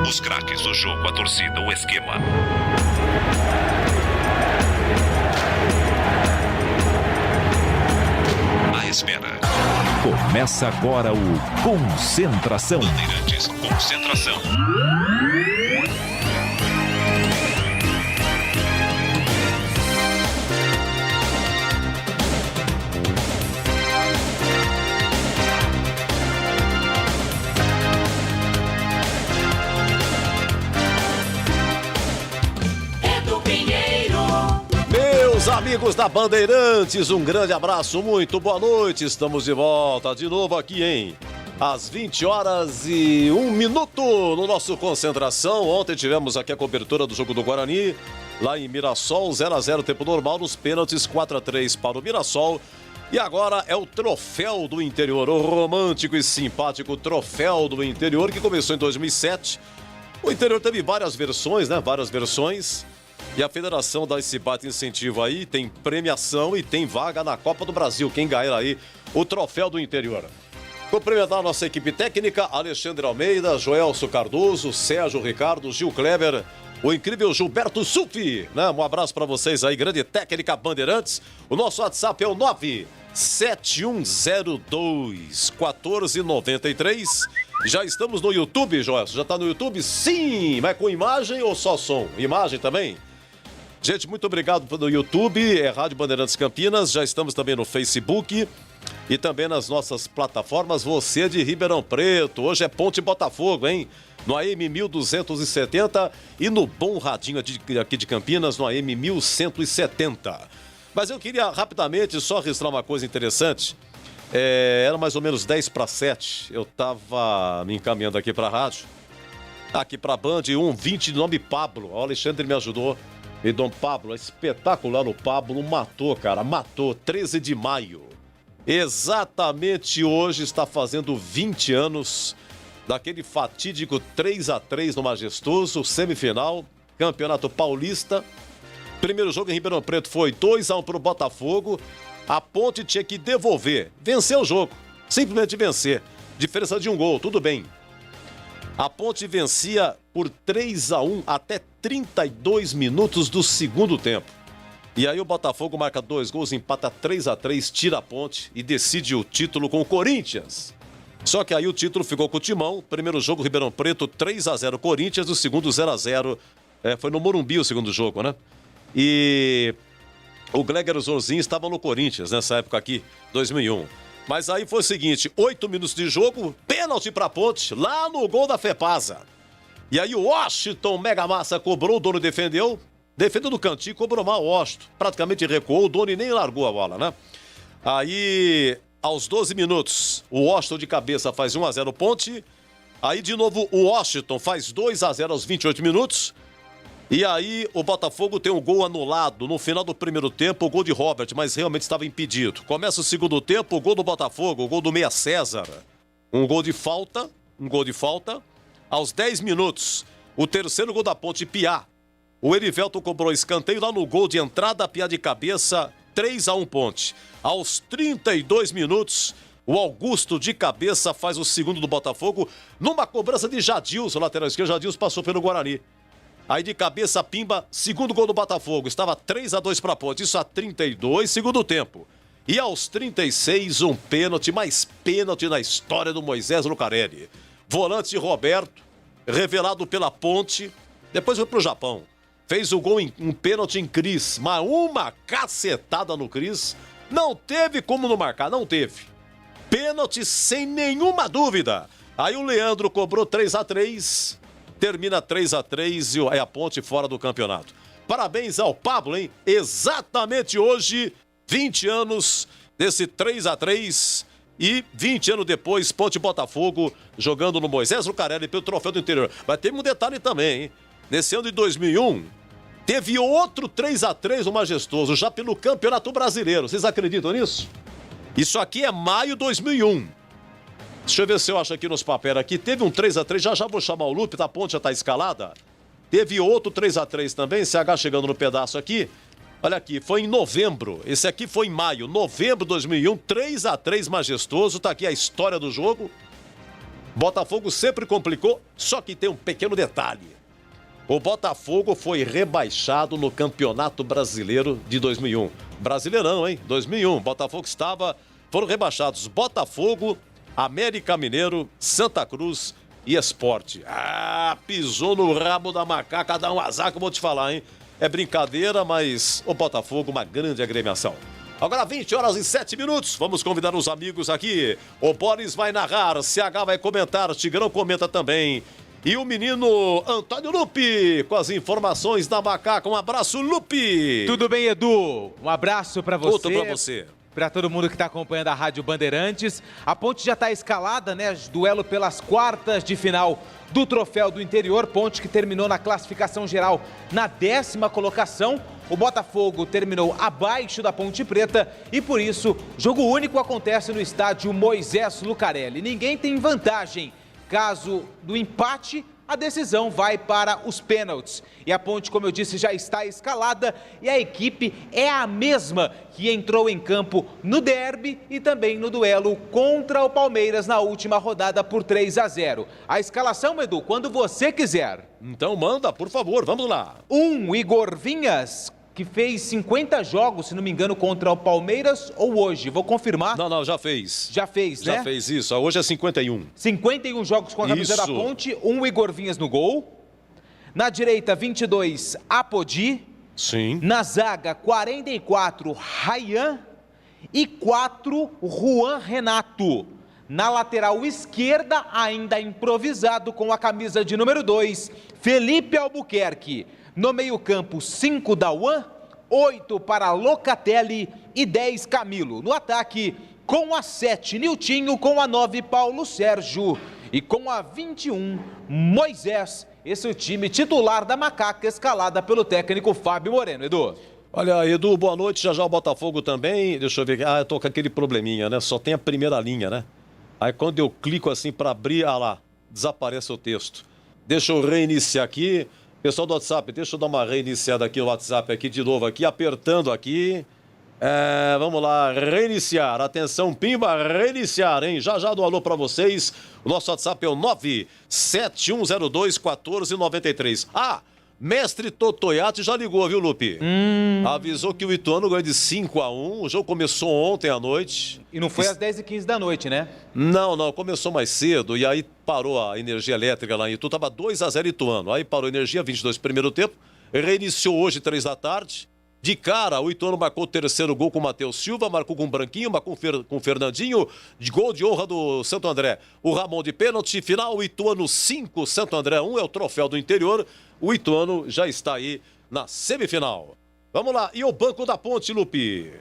Os craques, o jogo, a torcida, o esquema. A espera. Começa agora o Concentração. Bandeirantes, concentração. Meus amigos da Bandeirantes, um grande abraço, muito boa noite. Estamos de volta de novo aqui, hein? Às 20h01 no nosso Concentração. Ontem tivemos aqui a cobertura do jogo do Guarani, lá em Mirassol, 0x0 tempo normal, nos pênaltis, 4x3 para o Mirassol. E agora é o Troféu do Interior, o romântico e simpático Troféu do Interior, que começou em 2007. O Interior teve várias versões, né? Várias versões. E a federação dá esse bate-incentivo aí, tem premiação e tem vaga na Copa do Brasil. Quem ganhar aí o Troféu do Interior. Cumprimentar a nossa equipe técnica, Alexandre Almeida, Joelso Cardoso, Sérgio Ricardo, Gil Kleber, o incrível Gilberto Sufi, né? Um abraço para vocês aí, grande técnica Bandeirantes. O nosso WhatsApp é o 97102-1493. Já estamos no YouTube, Joelso. Já está no YouTube? Sim! Mas com imagem ou só som? Imagem também? Gente, muito obrigado pelo YouTube, é Rádio Bandeirantes Campinas, já estamos também no Facebook e também nas nossas plataformas. Você de Ribeirão Preto, hoje é Ponte Botafogo, hein? No AM 1270 e no Bom Radinho aqui de Campinas, no AM 1170. Mas eu queria rapidamente só registrar uma coisa interessante. Era mais ou menos 10:07, eu estava me encaminhando aqui para a rádio, aqui para a Band, 1:20 de nome Pablo, o Alexandre me ajudou. E Dom Pablo, espetacular, o Pablo matou, cara, matou, 13 de maio. Exatamente hoje está fazendo 20 anos daquele fatídico 3x3 no Majestoso, semifinal, Campeonato Paulista. Primeiro jogo em Ribeirão Preto foi 2x1 para o Botafogo. A Ponte tinha que devolver, vencer o jogo, simplesmente vencer. Diferença de um gol, tudo bem. A Ponte vencia por 3x1 até 32 minutos do segundo tempo. E aí o Botafogo marca 2 gols, empata 3x3, tira a Ponte e decide o título com o Corinthians. Só que aí o título ficou com o Timão. Primeiro jogo, Ribeirão Preto, 3x0 Corinthians. O segundo, 0x0. Foi no Morumbi o segundo jogo, né? E o Gleger Zorzinho estava no Corinthians nessa época aqui, 2001. Mas aí foi o seguinte, 8 minutos de jogo, pênalti pra Ponte, lá no gol da Fepasa. E aí o Washington Mega Massa cobrou, o Dono defendeu do cantinho, cobrou mal o Washington. Praticamente recuou, o Dono nem largou a bola, né? Aí, aos 12 minutos, o Washington de cabeça faz 1x0 Ponte. Aí, de novo, o Washington faz 2x0 aos 28 minutos. E aí, o Botafogo tem um gol anulado no final do primeiro tempo, o gol de Robert, mas realmente estava impedido. Começa o segundo tempo, o gol do Botafogo, o gol do Meia César. Um gol de falta. Aos 10 minutos, o terceiro gol da Ponte, Piá. O Erivelton cobrou escanteio lá no gol de entrada, Piá de cabeça, 3x1 Ponte. Aos 32 minutos, o Augusto de cabeça faz o segundo do Botafogo, numa cobrança de Jadilson, lateral esquerdo. Jadilson passou pelo Guarani. Aí de cabeça, Pimba, segundo gol do Botafogo. Estava 3x2 para a Ponte, isso a 32, segundo tempo. E aos 36, um pênalti, mais pênalti na história do Moisés Lucarelli. Volante Roberto, revelado pela Ponte, depois foi pro Japão. Fez o gol, um pênalti em Cris, mas uma cacetada no Cris. Não teve como não marcar, não teve. Pênalti sem nenhuma dúvida. Aí o Leandro cobrou 3x3, termina 3x3 e a Ponte fora do campeonato. Parabéns ao Pablo, hein? Exatamente hoje, 20 anos desse 3x3 e 20 anos depois, Ponte Botafogo jogando no Moisés Lucarelli pelo Troféu do Interior. Mas teve um detalhe também, hein? Nesse ano de 2001, teve outro 3x3 no Majestoso, já pelo Campeonato Brasileiro. Vocês acreditam nisso? Isso aqui é maio de 2001. Deixa eu ver se eu acho aqui nos papéis aqui. Teve um 3x3, já vou chamar o Lupe, a Ponte já tá escalada. Teve outro 3x3 também, CH chegando no pedaço aqui. Olha aqui, foi em novembro. Esse aqui foi em maio, novembro de 2001, 3x3 Majestoso. Tá aqui a história do jogo. Botafogo sempre complicou, só que tem um pequeno detalhe. O Botafogo foi rebaixado no Campeonato Brasileiro de 2001. Brasileirão, hein? 2001. Botafogo foram rebaixados Botafogo, América Mineiro, Santa Cruz e Sport. Pisou no rabo da macaca, dá um azar que eu vou te falar, hein? É brincadeira, mas o Botafogo, uma grande agremiação. Agora 20h07, vamos convidar os amigos aqui. O Boris vai narrar, CH vai comentar, Tigrão comenta também. E o menino Antônio Lupi, com as informações da Macaca. Um abraço, Lupi! Tudo bem, Edu? Um abraço pra você. Outro pra você. Para todo mundo que está acompanhando a Rádio Bandeirantes. A Ponte já está escalada, né? Duelo pelas quartas de final do Troféu do Interior. Ponte que terminou na classificação geral na 10ª colocação. O Botafogo terminou abaixo da Ponte Preta e, por isso, jogo único acontece no estádio Moisés Lucarelli. Ninguém tem vantagem. Caso do empate, a decisão vai para os pênaltis. E a Ponte, como eu disse, já está escalada e a equipe é a mesma que entrou em campo no derby e também no duelo contra o Palmeiras na última rodada por 3-0. A escalação, Edu, quando você quiser. Então manda, por favor, vamos lá. Igor Vinhas, que fez 50 jogos, se não me engano, contra o Palmeiras, ou hoje? Vou confirmar. Não, já fez. Já fez, né? Já fez isso. Hoje é 51. 51 jogos com a camisa da Ponte, Igor Vinhas no gol. Na direita, 22, Apodi. Sim. Na zaga, 44, Rayhan. E 4, Juan Renato. Na lateral esquerda, ainda improvisado com a camisa de número 2, Felipe Albuquerque. No meio-campo, 5 Dauan, 8 para Locatelli e 10 Camilo. No ataque, com a 7 Niltinho, com a 9 Paulo Sérgio e com a 21 Moisés. Esse é o time titular da Macaca, escalada pelo técnico Fábio Moreno. Edu. Olha, Edu, boa noite. Já o Botafogo também. Deixa eu ver. Eu tô com aquele probleminha, né? Só tem a primeira linha, né? Aí quando eu clico assim para abrir, lá, desaparece o texto. Deixa eu reiniciar aqui. Pessoal do WhatsApp, deixa eu dar uma reiniciada aqui no WhatsApp, aqui de novo, aqui, apertando aqui. Vamos lá, reiniciar. Atenção, Pimba, reiniciar, hein? Já do alô para vocês. O nosso WhatsApp é o 971021493. Mestre Totoiati já ligou, viu, Lupi? Avisou que o Ituano ganhou de 5-1. O jogo começou ontem à noite. E não foi às 10h15 da noite, né? Não, começou mais cedo. E aí parou a energia elétrica lá em Itu. Tava 2-0 Ituano. Aí parou a energia, 22 primeiro tempo. Reiniciou hoje, 3 da tarde. De cara, o Ituano marcou o terceiro gol com o Matheus Silva, marcou com o Branquinho, marcou com o Fernandinho, de gol de honra do Santo André. O Ramon de pênalti, final, o Ituano 5, Santo André 1, é o troféu do interior. O Ituano já está aí na semifinal. Vamos lá, e o Banco da Ponte, Lupi?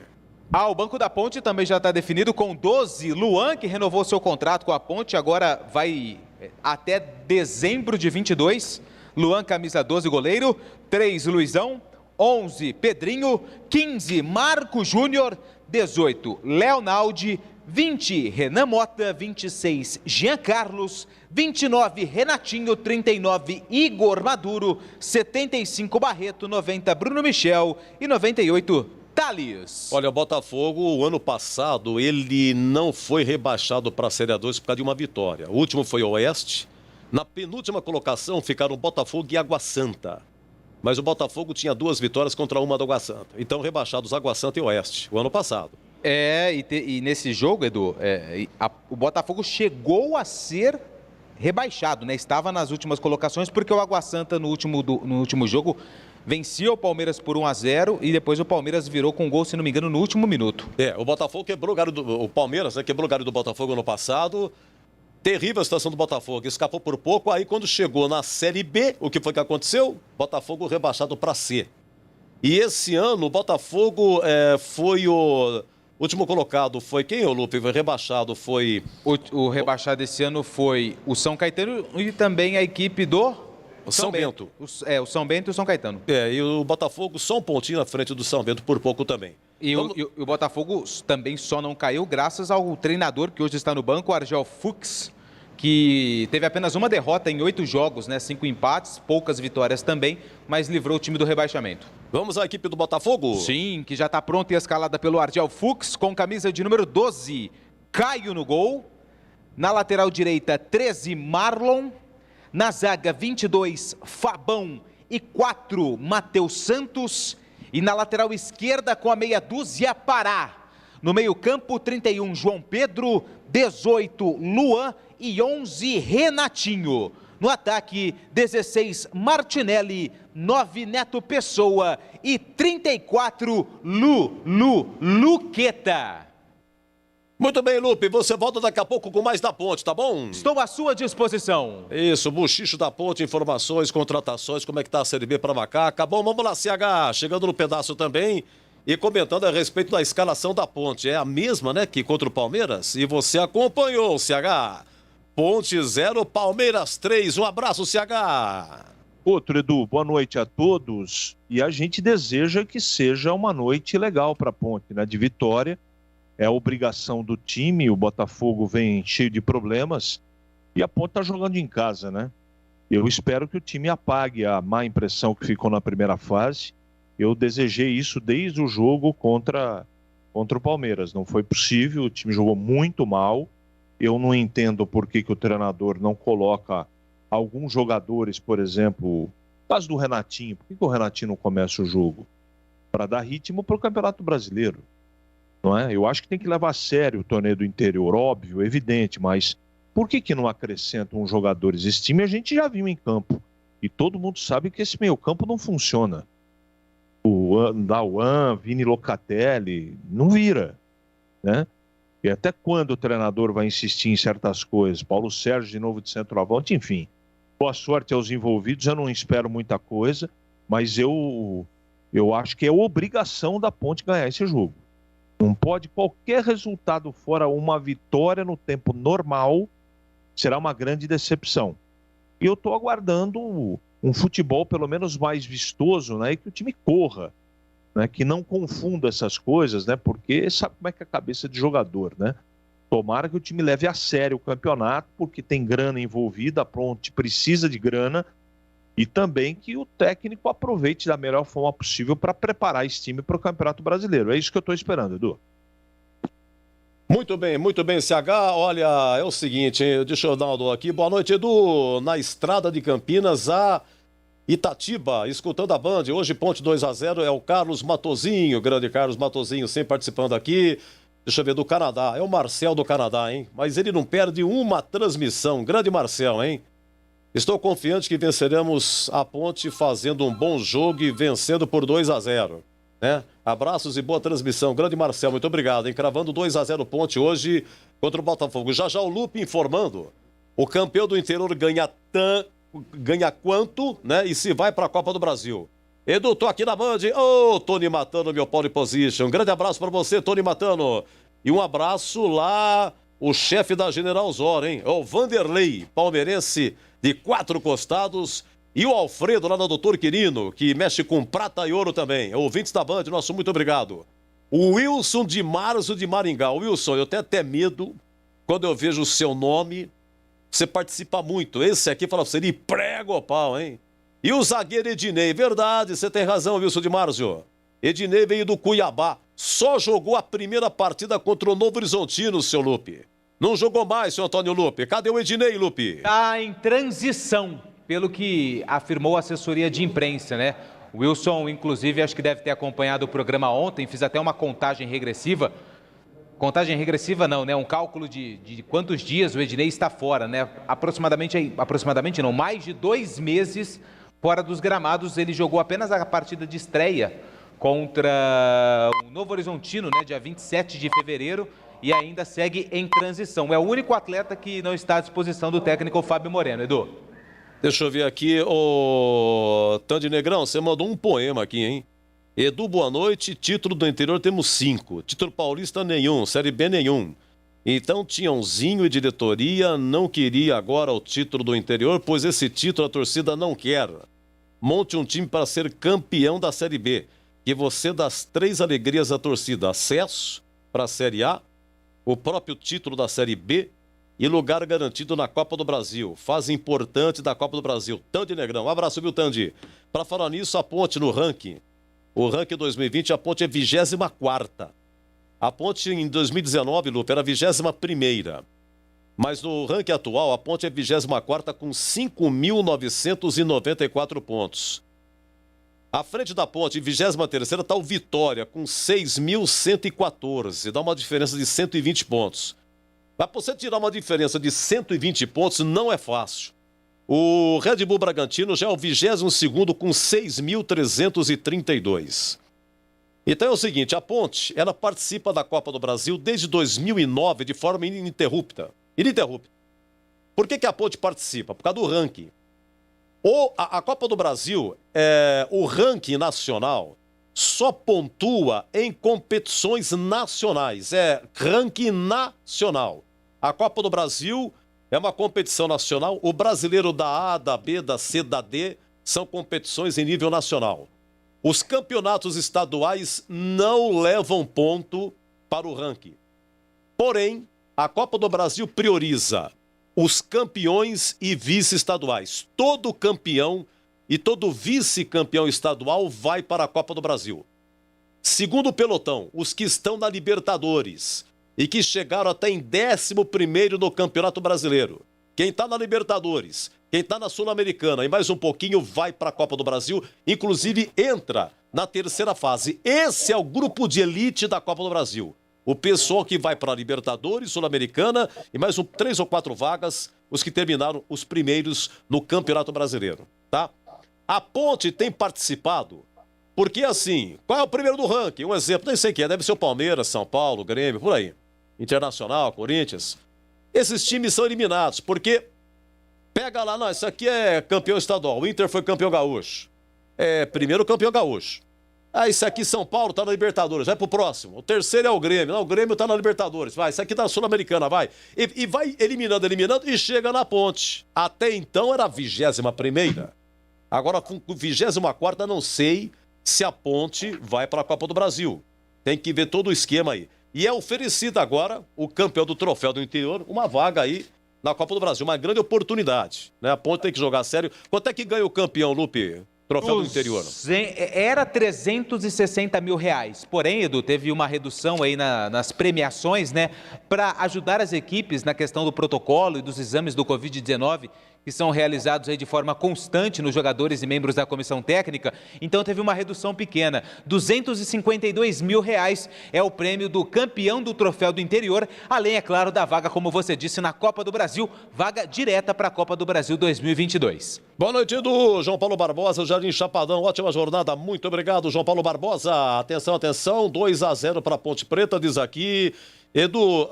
O Banco da Ponte também já está definido com 12. Luan, que renovou seu contrato com a Ponte, agora vai até dezembro de 22. Luan, camisa 12, goleiro. 3, Luizão. 11, Pedrinho. 15, Marco Júnior. 18, Leonaldi. 20, Renan Mota. 26, Jean Carlos. 29, Renatinho. 39, Igor Maduro. 75, Barreto. 90, Bruno Michel. E 98, Thales. Olha, o Botafogo, o ano passado, ele não foi rebaixado para a Série A2 por causa de uma vitória. O último foi o Oeste. Na penúltima colocação ficaram Botafogo e Água Santa. Mas o Botafogo tinha 2 vitórias contra uma do Água Santa. Então, rebaixados Água Santa e Oeste, o ano passado. E nesse jogo, Edu, o Botafogo chegou a ser rebaixado, né? Estava nas últimas colocações, porque o Água Santa, no último jogo, vencia o Palmeiras por 1-0 e depois o Palmeiras virou com um gol, se não me engano, no último minuto. O Botafogo quebrou o galho o Palmeiras, né, quebrou o galho do Botafogo ano passado. Terrível a situação do Botafogo, escapou por pouco. Aí quando chegou na Série B, o que foi que aconteceu? Botafogo rebaixado para C. E esse ano o Botafogo foi o último colocado. Foi quem, Lupe? Foi rebaixado, foi... O rebaixado esse ano foi o São Caetano e também a equipe do... São Bento. O São Bento e o São Caetano. E o Botafogo só um pontinho na frente do São Bento por pouco também. E o Botafogo também só não caiu graças ao treinador que hoje está no banco, o Argel Fuchs, que teve apenas uma derrota em 8 jogos, né? 5 empates, poucas vitórias também, mas livrou o time do rebaixamento. Vamos à equipe do Botafogo? Sim, que já está pronta e escalada pelo Argel Fuchs, com camisa de número 12. Caio no gol. Na lateral direita, 13, Marlon. Na zaga, 22, Fabão e 4, Matheus Santos. E na lateral esquerda, com a meia dúzia, Pará. No meio-campo, 31, João Pedro, 18, Luan e 11, Renatinho. No ataque, 16, Martinelli, 9, Neto Pessoa e 34, Luqueta. Muito bem, Lupe, você volta daqui a pouco com mais da Ponte, tá bom? Estou à sua disposição. Isso, buchicho da Ponte, informações, contratações, como é que tá a Série B para Macaca. Bom, vamos lá, CH, chegando no pedaço também e comentando a respeito da escalação da Ponte. É a mesma, né, que contra o Palmeiras? E você acompanhou, CH. Ponte 0, Palmeiras 3. Um abraço, CH. Outro, Edu, boa noite a todos. E a gente deseja que seja uma noite legal para a Ponte, né, de vitória. É a obrigação do time, o Botafogo vem cheio de problemas e a Ponte está jogando em casa, né? Eu espero que o time apague a má impressão que ficou na primeira fase. Eu desejei isso desde o jogo contra o Palmeiras. Não foi possível, o time jogou muito mal. Eu não entendo por que o treinador não coloca alguns jogadores, por exemplo, o caso do Renatinho. Por que o Renatinho não começa o jogo? Para dar ritmo para o Campeonato Brasileiro. Não é? Eu acho que tem que levar a sério o torneio do interior, óbvio, evidente, mas por que não acrescentam jogadores? Esse time a gente já viu em campo e todo mundo sabe que esse meio-campo não funciona. O Dauan, Vini Locatelli, não vira, né? E até quando o treinador vai insistir em certas coisas? Paulo Sérgio de novo de centroavante, enfim. Boa sorte aos envolvidos, eu não espero muita coisa, mas eu acho que é obrigação da Ponte ganhar esse jogo. Não pode, qualquer resultado fora uma vitória no tempo normal será uma grande decepção. E eu estou aguardando um futebol pelo menos mais vistoso, né? E que o time corra, né? Que não confunda essas coisas, né? Porque sabe como é que é a cabeça de jogador, né? Tomara que o time leve a sério o campeonato, porque tem grana envolvida, a Ponte precisa de grana. E também que o técnico aproveite da melhor forma possível para preparar esse time para o Campeonato Brasileiro. É isso que eu estou esperando, Edu. Muito bem, CH. Olha, é o seguinte, hein? Deixa eu dar uma aqui. Boa noite, Edu. Na estrada de Campinas, a Itatiba, escutando a Band. Hoje, Ponte 2-0, é o Carlos Matozinho, grande Carlos Matozinho, sempre participando aqui. Deixa eu ver, do Canadá. É o Marcel do Canadá, hein? Mas ele não perde uma transmissão. Grande Marcel, hein? Estou confiante que venceremos a Ponte fazendo um bom jogo e vencendo por 2-0. Né? Abraços e boa transmissão. Grande Marcel, muito obrigado. Hein? Cravando 2-0 Ponte hoje contra o Botafogo. Já o Lupe informando. O campeão do interior ganha quanto, né? E se vai para a Copa do Brasil. Edu, tô aqui na Band. Ô, Tony Matano, meu pole position. Um grande abraço para você, Tony Matano. E um abraço lá, o chefe da General Zora, hein? O Vanderlei, palmeirense de 4 costados, e o Alfredo lá no Doutor Quirino, que mexe com prata e ouro também. Ouvintes da Band, nosso muito obrigado. O Wilson de Marzo de Maringá. Wilson, eu tenho até medo quando eu vejo o seu nome. Você participa muito. Esse aqui fala pra você, ele prega o pau, hein? E o zagueiro Ednei, verdade, você tem razão, Wilson de Marzo. Ednei veio do Cuiabá, só jogou a primeira partida contra o Novo Horizontino, seu Lupe. Não jogou mais, seu Antônio Lupe. Cadê o Ednei, Lupe? Está em transição, pelo que afirmou a assessoria de imprensa, né? O Wilson, inclusive, acho que deve ter acompanhado o programa ontem, fiz até uma contagem regressiva. Contagem regressiva não, né? Um cálculo de quantos dias o Ednei está fora, né? Aproximadamente não, mais de 2 meses fora dos gramados. Ele jogou apenas a partida de estreia contra o Novo Horizontino, né? Dia 27 de fevereiro. E ainda segue em transição. É o único atleta que não está à disposição do técnico Fábio Moreno. Edu. Deixa eu ver aqui, ô Tandy Negrão, você mandou um poema aqui, hein? Edu, boa noite, título do interior temos 5, título paulista nenhum, Série B nenhum. Então Tiãozinho e diretoria não queria agora o título do interior, pois esse título a torcida não quer. Monte um time para ser campeão da Série B, que você dá as 3 alegrias da torcida, acesso para a Série A, o próprio título da Série B e lugar garantido na Copa do Brasil. Fase importante da Copa do Brasil. Tandy Negrão, um abraço, viu, Tandy? Para falar nisso, a Ponte no ranking. O ranking 2020, a Ponte é 24ª. A Ponte em 2019, Lupe, era 21ª. Mas no ranking atual, a Ponte é 24ª com 5.994 pontos. À frente da Ponte, 23ª, está o Vitória, com 6.114. Dá uma diferença de 120 pontos. Mas para você tirar uma diferença de 120 pontos, não é fácil. O Red Bull Bragantino já é o 22º, com 6.332. Então é o seguinte, a Ponte, ela participa da Copa do Brasil desde 2009 de forma ininterrupta. Por que a Ponte participa? Por causa do ranking. A Copa do Brasil, o ranking nacional, só pontua em competições nacionais. É ranking nacional. A Copa do Brasil é uma competição nacional. O brasileiro da A, da B, da C, da D são competições em nível nacional. Os campeonatos estaduais não levam ponto para o ranking. Porém, a Copa do Brasil prioriza os campeões e vice-estaduais. Todo campeão e todo vice-campeão estadual vai para a Copa do Brasil. Segundo o pelotão, os que estão na Libertadores e que chegaram até em 11º no Campeonato Brasileiro. Quem está na Libertadores, quem está na Sul-Americana e mais um pouquinho vai para a Copa do Brasil, inclusive entra na terceira fase. Esse é o grupo de elite da Copa do Brasil. O pessoal que vai para a Libertadores, Sul-Americana e mais 3 ou 4 vagas, os que terminaram os primeiros no Campeonato Brasileiro, tá? A Ponte tem participado, porque assim, qual é o primeiro do ranking? Um exemplo, nem sei quem é, deve ser o Palmeiras, São Paulo, Grêmio, por aí. Internacional, Corinthians. Esses times são eliminados, porque pega lá, não, isso aqui é campeão estadual, o Inter foi campeão gaúcho. É primeiro campeão gaúcho. Ah, isso aqui São Paulo tá na Libertadores, vai pro próximo. O terceiro é o Grêmio. Não, o Grêmio tá na Libertadores, vai. Isso aqui tá na Sul-Americana, vai. E vai eliminando e chega na Ponte. Até então era a 21ª. Agora com 24ª não sei se a Ponte vai para a Copa do Brasil. Tem que ver todo o esquema aí. E é oferecido agora o campeão do Troféu do Interior, uma vaga aí na Copa do Brasil. Uma grande oportunidade, né? A Ponte tem que jogar sério. Quanto é que ganha o campeão, Lupe? Troféu do Interior. Era 360 mil reais. Porém, Edu, teve uma redução aí nas premiações, né? Para ajudar as equipes na questão do protocolo e dos exames do Covid-19, que são realizados aí de forma constante nos jogadores e membros da comissão técnica. Então teve uma redução pequena. 252 mil reais é o prêmio do campeão do Troféu do Interior, além, é claro, da vaga, como você disse, na Copa do Brasil, vaga direta para a Copa do Brasil 2022. Boa noite, Edu. João Paulo Barbosa, Jardim Chapadão. Ótima jornada. Muito obrigado, João Paulo Barbosa. Atenção, 2-0 para a Ponte Preta, diz aqui. Edu,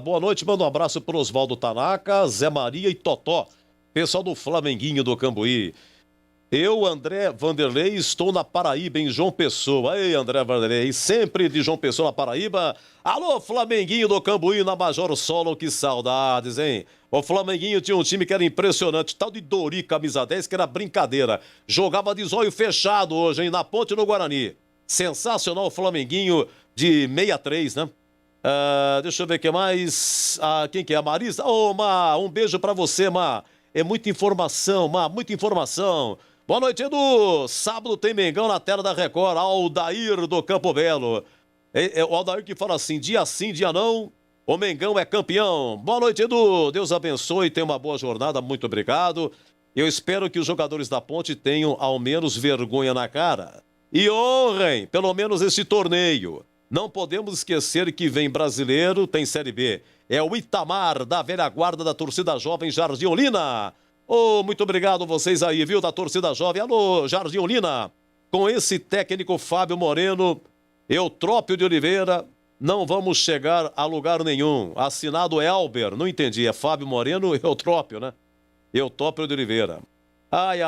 boa noite. Manda um abraço para Oswaldo Tanaka, Zé Maria e Totó. Pessoal do Flamenguinho do Cambuí. Eu, André Vanderlei, estou na Paraíba, em João Pessoa. Ei, André Vanderlei, sempre de João Pessoa na Paraíba. Alô, Flamenguinho do Cambuí na Major Solo, que saudades, hein? O Flamenguinho tinha um time que era impressionante, tal de Dori, camisa 10, que era brincadeira. Jogava de zóio fechado hoje, hein? Na Ponte no Guarani. Sensacional o Flamenguinho de 63, né? Deixa eu ver o que mais. Quem que é? A Marisa? Ô, Ma, um beijo pra você, Ma. É muita informação, Ma, muita informação. Boa noite, Edu. Sábado tem Mengão na tela da Record. Aldair do Campo Belo. É o Aldair que fala assim, dia sim, dia não. O Mengão é campeão. Boa noite, Edu. Deus abençoe. Tenha uma boa jornada. Muito obrigado. Eu espero que os jogadores da Ponte tenham ao menos vergonha na cara. E honrem, pelo menos, esse torneio. Não podemos esquecer que vem brasileiro, tem Série B. É o Itamar, da velha guarda da torcida jovem Jardim Olina. Muito obrigado vocês aí, viu, da torcida jovem. Alô, Jardim Olina. Com esse técnico Fábio Moreno, Eutrópio de Oliveira, não vamos chegar a lugar nenhum. Assinado Elber, não entendi, é Fábio Moreno, Eutrópio, né? Eutrópio de Oliveira. Ai.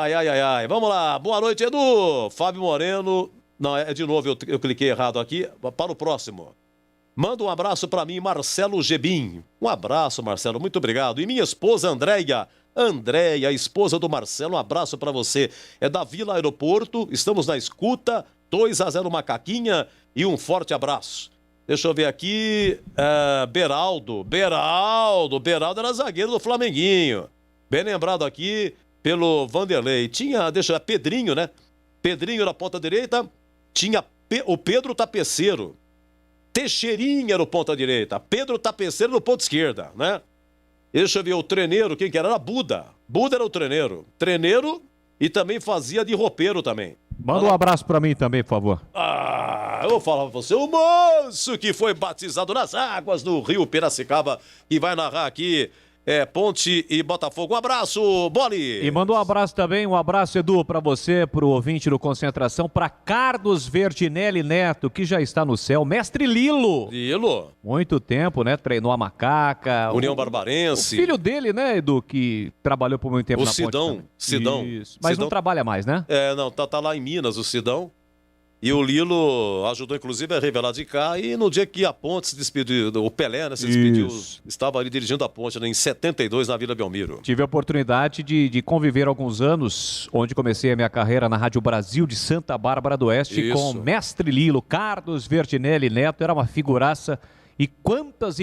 Vamos lá, boa noite, Edu. Fábio Moreno... Não, de novo, eu cliquei errado aqui. Para o próximo. Manda um abraço para mim, Marcelo Gebim. Um abraço, Marcelo, muito obrigado. E minha esposa, Andréia, esposa do Marcelo, um abraço para você. É da Vila Aeroporto, estamos na escuta, 2-0 Macaquinha e um forte abraço. Deixa eu ver aqui, Beraldo era zagueiro do Flamenguinho. Bem lembrado aqui pelo Vanderlei. Tinha, Pedrinho, né? Pedrinho na ponta direita, tinha o Pedro Tapeceiro. Teixeirinha no ponta direita, Pedro Tapeceiro no ponta esquerda, né? Deixa eu ver, o treineiro, quem que era? Era Buda. Buda era o treineiro. Treineiro e também fazia de roupeiro também. Manda um abraço pra mim também, por favor. Eu vou falar pra você, o moço que foi batizado nas águas do Rio Piracicaba e vai narrar aqui Ponte e Botafogo. Um abraço, Boli! E manda um abraço também, um abraço, Edu, pra você, pro ouvinte do Concentração, pra Carlos Vertinelli Neto, que já está no céu. Mestre Lilo! Lilo! Muito tempo, né? Treinou a Macaca. União Barbarense. O filho dele, né, Edu, que trabalhou por muito tempo na Ponte também. Sidão. Isso. Mas não trabalha mais, né? Não, tá lá em Minas, o Sidão. E o Lilo ajudou, inclusive, a revelar de cá. E no dia que a Ponte se despediu, o Pelé, né, se despediu, estava ali dirigindo a Ponte, né, em 72, na Vila Belmiro. Tive a oportunidade de conviver alguns anos, onde comecei a minha carreira na Rádio Brasil de Santa Bárbara do Oeste, com o Mestre Lilo, Carlos Vertinelli Neto. Era uma figuraça. E quantas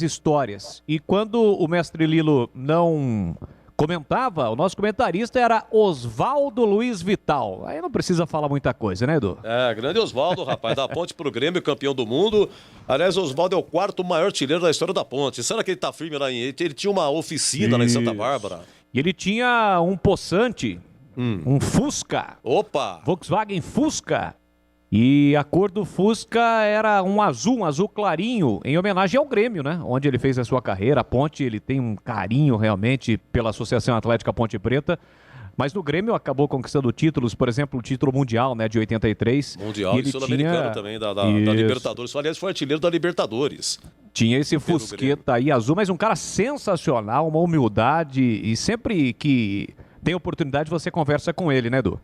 histórias. E quando o Mestre Lilo não comentava, o nosso comentarista era Oswaldo Luiz Vital. Aí não precisa falar muita coisa, né, Edu? Grande Oswaldo, rapaz, da Ponte pro Grêmio, campeão do mundo. Aliás, Oswaldo é o 4º maior artilheiro da história da Ponte. Será que ele tá firme lá ele tinha uma oficina lá em Santa Bárbara. E ele tinha um possante, um Fusca. Opa! Volkswagen Fusca. E a cor do Fusca era um azul clarinho, em homenagem ao Grêmio, né? Onde ele fez a sua carreira. A Ponte, ele tem um carinho realmente pela Associação Atlética Ponte Preta. Mas no Grêmio acabou conquistando títulos, por exemplo, o título mundial, né, de 83. Mundial e sul-americano também, da Libertadores. Aliás, foi artilheiro da Libertadores. Tinha esse Fusqueta aí azul, mas um cara sensacional, uma humildade. E sempre que tem oportunidade você conversa com ele, né, Edu?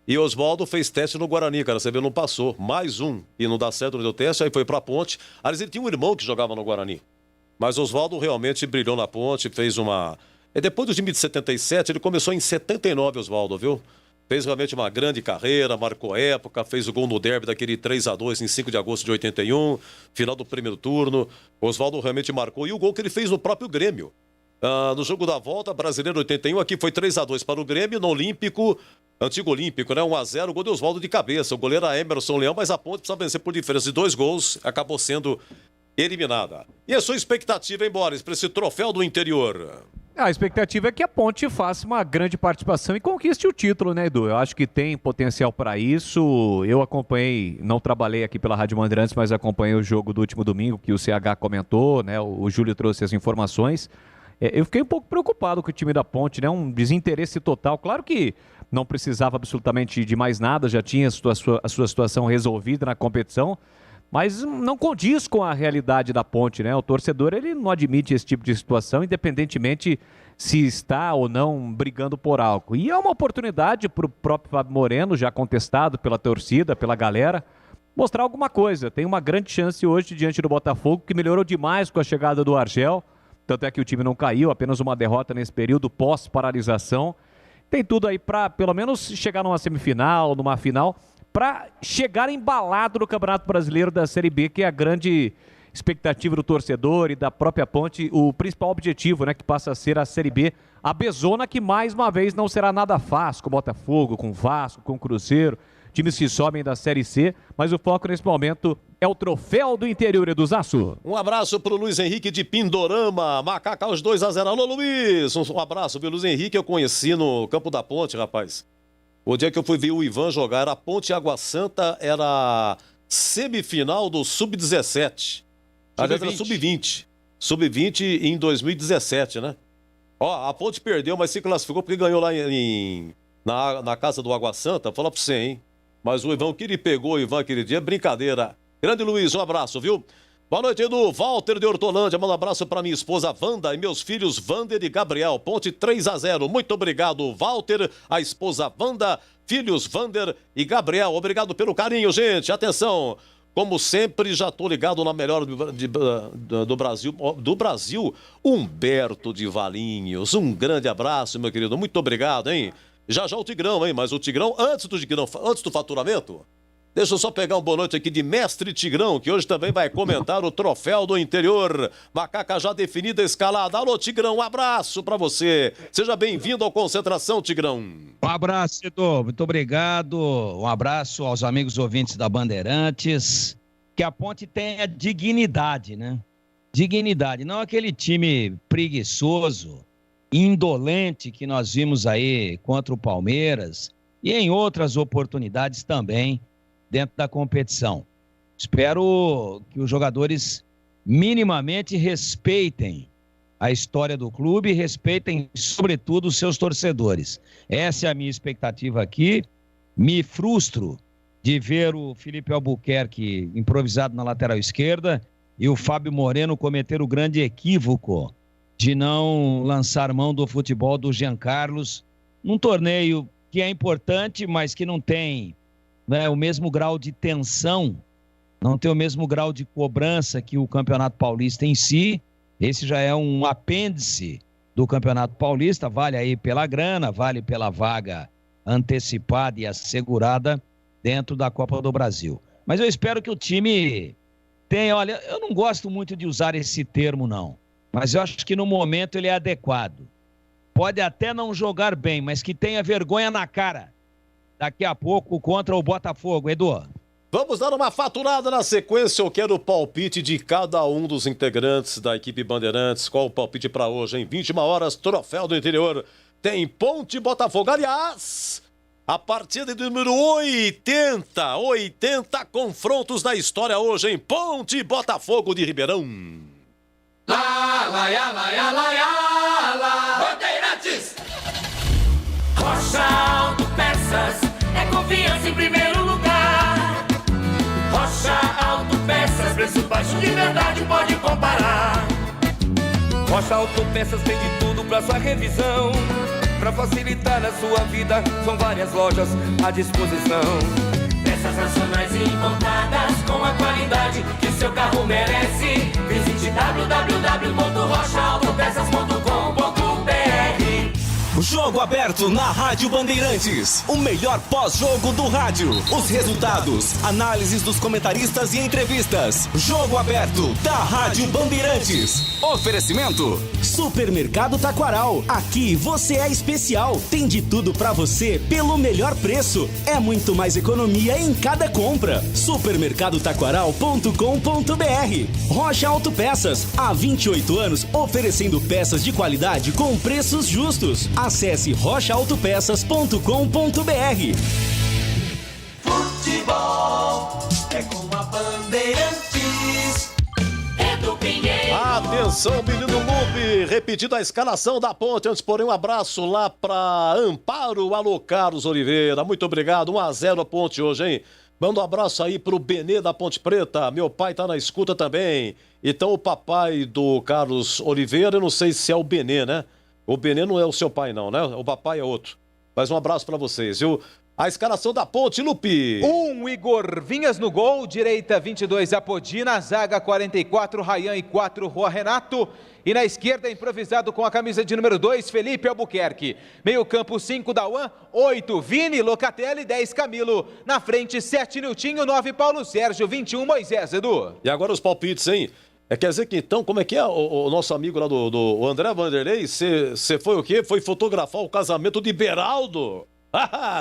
E Oswaldo fez teste no Guarani, cara, você viu, não passou. Mais um, e não dá certo, não deu teste, aí foi pra Ponte. Aliás, ele tinha um irmão que jogava no Guarani. Mas Oswaldo realmente brilhou na Ponte, fez uma... Depois do time de 77, ele começou em 79, Oswaldo, viu? Fez realmente uma grande carreira, marcou época, fez o gol no derby daquele 3-2 em 5 de agosto de 81, final do primeiro turno. Oswaldo realmente marcou, e o gol que ele fez no próprio Grêmio. No jogo da volta, Brasileiro 81, aqui foi 3-2 para o Grêmio, no Olímpico... Antigo Olímpico, né? 1-0, gol de Oswaldo de cabeça. O goleiro era Emerson Leão, mas a Ponte precisa vencer por diferença de 2 gols. Acabou sendo eliminada. E a sua expectativa, hein, Boris, para esse troféu do interior? A expectativa é que a Ponte faça uma grande participação e conquiste o título, né, Edu? Eu acho que tem potencial para isso. Eu acompanhei, não trabalhei aqui pela Rádio Bandeirantes, mas acompanhei o jogo do último domingo, que o CH comentou, né? O Júlio trouxe as informações. Eu fiquei um pouco preocupado com o time da Ponte, né? Um desinteresse total. Claro que não precisava absolutamente de mais nada, já tinha a sua situação resolvida na competição, mas não condiz com a realidade da Ponte, né? O torcedor, ele não admite esse tipo de situação, independentemente se está ou não brigando por algo. E é uma oportunidade para o próprio Fábio Moreno, já contestado pela torcida, pela galera, mostrar alguma coisa. Tem uma grande chance hoje diante do Botafogo, que melhorou demais com a chegada do Argel, tanto é que o time não caiu, apenas uma derrota nesse período pós-paralisação. Tem tudo aí para, pelo menos, chegar numa semifinal, numa final, para chegar embalado no Campeonato Brasileiro da Série B, que é a grande expectativa do torcedor e da própria Ponte, o principal objetivo, né, que passa a ser a Série B, a Bezona, que mais uma vez não será nada fácil com o Botafogo, com o Vasco, com o Cruzeiro, times que sobem da Série C, mas o foco nesse momento é o troféu do interior, Edu Zaço. Um abraço pro Luiz Henrique de Pindorama, Macaca aos 2-0. Alô, Luiz! Um abraço, viu? Luiz Henrique eu conheci no Campo da Ponte, rapaz. O dia que eu fui ver o Ivan jogar, era Ponte Água Santa, era semifinal do Sub-17. Aliás, era Sub-20. Sub-20 em 2017, né? Ó, a Ponte perdeu, mas se classificou porque ganhou lá na casa do Água Santa. Fala pra você, hein? Mas o Ivan, que ele pegou, o Ivan, aquele dia, brincadeira. Grande Luiz, um abraço, viu? Boa noite, Edu. Walter de Hortolândia, manda um abraço para minha esposa Wanda e meus filhos Vander e Gabriel. Ponte 3-0. Muito obrigado, Walter, a esposa Wanda, filhos Vander e Gabriel. Obrigado pelo carinho, gente. Atenção. Como sempre, já tô ligado na melhor do Brasil, Humberto de Valinhos. Um grande abraço, meu querido. Muito obrigado, hein? Já o Tigrão, hein? Mas o Tigrão, antes do faturamento, deixa eu só pegar uma boa noite aqui de Mestre Tigrão, que hoje também vai comentar o troféu do interior. Macaca já definida, escalada. Alô, Tigrão, um abraço pra você. Seja bem-vindo ao Concentração, Tigrão. Um abraço, Edu. Muito obrigado. Um abraço aos amigos ouvintes da Bandeirantes. Que a Ponte tenha dignidade, né? dignidade, não aquele time preguiçoso, indolente que nós vimos aí contra o Palmeiras e em outras oportunidades também dentro da competição. Espero que os jogadores minimamente respeitem a história do clube e respeitem, sobretudo, os seus torcedores. Essa é a minha expectativa aqui. Me frustro de ver o Felipe Albuquerque improvisado na lateral esquerda e o Fábio Moreno cometer o grande equívoco de não lançar mão do futebol do Jean Carlos num torneio que é importante, mas que não tem, né, o mesmo grau de tensão, não tem o mesmo grau de cobrança que o Campeonato Paulista em si. Esse já é um apêndice do Campeonato Paulista, vale aí pela grana, vale pela vaga antecipada e assegurada dentro da Copa do Brasil. Mas eu espero que o time tenha, olha, eu não gosto muito de usar esse termo não, mas eu acho que no momento ele é adequado. Pode até não jogar bem, mas que tenha vergonha na cara daqui a pouco contra o Botafogo, Edu. Vamos dar uma faturada na sequência. Eu quero o palpite de cada um dos integrantes da equipe Bandeirantes. Qual o palpite para hoje, em 21 horas, Troféu do Interior. Tem Ponte e Botafogo. Aliás, a partida de número 80 confrontos da história hoje, em Ponte e Botafogo de Ribeirão. Bandeirantes! Rocha Autopeças é confiança em primeiro lugar. Rocha Autopeças, preço baixo de verdade, pode comparar. Rocha Autopeças tem de tudo pra sua revisão. Pra facilitar a sua vida, são várias lojas à disposição. Peças nacionais e importadas com a qualidade que o seu carro merece. Visite www.rochaautopeças.com.br. Jogo aberto na Rádio Bandeirantes. O melhor pós-jogo do rádio. Os resultados, análises dos comentaristas e entrevistas. Jogo aberto da Rádio Bandeirantes. Oferecimento: Supermercado Taquaral. Aqui você é especial. Tem de tudo pra você pelo melhor preço. É muito mais economia em cada compra. Supermercadotaquaral.com.br. Rocha Autopeças. Há 28 anos oferecendo peças de qualidade com preços justos. Acesse rochaautopeças.com.br. Futebol é com a Bandeirantes. Edu Pinheiro. Atenção, menino Lupe, repetindo a escalação da Ponte. Antes, porém, um abraço lá para Amparo. Alô, Carlos Oliveira, muito obrigado. 1-0 a Ponte hoje, hein? Manda um abraço aí pro Benê da Ponte Preta. Meu pai tá na escuta também. Então, o papai do Carlos Oliveira, eu não sei se é o Benê, né? O Benê não é o seu pai, não, né? O papai é outro. Mas um abraço pra vocês, viu? A escalação da Ponte, Lupe. Igor Vinhas no gol, direita 22 Apodina, zaga 44 Rayan e 4 Juan Renato. E na esquerda, improvisado com a camisa de número 2, Felipe Albuquerque. Meio campo 5 Dauan, 8 Vini, Locatelli, 10 Camilo. Na frente 7 Niltinho, 9 Paulo Sérgio, 21 Moisés, Edu. E agora os palpites, hein? Quer dizer que então, como é que é o nosso amigo lá do André Vanderlei? Você foi o quê? Foi fotografar o casamento de Beraldo.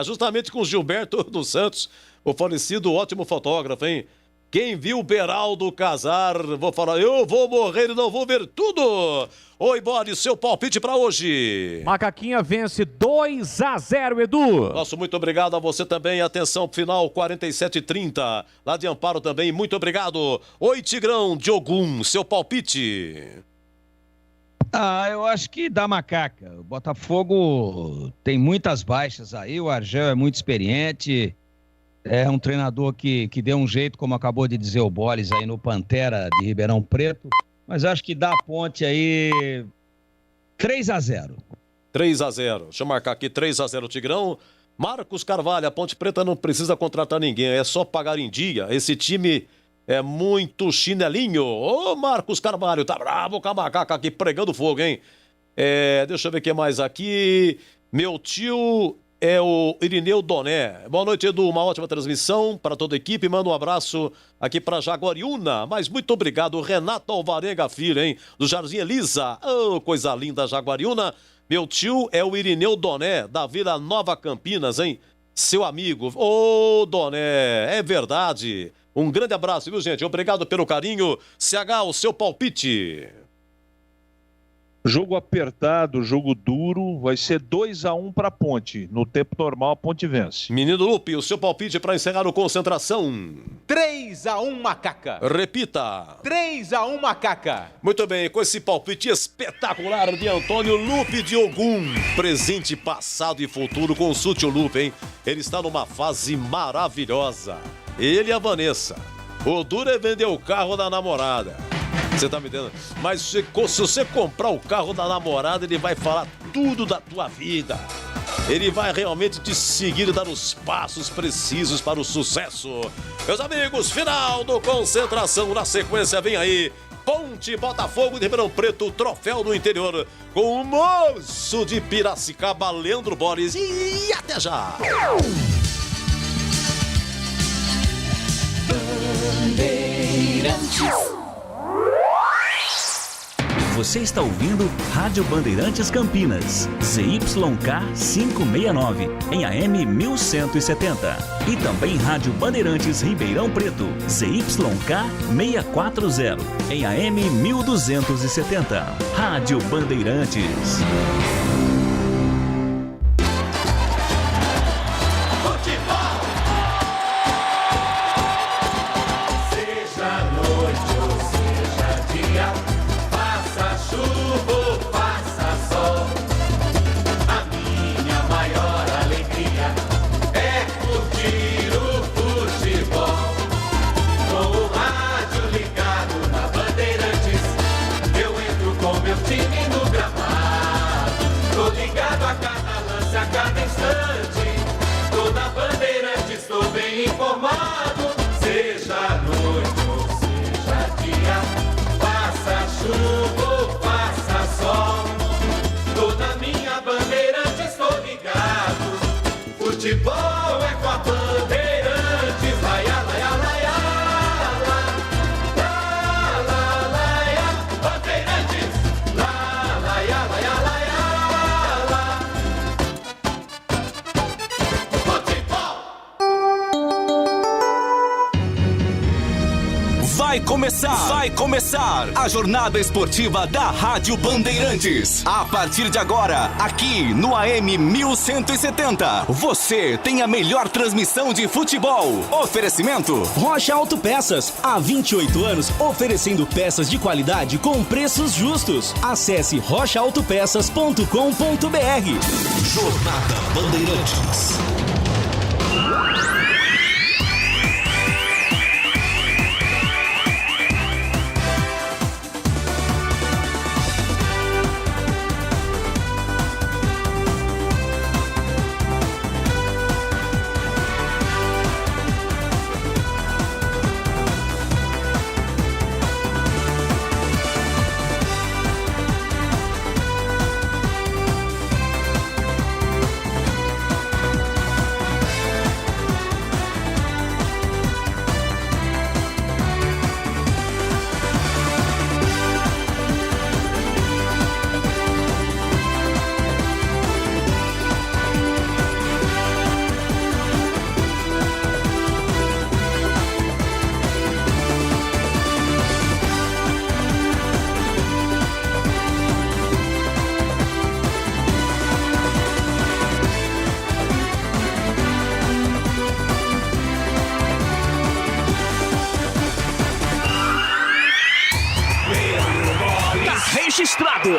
Justamente com o Gilberto dos Santos, o falecido ótimo fotógrafo, hein? Quem viu o Beraldo casar, vou falar, eu vou morrer e não vou ver tudo. Oi, Boris, seu palpite pra hoje. Macaquinha vence 2-0, Edu. Nosso muito obrigado a você também. Atenção, final 47:30. Lá de Amparo também, muito obrigado. Oi, Tigrão de Ogum, seu palpite. Eu acho que dá Macaca. O Botafogo tem muitas baixas aí, o Argel é muito experiente. É um treinador que deu um jeito, como acabou de dizer o Bolis aí no Pantera de Ribeirão Preto. Mas acho que dá a Ponte aí 3-0. 3-0. Deixa eu marcar aqui 3-0 Tigrão. Marcos Carvalho, a Ponte Preta não precisa contratar ninguém, é só pagar em dia. Esse time é muito chinelinho. Ô, Marcos Carvalho, tá bravo com a macaca aqui pregando fogo, hein? Deixa eu ver o que mais aqui. Meu tio é o Irineu Doné. Boa noite, Edu. Uma ótima transmissão para toda a equipe. Manda um abraço aqui para Jaguariúna. Mas muito obrigado, Renato Alvarenga Filho, hein? Do Jardim Elisa. Oh, coisa linda, Jaguariúna. Meu tio é o Irineu Doné, da Vila Nova Campinas, hein? seu amigo. Ô, Doné, é verdade. Um grande abraço, viu, gente? Obrigado pelo carinho. CH, o seu palpite. Jogo apertado, jogo duro, vai ser 2-1 para a Ponte. No tempo normal, a Ponte vence. Menino Lupe, o seu palpite para encerrar o Concentração. 3-1 Macaca. Repita. 3-1 Macaca. Muito bem, com esse palpite espetacular de Antônio Lupe de Ogum. Presente, passado e futuro, consulte o Lupe, hein? Ele está numa fase maravilhosa. Ele e a Vanessa. O duro é vender o carro da namorada. Você tá me entendendo? Mas se você comprar o carro da namorada, ele vai falar tudo da tua vida. Ele vai realmente te seguir e dar os passos precisos para o sucesso. Meus amigos, final do Concentração. Na sequência vem aí Ponte, Botafogo de Ribeirão Preto, o troféu do interior, com o moço de Piracicaba, Leandro Borges. E até já! Você está ouvindo Rádio Bandeirantes Campinas, ZYK 569, em AM 1170. E também Rádio Bandeirantes Ribeirão Preto, ZYK 640, em AM 1270. Rádio Bandeirantes. Informado, seja noite ou seja dia, faça chuva ou faça sol, toda minha bandeirante estou ligado. Futebol é com a Bandeirantes, laia, laia, laia, la, laia, Bandeirantes, la, laia, laia, laia, la. Vai começar a jornada esportiva da Rádio Bandeirantes. A partir de agora, aqui no AM 1170, você tem a melhor transmissão de futebol. Oferecimento Rocha Autopeças, há 28 anos oferecendo peças de qualidade com preços justos. Acesse rochaautopeças.com.br. Jornada Bandeirantes. Registrado.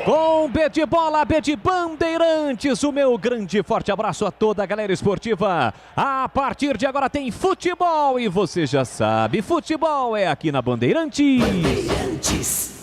Com B de bola, B de Bandeirantes, o meu grande forte abraço a toda a galera esportiva. A partir de agora tem futebol e você já sabe, futebol é aqui na Bandeirantes.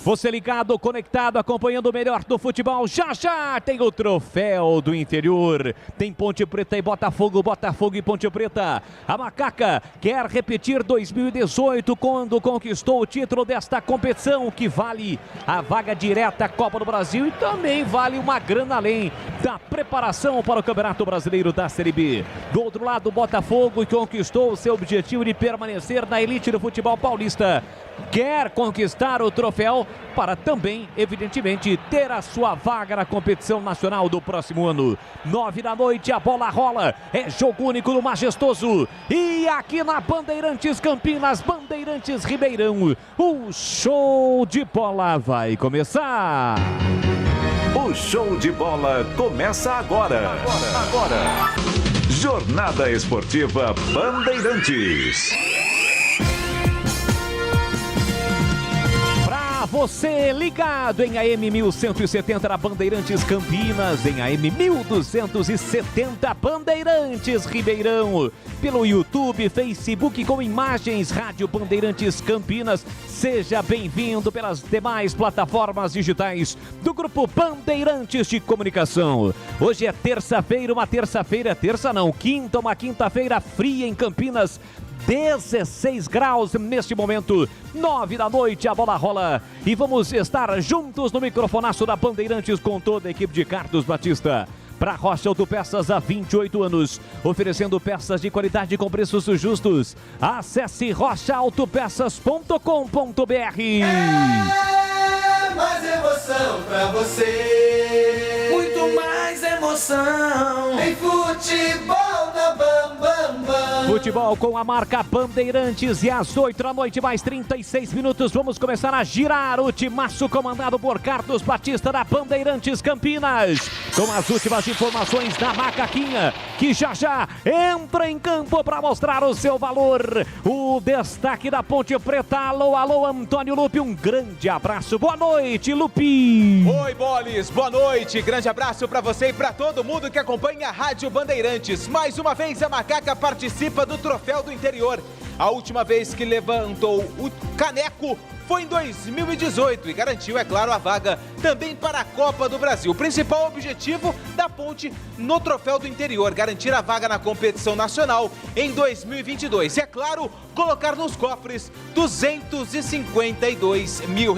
Você ligado, conectado, acompanhando o melhor do futebol. Já já tem o troféu do interior. Tem Ponte Preta e Botafogo, Botafogo e Ponte Preta. A Macaca quer repetir 2018 quando conquistou o título desta competição, que vale a vaga direta à Copa do Brasil e também vale uma grana além da preparação para o Campeonato Brasileiro da Série B. Do outro lado, o Botafogo, que conquistou o seu objetivo de permanecer na elite do futebol paulista, quer conquistar o troféu para também, evidentemente, ter a sua vaga na competição nacional do próximo ano. 21h, a bola rola, é jogo único no Majestoso. E aqui na Bandeirantes Campinas, Bandeirantes Ribeirão, o show de bola vai começar. O show de bola começa agora. Jornada Esportiva Bandeirantes. Para você ligado em AM 1170 na Bandeirantes Campinas, em AM 1270 Bandeirantes Ribeirão, pelo YouTube, Facebook com imagens Rádio Bandeirantes Campinas. Seja bem-vindo pelas demais plataformas digitais do Grupo Bandeirantes de Comunicação. Hoje é terça-feira, uma quinta-feira fria em Campinas. 16 graus neste momento, 21h, a bola rola e vamos estar juntos no microfonaço da Bandeirantes com toda a equipe de Carlos Batista. Para Rocha Autopeças há 28 anos, oferecendo peças de qualidade com preços justos. Acesse rochaautopeças.com.br. É mais emoção pra você. Muito mais emoção. Em futebol na Bam Bam Bam. Futebol com a marca Bandeirantes e às 8h mais 36 minutos vamos começar a girar o timaço comandado por Carlos Batista da Bandeirantes Campinas. Com as últimas informações da Macaquinha, que já entra em campo para mostrar o seu valor. O destaque da Ponte Preta. Alô, Antônio Lupi, um grande abraço. Boa noite, Lupi. Oi, Boles, boa noite. Grande abraço para você e para todo mundo que acompanha a Rádio Bandeirantes. Mais uma vez a Macaca participa do Troféu do Interior. A última vez que levantou o caneco foi em 2018 e garantiu, é claro, a vaga também para a Copa do Brasil. O principal objetivo da Ponte no Troféu do Interior, garantir a vaga na competição nacional em 2022. E, é claro, colocar nos cofres R$252 mil.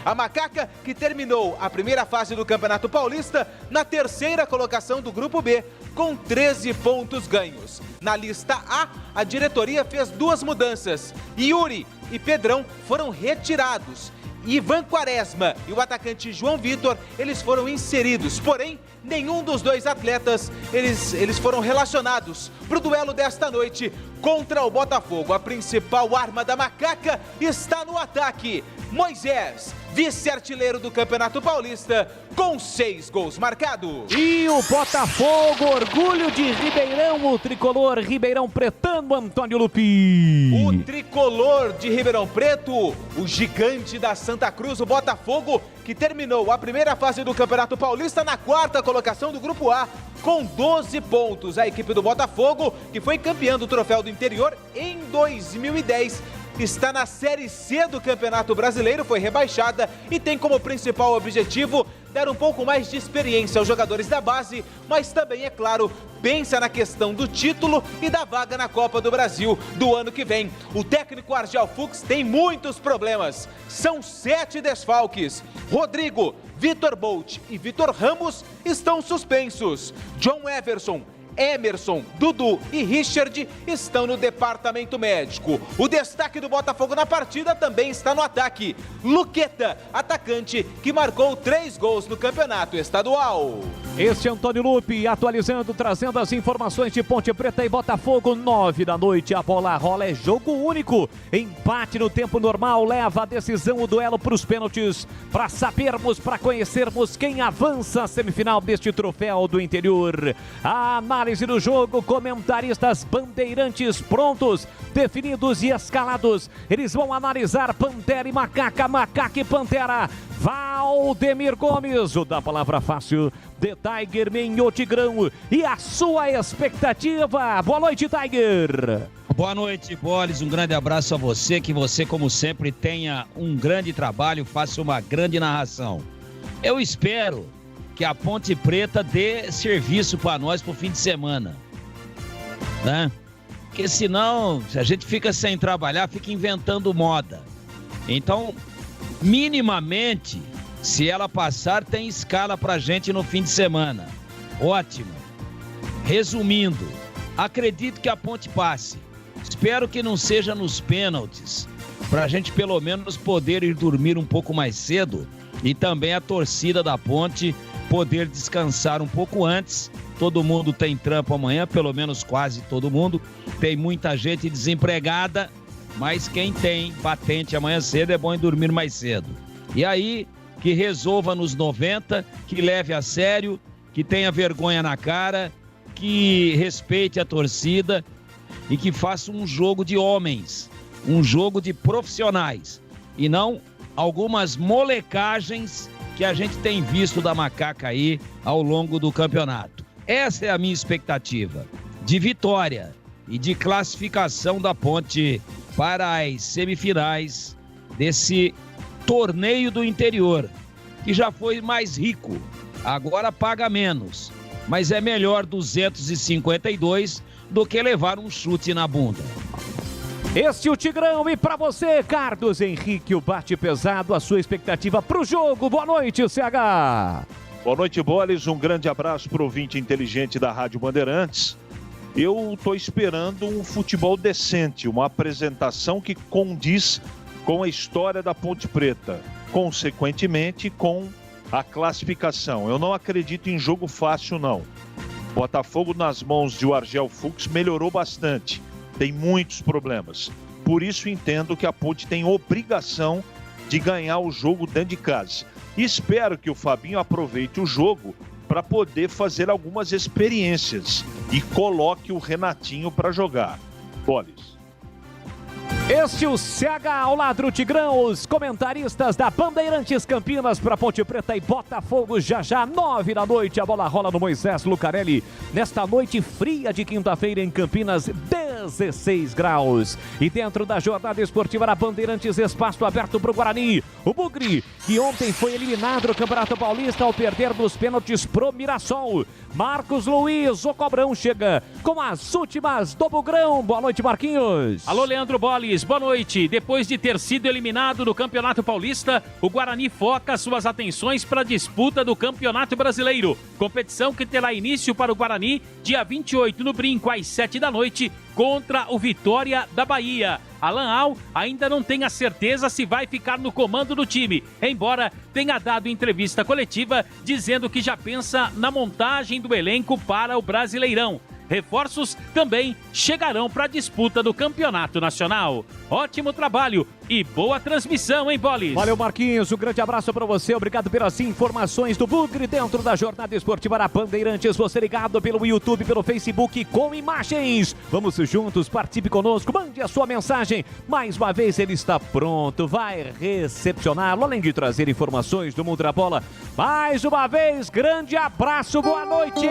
A Macaca, que terminou a primeira fase do Campeonato Paulista na terceira colocação do Grupo B, com 13 pontos ganhos. Na lista A, a diretoria fez 2 mudanças. Yuri e Pedrão foram retirados. Ivan Quaresma e o atacante João Vitor, eles foram inseridos. Porém, nenhum dos 2 atletas, eles foram relacionados para o duelo desta noite contra o Botafogo. A principal arma da Macaca está no ataque. Moisés, vice-artilheiro do Campeonato Paulista, com 6 gols marcados. E o Botafogo, orgulho de Ribeirão, o tricolor Ribeirão Pretano, Antônio Lupi. O tricolor de Ribeirão Preto, o gigante da Santa Cruz, o Botafogo, que terminou a primeira fase do Campeonato Paulista na 4ª colocação do Grupo A, com 12 pontos. A equipe do Botafogo, que foi campeã do Troféu do Interior em 2010, está na Série C do Campeonato Brasileiro, foi rebaixada e tem como principal objetivo dar um pouco mais de experiência aos jogadores da base, mas também, é claro, pensa na questão do título e da vaga na Copa do Brasil do ano que vem. O técnico Argel Fux tem muitos problemas, são 7 desfalques. Rodrigo, Vitor Bolt e Vitor Ramos estão suspensos. John Everson, Emerson, Dudu e Richard estão no departamento médico. O destaque do Botafogo na partida também está no ataque. Luqueta, atacante que marcou 3 gols no campeonato estadual. Este é Antônio Lupi atualizando, trazendo as informações de Ponte Preta e Botafogo. 21h, a bola rola, é jogo único. Empate no tempo normal, leva a decisão, o duelo para os pênaltis. Para sabermos, para conhecermos quem avança a semifinal deste Troféu do Interior. A análise do jogo, comentaristas Bandeirantes prontos, definidos e escalados. Eles vão analisar Pantera e Macaca, Macaca e Pantera. Valdemir Gomes, o da palavra fácil, The Tiger, Menho Tigrão, e a sua expectativa. Boa noite, Tiger. Boa noite, Boles, um grande abraço a você, que você, como sempre, tenha um grande trabalho, faça uma grande narração. Eu espero que a Ponte Preta dê serviço para nós pro fim de semana, né? Porque senão, se a gente fica sem trabalhar, fica inventando moda. Então, minimamente, se ela passar, tem escala pra gente no fim de semana. Ótimo. Resumindo, acredito que a Ponte passe. Espero que não seja nos pênaltis. para a gente pelo menos poder ir dormir um pouco mais cedo e também a torcida da Ponte poder descansar um pouco antes. Todo mundo tem trampo amanhã, pelo menos quase todo mundo. Tem muita gente desempregada, mas quem tem patente amanhã cedo é bom ir dormir mais cedo. E aí, que resolva nos 90, que leve a sério, que tenha vergonha na cara, que respeite a torcida e que faça um jogo de homens, um jogo de profissionais e não algumas molecagens que a gente tem visto da macaca aí ao longo do campeonato. Essa é a minha expectativa de vitória e de classificação da Ponte para as semifinais desse torneio do interior, que já foi mais rico, agora paga menos, mas é melhor 252 do que levar um chute na bunda. Este é o Tigrão e para você, Carlos Henrique, o bate pesado, a sua expectativa para o jogo. Boa noite, CH. Boa noite, Boles. Um grande abraço para o ouvinte inteligente da Rádio Bandeirantes. Eu estou esperando um futebol decente, uma apresentação que condiz com a história da Ponte Preta, consequentemente com a classificação. Eu não acredito em jogo fácil, não. Botafogo nas mãos de Argel Fux melhorou bastante. Tem muitos problemas. Por isso entendo que a Ponte tem obrigação de ganhar o jogo dentro de casa. E espero que o Fabinho aproveite o jogo para poder fazer algumas experiências e coloque o Renatinho para jogar. Boles. Este é o CH ao lado do Tigrão, os comentaristas da Bandeirantes Campinas para Ponte Preta e Botafogo já 9 da noite. A bola rola no Moisés Lucarelli. Nesta noite fria de quinta-feira em Campinas, 16 graus. E dentro da jornada esportiva da Bandeirantes, espaço aberto para o Guarani. O Bugre, que ontem foi eliminado do Campeonato Paulista ao perder nos pênaltis pro Mirassol. Marcos Luiz, o Cobrão chega com as últimas do Bugrão. Boa noite, Marquinhos. Alô, Leandro Boles, boa noite. Depois de ter sido eliminado do Campeonato Paulista, o Guarani foca suas atenções para a disputa do Campeonato Brasileiro. Competição que terá início para o Guarani dia 28 no Brinco, às 7 da noite, contra o Vitória da Bahia. Alan Al ainda não tem a certeza se vai ficar no comando do time, embora tenha dado entrevista coletiva dizendo que já pensa na montagem do elenco para o Brasileirão. Reforços também chegarão para a disputa do Campeonato Nacional. Ótimo trabalho e boa transmissão, hein, Boles? Valeu, Marquinhos. Um grande abraço para você. Obrigado pelas informações do Bugre dentro da jornada esportiva da Bandeirantes. Você ligado pelo YouTube, pelo Facebook com imagens. Vamos juntos, participe conosco, mande a sua mensagem. Mais uma vez ele está pronto, vai recepcioná-lo, além de trazer informações do mundo da bola. Mais uma vez, grande abraço, boa noite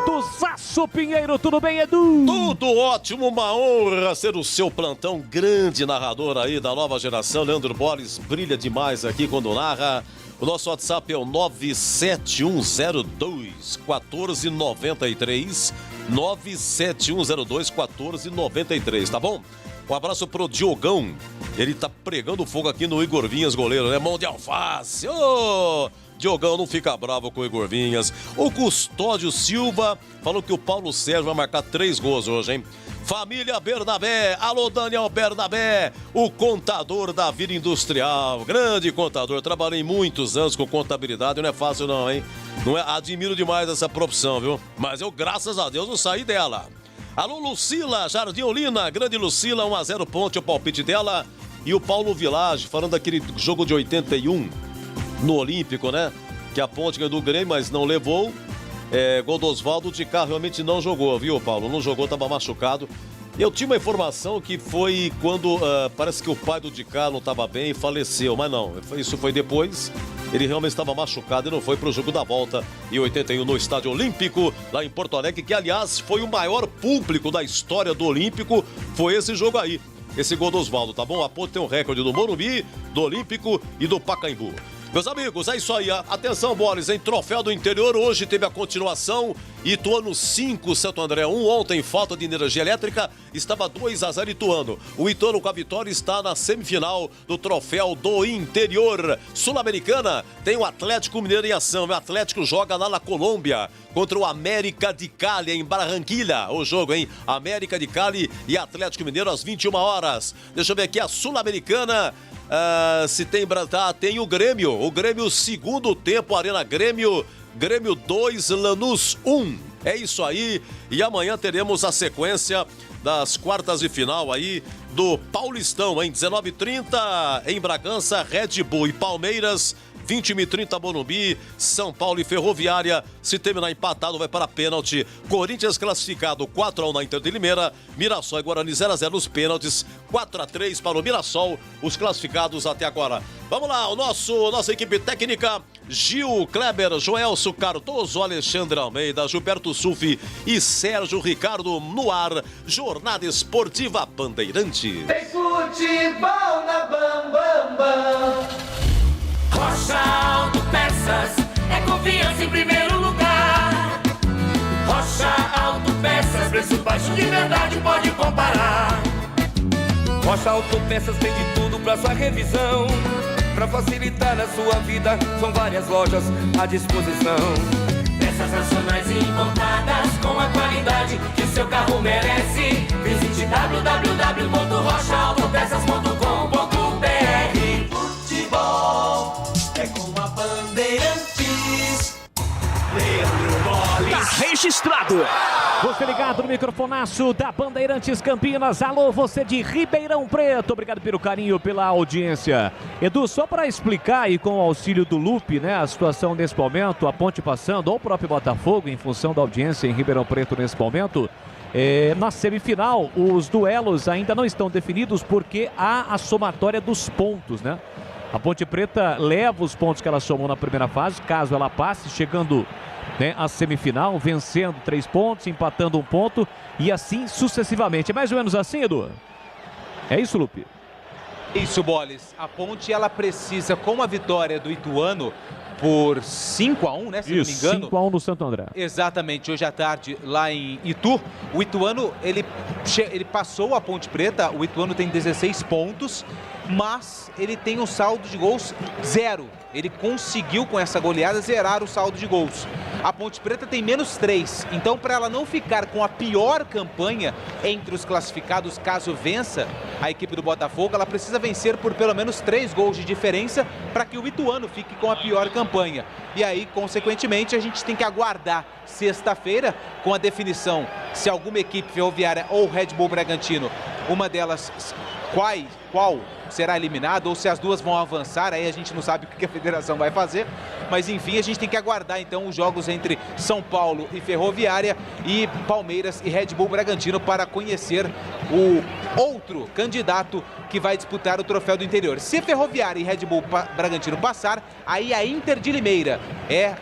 do Sasso Pinheiro. Tudo bem, Edu? Tudo ótimo, uma honra ser o seu plantão, grande narrador aí da nova geração. Leandro Boles brilha demais aqui quando narra. O nosso WhatsApp é o 97102-1493, 97102-1493, tá bom? Um abraço pro Diogão, ele tá pregando fogo aqui no Igor Vinhas, goleiro, né? Mão de alface, ô! Diogão, não fica bravo com o Igor Vinhas. O Custódio Silva falou que o Paulo Sérgio vai marcar 3 gols hoje, hein? Família Bernabé, alô Daniel Bernabé, o contador da vida industrial, grande contador, trabalhei muitos anos com contabilidade, não é fácil não, hein? Não é, admiro demais essa profissão, viu? Mas eu, graças a Deus, não saí dela. Alô Lucila, Jardim Olina, grande Lucila, 1-0 Ponte, o palpite dela. E o Paulo Village, falando daquele jogo de 81 no Olímpico, né? Que a Ponte ganhou do Grêmio, mas não levou. Gol do Oswaldo, de carro realmente não jogou, viu, Paulo? Não jogou, estava machucado. Eu tinha uma informação que foi quando parece que o pai do Dicá não estava bem e faleceu, mas não, isso foi depois. Ele realmente estava machucado e não foi para o jogo da volta em 81 no Estádio Olímpico, lá em Porto Alegre, que aliás foi o maior público da história do Olímpico, foi esse jogo aí. Esse gol do Oswaldo, tá bom? A Ponte tem um recorde do Morumbi, do Olímpico e do Pacaembu. Meus amigos, é isso aí. Atenção, boles, em Troféu do Interior, hoje teve a continuação. Ituano 5, Santo André 1. Ontem, falta de energia elétrica, estava 2-0 Ituano. O Ituano com a vitória está na semifinal do Troféu do Interior. Sul-Americana tem o Atlético Mineiro em ação. O Atlético joga lá na Colômbia contra o América de Cali, em Barranquilla. O jogo, hein? América de Cali e Atlético Mineiro às 21 horas. Deixa eu ver aqui a Sul-Americana. Se tem o Grêmio segundo tempo, Arena Grêmio 2, Lanús 1. É isso aí, e amanhã teremos a sequência das quartas de final aí do Paulistão, em 19h30 em Bragança, Red Bull e Palmeiras, 20h30 Morumbi, São Paulo e Ferroviária. Se terminar empatado, vai para pênalti. Corinthians classificado 4-1 na Inter de Limeira. Mirassol e Guarani 0-0 nos pênaltis. 4-3 para o Mirassol, os classificados até agora. Vamos lá, nossa equipe técnica: Gil, Kleber, Joelso Cardoso, Alexandre Almeida, Gilberto Sulfi e Sérgio Ricardo no ar. Jornada Esportiva Bandeirantes. Tem futebol na Bam Bam Bam. Rocha Autopeças é confiança em primeiro lugar. Rocha Autopeças, preço baixo de verdade, pode comparar. Rocha Autopeças tem de tudo pra sua revisão. Pra facilitar a sua vida, são várias lojas à disposição. Peças nacionais e importadas com a qualidade que o seu carro merece. Visite www.rochaautopeças.com.br. Futebol é com a Bandeirantes. Leandro Boles. Tá registrado. Você ligado no microfonaço da Bandeirantes Campinas. Alô, você de Ribeirão Preto. Obrigado pelo carinho, pela audiência. Edu, só para explicar e com o auxílio do Lupe, né, a situação nesse momento, a Ponte passando, ou o próprio Botafogo, em função da audiência em Ribeirão Preto nesse momento. Na semifinal, os duelos ainda não estão definidos porque há a somatória dos pontos, né? A Ponte Preta leva os pontos que ela somou na primeira fase, caso ela passe, chegando, né, à semifinal, vencendo 3 pontos, empatando 1 ponto e assim sucessivamente. É mais ou menos assim, Edu? É isso, Lupe? Isso, Boles. A Ponte, ela precisa, com a vitória do Ituano por 5-1, né, se não me engano. 5-1 no Santo André. Exatamente, hoje à tarde lá em Itu. O Ituano, ele passou a Ponte Preta, o Ituano tem 16 pontos, mas ele tem um saldo de gols 0. Ele conseguiu, com essa goleada, zerar o saldo de gols. A Ponte Preta tem menos 3. Então, para ela não ficar com a pior campanha entre os classificados, caso vença a equipe do Botafogo, ela precisa vencer por pelo menos 3 gols de diferença para que o Ituano fique com a pior campanha. E aí, consequentemente, a gente tem que aguardar sexta-feira com a definição se alguma equipe Ferroviária ou Red Bull Bragantino, uma delas, qual será eliminado, ou se as duas vão avançar, aí a gente não sabe o que a federação vai fazer, mas enfim, a gente tem que aguardar então os jogos entre São Paulo e Ferroviária e Palmeiras e Red Bull Bragantino para conhecer o outro candidato que vai disputar o Troféu do Interior. Se Ferroviária e Red Bull Bragantino passar, aí a Inter de Limeira é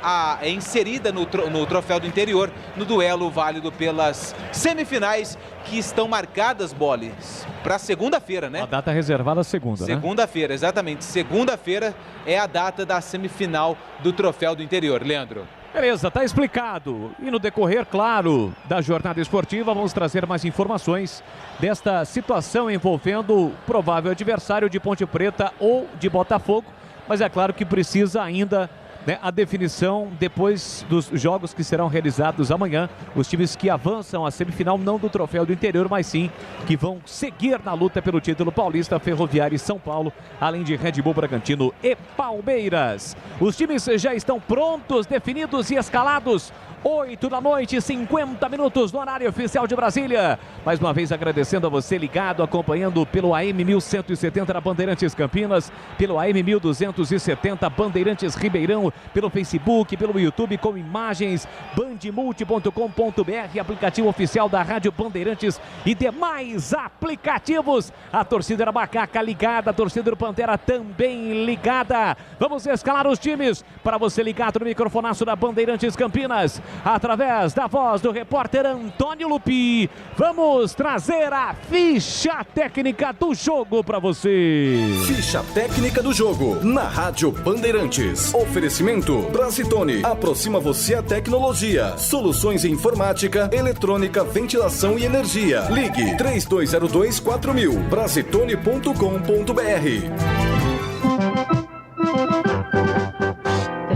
inserida no Troféu do Interior, no duelo válido pelas semifinais que estão marcadas, Boles, para segunda-feira, né? A data reservada segunda, né? Segunda-feira, exatamente. Segunda-feira é a data da semifinal do Troféu do Interior. Leandro. Beleza, tá explicado. E no decorrer, claro, da jornada esportiva, vamos trazer mais informações desta situação envolvendo o provável adversário de Ponte Preta ou de Botafogo. Mas é claro que precisa ainda, né, a definição depois dos jogos que serão realizados amanhã. Os times que avançam à semifinal, não do Troféu do Interior, mas sim que vão seguir na luta pelo título paulista, Ferroviária e São Paulo, além de Red Bull Bragantino e Palmeiras. Os times já estão prontos, definidos e escalados. 8 da noite, 50 minutos no horário oficial de Brasília. Mais uma vez agradecendo a você ligado, acompanhando pelo AM 1170 da Bandeirantes Campinas, pelo AM 1270 Bandeirantes Ribeirão pelo Facebook, pelo YouTube, com imagens, bandmulti.com.br, aplicativo oficial da Rádio Bandeirantes e demais aplicativos. A torcida da Macaca ligada, a torcida do Pantera também ligada. Vamos escalar os times para você ligado no microfonaço da Bandeirantes Campinas, através da voz do repórter Antônio Lupi. Vamos trazer a ficha técnica do jogo para você. Ficha técnica do jogo na Rádio Bandeirantes. Oferecimento Brasitone. Aproxima você a tecnologia. Soluções em informática, eletrônica, ventilação e energia. Ligue 3202-4000. Brasitone.com.br.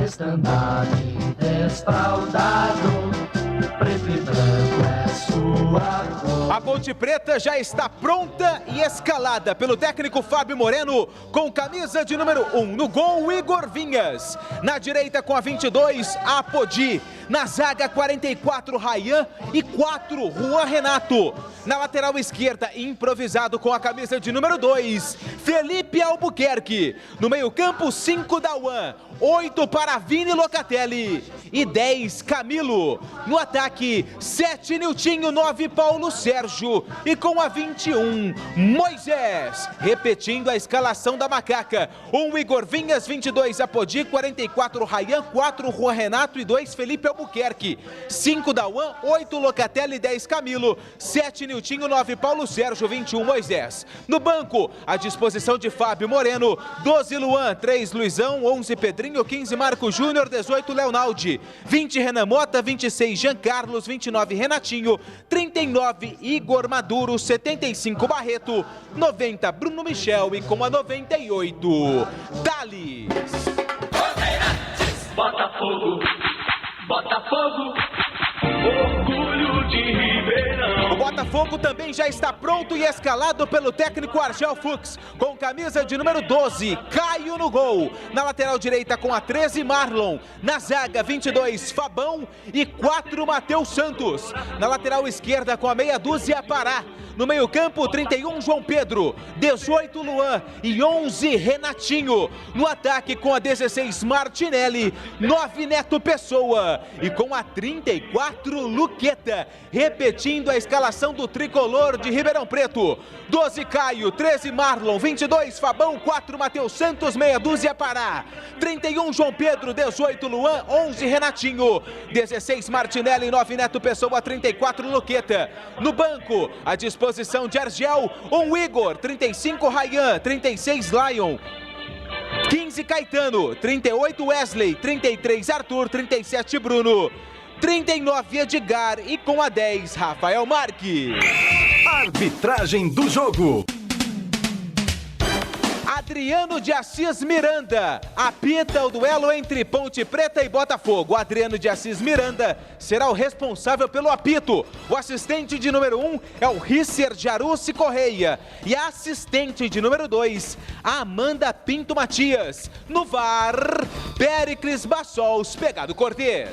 Estandarte desfraldado, preto e branco é sua cor. A Ponte Preta já está pronta e escalada pelo técnico Fábio Moreno, com camisa de número 1. No gol, Igor Vinhas. Na direita, com a 22, Apodi. Na zaga, 44, Rayan e 4, Juan Renato. Na lateral esquerda, improvisado com a camisa de número 2, Felipe Albuquerque. No meio-campo, 5, Dauan. 8 para Vini Locatelli e 10, Camilo. No ataque, 7, Niltinho, 9, Paulo Sérgio e com a 21, Moisés. Repetindo a escalação da Macaca: 1, Igor Vinhas, 22, Apodi, 44, Rayan, 4, Juan Renato e 2, Felipe Albuquerque. 5, Dauan, 8, Locatelli, 10, Camilo, 7, Niltinho, 9, Paulo Sérgio, 21, Moisés. No banco, à disposição de Fábio Moreno: 12, Luan, 3, Luizão, 11, Pedrinho, 15, Marco Júnior, 18, Leonaldi, 20, Renan Mota, 26, Jean Carlos, 29, Renatinho, 39, Igor Maduro, 75, Barreto, 90, Bruno Michel e com a 98, Thales. Botafogo, Botafogo, orgulho de Ribeirão. O Botafogo também já está pronto e escalado pelo técnico Argel Fux, com camisa de número 12, Caio no gol. Na lateral direita, com a 13, Marlon. Na zaga, 22, Fabão e 4, Matheus Santos. Na lateral esquerda, com a meia dúzia, Pará. No meio-campo, 31, João Pedro, 18, Luan e 11, Renatinho. No ataque, com a 16, Martinelli, 9, Neto Pessoa e com a 34, Luqueta. Repetindo a escalação do tricolor de Ribeirão Preto: 12, Caio, 13, Marlon, 22, Fabão, 4, Matheus Santos, meia dúzia, Pará. 31, João Pedro, 18, Luan, 11, Renatinho, 16, Martinelli, 9, Neto Pessoa, 34, Luqueta. No banco, à disposição de Argel, 1, Igor, 35, Rayan, 36, Lion, 15, Caetano, 38, Wesley, 33, Arthur, 37, Bruno, 39, Edgar e com a 10, Rafael Marques. Arbitragem do jogo: Adriano de Assis Miranda apita o duelo entre Ponte Preta e Botafogo. Adriano de Assis Miranda será o responsável pelo apito. O assistente de número 1 é o Risser Jarucci Correia e a assistente de número 2, a Amanda Pinto Matias. No VAR, Péricles Bassols Pegado Cortês.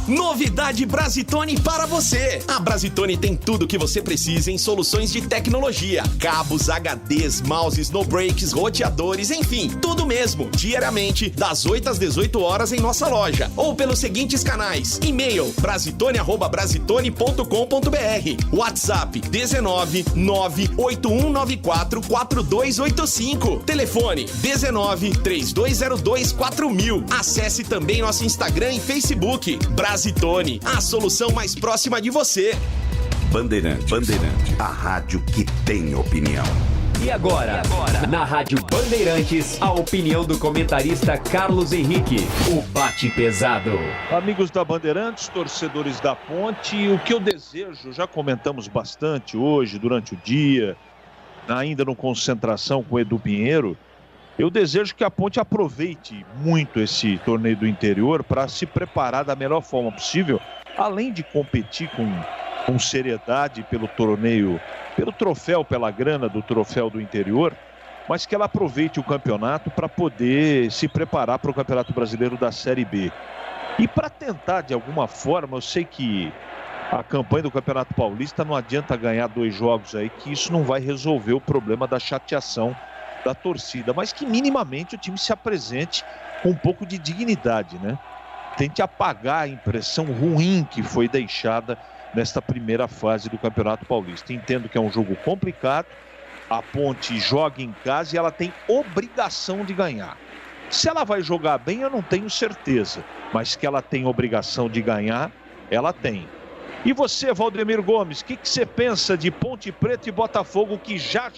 Novidade Brasitone para você. A Brasitone tem tudo o que você precisa em soluções de tecnologia: cabos, HDs, mouses, no breaks, roteadores, enfim, tudo mesmo. Diariamente, das 8 às 18 horas em nossa loja ou pelos seguintes canais: e-mail brasitone@brasitone.com.br, WhatsApp 19 98194 4285, telefone 19 3202 4000. Acesse também nosso Instagram e Facebook. Brasitone, a solução mais próxima de você. Bandeirantes, a rádio que tem opinião. E agora, na Rádio Bandeirantes, a opinião do comentarista Carlos Henrique, o bate pesado. Amigos da Bandeirantes, torcedores da Ponte, o que eu desejo, já comentamos bastante hoje, durante o dia, ainda no Concentração com o Edu Pinheiro, eu desejo que a Ponte aproveite muito esse torneio do interior para se preparar da melhor forma possível, além de competir com seriedade pelo torneio, pelo troféu, pela grana do troféu do interior, mas que ela aproveite o campeonato para poder se preparar para o Campeonato Brasileiro da Série B. E para tentar, de alguma forma, eu sei que a campanha do Campeonato Paulista não adianta ganhar 2 jogos aí, que isso não vai resolver o problema da chateação da torcida, mas que minimamente o time se apresente com um pouco de dignidade, né? Tente apagar a impressão ruim que foi deixada nesta primeira fase do Campeonato Paulista. Entendo que é um jogo complicado, a Ponte joga em casa e ela tem obrigação de ganhar. Se ela vai jogar bem, eu não tenho certeza, mas que ela tem obrigação de ganhar, ela tem. E você, Valdemir Gomes, o que você pensa de Ponte Preta e Botafogo, que já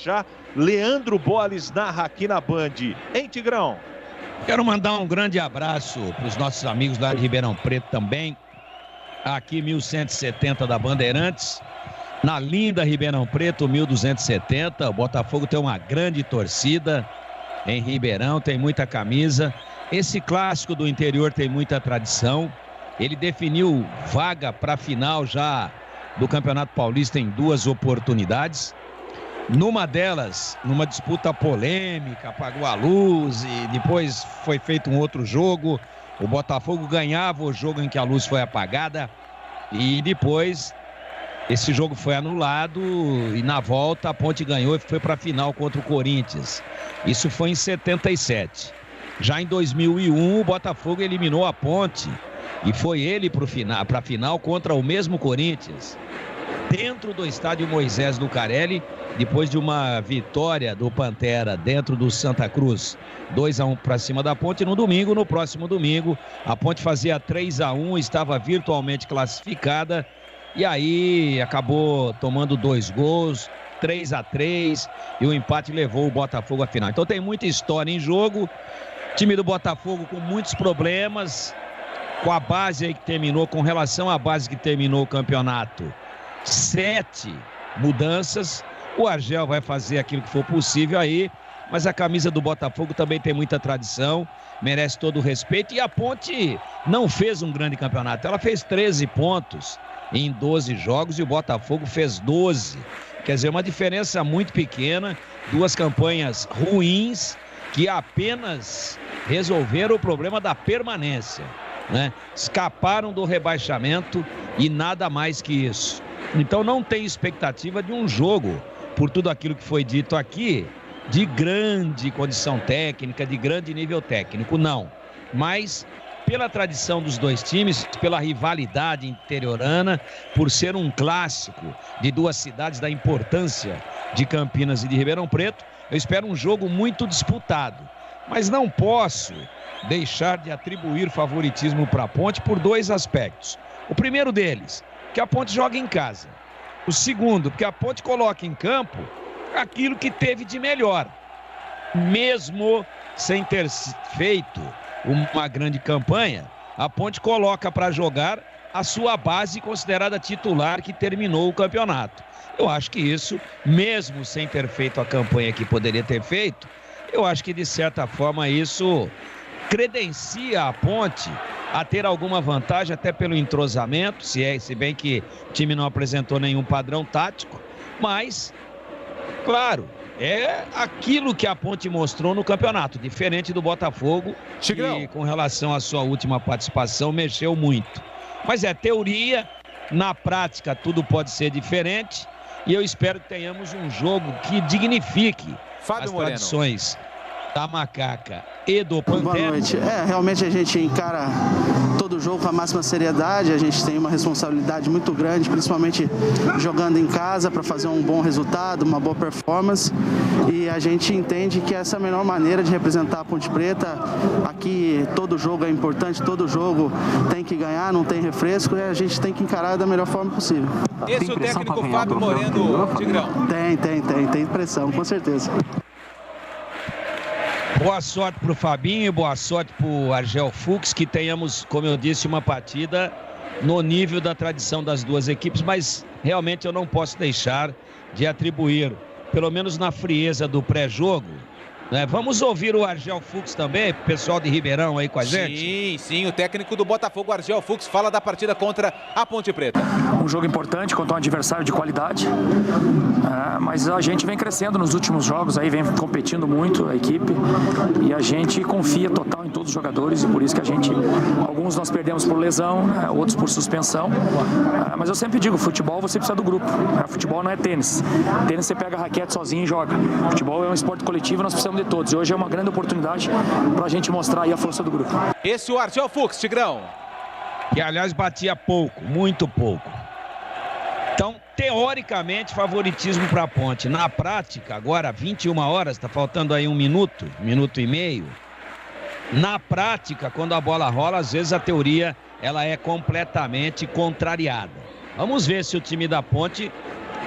Leandro Boles narra aqui na Band? Hein, Tigrão? Quero mandar um grande abraço para os nossos amigos lá de Ribeirão Preto também. Aqui 1170 da Bandeirantes. Na linda Ribeirão Preto, 1270. O Botafogo tem uma grande torcida em Ribeirão, tem muita camisa. Esse clássico do interior tem muita tradição. Ele definiu vaga para a final já do Campeonato Paulista em 2 oportunidades. Numa delas, numa disputa polêmica, apagou a luz e depois foi feito um outro jogo. O Botafogo ganhava o jogo em que a luz foi apagada e depois esse jogo foi anulado e na volta a Ponte ganhou e foi para a final contra o Corinthians. Isso foi em 77. Já em 2001 o Botafogo eliminou a Ponte e foi ele para a final contra o mesmo Corinthians, dentro do estádio Moisés Lucarelli, depois de uma vitória do Pantera dentro do Santa Cruz, 2-1 para cima da Ponte. No próximo domingo, a Ponte fazia 3-1, estava virtualmente classificada e aí acabou tomando 2 gols, 3-3, e o empate levou o Botafogo à final. Então tem muita história em jogo, time do Botafogo com muitos problemas, com a base aí que terminou, com relação à base que terminou o campeonato, 7 mudanças. O Argel vai fazer aquilo que for possível aí, mas a camisa do Botafogo também tem muita tradição, merece todo o respeito. E a Ponte não fez um grande campeonato, ela fez 13 pontos em 12 jogos e o Botafogo fez 12. Quer dizer, uma diferença muito pequena, 2 campanhas ruins que apenas resolveram o problema da permanência, né? Escaparam do rebaixamento e nada mais que isso. Então não tem expectativa de um jogo, por tudo aquilo que foi dito aqui, de grande condição técnica, de grande nível técnico, não. Mas pela tradição dos dois times, pela rivalidade interiorana, por ser um clássico de 2 cidades da importância de Campinas e de Ribeirão Preto, eu espero um jogo muito disputado. Mas não posso deixar de atribuir favoritismo para a Ponte por 2 aspectos. O primeiro deles, que a Ponte joga em casa. O segundo, porque a Ponte coloca em campo aquilo que teve de melhor. Mesmo sem ter feito uma grande campanha, a Ponte coloca para jogar a sua base considerada titular que terminou o campeonato. Eu acho que isso, mesmo sem ter feito a campanha que poderia ter feito, eu acho que de certa forma isso credencia a Ponte a ter alguma vantagem, até pelo entrosamento, se bem que o time não apresentou nenhum padrão tático, mas, claro, é aquilo que a Ponte mostrou no campeonato, diferente do Botafogo, que com relação à sua última participação mexeu muito. Mas é teoria, na prática tudo pode ser diferente e eu espero que tenhamos um jogo que dignifique as tradições da Macaca e do Pantera. Boa noite. Realmente a gente encara todo jogo com a máxima seriedade, a gente tem uma responsabilidade muito grande, principalmente jogando em casa para fazer um bom resultado, uma boa performance, e a gente entende que essa é a melhor maneira de representar a Ponte Preta. Aqui todo jogo é importante, todo jogo tem que ganhar, não tem refresco, e a gente tem que encarar da melhor forma possível. Esse é o técnico Fábio Moreno, Tigrão. Tem pressão, com certeza. Boa sorte para o Fabinho, boa sorte para o Argel Fux, que tenhamos, como eu disse, uma partida no nível da tradição das 2 equipes, mas realmente eu não posso deixar de atribuir, pelo menos na frieza do pré-jogo, né? Vamos ouvir o Argel Fux também, pessoal de Ribeirão aí com a gente? Sim, o técnico do Botafogo, Argel Fux, fala da partida contra a Ponte Preta. Um jogo importante contra um adversário de qualidade, mas a gente vem crescendo nos últimos jogos, aí vem competindo muito a equipe e a gente confia total em todos os jogadores e por isso que alguns nós perdemos por lesão, outros por suspensão, mas eu sempre digo, futebol você precisa do grupo, futebol não é tênis, tênis você pega a raquete sozinho e joga, futebol é um esporte coletivo, nós precisamos precisando de todos. E hoje é uma grande oportunidade para a gente mostrar aí a força do grupo. Esse é o Argel Fux, Tigrão. Que, aliás, batia pouco, muito pouco. Então, teoricamente, favoritismo para a Ponte. Na prática, agora 21 horas, está faltando aí um minuto e meio. Na prática, quando a bola rola, às vezes a teoria ela é completamente contrariada. Vamos ver se o time da Ponte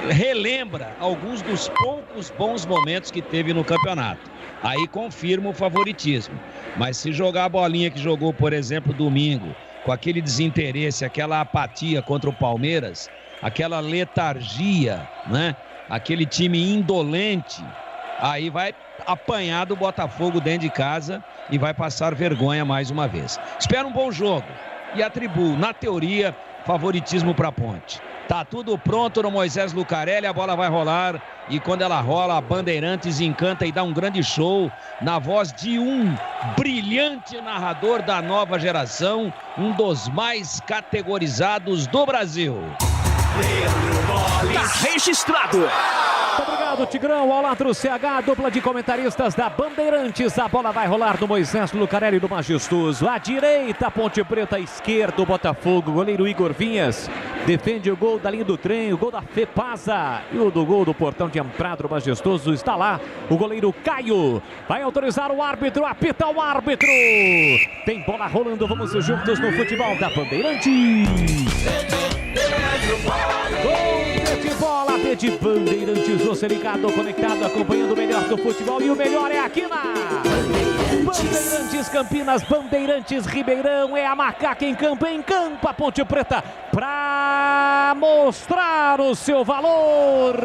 relembra alguns dos poucos bons momentos que teve no campeonato. Aí confirma o favoritismo. Mas se jogar a bolinha que jogou, por exemplo, domingo, com aquele desinteresse, aquela apatia contra o Palmeiras, aquela letargia, né? Aquele time indolente, aí vai apanhar do Botafogo dentro de casa e vai passar vergonha mais uma vez. Espera um bom jogo e atribuo, na teoria, favoritismo para a Ponte. Tá tudo pronto no Moisés Lucarelli, a bola vai rolar e quando ela rola, a Bandeirantes encanta e dá um grande show na voz de um brilhante narrador da nova geração, um dos mais categorizados do Brasil. Tá registrado. Muito obrigado, Tigrão. Ao lado do CH, dupla de comentaristas da Bandeirantes. A bola vai rolar do Moisés Lucarelli do Majestoso. À direita, Ponte Preta. À esquerda, o Botafogo. Goleiro Igor Vinhas defende o gol da linha do trem, o gol da Fepasa. E o do gol do portão de entrada do Majestoso está lá. O goleiro Caio vai autorizar o árbitro. Apita o árbitro. Tem bola rolando. Vamos juntos no futebol da Bandeirantes. Gol de bola, de Bandeirantes, você ligado, conectado, acompanhando o melhor do futebol e o melhor é aqui na Bandeirantes Campinas, Bandeirantes Ribeirão, é a macaca em campo a Ponte Preta para mostrar o seu valor.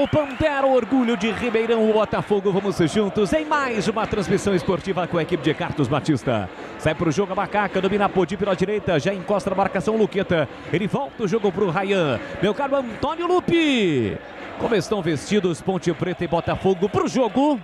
O Pantera, orgulho de Ribeirão, o Botafogo, vamos juntos em mais uma transmissão esportiva com a equipe de Carlos Batista. Sai pro jogo a macaca, domina a Podi pela direita, já encosta na marcação Luqueta. Ele volta o jogo pro Ryan. Meu caro Antônio Lupi. Como estão vestidos Ponte Preta e Botafogo pro jogo?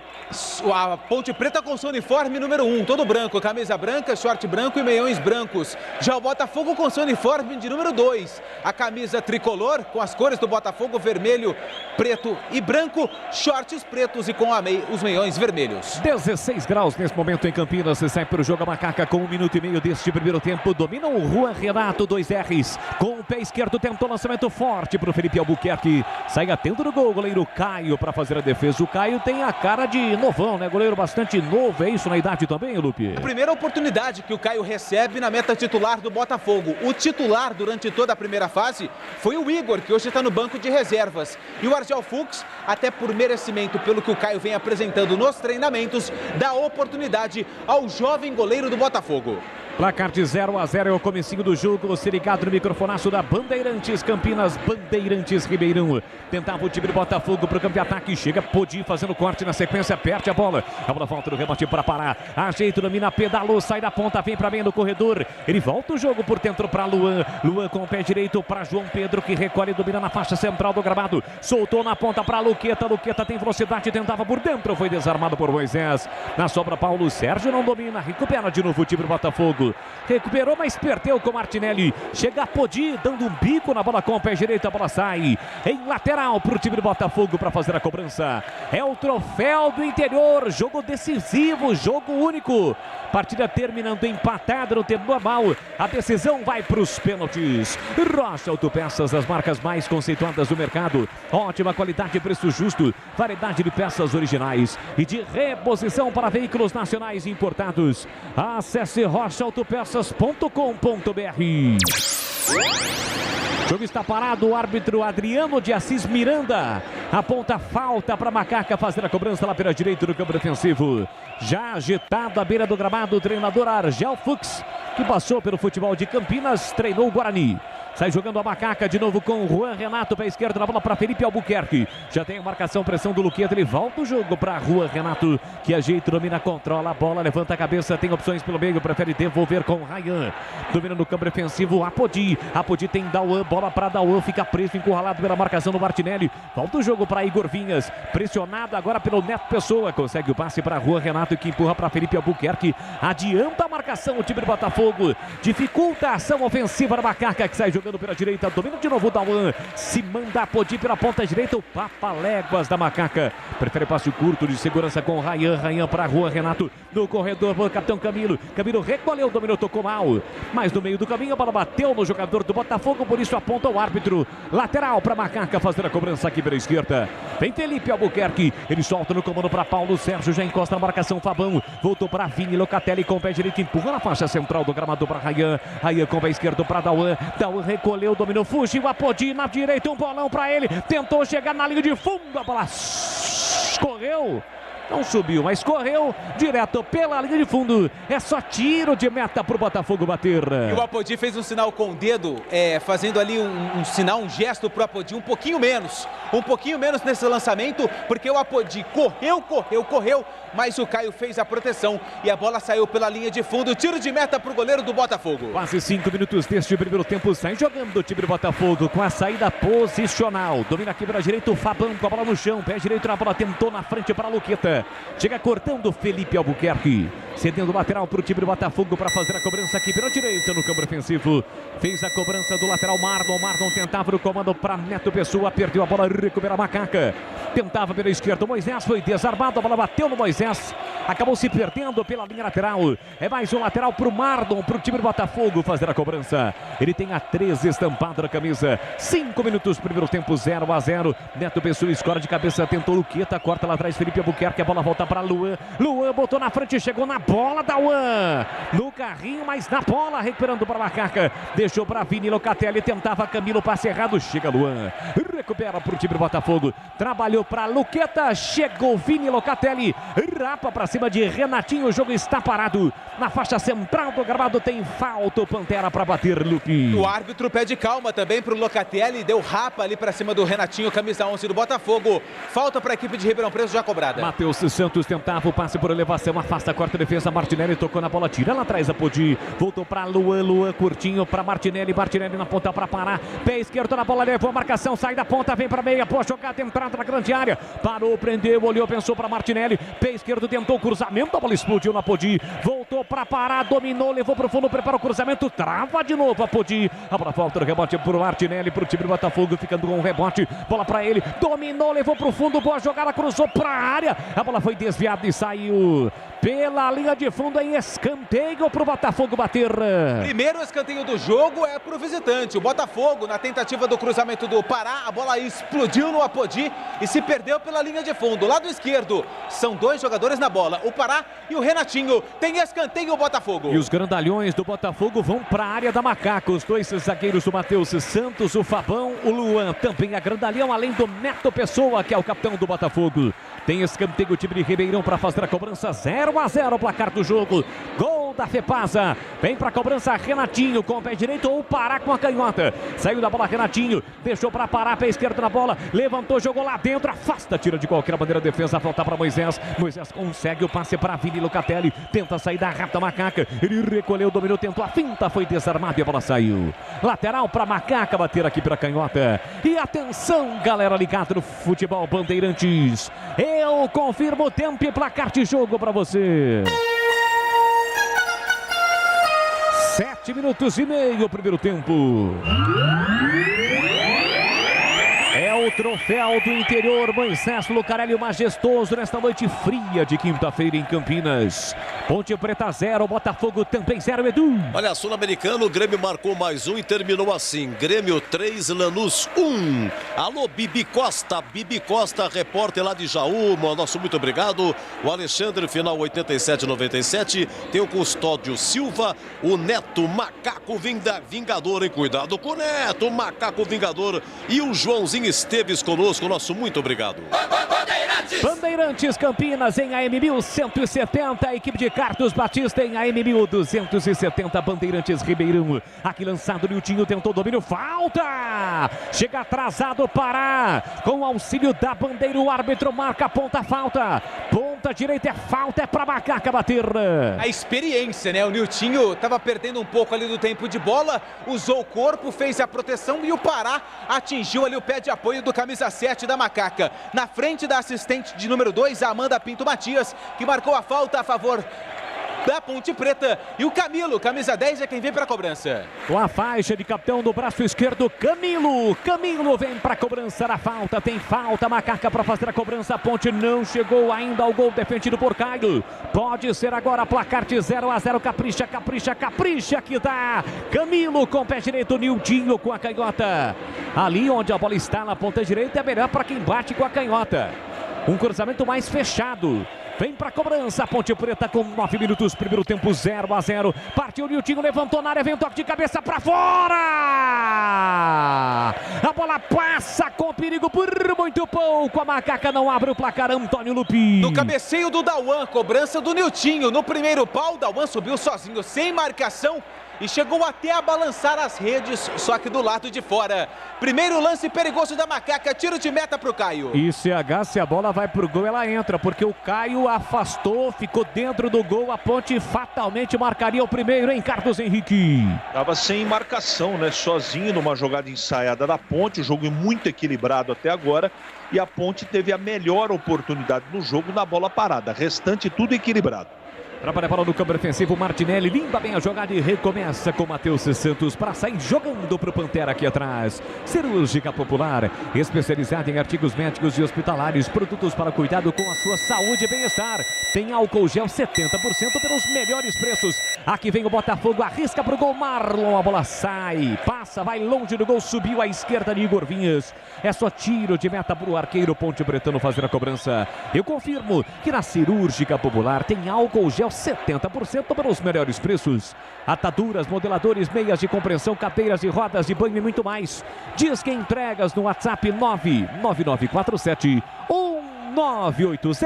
A Ponte Preta com seu uniforme número 1, todo branco, camisa branca, short branco e meiões brancos. Já o Botafogo com seu uniforme de número 2, a camisa tricolor com as cores do Botafogo, vermelho, preto e branco, shorts pretos e com os meiões vermelhos. 16 graus nesse momento em Campinas, sai para o jogo a macaca com 1 minuto e meio deste primeiro tempo. Domina o Juan Renato, 2 R's, com o pé esquerdo tentou lançamento forte para o Felipe Albuquerque, sai atento no gol, goleiro Caio para fazer a defesa. O Caio tem a cara de novão, né? Goleiro bastante novo, é isso na idade também, Lupe? A primeira oportunidade que o Caio recebe na meta titular do Botafogo. O titular durante toda a primeira fase foi o Igor, que hoje está no banco de reservas. E o Argel Fux, até por merecimento, pelo que o Caio vem apresentando nos treinamentos, dá oportunidade ao jovem goleiro do Botafogo. Placar de 0-0 é o comecinho do jogo. Você ligado no microfonaço da Bandeirantes Campinas, Bandeirantes Ribeirão. Tentava o time do Botafogo para o campo de ataque. Chega Podi fazendo corte na sequência, perde a bola. A bola volta no remate para parar. Ajeita, domina, pedalou, sai da ponta, vem para meio no corredor. Ele volta o jogo por dentro para Luan. Luan com o pé direito para João Pedro, que recolhe e domina na faixa central do gramado. Soltou na ponta para Luqueta. Luqueta tem velocidade, tentava por dentro. Foi desarmado por Moisés. Na sobra, Paulo Sérgio não domina. Recupera de novo o time do Botafogo. Recuperou, mas perdeu com Martinelli. Chega a Podi, dando um bico na bola com o pé direito. A bola sai em lateral para o time do Botafogo para fazer a cobrança. É o troféu do interior. Jogo decisivo, jogo único. Partida terminando empatada no tempo normal. A decisão vai para os pênaltis. Rocha Autopeças, as marcas mais conceituadas do mercado. Ótima qualidade e preço justo. Variedade de peças originais e de reposição para veículos nacionais importados. Acesse rochaautopeças.com.br. O jogo está parado, o árbitro Adriano de Assis Miranda aponta falta para Macaca fazer a cobrança lá pela direita do campo defensivo. Já agitado à beira do gramado, o treinador Argel Fux, que passou pelo futebol de Campinas, treinou o Guarani. Sai jogando a Macaca de novo com o Juan Renato. Pé esquerdo na bola para Felipe Albuquerque. Já tem a marcação, pressão do Luqueta. Ele volta o jogo para Juan Renato, que ajeita, domina, controla a bola, levanta a cabeça, tem opções pelo meio, prefere devolver com o Ryan. Domina no campo defensivo, Apodi. Apodi tem Dauan, bola para Dauan, fica preso, encurralado pela marcação do Martinelli. Volta o jogo para Igor Vinhas, pressionado agora pelo Neto Pessoa. Consegue o passe para Juan Renato, que empurra para Felipe Albuquerque. Adianta a marcação o time do Botafogo. Dificulta a ação ofensiva da Macaca, que sai jogando pela direita. Domina de novo o Dauan. Se manda Apodi pela ponta direita. O Papaléguas da Macaca. Prefere passe curto de segurança com o Ryan. Ryan para Juan Renato. No corredor, o capitão Camilo. Camilo recolheu, dominou, tocou mal. Mas no meio do caminho, a bola bateu no jogador do Botafogo. Por isso aponta o árbitro. Lateral para Macaca fazer a cobrança aqui pela esquerda. Vem Felipe Albuquerque. Ele solta no comando para Paulo Sérgio. Já encosta na marcação Fabão. Voltou para Vini Locatelli com o pé direito. Empurra na faixa central do gramado para Ryan. Ryan com o pé esquerdo para Dauan. Dauan recolheu, dominou, fugiu. Apodi na direita. Um bolão para ele. Tentou chegar na linha de fundo. A bola correu. Não subiu, mas correu direto pela linha de fundo. É só tiro de meta pro Botafogo bater. E o Apodi fez um sinal com o dedo, fazendo ali um sinal, um gesto pro Apodi, um pouquinho menos nesse lançamento, porque o Apodi correu, mas o Caio fez a proteção e a bola saiu pela linha de fundo. Tiro de meta pro goleiro do Botafogo. Quase 5 minutos deste primeiro tempo, sai jogando o time do Botafogo com a saída posicional. Domina aqui pela direita o Fabão com a bola no chão, pé direito na bola, tentou na frente para Luqueta. Chega cortando Felipe Albuquerque, cedendo lateral para o time do Botafogo para fazer a cobrança aqui pela direita no campo defensivo. Fez a cobrança do lateral Mardon. Mardon tentava o comando para Neto Pessoa, perdeu a bola, recupera a Macaca. Tentava pela esquerda, o Moisés foi desarmado, a bola bateu no Moisés, acabou se perdendo pela linha lateral. É mais um lateral para o Mardon, para o time do Botafogo fazer a cobrança. Ele tem a 13 estampado na camisa. 5 minutos, primeiro tempo, 0-0. Neto Pessoa escora de cabeça, tentou Luqueta, corta lá atrás Felipe Albuquerque, a bola volta para Luan. Luan botou na frente, chegou na bola, Dauan no carrinho, mas na bola, recuperando para a Macaca, deixou para Vini Locatelli, tentava Camilo, passe errado, chega Luan, recupera para o time do Botafogo, trabalhou para Luqueta, chegou Vini Locatelli, rapa para cima de Renatinho, o jogo está parado na faixa central do gramado, tem falta o Pantera para bater, Lupe. O árbitro pede calma também para o Locatelli, deu rapa ali para cima do Renatinho, camisa 11 do Botafogo, falta para a equipe de Ribeirão Preto já cobrada. Matheus Santos tentava o passe por elevação, afasta a quarta defesa, Martinelli tocou na bola, tira lá atrás a Podi, voltou para Luan, Luan curtinho para Martinelli, Martinelli na ponta para parar, pé esquerdo na bola, levou a marcação, sai da ponta, vem para meia, pô, jogada, entrada na grande área, parou, prendeu, olhou, pensou para Martinelli, pé esquerdo, tentou o cruzamento, a bola explodiu na Podi, voltou para parar, dominou, levou para o fundo, prepara o cruzamento, trava de novo a Podi, a bola volta no rebote para o Martinelli, para o time do Botafogo, ficando com o rebote, bola para ele, dominou, levou para o fundo, boa jogada, cruzou para a área, a bola foi desviada e saiu pela linha de fundo em escanteio para o Botafogo bater. Primeiro escanteio do jogo é para o visitante. O Botafogo, na tentativa do cruzamento do Pará, a bola explodiu no Apodi e se perdeu pela linha de fundo. Lado esquerdo, são dois jogadores na bola, o Pará e o Renatinho. Tem escanteio o Botafogo. E os grandalhões do Botafogo vão para a área da Macaca. Os dois zagueiros do Matheus Santos, o Fabão, o Luan. Também a grandalhão, além do Neto Pessoa, que é o capitão do Botafogo. Tem escanteio o time de Ribeirão para fazer a cobrança. 0-0 o placar do jogo. Gol da Fepasa. Vem para a cobrança Renatinho com o pé direito ou Pará com a canhota. Saiu da bola Renatinho. Deixou para Pará, pé esquerdo na bola. Levantou, jogou lá dentro. Afasta, tira de qualquer maneira a defesa. Volta para Moisés. Moisés consegue o passe para Vini Locatelli. Tenta sair da rata Macaca. Ele recolheu, dominou, tentou a finta. Foi desarmado e a bola saiu. Lateral para Macaca bater aqui para canhota. E atenção, galera ligada no Futebol Bandeirantes. Eu confirmo o tempo e placar de jogo para você. 7 minutos e meio, primeiro tempo. É o troféu do interior, Moisés Lucarelli, o majestoso, nesta noite fria de quinta-feira em Campinas. Ponte Preta 0, Botafogo também 0, Edu. Olha, Sul-Americano, o Grêmio marcou mais um e terminou assim. Grêmio 3, Lanús 1. Alô, Bibi Costa, repórter lá de Jaú, nosso muito obrigado. O Alexandre, final 87-97. Tem o Custódio Silva, o Neto Macaco Vingador, hein? Cuidado com o Neto, Macaco Vingador. E o Joãozinho Esteves conosco, nosso muito obrigado. Bandeirantes Campinas em AM 1170, a equipe de Carlos Batista em AM 1270, Bandeirantes Ribeirão. Aqui lançado, Niltinho tentou domínio, falta! Chega atrasado, Pará, com auxílio da bandeira, o árbitro marca a ponta, falta. Ponta direita é falta, é pra Macaca bater. A experiência, né? O Niltinho estava perdendo um pouco ali do tempo de bola, usou o corpo, fez a proteção e o Pará atingiu ali o pé de apoio do camisa 7 da Macaca. Na frente da assistente de número 2, a Amanda Pinto Matias, que marcou a falta a favor da Ponte Preta. E o Camilo, camisa 10, é quem vem para a cobrança. Com a faixa de capitão do braço esquerdo, Camilo vem para a cobrança da falta. Tem falta, Macaca para fazer a cobrança. A Ponte não chegou ainda ao gol defendido por Caio. Pode ser agora placar de 0-0. Capricha que dá. Camilo com o pé direito, Nildinho com a canhota. Ali onde a bola está na ponta direita é melhor para quem bate com a canhota. Um cruzamento mais fechado. Vem para a cobrança, a Ponte Preta com 9 minutos, primeiro tempo 0-0. Partiu o Niltinho, levantou na área, vem um toque de cabeça para fora! A bola passa com perigo por muito pouco. A Macaca não abre o placar, Antônio Lupi. No cabeceio do Dauan, cobrança do Niltinho. No primeiro pau, o Dauan subiu sozinho, sem marcação. E chegou até a balançar as redes, só que do lado de fora. Primeiro lance perigoso da Macaca, tiro de meta pro Caio. E se a bola vai pro gol, ela entra, porque o Caio afastou, ficou dentro do gol. A Ponte fatalmente marcaria o primeiro, hein, Carlos Henrique? Tava sem marcação, né? Sozinho numa jogada ensaiada da Ponte, o jogo muito equilibrado até agora. E a Ponte teve a melhor oportunidade no jogo na bola parada. Restante tudo equilibrado. Trabalha a bola no campo defensivo, Martinelli limpa bem a jogada e recomeça com Matheus Santos para sair jogando para o Pantera aqui atrás. Cirúrgica Popular, especializada em artigos médicos e hospitalares, produtos para cuidado com a sua saúde e bem-estar. Tem álcool gel 70% pelos melhores preços. Aqui vem o Botafogo, arrisca para o gol, Marlon, a bola sai, passa, vai longe do gol, subiu à esquerda de Igor Vinhas. É só tiro de meta para o arqueiro Ponte Pretano fazer a cobrança. Eu confirmo que na Cirúrgica Popular tem álcool gel 70% pelos melhores preços. Ataduras, modeladores, meias de compressão, cadeiras e rodas de banho e muito mais. Diz que entregas no WhatsApp 99947 1980.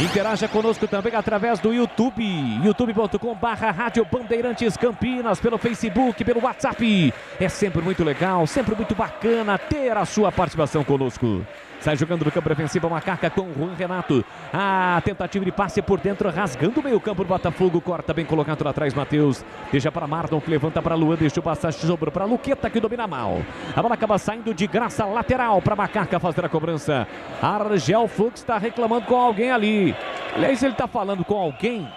Interaja conosco também através do YouTube, youtube.com/Rádio Bandeirantes Campinas, pelo Facebook, pelo WhatsApp. É sempre muito legal, sempre muito bacana ter a sua participação conosco. Sai jogando no campo defensivo a Macaca com o Juan Renato. A tentativa de passe por dentro, rasgando o meio campo do Botafogo. Corta bem colocado lá atrás, Matheus. Deixa para Marlon, que levanta para Luan. Deixa o passar, sobrou para Luqueta, que domina mal. A bola acaba saindo de graça lateral para Macaca fazer a cobrança. Argel Fux está reclamando com alguém ali. Aliás, ele está falando com alguém,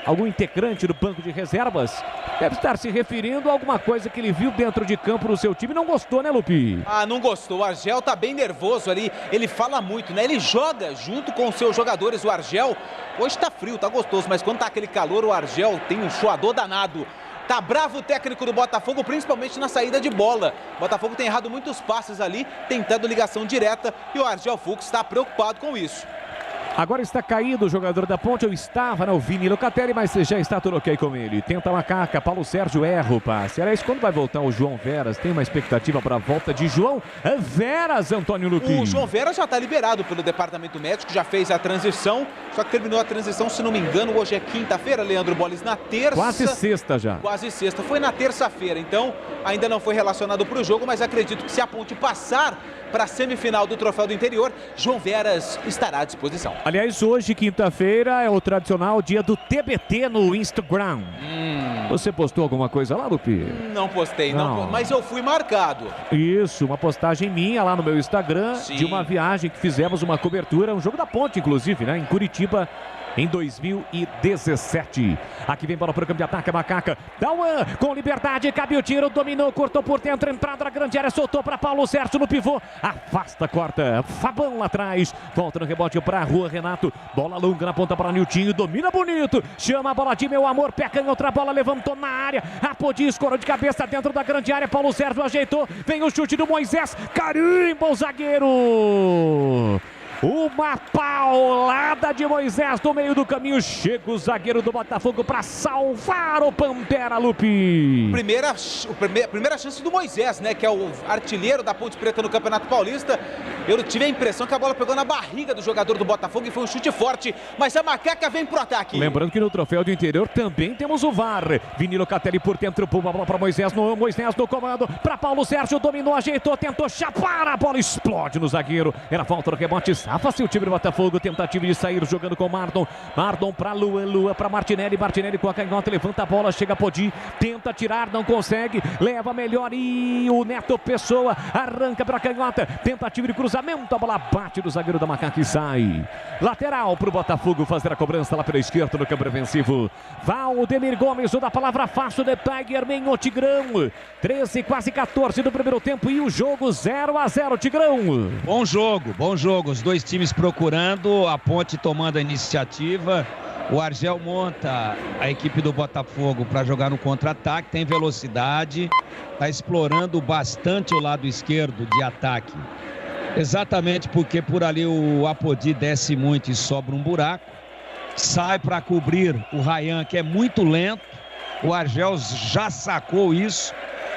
algum integrante do banco de reservas. Deve estar se referindo a alguma coisa que ele viu dentro de campo no seu time. Não gostou, né, Lupi? Ah, não gostou. O Argel tá bem nervoso ali. Ele fala muito, né? Ele joga junto com os seus jogadores. O Argel, hoje tá frio, tá gostoso, mas quando tá aquele calor, o Argel tem um suador danado. Tá bravo o técnico do Botafogo, principalmente na saída de bola. O Botafogo tem errado muitos passes ali, tentando ligação direta, e o Argel Fux está preocupado com isso. Agora está caído o jogador da Ponte, eu estava, o Vini Locatelli, mas já está tudo ok com ele. Tenta a Macaca, Paulo Sérgio erra o passe. Aliás, quando vai voltar o João Veras? Tem uma expectativa para a volta de João Veras, Antônio Lupi. O João Veras já está liberado pelo departamento médico, já fez a transição, só que terminou a transição, se não me engano, hoje é quinta-feira, Leandro Bolis, na terça. Quase sexta já. Quase sexta, foi na terça-feira, então ainda não foi relacionado para o jogo, mas acredito que se a Ponte passar para a semifinal do Troféu do Interior, João Veras estará à disposição. Aliás, hoje, quinta-feira, é o tradicional dia do TBT no Instagram. Você postou alguma coisa lá, Lupi? Não postei, não, mas eu fui marcado. Isso, uma postagem minha lá no meu Instagram. Sim. De uma viagem que fizemos, uma cobertura, um jogo da Ponte, inclusive, né, em Curitiba, em 2017. Aqui vem bola para o campo de ataque, a Macaca. Dauan com liberdade, cabe o tiro, dominou, cortou por dentro, entrada na grande área, soltou para Paulo Sérgio no pivô. Afasta, corta, Fabão lá atrás. Volta no rebote para a Rua Renato. Bola longa na ponta para Niltinho, domina bonito. Chama a bola de meu amor, peca em outra bola, levantou na área. Apodi, escorou de cabeça dentro da grande área. Paulo Sérgio ajeitou, vem o chute do Moisés. Carimba o zagueiro. Uma paulada de Moisés no meio do caminho. Chega o zagueiro do Botafogo para salvar o Pantera, Lupi. Primeira chance do Moisés, né? Que é o artilheiro da Ponte Preta no Campeonato Paulista. Eu tive a impressão que a bola pegou na barriga do jogador do Botafogo e foi um chute forte. Mas a Macaca vem pro ataque. Lembrando que no troféu do interior também temos o VAR. Vini Locatelli por dentro, pula a bola para Moisés no comando. Para Paulo Sérgio, dominou, ajeitou, tentou chapar. A bola explode no zagueiro. Era falta no rebote. Safa-se o time do Botafogo. Tentativa de sair jogando com Mardon. Mardon para Luan para Martinelli. Martinelli com a canhota, levanta a bola, chega a Podi. Tenta tirar, não consegue. Leva melhor e o Neto Pessoa arranca para a canhota. Tentativa de cruzamento. A bola bate do zagueiro da Macaca e sai. Lateral para o Botafogo fazer a cobrança lá pela esquerda no campo defensivo. Valdemir Gomes, o da palavra fácil de Tigerman, o Tigrão. 13, quase 14 do primeiro tempo e o jogo 0-0, Tigrão. Bom jogo. Os dois times procurando, a Ponte tomando a iniciativa. O Argel monta a equipe do Botafogo para jogar no contra-ataque, tem velocidade, está explorando bastante o lado esquerdo de ataque. Exatamente porque por ali o Apodi desce muito e sobra um buraco. Sai para cobrir o Ryan, que é muito lento. O Argel já sacou isso.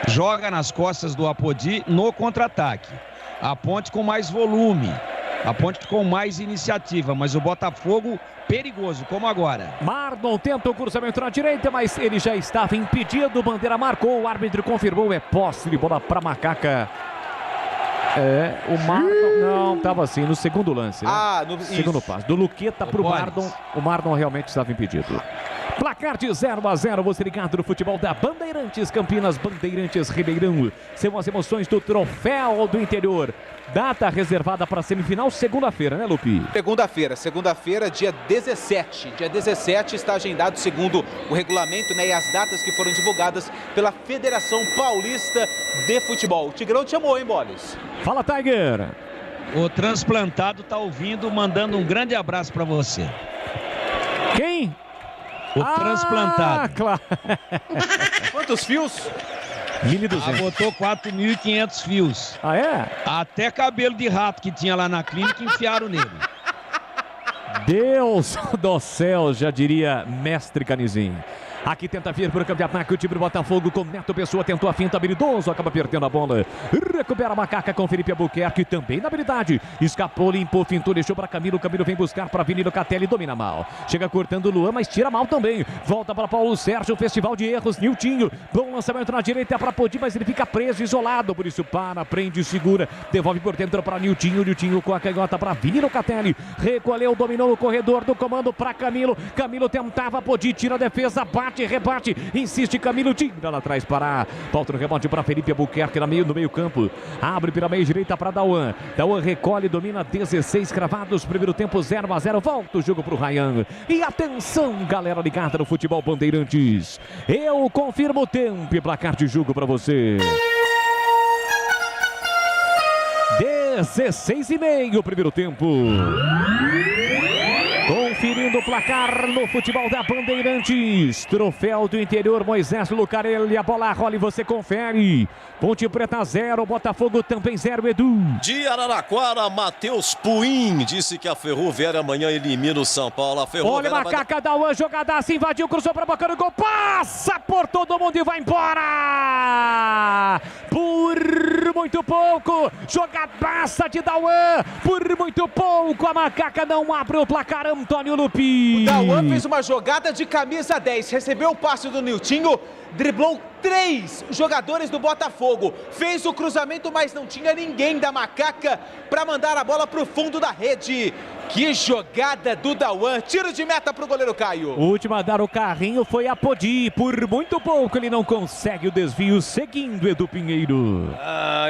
Joga nas costas do Apodi no contra-ataque. A Ponte com mais volume. A Ponte com mais iniciativa. Mas o Botafogo perigoso, como agora. Mardon tenta o cruzamento na direita, mas ele já estava impedido. Bandeira marcou, o árbitro confirmou. É posse de bola para Macaca. O Mardon, não, estava assim no segundo lance, né? Segundo passo, do Luqueta pro Mardon, o Mardon realmente estava impedido. Placar de 0-0, você ligado no futebol da Bandeirantes Campinas, Bandeirantes Ribeirão. São as emoções do troféu do interior. Data reservada para a semifinal, segunda-feira, né, Lupi? Segunda-feira, dia 17. Dia 17 está agendado, segundo o regulamento, né, e as datas que foram divulgadas pela Federação Paulista de Futebol. O Tigrão te chamou, hein, Boles? Fala, Tiger! O transplantado tá ouvindo, mandando um grande abraço para você. Quem? O transplantado. Claro. Quantos fios? 1.200. Botou 4.500 fios. Ah, é? Até cabelo de rato que tinha lá na clínica enfiaram nele. Deus do céu, já diria mestre Canizinho. Aqui tenta vir para o campo de ataque o time do Botafogo com Neto Pessoa, tentou a finta, habilidoso, acaba perdendo a bola. Recupera a Macaca com Felipe Albuquerque, também na habilidade. Escapou, limpou, fintou, deixou para Camilo. Camilo vem buscar para Vini Locatelli, domina mal. Chega cortando o Luan, mas tira mal também. Volta para Paulo Sérgio, festival de erros, Niltinho. Bom lançamento na direita para Podi, mas ele fica preso, isolado. Por isso para, prende, segura. Devolve por dentro para Niltinho. Niltinho com a canhota para Vini Locatelli. Recolheu, dominou o corredor do comando para Camilo. Camilo tentava, Podi, tira a defesa, bate, rebate, insiste Camilo, tira lá atrás para falta no rebote para Felipe Albuquerque no meio campo, abre pela meia direita para Dauan recolhe, domina 16 cravados, primeiro tempo 0-0, volta o jogo para o Ryan e atenção galera ligada no futebol Bandeirantes, eu confirmo o tempo e placar de jogo para você. 16,5 primeiro tempo. Conferindo o placar no futebol da Bandeirantes. Troféu do interior, Moisés Lucarelli. A bola rola e você confere. Ponte Preta 0, Botafogo também 0, Edu. De Araraquara, Matheus Puim disse que a Ferroviária amanhã elimina o São Paulo. A Olha, Macaca da UAN, jogadaça, invadiu, cruzou para a boca do gol. Passa por todo mundo e vai embora. Por muito pouco, jogadaça de Dauan. Por muito pouco, a Macaca não abre o placar. Antônio Lupi. O Dauan fez uma jogada de camisa 10, recebeu o passe do Niltinho, driblou 3 jogadores do Botafogo, fez o cruzamento, mas não tinha ninguém da Macaca para mandar a bola para o fundo da rede. Que jogada do Dauan, tiro de meta para o goleiro Caio. O último a dar o carrinho foi a Podi, por muito pouco ele não consegue o desvio, seguindo Edu Pinheiro.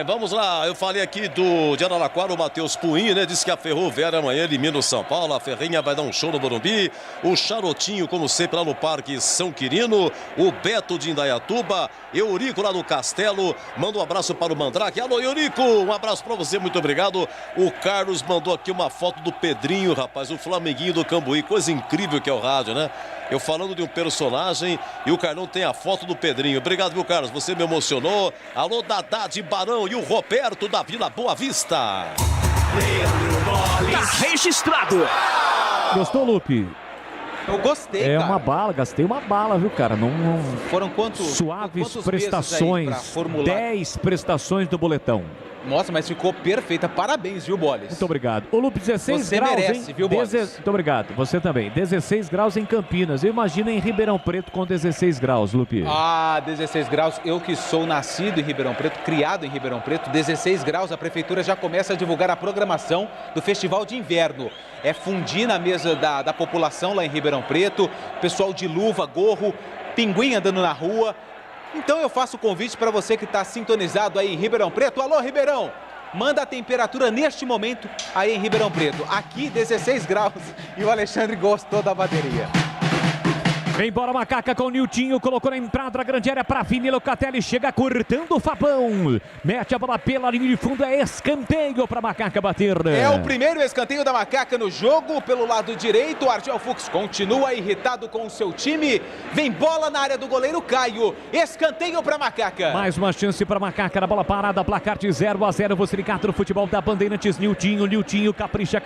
Vamos lá, eu falei aqui de Araraquara, o Matheus Puim, né, disse que a Ferroviária amanhã elimina o São Paulo, a Ferrinha vai dar um show no Morumbi, o Charotinho, como sempre, lá no Parque São Quirino, o Beto de Indaiatuba, Eurico lá no Castelo, manda um abraço para o Mandrake. Alô, Eurico, um abraço para você, muito obrigado. O Carlos mandou aqui uma foto do Pedrinho, rapaz, o Flamenguinho do Cambuí, coisa incrível que é o rádio, né? Eu falando de um personagem e o Carlão tem a foto do Pedrinho. Obrigado, viu, Carlos? Você me emocionou. Alô, Dadá de Barão e o Roberto da Vila Boa Vista. Tá registrado. Gostou, Lupe? Eu gostei, É cara. uma bala, gastei uma bala, viu, cara? Não. Foram quantos Suaves quantos prestações. meses aí pra formular? 10 prestações do boletão. Nossa, mas ficou perfeita. Parabéns, viu, Boles? Muito obrigado. Ô, Lupe, 16 Você graus, merece, hein? viu, Boles? Muito obrigado. Você também. 16 graus em Campinas. Eu imagino em Ribeirão Preto com 16 graus, Lupe. Ah, 16 graus. Eu que sou nascido em Ribeirão Preto, criado em Ribeirão Preto, 16 graus. A prefeitura já começa a divulgar a programação do Festival de Inverno. É fundir na mesa da população lá em Ribeirão Preto. Pessoal de luva, gorro, pinguim andando na rua. Então eu faço o convite para você que está sintonizado aí em Ribeirão Preto. Alô, Ribeirão! Manda a temperatura neste momento aí em Ribeirão Preto. Aqui, 16 graus. E o Alexandre gostou da bateria. Vem embora Macaca com o Niltinho, colocou na entrada da grande área para Vini Locatelli, chega cortando o Fabão, mete a bola pela linha de fundo, é escanteio para Macaca bater. É o primeiro escanteio da Macaca no jogo, pelo lado direito, o Argel Fux continua irritado com o seu time, vem bola na área do goleiro Caio, escanteio para Macaca. Mais uma chance para Macaca, na bola parada, placar de 0-0, você ligado no futebol da Bandeirantes, Niltinho, capricha,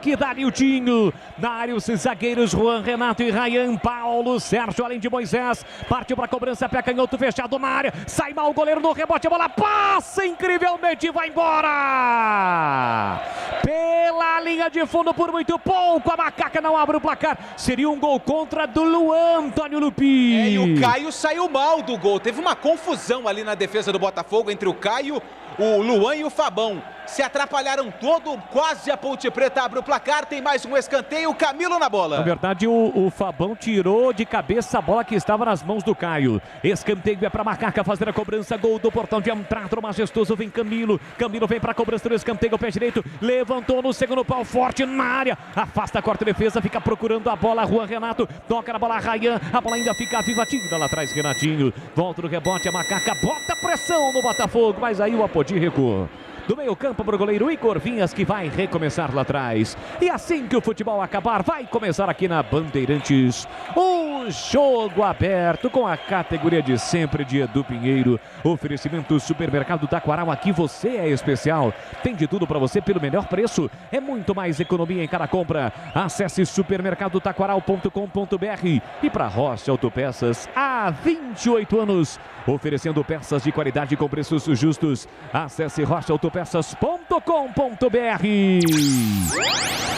que dá Niltinho, na área os zagueiros Juan Renato e Ryan, Paulo Sérgio, além de Moisés, partiu para a cobrança, pé canhoto fechado na área, sai mal o goleiro no rebote, a bola passa incrivelmente, vai embora pela linha de fundo por muito pouco, a Macaca não abre o placar, seria um gol contra do Luan, Antônio Lupi. E o Caio saiu mal do gol, teve uma confusão ali na defesa do Botafogo entre o Caio, o Luan e o Fabão. Se atrapalharam todo, quase a Ponte Preta abre o placar, tem mais um escanteio, Camilo na bola. Na verdade, o Fabão tirou de cabeça a bola que estava nas mãos do Caio. Escanteio é para Macaca fazer a cobrança, gol do portão de entrada, majestoso, vem Camilo vem para a cobrança do escanteio, pé direito, levantou no segundo pau, forte na área, afasta, corta a defesa, fica procurando a bola, Juan Renato, toca na bola, Ryan, a bola ainda fica viva, tira lá atrás, Renatinho, volta no rebote, a Macaca bota pressão no Botafogo, mas aí o Apodi recuou. Do meio campo para o goleiro Igor Vinhas, que vai recomeçar lá atrás. E assim que o futebol acabar, vai começar aqui na Bandeirantes o jogo aberto com a categoria de sempre de Edu Pinheiro. Oferecimento Supermercado Taquaral, aqui você é especial. Tem de tudo para você pelo melhor preço. É muito mais economia em cada compra. Acesse supermercadotaquaral.com.br. E para Rocha Autopeças, há 28 anos, oferecendo peças de qualidade com preços justos. Acesse rochaautopeças.com.br.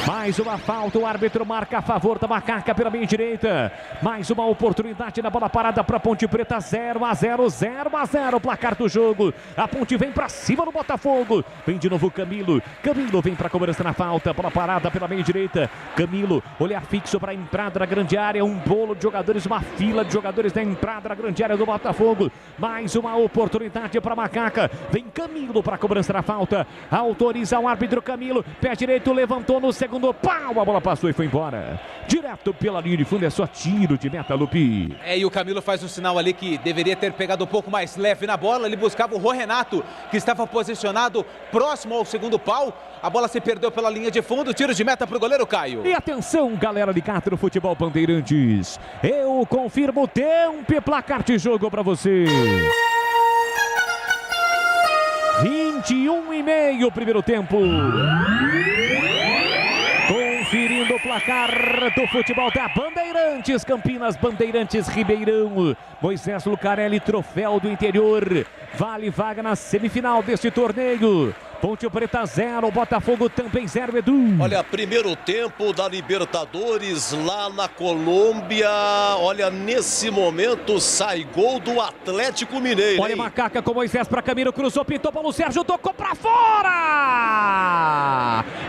Mais uma falta, o árbitro marca a favor da Macaca pela meia direita. Mais uma oportunidade na bola parada para Ponte Preta, 0-0, o placar do jogo. A Ponte vem para cima do Botafogo. Vem de novo Camilo vem para a cobrança na falta, bola parada pela meia direita. Camilo, olhar fixo para a entrada da grande área, um bolo de jogadores, uma fila de jogadores na entrada da grande área do Botafogo. Mais uma oportunidade para Macaca. Vem Camilo para a cobrança na falta. Autoriza o árbitro Camilo. Pé direito, levantou no segundo pau. A bola passou e foi embora. Direto pela linha de fundo, é só tiro de meta, Lupi. E o Camilo faz um sinal ali que deveria ter pegado um pouco mais leve na bola. Ele buscava o Juan Renato, que estava posicionado próximo ao segundo pau. A bola se perdeu pela linha de fundo. Tiro de meta para o goleiro Caio. E atenção, galera ligada no futebol Bandeirantes. Eu confirmo o tempo e placar de jogo para você. 21,5 primeiro tempo. Conferindo o placar do futebol da Bandeirantes Campinas, Bandeirantes Ribeirão. Moisés Lucarelli, troféu do interior. Vale vaga na semifinal deste torneio. Ponte Preta 0, Botafogo também 0, Edu. Olha, primeiro tempo da Libertadores lá na Colômbia. Olha, nesse momento sai gol do Atlético Mineiro. Olha, Macaca com Moisés para Camilo, cruzou, pintou, Paulo Sérgio tocou para fora.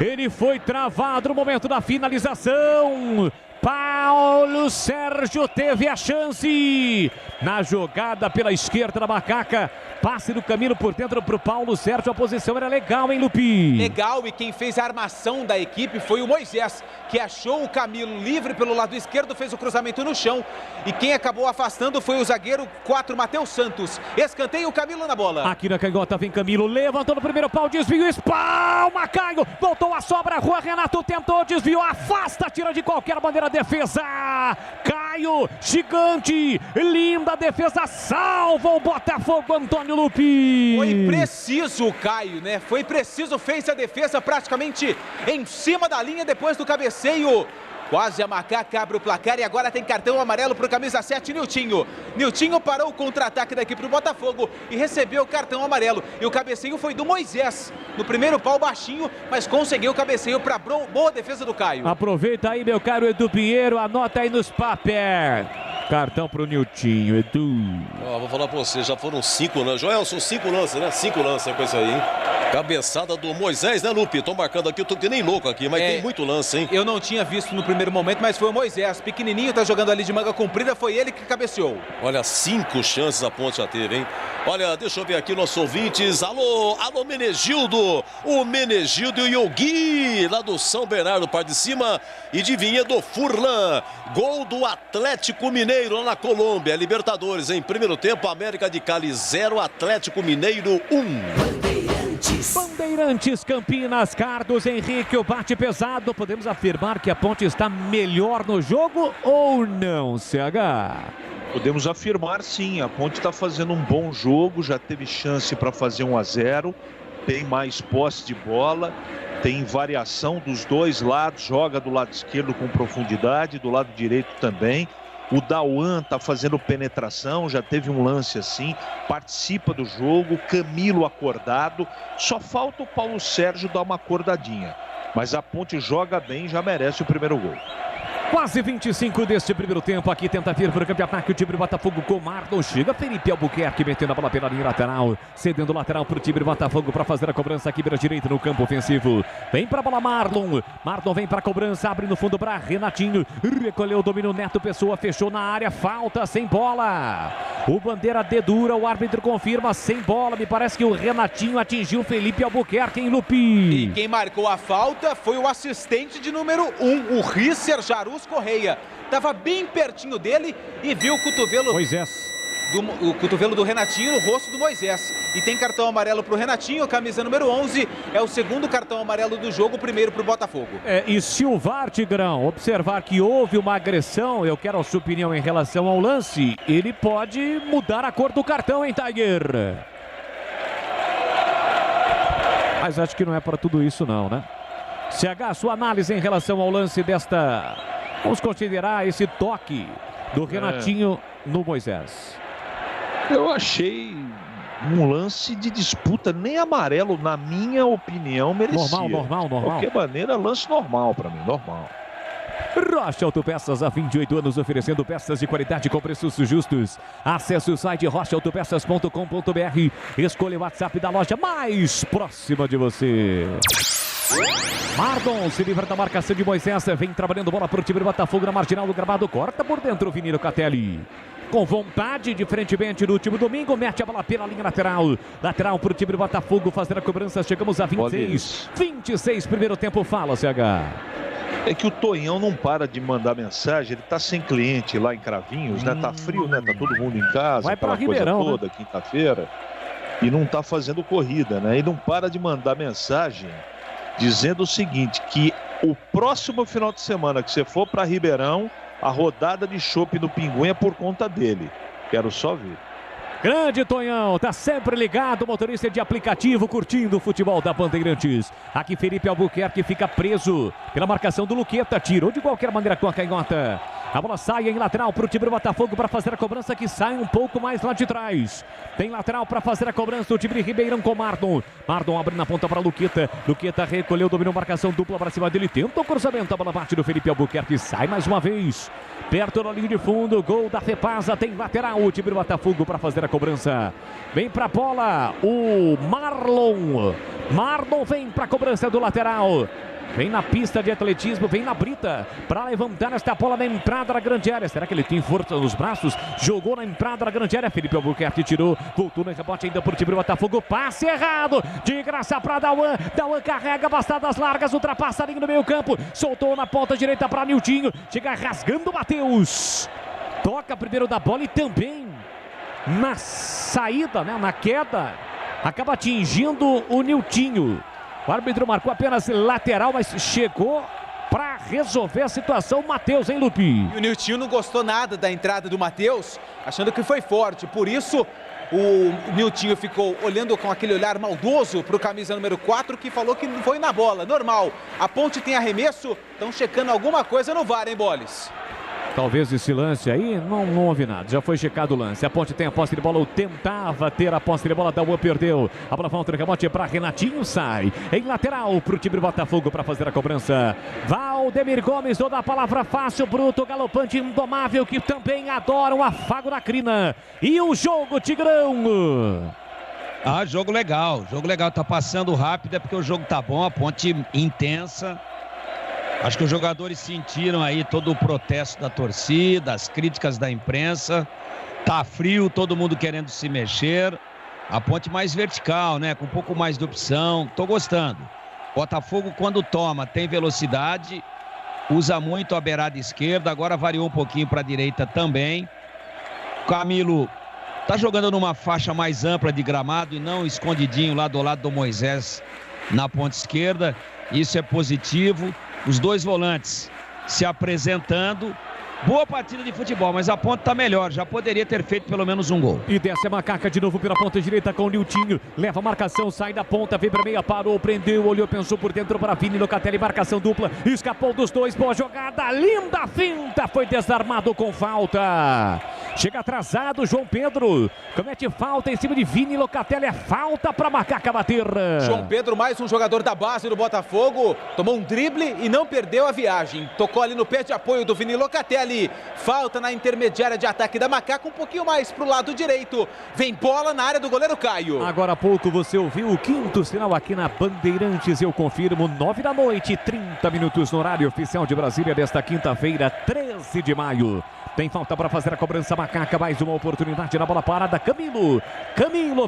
Ele foi travado no momento da finalização. Paulo Sérgio teve a chance na jogada pela esquerda da Macaca, passe do Camilo por dentro para o Paulo Sérgio, a posição era legal, hein, Lupi? Legal, e quem fez a armação da equipe foi o Moisés, que achou o Camilo livre pelo lado esquerdo, fez o cruzamento no chão, e quem acabou afastando foi o zagueiro 4, Matheus Santos. Escanteio, o Camilo na bola. Aqui na canhota vem Camilo, levantou no primeiro pau, desvio, espalma, Caio, voltou a sobra, Juan Renato tentou, desviou, afasta, tira de qualquer maneira a defesa, Caio Caio, gigante, linda defesa, salva o Botafogo, Antônio Lupi. Foi preciso o Caio, né? Foi preciso, fez a defesa praticamente em cima da linha depois do cabeceio. Quase a Macaca abre o placar e agora tem cartão amarelo para o camisa 7, Niltinho. Niltinho parou o contra-ataque da equipe do Botafogo e recebeu o cartão amarelo. E o cabeceio foi do Moisés. No primeiro pau baixinho, mas conseguiu o cabeceio para boa defesa do Caio. Aproveita aí, meu caro Edu Pinheiro, anota aí nos papéis. Cartão pro Niltinho, Edu. Vou falar pra você, já foram 5 lances. Joelson, 5 lances, né? 5 lances com isso aí, hein? Cabeçada do Moisés, né, Lupe? Tô marcando aqui, eu tô que nem louco aqui, mas tem muito lance, hein? Eu não tinha visto no primeiro momento, mas foi o Moisés. Pequenininho, tá jogando ali de manga comprida, foi ele que cabeceou. Olha, 5 chances a Ponte já teve, hein? Olha, deixa eu ver aqui nossos ouvintes. Alô, Menegildo. O Menegildo e o Gui, lá do São Bernardo, parte de cima. E de vinha do Furlan. Gol do Atlético Mineiro lá na Colômbia. Libertadores, em primeiro tempo, América de Cali 0, Atlético Mineiro 1. Bandeirantes Campinas, Carlos Henrique, o bate pesado. Podemos afirmar que a Ponte está melhor no jogo ou não, CH? Podemos afirmar sim, a Ponte está fazendo um bom jogo, já teve chance para fazer 1-0, tem mais posse de bola, tem variação dos dois lados, joga do lado esquerdo com profundidade, do lado direito também. O Dauan está fazendo penetração, já teve um lance assim, participa do jogo, Camilo acordado, só falta o Paulo Sérgio dar uma acordadinha. Mas a Ponte joga bem, já merece o primeiro gol. Quase 25 deste primeiro tempo, aqui tenta vir para o campo de ataque o time do Botafogo com Marlon, chega Felipe Albuquerque metendo a bola pela linha lateral, cedendo lateral para o time do Botafogo para fazer a cobrança aqui pela direita no campo ofensivo, vem para a bola Marlon vem para a cobrança, abre no fundo para Renatinho, recolheu o domínio, Neto Pessoa fechou na área, falta sem bola, o bandeira dedura, o árbitro confirma sem bola, me parece que o Renatinho atingiu Felipe Albuquerque em Lupi. E quem marcou a falta foi o assistente de número 1, o Risser Jarus Correia. Tava bem pertinho dele e viu o cotovelo o cotovelo do Renatinho no rosto do Moisés. E tem cartão amarelo pro Renatinho, camisa número 11, é o segundo cartão amarelo do jogo, o primeiro pro Botafogo. E se o VAR, Tigrão, observar que houve uma agressão, eu quero a sua opinião em relação ao lance, ele pode mudar a cor do cartão, hein, Tiger? Mas acho que não é para tudo isso não, né? CH, sua análise em relação ao lance desta... Vamos considerar esse toque do Renatinho no Moisés. Eu achei um lance de disputa, nem amarelo, na minha opinião, merecia. Normal. De qualquer maneira, lance normal para mim, normal. Rocha Autopeças, há 28 anos oferecendo peças de qualidade com preços justos. Acesse o site rochaautopeças.com.br. Escolha o WhatsApp da loja mais próxima de você. Marlon se livra da marcação de Moisés, vem trabalhando bola para o time do Botafogo na marginal do gramado, corta por dentro o Vinilo Catelli. Com vontade, diferentemente do último domingo, mete a bola pela linha lateral. Lateral para o time do Botafogo fazer a cobrança, chegamos a 26. 26, primeiro tempo, fala, CH. É que o Tonhão não para de mandar mensagem, ele tá sem cliente lá em Cravinhos, né? Tá frio, né? Tá todo mundo em casa, vai aquela pra Ribeirão, coisa toda, né? Quinta-feira. E não tá fazendo corrida, né? E não para de mandar mensagem dizendo o seguinte, que o próximo final de semana que você for para Ribeirão, a rodada de chopp no Pinguim é por conta dele. Quero só ver. Grande Tonhão, tá sempre ligado, motorista de aplicativo, curtindo o futebol da Bandeirantes. Aqui Felipe Albuquerque fica preso pela marcação do Luqueta, tirou de qualquer maneira com a canhota. A bola sai em lateral para o time do Botafogo para fazer a cobrança, que sai um pouco mais lá de trás. Tem lateral para fazer a cobrança o time de Ribeirão com Marlon. Marlon abre na ponta para Luqueta. Luqueta recolheu, dominou, marcação dupla para cima dele. Tenta o cruzamento, a bola bate do Felipe Albuquerque, sai mais uma vez. Perto da linha de fundo, gol da Fepasa, tem lateral o time do Botafogo para fazer a cobrança. Vem para a bola o Marlon. Marlon vem para a cobrança do lateral. Vem na pista de atletismo, vem na brita para levantar esta bola na entrada da grande área. Será que ele tem força nos braços? Jogou na entrada da grande área. Felipe Albuquerque tirou, voltou no rebote ainda por time do Botafogo. Passe errado, de graça para Dauan. Dauan carrega, bastadas largas, ultrapassa a linha no meio campo. Soltou na ponta direita para Niltinho. Chega rasgando o Matheus. Toca primeiro da bola e também na saída, né, na queda, acaba atingindo o Niltinho. O árbitro marcou apenas lateral, mas chegou para resolver a situação. Matheus, hein, Lupi? E o Niltinho não gostou nada da entrada do Matheus, achando que foi forte. Por isso, o Niltinho ficou olhando com aquele olhar maldoso para o camisa número 4, que falou que não foi na bola. Normal, a Ponte tem arremesso, estão checando alguma coisa no VAR, hein, Boles? Talvez esse lance aí, não houve nada, já foi checado o lance. A Ponte tem a posse de bola, ou tentava ter a posse de bola, da Boa perdeu. A bola volta no rebote para Renatinho, sai em lateral para o time do Botafogo para fazer a cobrança. Valdemir Gomes, toda a palavra fácil, bruto, galopante, indomável, que também adora o afago da crina. E o jogo, Tigrão? Jogo legal, tá passando rápido, é porque o jogo tá bom, a Ponte intensa. Acho que os jogadores sentiram aí todo o protesto da torcida, as críticas da imprensa. Tá frio, todo mundo querendo se mexer. A Ponte mais vertical, né? Com um pouco mais de opção. Tô gostando. Botafogo, quando toma, tem velocidade. Usa muito a beirada esquerda. Agora variou um pouquinho para a direita também. Camilo tá jogando numa faixa mais ampla de gramado e não escondidinho lá do lado do Moisés na ponta esquerda. Isso é positivo. Os dois volantes se apresentando. Boa partida de futebol, mas a Ponte tá melhor. Já poderia ter feito pelo menos um gol. E desce a Macaca de novo pela ponta direita com o Niltinho. Leva a marcação, sai da ponta, vem pra meia, parou, prendeu, olhou, pensou por dentro para Vini Locatelli. Marcação dupla, escapou dos dois. Boa jogada, linda finta. Foi desarmado com falta. Chega atrasado, João Pedro. Comete falta em cima de Vini Locatelli. É falta pra Macaca bater. João Pedro, mais um jogador da base do Botafogo. Tomou um drible e não perdeu a viagem. Tocou ali no pé de apoio do Vini Locatelli. Falta na intermediária de ataque da Macaca, um pouquinho mais pro lado direito. Vem bola na área do goleiro Caio. Agora há pouco você ouviu o quinto sinal aqui na Bandeirantes. Eu confirmo, 9 da noite, 30 minutos no horário oficial de Brasília desta quinta-feira, 13 de maio. Tem falta para fazer a cobrança. Macaca, mais uma oportunidade na bola parada. Camilo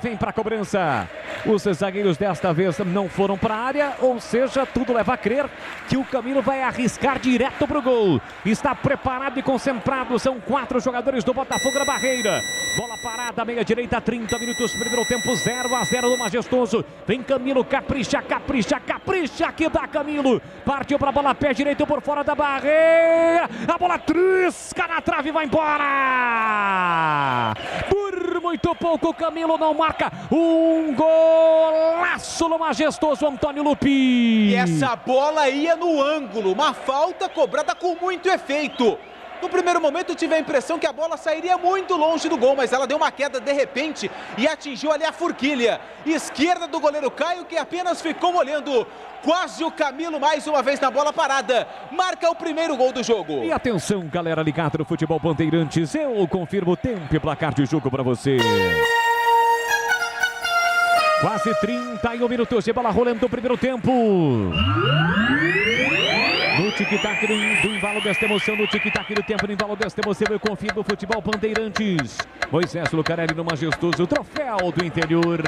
vem para a cobrança. Os zagueiros desta vez não foram para a área, ou seja, tudo leva a crer que o Camilo vai arriscar direto para o gol. Está preparado e concentrado. São 4 jogadores do Botafogo na barreira. Bola parada, meia direita, 30 minutos, primeiro tempo, 0-0 no Majestoso. Vem Camilo, capricha, que dá Camilo. Partiu para a bola, pé direito por fora da barreira. A bola trisca na trave, vai embora. Por muito pouco, o Camilo não marca. Um golaço no Majestoso, Antônio Lupi. E essa bola ia no ângulo. Uma falta cobrada com muito efeito. No primeiro momento tive a impressão que a bola sairia muito longe do gol, mas ela deu uma queda de repente e atingiu ali a forquilha esquerda do goleiro Caio, que apenas ficou olhando. Quase o Camilo mais uma vez na bola parada. Marca o primeiro gol do jogo. E atenção, galera ligada no Futebol Bandeirantes. Eu confirmo o tempo e placar de jogo para você. Quase 31 minutos de bola rolando no primeiro tempo. No tic-tac do embalo desta emoção, no tic-tac do tempo do embalo desta emoção, eu confio no Futebol Bandeirantes. Moisés Lucarelli no Majestoso, troféu do interior.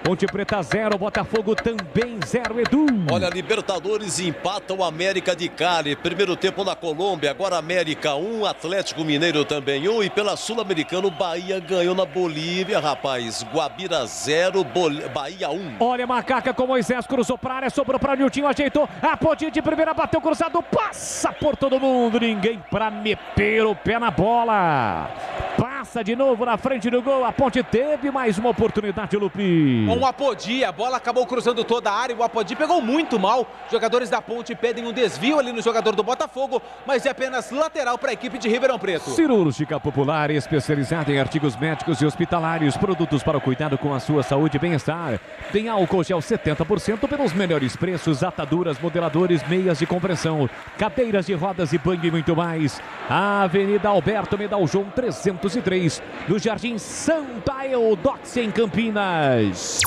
Ponte Preta 0, Botafogo também 0, Edu. Olha, Libertadores empata o América de Cali. Primeiro tempo na Colômbia, agora América 1, Atlético Mineiro também 1. E pela Sul-Americana, o Bahia ganhou na Bolívia, rapaz. Guabira 0, Bahia 1. Olha, Macaca com Moisés, cruzou para a área, sobrou para Niltinho, ajeitou. A pontinha de primeira, bateu cruzado, passa por todo mundo. Ninguém para meter o pé na bola. Passa de novo na frente do gol. A Ponte teve mais uma oportunidade, Lupi. Com o Apodi, a bola acabou cruzando toda a área. O Apodi pegou muito mal. Jogadores da Ponte pedem um desvio ali no jogador do Botafogo, mas é apenas lateral para a equipe de Ribeirão Preto. Cirúrgica Popular, especializada em artigos médicos e hospitalários, produtos para o cuidado com a sua saúde e bem-estar. Tem álcool gel 70% pelos melhores preços, ataduras, modeladores, meias de compressão, cadeiras de rodas e banho e muito mais. Avenida Alberto Medal João 303, no Jardim Santa Eudóxia, em Campinas.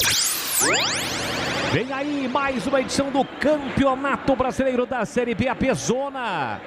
Vem aí mais uma edição do Campeonato Brasileiro da Série B, a Pezona.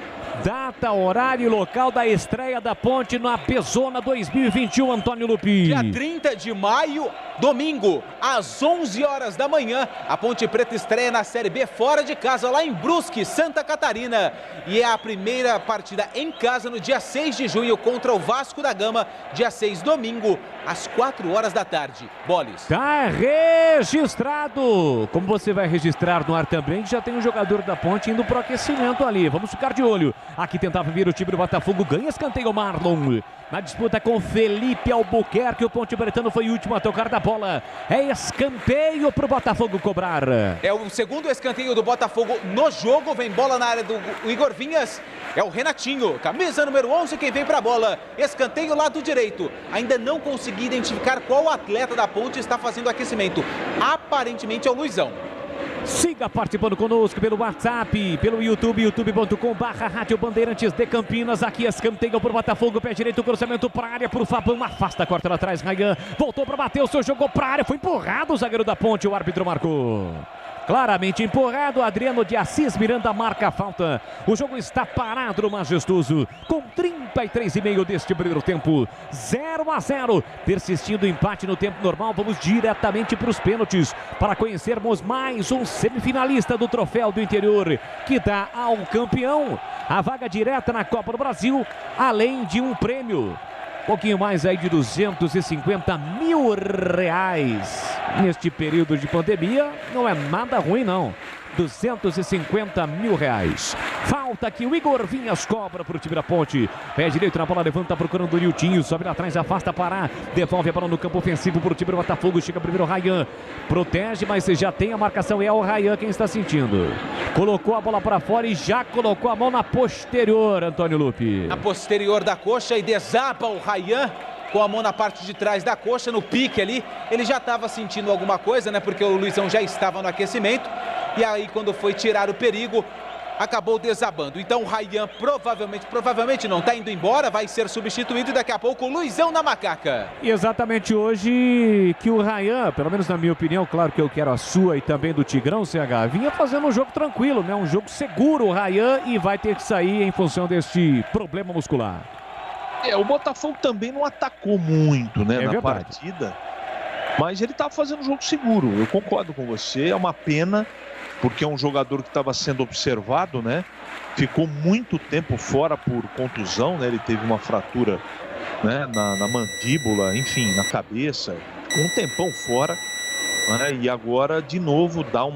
Data, horário e local da estreia da Ponte na Pezona 2021, Antônio Lupi. Dia 30 de maio, domingo, às 11 horas da manhã, a Ponte Preta estreia na Série B fora de casa, lá em Brusque, Santa Catarina. E é a primeira partida em casa no dia 6 de junho contra o Vasco da Gama, dia 6, domingo, às 4 horas da tarde. Boles. Tá registrado. Como você vai registrar no ar também, já tem um jogador da Ponte indo pro aquecimento ali. Vamos ficar de olho. Aqui tentava vir o time do Botafogo, ganha escanteio Marlon. Na disputa com Felipe Albuquerque, o Ponte Bretano foi o último a tocar da bola. É escanteio pro Botafogo cobrar. É o segundo escanteio do Botafogo no jogo. Vem bola na área do Igor Vinhas. É o Renatinho, camisa número 11, quem vem pra bola. Escanteio lado direito. Ainda não consegui identificar qual atleta da Ponte está fazendo aquecimento. Aparentemente é o Luizão. Siga participando conosco pelo WhatsApp, pelo YouTube, youtube.com/Rádio Bandeirantes de Campinas. Aqui escanteio pro Botafogo, pé direito, cruzamento pra área pro Fabão, afasta, corta lá atrás, Rayan, voltou pra bater, o seu jogou pra área, foi empurrado o zagueiro da Ponte, o árbitro marcou. Claramente empurrado, Adriano de Assis Miranda marca a falta. O jogo está parado no Majestoso, com 33,5 deste primeiro tempo. 0-0, persistindo o empate no tempo normal. Vamos diretamente para os pênaltis, para conhecermos mais um semifinalista do Troféu do Interior, que dá ao campeão a vaga direta na Copa do Brasil, além de um prêmio. Pouquinho mais aí de R$250 mil. Neste período de pandemia, não é nada ruim não. R$250 mil. Falta aqui, o Igor Vinhas cobra para o time da Ponte. Pé direito na bola, levanta procurando o Niltinho. Sobe lá atrás, afasta, Pará. Devolve a bola no campo ofensivo para o time do Botafogo. Chega primeiro o Rayan. Protege, mas já tem a marcação. É o Rayan quem está sentindo. Colocou a bola para fora e já colocou a mão na posterior, Antônio Lupi. Na posterior da coxa e desaba o Rayan. Com a mão na parte de trás da coxa, no pique ali. Ele já estava sentindo alguma coisa, né? Porque o Luizão já estava no aquecimento. E aí, quando foi tirar o perigo, acabou desabando. Então o Rayan provavelmente não, está indo embora, vai ser substituído e daqui a pouco o Luizão na macaca. E exatamente hoje que o Rayan, pelo menos na minha opinião, claro que eu quero a sua e também do Tigrão, CH, vinha fazendo um jogo tranquilo, né? Um jogo seguro o Rayan, e vai ter que sair em função deste problema muscular. O Botafogo também não atacou muito, né, na partida, mas ele estava fazendo um jogo seguro. Eu concordo com você, é uma pena, porque é um jogador que estava sendo observado, né? Ficou muito tempo fora por contusão, né? Ele teve uma fratura, né, na mandíbula, enfim, na cabeça. Ficou um tempão fora, né? E agora de novo dá um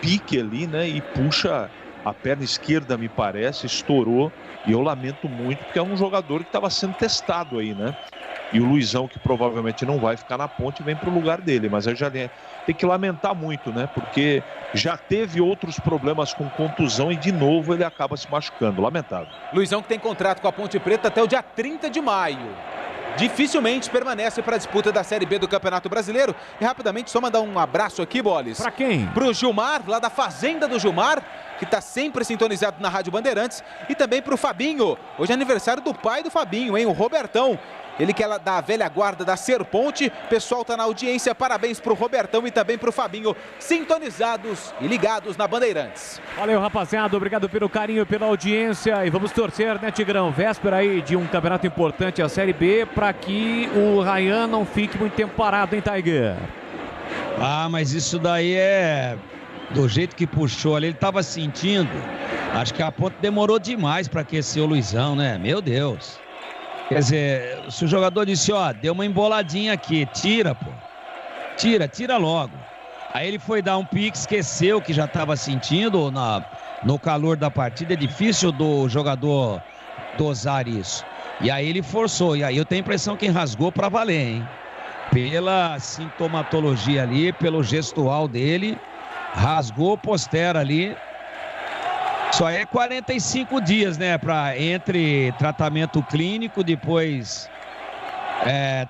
pique ali, né? E puxa a perna esquerda, me parece, estourou. E eu lamento muito, porque é um jogador que estava sendo testado aí, né? E o Luizão, que provavelmente não vai ficar na Ponte, vem para o lugar dele. Mas eu já tenho que lamentar muito, né? Porque já teve outros problemas com contusão e de novo ele acaba se machucando. Lamentável. Luizão, que tem contrato com a Ponte Preta até o dia 30 de maio. Dificilmente permanece para a disputa da Série B do Campeonato Brasileiro. E rapidamente, só mandar um abraço aqui, Boles. Para quem? Para o Gilmar, lá da Fazenda do Gilmar, que está sempre sintonizado na Rádio Bandeirantes. E também para o Fabinho. Hoje é aniversário do pai do Fabinho, hein? O Robertão. Ele que é da velha guarda da Serponte. Pessoal está na audiência. Parabéns para o Robertão e também para o Fabinho. Sintonizados e ligados na Bandeirantes. Valeu, rapaziada. Obrigado pelo carinho, pela audiência. E vamos torcer, né, Tigrão? Véspera aí de um campeonato importante, a Série B, para que o Rayan não fique muito tempo parado, hein, Tiger? Ah, mas isso daí é... Do jeito que puxou ali, ele estava sentindo. Acho que a Ponte demorou demais para aquecer o Luizão, né? Meu Deus. Quer dizer, se o jogador disse, ó, deu uma emboladinha aqui, tira, pô. Tira logo. Aí ele foi dar um pique, esqueceu que já estava sentindo no calor da partida. É difícil do jogador dosar isso. E aí ele forçou. E aí eu tenho a impressão que rasgou para valer, hein? Pela sintomatologia ali, pelo gestual dele, rasgou o poster ali. Só é 45 dias, né? Entre tratamento clínico, depois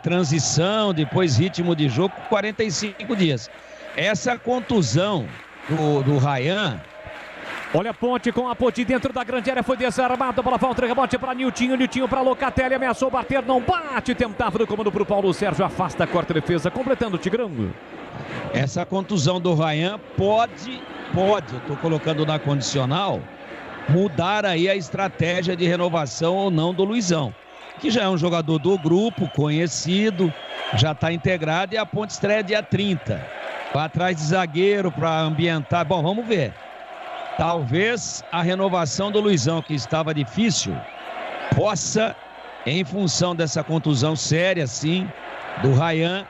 transição, depois ritmo de jogo, 45 dias. Essa contusão do Rayan. Olha a Ponte com a Ponte dentro da grande área, foi desarmado, a bola volta, rebote para Niltinho para Locatelli, ameaçou bater, não bate, tentava no comando para o Paulo Sérgio, afasta, corta a defesa, completando o Tigrão. Essa contusão do Rayan pode, eu estou colocando na condicional, mudar aí a estratégia de renovação ou não do Luizão, que já é um jogador do grupo, conhecido, já está integrado, e a Ponte estreia dia 30. Vai atrás de zagueiro para ambientar. Bom, vamos ver. Talvez a renovação do Luizão, que estava difícil, possa, em função dessa contusão séria, sim, do Ryan,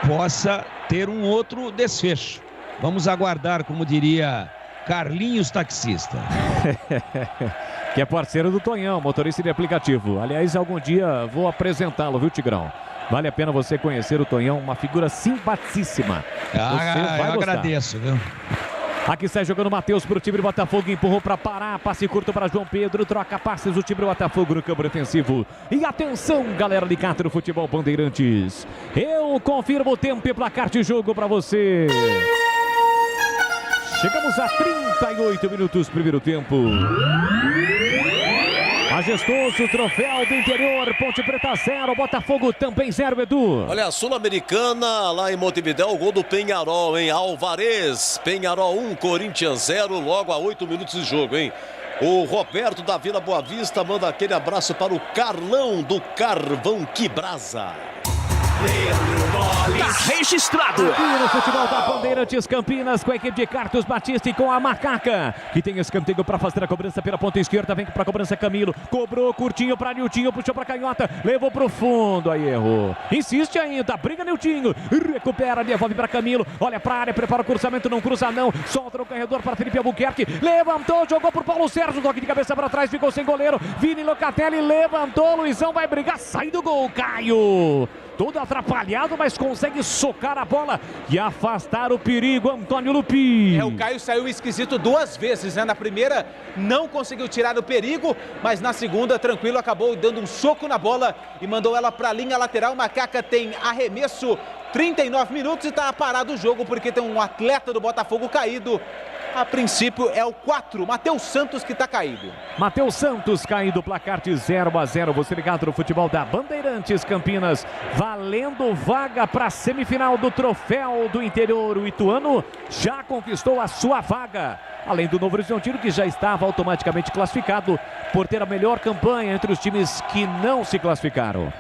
possa ter um outro desfecho. Vamos aguardar, como diria Carlinhos Taxista. Que é parceiro do Tonhão, motorista de aplicativo. Aliás, algum dia vou apresentá-lo, viu, Tigrão? Vale a pena você conhecer o Tonhão, uma figura simpaticíssima. Você vai eu gostar. agradeço, viu? Aqui sai jogando o Matheus para o time do Botafogo, empurrou para Pará, passe curto para João Pedro, troca passes o time do Botafogo no campo defensivo. E atenção, galera ligada no Futebol Bandeirantes. Eu confirmo o tempo e placar de jogo para você. Chegamos a 38 minutos, primeiro tempo. Majestoso troféu do interior, Ponte Preta 0, Botafogo também 0, Edu. Olha, a Sul-Americana lá em Montevidéu, o gol do Peñarol, hein? Alvarez, Peñarol 1, Corinthians 0, logo a 8 minutos de jogo, hein? O Roberto da Vila Boa Vista manda aquele abraço para o Carlão do Carvão que Brasa. Tá registrado. Aqui no Futebol da Bandeirantes Campinas, com a equipe de Carlos Batista e com a Macaca, que tem escanteio para fazer a cobrança pela ponta esquerda. Vem para a cobrança Camilo, cobrou curtinho para Niltinho, puxou para Canhota, levou para o fundo, aí errou. Insiste ainda, briga Niltinho, recupera, devolve para Camilo, olha para a área, prepara o cruzamento, não cruza não, solta no corredor para Felipe Albuquerque, levantou, jogou para o Paulo Sérgio, toque de cabeça para trás, ficou sem goleiro, Vini Locatelli levantou, Luizão vai brigar, sai do gol, Caio. Todo atrapalhado, mas consegue socar a bola e afastar o perigo, Antônio Lupi. O Caio saiu esquisito 2 vezes, né? Na primeira não conseguiu tirar o perigo, mas na segunda, tranquilo, acabou dando um soco na bola e mandou ela para a linha lateral. Macaca tem arremesso, 39 minutos e está parado o jogo porque tem um atleta do Botafogo caído. A princípio é o 4, Matheus Santos, que está caído. Matheus Santos caído, placar de 0-0. Você ligado no Futebol da Bandeirantes Campinas, valendo vaga para a semifinal do Troféu do Interior. O Ituano já conquistou a sua vaga. Além do Novo Horizontino, que já estava automaticamente classificado por ter a melhor campanha entre os times que não se classificaram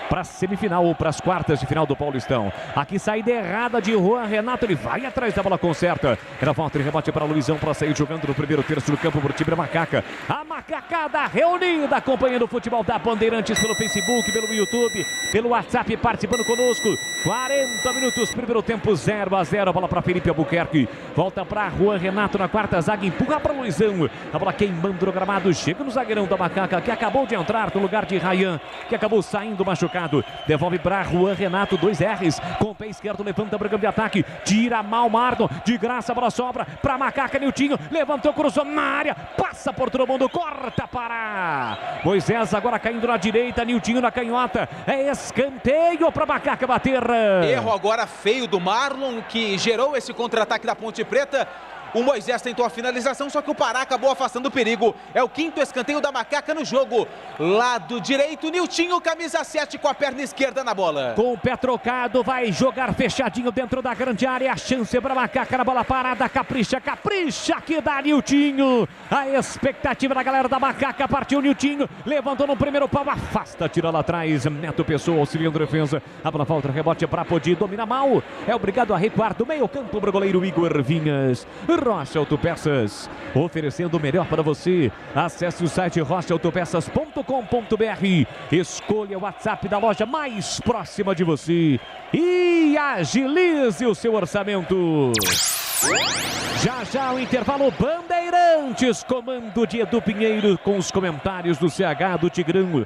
para a semifinal ou para as quartas de final do Paulistão. Aqui saída errada de Juan Renato, ele vai atrás da bola, conserta. Era volta e rebote para Luizão para sair jogando no primeiro terço do campo para o time da Macaca. A macacada reunida, acompanhando o Futebol da Bandeirantes pelo Facebook, pelo YouTube, pelo WhatsApp, participando conosco. 40 minutos, primeiro tempo 0-0, bola para Felipe Albuquerque. Volta para Juan Renato na quarta zaga, empurra para Luizão. A bola queimando no gramado, chega no zagueirão da Macaca, que acabou de entrar no lugar de Ryan, que acabou saindo machucado. Devolve para Juan Renato, 2 R's, com o pé esquerdo, levanta para o campo de ataque, tira mal Marlon, de graça a bola sobra para Macaca, Niltinho, levantou, cruzou na área, passa por todo mundo, corta para Moisés, agora caindo na direita, Niltinho na canhota, é escanteio para Macaca bater. Erro agora feio do Marlon, que gerou esse contra-ataque da Ponte Preta. O Moisés tentou a finalização, só que o Pará acabou afastando o perigo. É o 5º escanteio da Macaca no jogo. Lado direito, Niltinho, camisa 7 com a perna esquerda na bola. Com o pé trocado, vai jogar fechadinho dentro da grande área. A chance para a Macaca na bola parada. Capricha, capricha, que dá Niltinho. A expectativa da galera da Macaca. Partiu Niltinho, levantou no primeiro pau, afasta, tira lá atrás. Neto Pessoa auxiliando a defesa. A bola volta, rebote para Podi, domina mal. É obrigado a recuar do meio campo para o goleiro Igor Vinhas. Rocha Autopeças, oferecendo o melhor para você. Acesse o site rochaautopeças.com.br. Escolha o WhatsApp da loja mais próxima de você e agilize o seu orçamento. Já já o intervalo Bandeirantes, comando de Edu Pinheiro com os comentários do CH do Tigrão.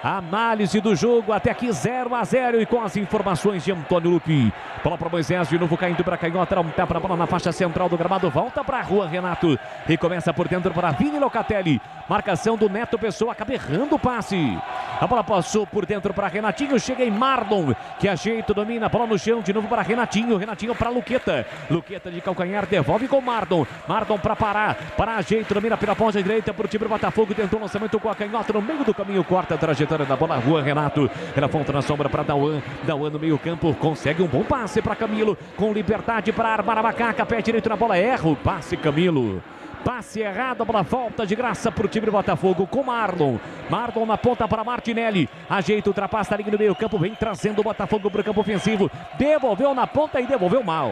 Análise do jogo até aqui 0-0 e com as informações de Antônio Lupi. Bola para Moisés, de novo caindo para Canhota, não tá para a bola na faixa central do gramado, volta para Juan Renato e começa por dentro para Vini Locatelli. Marcação do Neto Pessoa, acaba errando o passe. A bola passou por dentro para Renatinho, chega em Marlon, que ajeita, domina, a bola no chão, de novo para Renatinho, Renatinho para Luqueta. Luqueta de calcanhar, devolve com Marlon. Marlon para Pará, para ajeita, domina pela ponta direita para o time do Botafogo, tentou o lançamento com a Canhota no meio do caminho, corta a trajetória da bola, Juan Renato. Ela volta na sombra para Dauan, Dauan no meio campo, consegue um bom passe para Camilo, com liberdade para armar a Macaca, pé direito na bola, erra o passe Camilo. Passe errado, a bola volta de graça para o time do Botafogo com Marlon. Marlon na ponta para Martinelli. Ajeita, ultrapassa a linha do meio campo. Vem trazendo o Botafogo para o campo ofensivo. Devolveu na ponta e devolveu mal.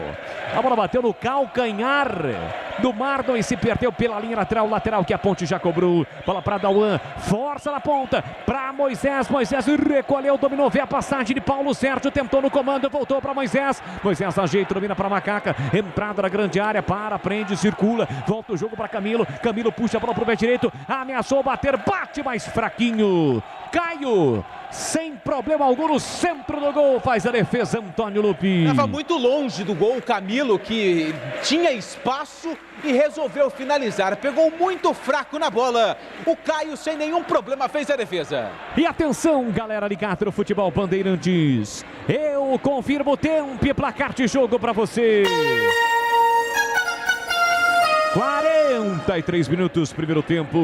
A bola bateu no calcanhar do Marlon e se perdeu pela linha lateral. Lateral que a Ponte já cobrou. Bola para Dauan. Força na ponta para Moisés. Moisés recolheu, dominou. Vê a passagem de Paulo Sérgio. Tentou no comando, voltou para Moisés. Moisés ajeita, domina para Macaca. Entrada na grande área. Para, prende, circula. Volta o jogo para Camilo. Camilo puxa a bola para o pé direito. Ameaçou bater. Bate mais fraquinho. Caio, sem problema algum no centro do gol, faz a defesa Antônio Lupi. Estava muito longe do gol o Camilo, que tinha espaço e resolveu finalizar. Pegou muito fraco na bola. O Caio, sem nenhum problema, fez a defesa. E atenção, galera ligada no Futebol Bandeirantes. Eu confirmo o tempo e placar de jogo para você. 43 minutos, primeiro tempo.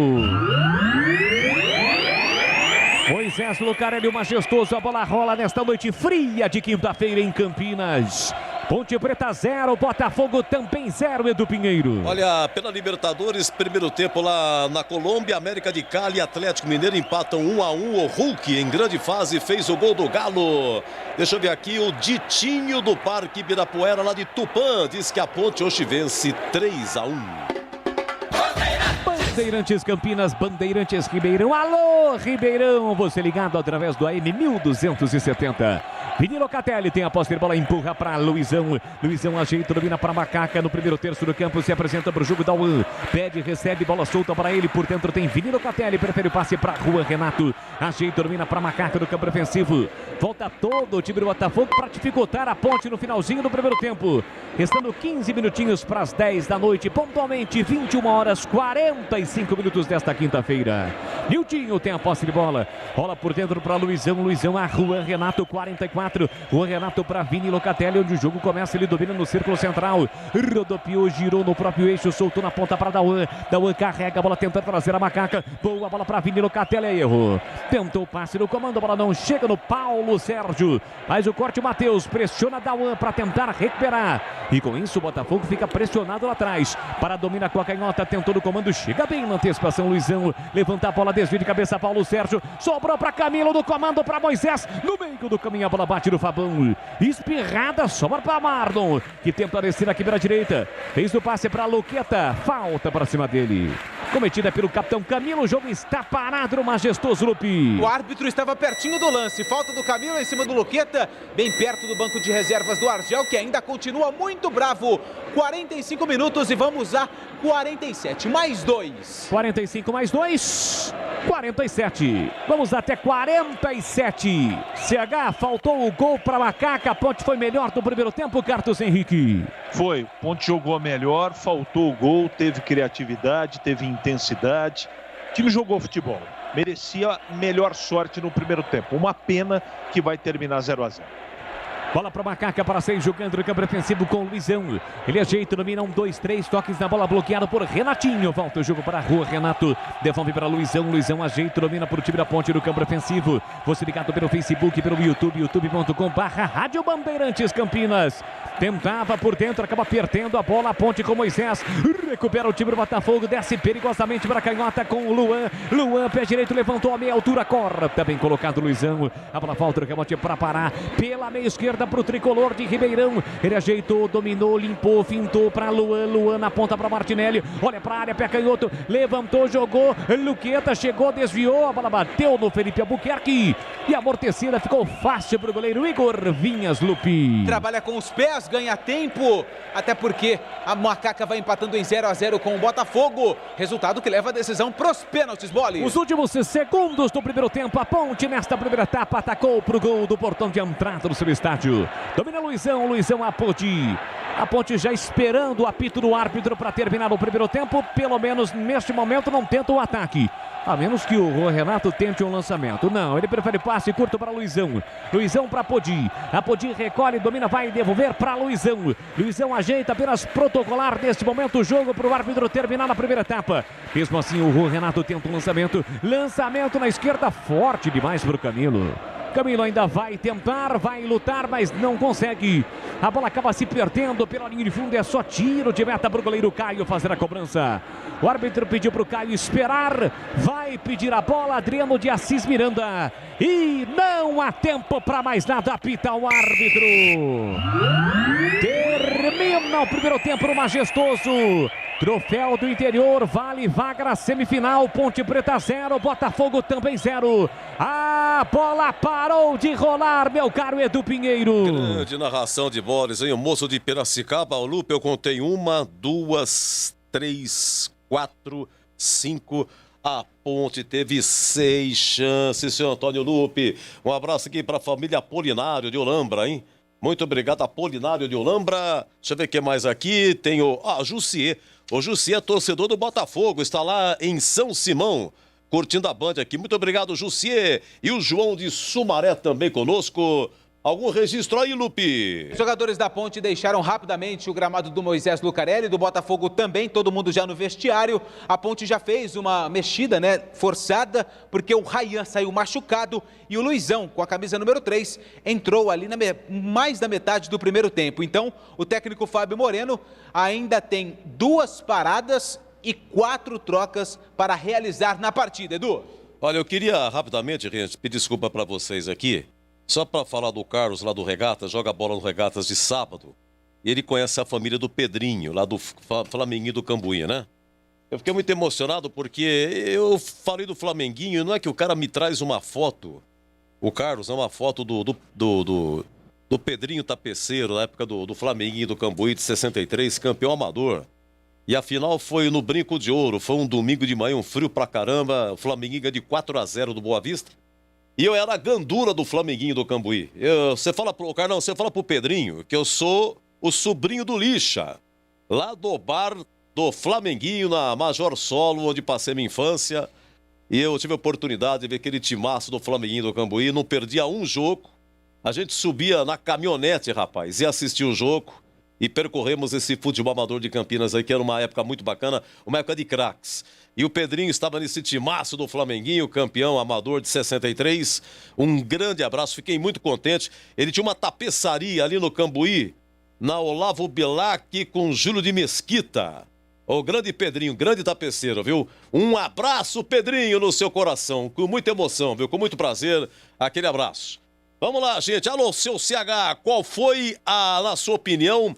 Moisés Lucarelli, o majestoso, a bola rola nesta noite fria de quinta-feira em Campinas. Ponte Preta 0, Botafogo também 0, Edu Pinheiro. Olha, pela Libertadores, primeiro tempo lá na Colômbia, América de Cali e Atlético Mineiro empatam 1-1. O Hulk, em grande fase, fez o gol do Galo. Deixa eu ver aqui, o Ditinho do Parque Ibirapuera, lá de Tupã, diz que a Ponte hoje vence 3-1. Bandeirantes Campinas, Bandeirantes Ribeirão. Alô, Ribeirão, você ligado através do AM 1270. Vini Locatelli tem a posse de bola, empurra para Luizão. Luizão ajeita, domina para Macaca no primeiro terço do campo, se apresenta para o jogo da UAN. Pede, recebe, bola solta para ele, por dentro tem Vini Locatelli, prefere o passe para Juan Renato. Ajeita, domina para Macaca no campo ofensivo. Volta todo o time do Botafogo para dificultar a Ponte no finalzinho do primeiro tempo. Restando 15 minutinhos para as 10 da noite, pontualmente 21 horas 45 minutos desta quinta-feira. Niltinho tem a posse de bola. Bola por dentro para Luizão. Luizão a Juan Renato, 44. Juan Renato para Vini Locatelli, onde o jogo começa. Ele domina no círculo central. Rodopiou, girou no próprio eixo, soltou na ponta para Dauan. Dauan carrega a bola, tentando trazer a Macaca. Boa bola para Vini Locatelli, erro. Tentou o passe no comando, a bola não chega no Paulo Sérgio. Faz o corte, o Matheus pressiona Dauan para tentar recuperar. E com isso o Botafogo fica pressionado lá atrás. Para domina com a canhota, tentou no comando, chega bem na antecipação. Luizão levanta a bola, desvia de cabeça Paulo Sérgio. Sobrou para Camilo no comando para Moisés. No meio do caminho a bola bate no Fabão. Espirrada, sobra para Marlon, que tenta descer aqui pela direita. Fez o passe para Luqueta. Falta para cima dele. Cometida pelo capitão Camilo, o jogo está parado no majestoso Lupi. O árbitro estava pertinho do lance. Falta do Camilo em cima do Luqueta, bem perto do banco de reservas do Argel, que ainda continua muito bravo. 45 minutos e vamos a 47, mais 2. 45 mais 2, 47. Vamos até 47. CH, faltou o gol para Macaca. A Ponte foi melhor no primeiro tempo, Carlos Henrique. Foi, Ponte jogou melhor, faltou o gol, teve criatividade, teve intensidade. O time jogou futebol, merecia melhor sorte no primeiro tempo. Uma pena que vai terminar 0-0. Bola para Macaca, para 6, jogando no campo defensivo com o Luizão. Ele ajeita, domina 1, 2, 3, toques na bola, bloqueado por Renatinho. Volta o jogo para a Rua, Renato devolve para Luizão. Luizão ajeita, domina para o time da Ponte no campo defensivo. Você ligado pelo Facebook, pelo YouTube, youtube.com/Rádio Bandeirantes Campinas. Tentava por dentro, acaba perdendo a bola, a Ponte com Moisés. Recupera o time do Botafogo, desce perigosamente para a canhota com o Luan. Luan, pé direito, levantou a meia altura, corta, bem colocado Luizão. A bola volta no rebote para parar pela meia esquerda para o tricolor de Ribeirão. Ele ajeitou, dominou, limpou, fintou para Luan. Luan na ponta para Martinelli. Olha para a área, pé canhoto, levantou, jogou. Luqueta chegou, desviou, a bola bateu no Felipe Albuquerque. E a amortecida ficou fácil para o goleiro Igor Vinhas, Lupi. Trabalha com os pés, ganha tempo, até porque a Macaca vai empatando em 0-0 com o Botafogo. Resultado que leva a decisão para os pênaltis, Boles. Os últimos segundos do primeiro tempo, a Ponte nesta primeira etapa atacou para o gol do portão de entrada do seu estádio. Domina Luizão, Luizão a Ponte. A Ponte já esperando o apito do árbitro para terminar o primeiro tempo. Pelo menos neste momento não tenta o ataque. A menos que o Renato tente um lançamento. Não, ele prefere passe curto para Luizão. Luizão para Podi. A Podi recolhe, domina, vai devolver para Luizão. Luizão ajeita, apenas protocolar neste momento o jogo para o árbitro terminar na primeira etapa. Mesmo assim, o Renato tenta um lançamento. Lançamento na esquerda, forte demais para o Camilo. Camilo ainda vai tentar, vai lutar, mas não consegue. A bola acaba se perdendo pela linha de fundo. É só tiro de meta para o goleiro Caio fazer a cobrança. O árbitro pediu para o Caio esperar. Vai pedir a bola Adriano de Assis Miranda. E não há tempo para mais nada. Apita o árbitro. Termina o primeiro tempo no majestoso. Troféu do Interior, vale vaga na semifinal. Ponte Preta 0, Botafogo também 0. A bola parou de rolar, meu caro Edu Pinheiro. Grande narração de bolas, hein? O moço de Piracicaba, o Lupe, eu contei 1, 2, 3, 4, 5. A Ponte teve 6 chances, seu Antônio Lupe. Um abraço aqui para a família Apolinário de Olambra, hein? Muito obrigado, Apolinário de Olambra. Deixa eu ver o que mais aqui. Tem o Jussier. O Jussier é torcedor do Botafogo. Está lá em São Simão, curtindo a Band aqui. Muito obrigado, Jussier. E o João de Sumaré também conosco. Algum registro aí, Lupe? Os jogadores da Ponte deixaram rapidamente o gramado do Moisés Lucarelli, do Botafogo também, todo mundo já no vestiário. A Ponte já fez uma mexida, forçada, porque o Ryan saiu machucado e o Luizão, com a camisa número 3, entrou ali mais da metade do primeiro tempo. Então, o técnico Fábio Moreno ainda tem 2 paradas e 4 trocas para realizar na partida. Edu? Olha, eu queria rapidamente, gente, pedir desculpa para vocês aqui. Só para falar do Carlos lá do Regatas, joga bola no Regatas de sábado. E ele conhece a família do Pedrinho, lá do Flamenguinho do Cambuí, né? Eu fiquei muito emocionado porque eu falei do Flamenguinho, não é que o cara me traz uma foto. O Carlos é uma foto do Pedrinho Tapeceiro, na época do Flamenguinho do Cambuí de 63, campeão amador. E a final foi no Brinco de Ouro, foi um domingo de manhã, um frio pra caramba. O Flamenguinho ganhou de 4-0 do Boa Vista. E eu era a gandula do Flamenguinho do Cambuí. Você fala pro Pedrinho que eu sou o sobrinho do Lixa, lá do bar do Flamenguinho, na Major Solo, onde passei minha infância. E eu tive a oportunidade de ver aquele timaço do Flamenguinho do Cambuí, não perdia um jogo. A gente subia na caminhonete, rapaz, e assistia o jogo. E percorremos esse futebol amador de Campinas aí, que era uma época muito bacana, uma época de craques. E o Pedrinho estava nesse timaço do Flamenguinho, campeão amador de 63. Um grande abraço, fiquei muito contente. Ele tinha uma tapeçaria ali no Cambuí, na Olavo Bilac com Júlio de Mesquita. O grande Pedrinho, grande tapeceiro, viu? Um abraço, Pedrinho, no seu coração, com muita emoção, viu? Com muito prazer, aquele abraço. Vamos lá, gente. Alô, seu CH, qual foi, na sua opinião,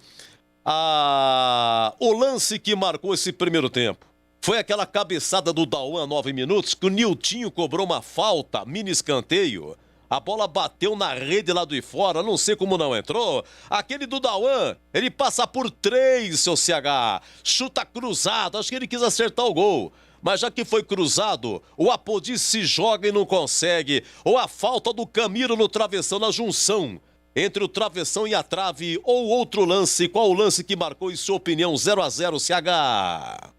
o lance que marcou esse primeiro tempo? Foi aquela cabeçada do Dauan, 9 minutos, que o Niltinho cobrou uma falta, mini escanteio. A bola bateu na rede lá de fora, não sei como não entrou. Aquele do Dauan, ele passa por 3, seu CH. Chuta cruzado, acho que ele quis acertar o gol. Mas já que foi cruzado, o Apodi se joga e não consegue. Ou a falta do Camilo no travessão, na junção entre o travessão e a trave. Ou outro lance, qual o lance que marcou, em sua opinião, 0-0, CH?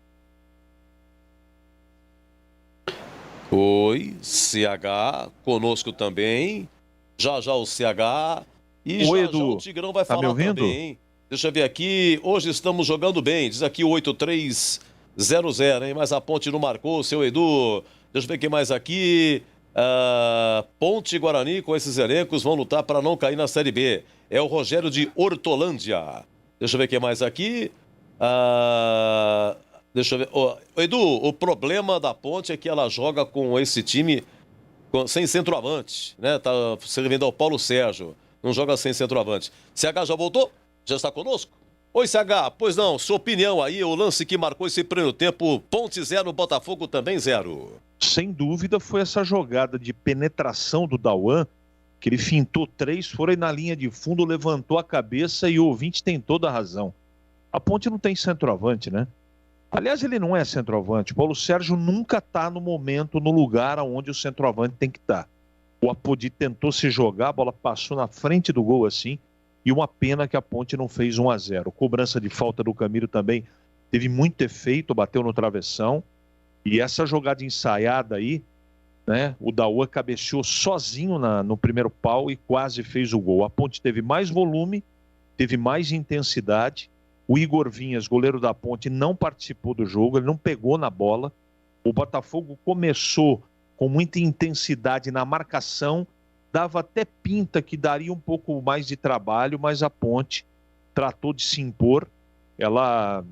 Oi, CH, conosco também. Já o CH. E já o Tigrão vai falar também, hein? Deixa eu ver aqui. Hoje estamos jogando bem. Diz aqui o 8300, hein? Mas a Ponte não marcou, seu Edu. Deixa eu ver quem mais aqui. Ponte e Guarani, com esses elencos, vão lutar para não cair na Série B. É o Rogério de Hortolândia. Deixa eu ver quem mais aqui. Deixa eu ver. Edu, o problema da Ponte é que ela joga com esse time sem centroavante, né? Tá servindo ao Paulo Sérgio. Não joga sem centroavante. CH já voltou? Já está conosco? Oi, CH. Pois não, sua opinião aí, o lance que marcou esse primeiro tempo, Ponte 0, Botafogo também 0. Sem dúvida foi essa jogada de penetração do Dauan, que ele fintou 3, foi na linha de fundo, levantou a cabeça e o ouvinte tem toda a razão. A Ponte não tem centroavante, né? Aliás, ele não é centroavante. O Paulo Sérgio nunca está no momento, no lugar onde o centroavante tem que estar. O Apodi tentou se jogar, a bola passou na frente do gol assim, e uma pena que a Ponte não fez 1-0. Cobrança de falta do Camilo também teve muito efeito, bateu no travessão. E essa jogada ensaiada aí, né? O Dauan cabeceou sozinho no primeiro pau e quase fez o gol. A Ponte teve mais volume, teve mais intensidade. O Igor Vinhas, goleiro da Ponte, não participou do jogo, ele não pegou na bola. O Botafogo começou com muita intensidade na marcação, dava até pinta que daria um pouco mais de trabalho, mas a Ponte tratou de se impor, ela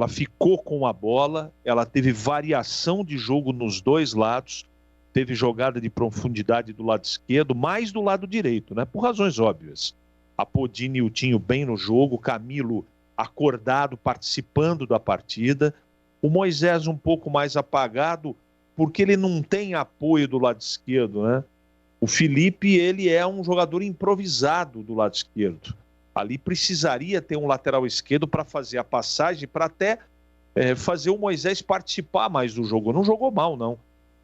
ficou com a bola, ela teve variação de jogo nos dois lados, teve jogada de profundidade do lado esquerdo, mais do lado direito, né? Por razões óbvias. A Podine e o Tinho bem no jogo, o Camilo acordado, participando da partida, o Moisés um pouco mais apagado, porque ele não tem apoio do lado esquerdo, né? O Felipe, ele é um jogador improvisado do lado esquerdo. Ali precisaria ter um lateral esquerdo para fazer a passagem, para até fazer o Moisés participar mais do jogo. Não jogou mal, não.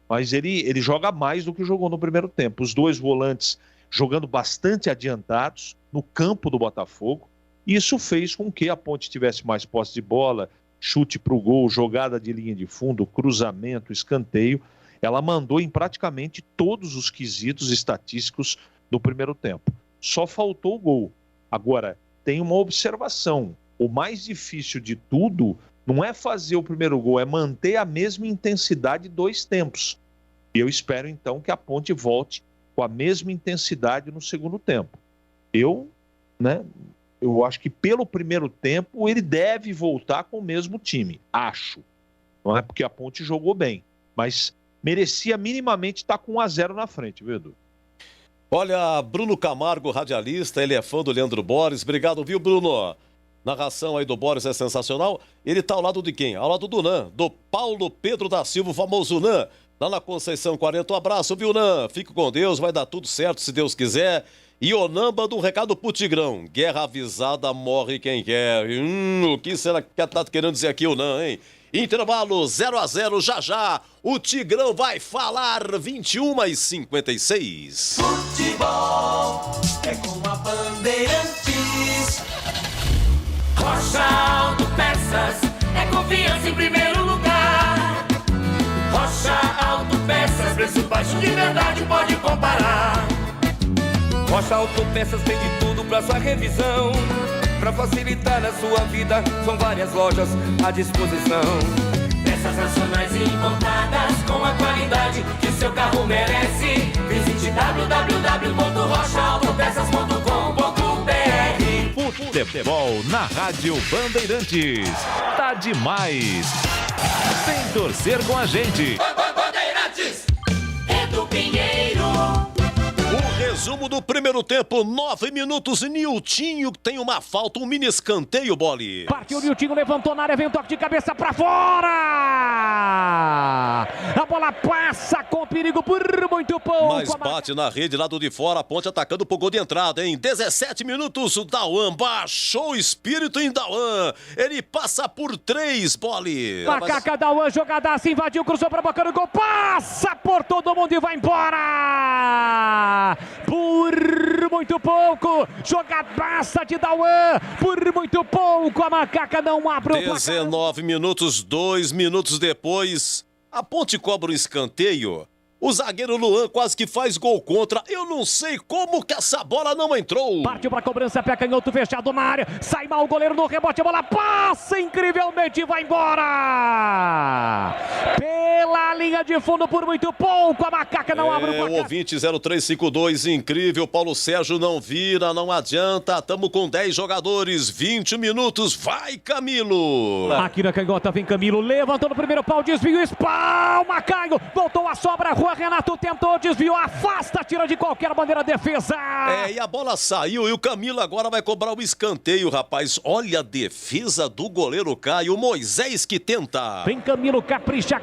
Mas ele joga mais do que jogou no primeiro tempo. Os dois volantes jogando bastante adiantados no campo do Botafogo. Isso fez com que a Ponte tivesse mais posse de bola, chute para o gol, jogada de linha de fundo, cruzamento, escanteio. Ela mandou em praticamente todos os quesitos estatísticos do primeiro tempo. Só faltou o gol. Agora, tem uma observação. O mais difícil de tudo não é fazer o primeiro gol, é manter a mesma intensidade 2 tempos. E eu espero, então, que a Ponte volte com a mesma intensidade no segundo tempo. Eu acho que pelo primeiro tempo ele deve voltar com o mesmo time. Acho. Não é porque a Ponte jogou bem, mas merecia minimamente estar com 1-0 na frente, viu, Edu? Olha, Bruno Camargo, radialista, ele é fã do Leandro Borges. Obrigado, viu, Bruno? Narração aí do Borges é sensacional. Ele tá ao lado de quem? Ao lado do Nan, do Paulo Pedro da Silva, o famoso Nan, lá na Conceição 40. Um abraço, viu, Nan? Fique com Deus, vai dar tudo certo, se Deus quiser. E o Nan manda um recado pro Tigrão. Guerra avisada, morre quem quer. O que será que tá querendo dizer aqui o Nan, hein? Intervalo 0-0, já. O Tigrão vai falar 21h56. Futebol é com a Bandeirantes. Rocha Autopeças é confiança em primeiro lugar. Rocha Autopeças, preço baixo de verdade, pode comparar. Rocha Autopeças tem de tudo pra sua revisão. Pra facilitar a sua vida, são várias lojas à disposição. Peças nacionais e importadas com a qualidade que seu carro merece. Visite www.rochaautopeças.com.br. Futebol na Rádio Bandeirantes. Tá demais. Vem torcer com a gente. Bandeirantes, Edu Pinheiro. O resumo do primeiro tempo, 9 minutos, Niltinho tem uma falta, um mini escanteio, Boli. Partiu o Niltinho, levantou na área, vem um toque de cabeça pra fora! A bola passa com perigo por muito pouco. Mas bate na rede, lado de fora, a Ponte atacando pro gol de entrada, hein? 17 minutos, o Dauan baixou o espírito em Dauan. Ele passa por 3, Boli. Macaca Dauan, jogadaça, invadiu, cruzou pra boca do gol, passa por todo mundo e vai embora! Por muito pouco, jogadaça de Dauan, por muito pouco, a Macaca não abre o placar. 19 minutos, 2 minutos depois, a Ponte cobra um escanteio. O zagueiro Luan quase que faz gol contra. Eu não sei como que essa bola não entrou. Partiu pra cobrança, pé canhoto fechado na área. Sai mal o goleiro no rebote, a bola passa incrivelmente e vai embora. Pela linha de fundo por muito pouco, a Macaca não abre o placar. O ouvinte 0352, incrível. Paulo Sérgio não vira, não adianta. Tamo com 10 jogadores, 20 minutos. Vai, Camilo. Aqui na canhota vem Camilo, levantou no primeiro pau, desvio, espalma, Caio. Voltou a sobra, Rua Renato tentou, desviou, afasta, tira de qualquer maneira a defesa. E a bola saiu e o Camilo agora vai cobrar o escanteio, rapaz. Olha a defesa do goleiro Caio, Moisés que tenta. Vem Camilo, capricha,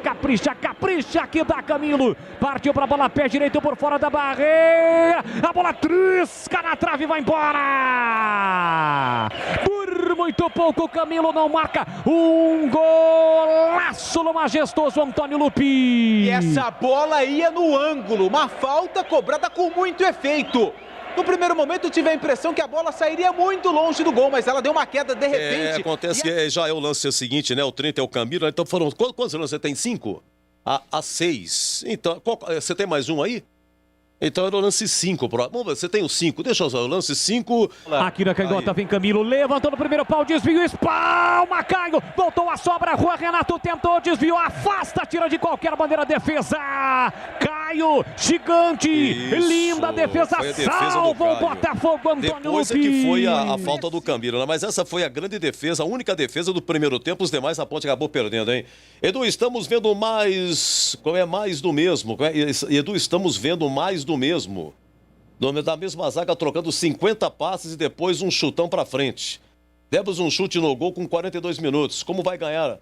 que dá Camilo. Partiu pra bola, pé direito por fora da barreira. A bola trisca na trave e vai embora. Por muito pouco o Camilo não marca. Um golaço no majestoso Antônio Lupi. E essa bola ia no ângulo, uma falta cobrada com muito efeito. No primeiro momento eu tive a impressão que a bola sairia muito longe do gol, mas ela deu uma queda de repente. Acontece que já é o lance seguinte, né? O 30 é o Camilo, então foram... Quantos lances você tem? 5? A 6. Então, você tem mais um aí? Então era o lance 5. Vamos ver, você tem o 5. Deixa eu usar o lance 5. Aqui na canhota vem Camilo, levantou no primeiro pau, desvio, espalma, Caio. Voltou a sobra, Rua Renato tentou, desviou, afasta, tira de qualquer maneira a defesa. Cai Caio, gigante, Isso, linda defesa, salva o Botafogo, Antônio Depois Lupi. é que foi a falta do Camilo, né? Mas essa foi a grande defesa, a única defesa do primeiro tempo, os demais a Ponte acabou perdendo, hein? Edu, estamos vendo mais do mesmo. Edu, estamos vendo mais do mesmo. Da mesma zaga trocando 50 passes e depois um chutão pra frente. Demos um chute no gol com 42 minutos. Como vai ganhar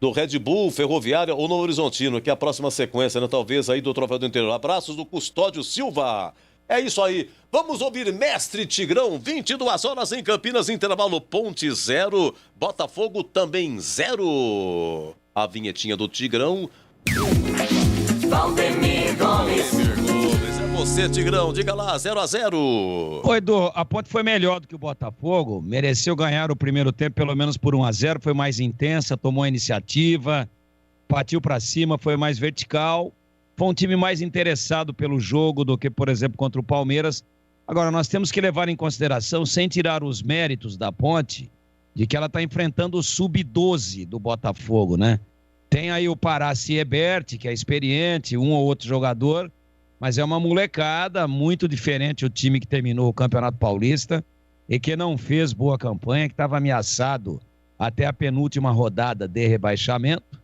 do Red Bull, Ferroviária ou Novo Horizontino, que é a próxima sequência, né? Talvez aí do Troféu do Interior. Abraços do Custódio Silva. É isso aí. Vamos ouvir Mestre Tigrão, 22 horas em Campinas, intervalo Ponte 0, Botafogo também 0. A vinhetinha do Tigrão. Valdemir Gomes. É você, Tigrão, diga lá, 0-0. Ô, Edu, a Ponte foi melhor do que o Botafogo, mereceu ganhar o primeiro tempo pelo menos por 1-0, foi mais intensa, tomou a iniciativa, partiu pra cima, foi mais vertical. Foi um time mais interessado pelo jogo do que, por exemplo, contra o Palmeiras. Agora, nós temos que levar em consideração, sem tirar os méritos da Ponte, de que ela está enfrentando o Sub-12 do Botafogo, né? Tem aí o Pará Siebert, que é experiente, um ou outro jogador, mas é uma molecada muito diferente o time que terminou o Campeonato Paulista e que não fez boa campanha, que estava ameaçado até a penúltima rodada de rebaixamento.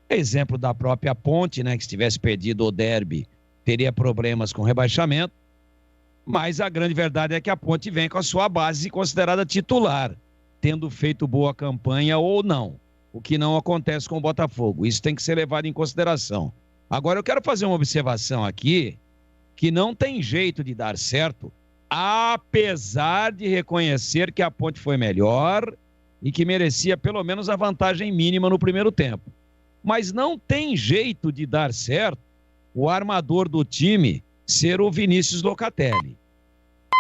Exemplo da própria Ponte, né, que se tivesse perdido o derby, teria problemas com rebaixamento. Mas a grande verdade é que a Ponte vem com a sua base considerada titular, tendo feito boa campanha ou não, o que não acontece com o Botafogo. Isso tem que ser levado em consideração. Agora, eu quero fazer uma observação aqui, que não tem jeito de dar certo, apesar de reconhecer que a Ponte foi melhor e que merecia pelo menos a vantagem mínima no primeiro tempo. Mas não tem jeito de dar certo o armador do time ser o Vinícius Locatelli.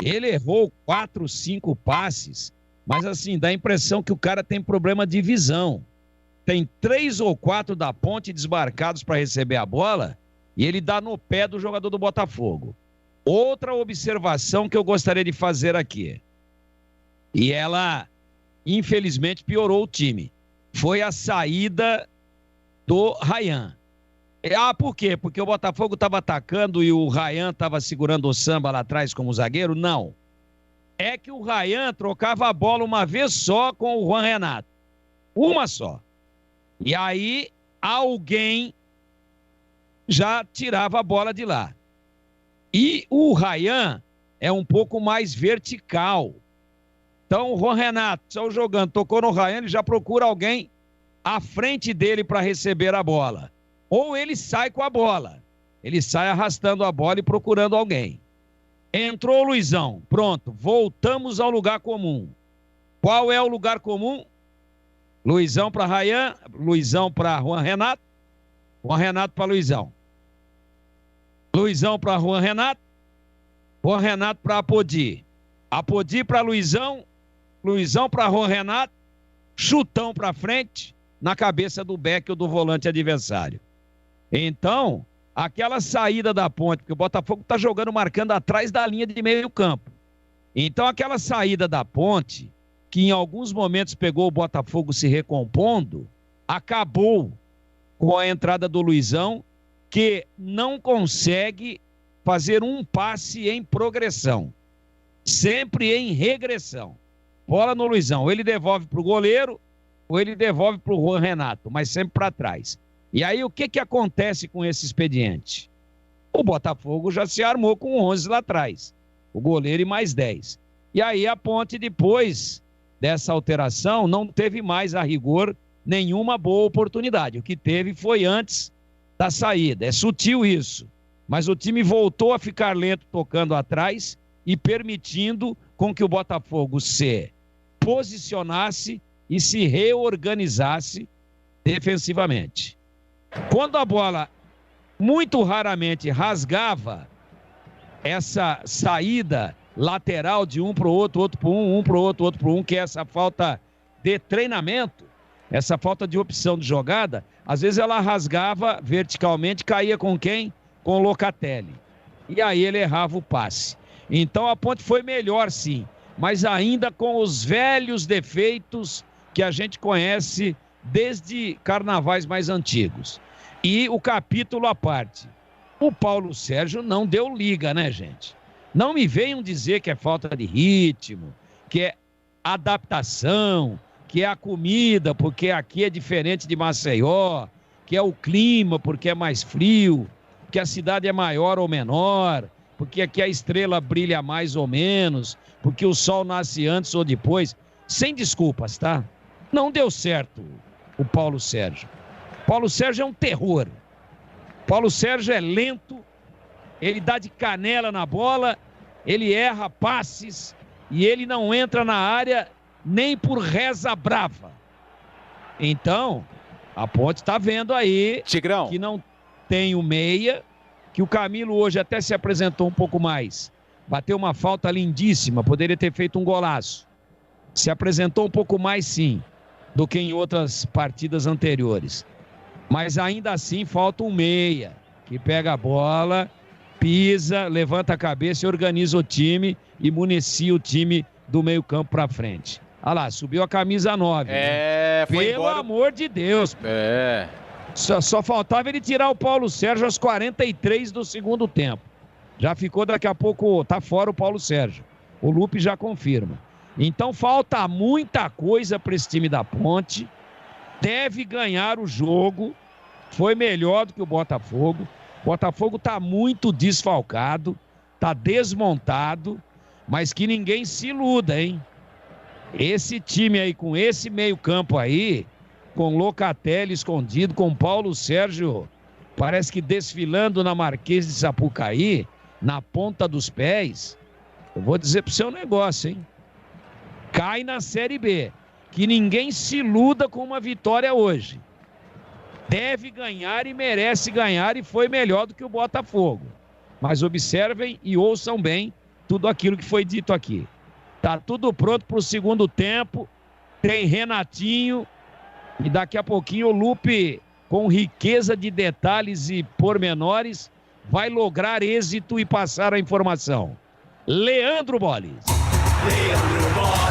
Ele errou 4, 5 passes, mas assim, dá a impressão que o cara tem problema de visão. Tem 3 ou 4 da Ponte desmarcados para receber a bola e ele dá no pé do jogador do Botafogo. Outra observação que eu gostaria de fazer aqui, e ela infelizmente piorou o time, foi a saída do Ryan. Por quê? Porque o Botafogo estava atacando e o Ryan estava segurando o Samba lá atrás como zagueiro? Não. É que o Ryan trocava a bola uma vez só com o Juan Renato. Uma só. E aí alguém já tirava a bola de lá. E o Ryan é um pouco mais vertical. Então o Juan Renato saiu jogando, tocou no Ryan, ele já procura alguém à frente dele para receber a bola. Ou ele sai com a bola. Ele sai arrastando a bola e procurando alguém. Entrou o Luizão. Pronto, voltamos ao lugar comum. Qual é o lugar comum? Luizão para Ryan, Luizão para Juan Renato, Juan Renato para Luizão. Luizão para Juan Renato para Apodi. Apodi para Luizão, Luizão para Juan Renato, chutão para frente, na cabeça do Beck ou do volante adversário. Então, aquela saída da Ponte, porque o Botafogo está jogando, marcando atrás da linha de meio campo. Então, aquela saída da Ponte, que em alguns momentos pegou o Botafogo se recompondo, acabou com a entrada do Luizão, que não consegue fazer um passe em progressão, sempre em regressão. Bola no Luizão, ou ele devolve para o goleiro, ou ele devolve para o Juan Renato, mas sempre para trás. E aí o que acontece com esse expediente? O Botafogo já se armou com 11 lá atrás, o goleiro e mais 10. E aí a Ponte, depois dessa alteração, não teve mais a rigor nenhuma boa oportunidade. O que teve foi antes da saída. É sutil isso, mas o time voltou a ficar lento tocando atrás e permitindo com que o Botafogo se posicionasse e se reorganizasse defensivamente. Quando a bola muito raramente rasgava essa saída lateral de um para o outro, outro para um para o outro, outro para um, que é essa falta de treinamento, essa falta de opção de jogada, às vezes ela rasgava verticalmente, caía com quem? Com o Locatelli. E aí ele errava o passe. Então a Ponte foi melhor sim, mas ainda com os velhos defeitos que a gente conhece desde carnavais mais antigos. E o capítulo à parte. O Paulo Sérgio não deu liga, né, gente? Não me venham dizer que é falta de ritmo, que é adaptação, que é a comida, porque aqui é diferente de Maceió, que é o clima, porque é mais frio, que a cidade é maior ou menor, porque aqui a estrela brilha mais ou menos, porque o sol nasce antes ou depois. Sem desculpas, tá? Não deu certo o Paulo Sérgio. Paulo Sérgio é um terror. Paulo Sérgio é lento, ele dá de canela na bola, ele erra passes e ele não entra na área nem por reza brava. Então, a Ponte está vendo aí, Tigrão, que não tem o meia, que o Camilo hoje até se apresentou um pouco mais. Bateu uma falta lindíssima, poderia ter feito um golaço. Se apresentou um pouco mais, sim, do que em outras partidas anteriores. Mas ainda assim falta um meia, que pega a bola, pisa, levanta a cabeça e organiza o time e municia o time do meio campo para frente. Olha lá, subiu a camisa 9. Foi Pelo embora. amor de Deus. Só faltava ele tirar o Paulo Sérgio aos 43 do segundo tempo. Já ficou, daqui a pouco, tá fora o Paulo Sérgio. O Lupe já confirma. Então falta muita coisa para esse time da Ponte. Deve ganhar o jogo. Foi melhor do que o Botafogo. O Botafogo tá muito desfalcado, tá desmontado, mas que ninguém se iluda, hein? Esse time aí, com esse meio-campo aí, com Locatelli escondido, com Paulo Sérgio, parece que desfilando na Marquês de Sapucaí, na ponta dos pés, eu vou dizer pro seu negócio, hein? Cai na Série B. Que ninguém se iluda com uma vitória hoje. Deve ganhar e merece ganhar e foi melhor do que o Botafogo. Mas observem e ouçam bem tudo aquilo que foi dito aqui. Tá tudo pronto para o segundo tempo. Tem Renatinho e daqui a pouquinho o Lupe, com riqueza de detalhes e pormenores, vai lograr êxito e passar a informação. Leandro Boles.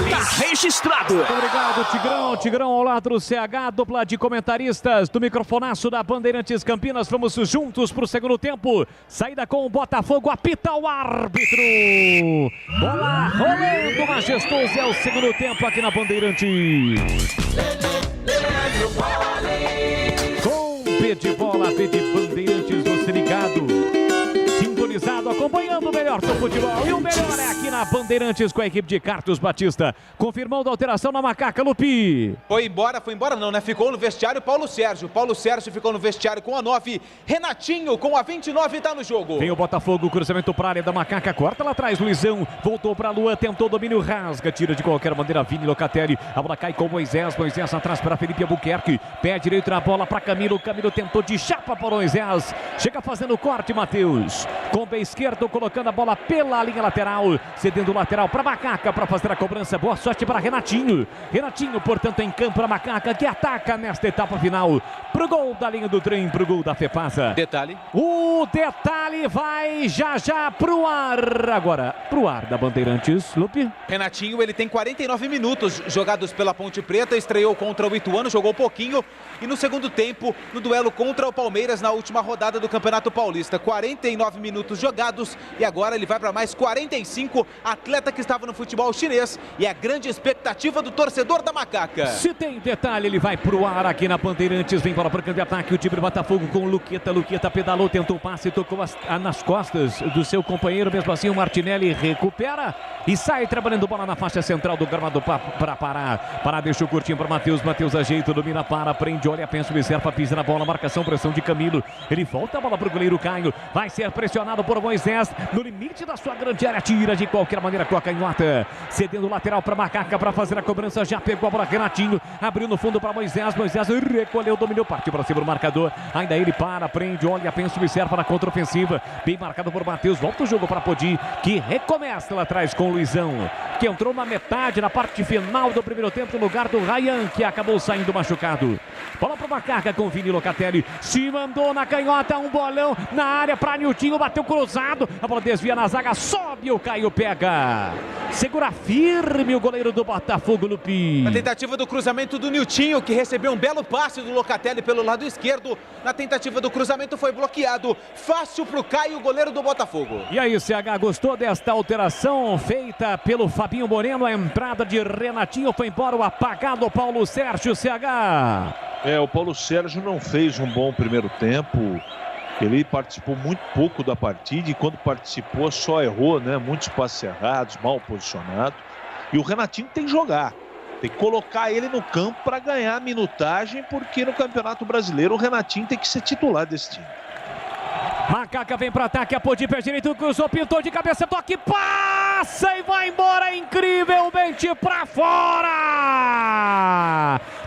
Tá registrado. Muito obrigado, Tigrão. Tigrão ao lado do CH, dupla de comentaristas do microfonaço da Bandeirantes Campinas. Vamos juntos pro segundo tempo. Saída com o Botafogo, apita o árbitro. Bola rolando, majestoso. É o segundo tempo aqui na Bandeirantes. Com B de bola, B de Bandeirantes, você ligado. Sintonizado, acompanhando o melhor do futebol. E o melhor é aqui na Bandeirantes com a equipe de Carlos Batista. Confirmando a alteração na Macaca, Lupi. Foi embora não, né? Ficou no vestiário Paulo Sérgio. Paulo Sérgio ficou no vestiário com a 9. Renatinho com a 29 tá no jogo. Vem o Botafogo, cruzamento para a área da Macaca. Corta lá atrás, Luizão. Voltou para a Lua, tentou domínio, rasga. Tira de qualquer maneira, Vini Locatelli. A bola cai com Moisés. Moisés atrás para Felipe Albuquerque. Pé direito na bola para Camilo. Camilo tentou de chapa para Moisés. Chega fazendo o corte, Matheus. Com o pé esquerdo, colocando a bola pela linha lateral. Cedendo o lateral para Macaca para fazer a cobrança. Boa sorte para Renatinho. Renatinho, portanto, em campo para Macaca, que ataca nesta etapa final. Pro gol da linha do trem, pro gol da Fepasa. Detalhe. O detalhe vai já pro ar. Agora, pro ar da Bandeirantes, Lupe. Renatinho, ele tem 49 minutos jogados pela Ponte Preta. Estreou contra o Ituano, jogou pouquinho. E no segundo tempo, no duelo contra o Palmeiras, na última rodada do Campeonato Paulista. 49 minutos jogados e agora ele vai para mais 45. Atleta que estava no futebol chinês e a grande expectativa do torcedor da Macaca. Se tem detalhe, ele vai pro ar aqui na Bandeirantes. Vem para o campo de ataque o time do Botafogo com o Luqueta. Luqueta pedalou, tentou o passe, tocou nas costas do seu companheiro. Mesmo assim, o Martinelli recupera e sai trabalhando bola na faixa central do gramado para parar. Parar, deixou curtinho para Matheus. Matheus ajeita, domina, para, prende, olha, pensa, observa, pisa na bola, marcação, pressão de Camilo. Ele volta a bola para o goleiro Caio. Vai ser pressionado por Moisés no limite da sua grande área. Tira de qualquer maneira com a canhota. Cedendo o lateral para Macaca para fazer a cobrança. Já pegou a bola Renatinho. Abriu no fundo para Moisés. Moisés recolheu, dominou, partiu para cima do marcador. Ainda ele para, prende, olha, pensa, observa na contra-ofensiva. Bem marcado por Matheus. Volta o jogo para Podi, que recomeça lá atrás com o Luizão, que entrou na metade, na parte final do primeiro tempo, no lugar do Ryan, que acabou saindo machucado. Bola pro Macaca com Vini Locatelli. Se mandou na canhota, um bolão na área para Niltinho, bateu cruzado. A bola desvia na zaga, sobe, o Caio pega. Segura firme o goleiro do Botafogo, Lupi. A tentativa do cruzamento do Niltinho, que recebeu um belo passe do Locatelli pelo lado esquerdo. Na tentativa do cruzamento foi bloqueado. Fácil pro Caio, goleiro do Botafogo. E aí, CH, gostou desta alteração feita pelo Fabinho Moreno? A entrada de Renatinho foi embora, o apagado Paulo Sérgio, CH. O Paulo Sérgio não fez um bom primeiro tempo. Ele participou muito pouco da partida e quando participou só errou, né? Muitos passes errados, mal posicionado. E o Renatinho tem que jogar. Tem que colocar ele no campo para ganhar minutagem, porque no Campeonato Brasileiro o Renatinho tem que ser titular desse time. Macaca vem para ataque, Apodi, pé direito, cruzou, pintou de cabeça, toque, passa e vai embora, incrivelmente para fora!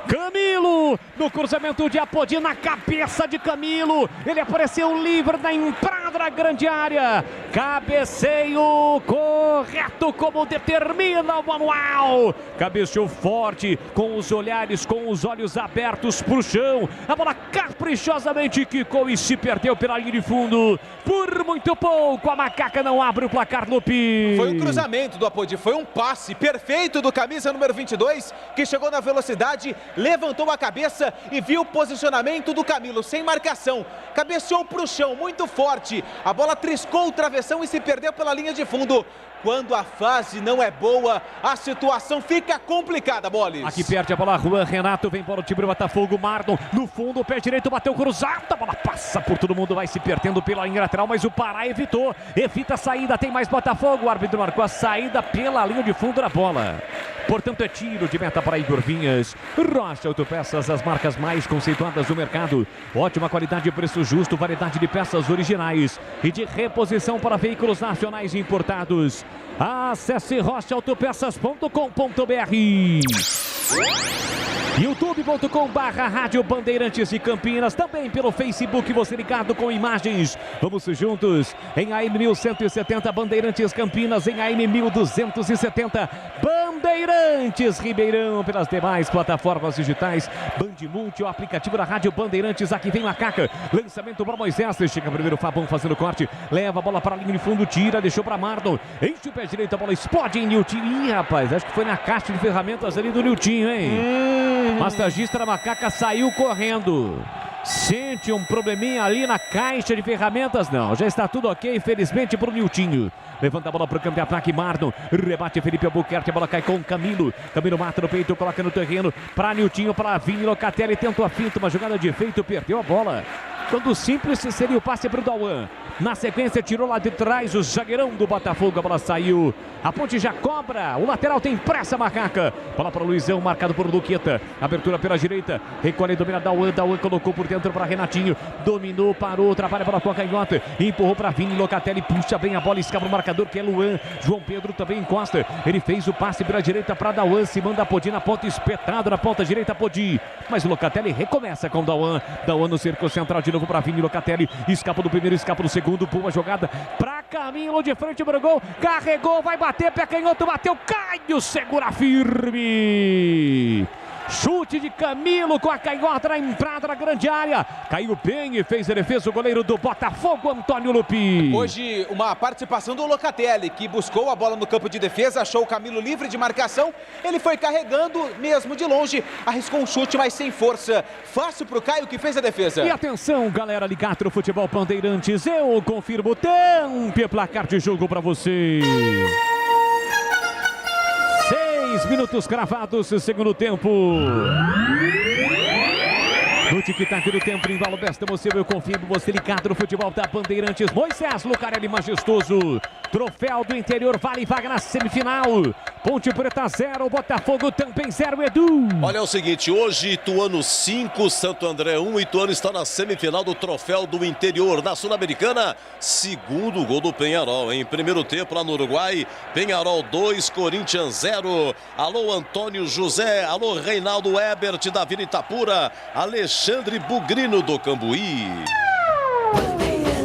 Camilo, no cruzamento de Apodi, na cabeça de Camilo, ele apareceu livre na entrada da grande área, cabeceio correto como determina o manual, cabeceou forte, com os olhares, com os olhos abertos pro chão, a bola caprichosamente quicou e se perdeu pela linha de fundo. Por muito pouco, a Macaca não abre o placar, Lupi. Foi um cruzamento do Apodi, foi um passe perfeito do camisa número 22, que chegou na velocidade, levantou a cabeça e viu o posicionamento do Camilo, sem marcação. Cabeceou pro chão, muito forte. A bola triscou o travessão e se perdeu pela linha de fundo. Quando a fase não é boa, a situação fica complicada, Bolis. Aqui perde a bola, Juan Renato, vem para o time do Botafogo, Mardon, no fundo, o pé direito, bateu cruzado, a bola passa por todo mundo, vai se perdendo pela linha lateral, mas o Pará evitou, evita a saída, tem mais Botafogo, o árbitro marcou a saída pela linha de fundo da bola. Portanto, é tiro de meta para Igor Vinhas. Rocha Autopeças, as marcas mais conceituadas do mercado. Ótima qualidade e preço justo, variedade de peças originais e de reposição para veículos nacionais e importados. Acesse rochaautopeças.com.br. youtube.com/Rádio Bandeirantes de Campinas, também pelo Facebook, você ligado com imagens. Vamos juntos em AM 1170 Bandeirantes Campinas, em AM 1270 Bandeirantes Ribeirão, pelas demais plataformas digitais, Bandmulti, o aplicativo da Rádio Bandeirantes. Aqui vem Macaca, lançamento para Moisés, chega primeiro Fabão fazendo corte, leva a bola para a linha de fundo, tira, deixou para Mardon, enche o pé direito, a bola explode em Niltinho. Ih, rapaz, acho que foi na caixa de ferramentas ali do Niltinho, hein? Massagista da Macaca saiu correndo. Sente um probleminha ali na caixa de ferramentas? Não, já está tudo ok, felizmente para o Niltinho. Levanta a bola para o campo de ataque, Mardon. Rebate Felipe Albuquerque, a bola cai com Camilo. Camilo mata no peito, coloca no terreno para Niltinho, para Vini Locatelli. Tentou a finta, uma jogada de efeito, perdeu a bola. Quando simples seria o passe para o Dauan. Na sequência, tirou lá de trás o zagueirão do Botafogo. A bola saiu. A Ponte já cobra. O lateral tem pressa, Macaca. Bola para o Luizão, marcado por Luqueta. Abertura pela direita. Recolhe e domina Dauan. Dauan colocou por dentro para Renatinho. Dominou, parou, trabalha para a canhota. Empurrou para Vini Locatelli. Puxa bem a bola, escapa o marcador que é Luan. João Pedro também encosta. Ele fez o passe pela direita para Dauan. Se manda a Podi na ponta, espetado na ponta direita, Podi. Mas o Locatelli recomeça com Dauan. Dauan no cerco central de novo para Vini Locatelli. Escapa do primeiro, escapa do segundo. Boa jogada para Camilo de frente para o gol. Carregou, vai bater, pé canhoto, bateu, Caio, segura firme. Chute de Camilo com a canhota na entrada da grande área. Caiu bem e fez a defesa o goleiro do Botafogo, Antônio Lupi. Hoje uma participação do Locatelli, que buscou a bola no campo de defesa, achou o Camilo livre de marcação. Ele foi carregando mesmo de longe, arriscou um chute, mas sem força. Fácil para o Caio, que fez a defesa. E atenção, galera ligada no Futebol Bandeirantes, eu confirmo o tempo e placar de jogo para você. 6 minutos cravados, segundo tempo. No tic-tac do tempo, em Valo Besta, eu confirmo, você ligado no Futebol da Bandeirantes. Moisés Lucarelli majestoso. Troféu do interior, vale vaga na semifinal. Ponte Preta 0, Botafogo também 0, Edu. Olha, é o seguinte, hoje Ituano 5, Santo André 1. Ituano está na semifinal do Troféu do Interior. Na Sul-Americana, segundo gol do Peñarol. Em primeiro tempo lá no Uruguai, Peñarol 2, Corinthians 0. Alô, Antônio José. Alô, Reinaldo Ebert da Vila Itapura. Alexandre Bugrino do Cambuí.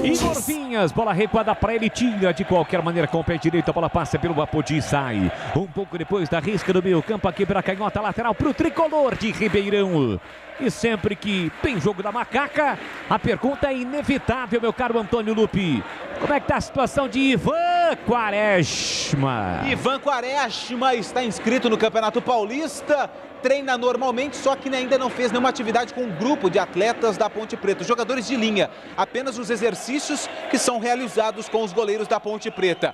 Igor Vinhas, bola recuada para ele, tira de qualquer maneira com o pé direito, a bola passa pelo Apodi e sai. Um pouco depois da risca do meio campo, aqui para a canhota lateral para o tricolor de Ribeirão. E sempre que tem jogo da Macaca, a pergunta é inevitável, meu caro Antônio Lupi. Como é que tá a situação de Ivan Quaresma? Ivan Quaresma está inscrito no Campeonato Paulista, treina normalmente, só que ainda não fez nenhuma atividade com um grupo de atletas da Ponte Preta, jogadores de linha, apenas os exercícios que são realizados com os goleiros da Ponte Preta.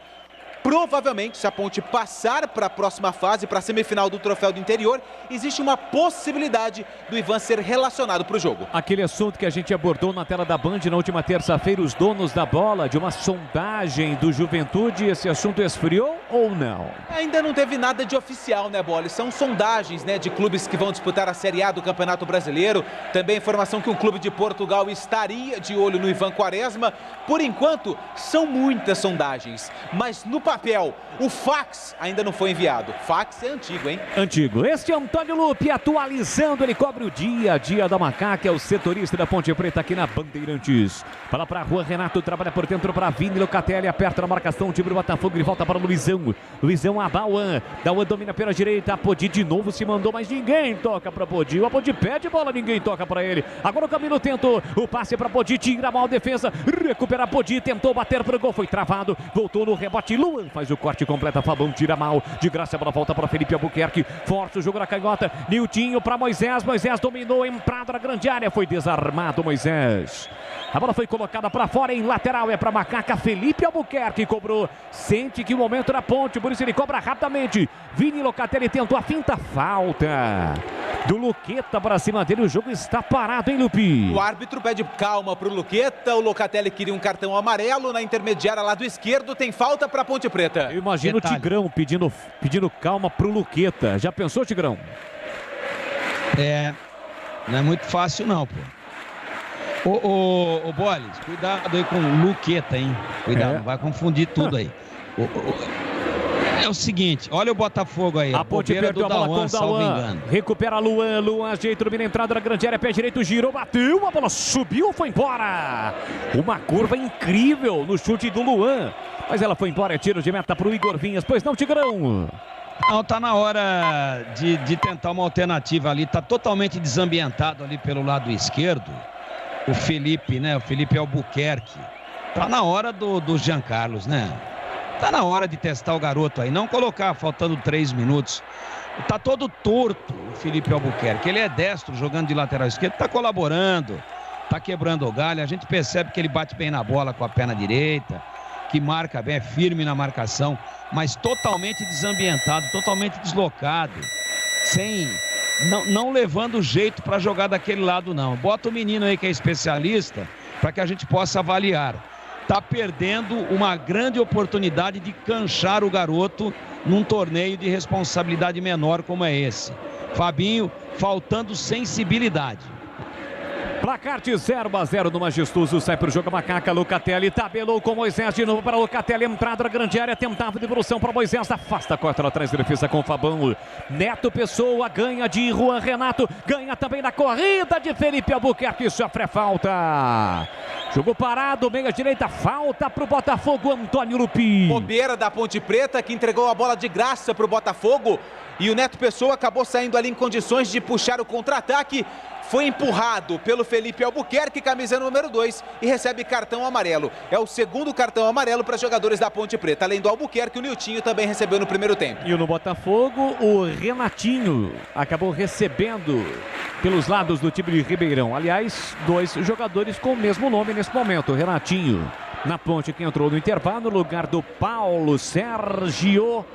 Provavelmente, se a Ponte passar para a próxima fase, para a semifinal do Troféu do Interior, existe uma possibilidade do Ivan ser relacionado para o jogo. Aquele assunto que a gente abordou na tela da Band na última terça-feira, os donos da bola, de uma sondagem do Juventude, esse assunto esfriou ou não? Ainda não teve nada de oficial, né, Bolle? São sondagens, né, de clubes que vão disputar a Série A do Campeonato Brasileiro. Também a informação que um clube de Portugal estaria de olho no Ivan Quaresma. Por enquanto, são muitas sondagens, mas no papel, o fax ainda não foi enviado. Fax é antigo, hein? Antigo. Este é Antônio Lupi atualizando, ele cobre o dia a dia da Macaca, é o setorista da Ponte Preta aqui na Bandeirantes. Fala para Juan Renato, trabalha por dentro para Vini Locatelli, aperta na marcação, o time do Botafogo, ele volta para o Luizão. Luizão a Dauan domina pela direita, a Podi de novo se mandou, mas ninguém toca para Podi. O Apodi pede bola, ninguém toca para ele. Agora o Camilo tentou, o passe para Podi, tira mal a defesa, recupera Podi, tentou bater para o gol, foi travado, voltou no rebote, Luan faz o corte, completa, Fabão tira mal, de graça a bola volta para Felipe Albuquerque, força o jogo na canhota, Niltinho para Moisés, Moisés dominou, entrada na grande área, foi desarmado Moisés. A bola foi colocada para fora em lateral, é para Macaca, Felipe Albuquerque cobrou, sente que o momento da Ponte, por isso ele cobra rapidamente. Vini Locatelli tentou a finta, falta do Luqueta para cima dele, o jogo está parado, hein, Lupi? O árbitro pede calma para o Luqueta, o Locatelli queria um cartão amarelo, na intermediária lado esquerdo, tem falta para Ponte Preta. Eu imagino o Tigrão pedindo calma para o Luqueta, já pensou, Tigrão? Não é muito fácil não, pô. Ô Boles, cuidado aí com o Luqueta, hein? Cuidado, não vai confundir tudo aí. É o seguinte, olha o Botafogo aí. A Ponte perdeu a bola com o Dauan. Recupera Luan, ajeita, domina a entrada da grande área, pé direito, girou, bateu, a bola subiu, foi embora. Uma curva incrível no chute do Luan. Mas ela foi embora, é tiro de meta pro Igor Vinhas, pois não, Tigrão? Não, tá na hora de tentar uma alternativa ali, tá totalmente desambientado ali pelo lado esquerdo. O Felipe, né? O Felipe Albuquerque. Tá na hora do Jean Carlos, né? Tá na hora de testar o garoto aí, não colocar faltando 3 minutos. Tá todo torto o Felipe Albuquerque. Ele é destro, jogando de lateral esquerdo, tá colaborando, tá quebrando o galho. A gente percebe que ele bate bem na bola com a perna direita, que marca bem, é firme na marcação, mas totalmente desambientado, totalmente deslocado, não levando jeito para jogar daquele lado não. Bota o menino aí que é especialista para que a gente possa avaliar. Tá perdendo uma grande oportunidade de canchar o garoto num torneio de responsabilidade menor como é esse. Fabinho faltando sensibilidade. Placar de 0-0 no Majestoso, sai para o jogo Macaca, Locatelli tabelou com Moisés, de novo para Locatelli, entrada na grande área, tentava devolução para Moisés, afasta, corta lá atrás, defesa com o Fabão. Neto Pessoa ganha de Juan Renato, ganha também na corrida de Felipe Albuquerque, sofre falta. Jogo parado, meia direita, falta para o Botafogo, Antônio Lupi. Bobeira da Ponte Preta, que entregou a bola de graça para o Botafogo, e o Neto Pessoa acabou saindo ali em condições de puxar o contra-ataque. Foi empurrado pelo Felipe Albuquerque, camisa número 2, e recebe cartão amarelo. É o segundo cartão amarelo para jogadores da Ponte Preta. Além do Albuquerque, o Niltinho também recebeu no primeiro tempo. E no Botafogo, o Renatinho acabou recebendo pelos lados do time de Ribeirão. Aliás, 2 jogadores com o mesmo nome nesse momento. O Renatinho na Ponte, que entrou no intervalo, no lugar do Paulo Sérgio.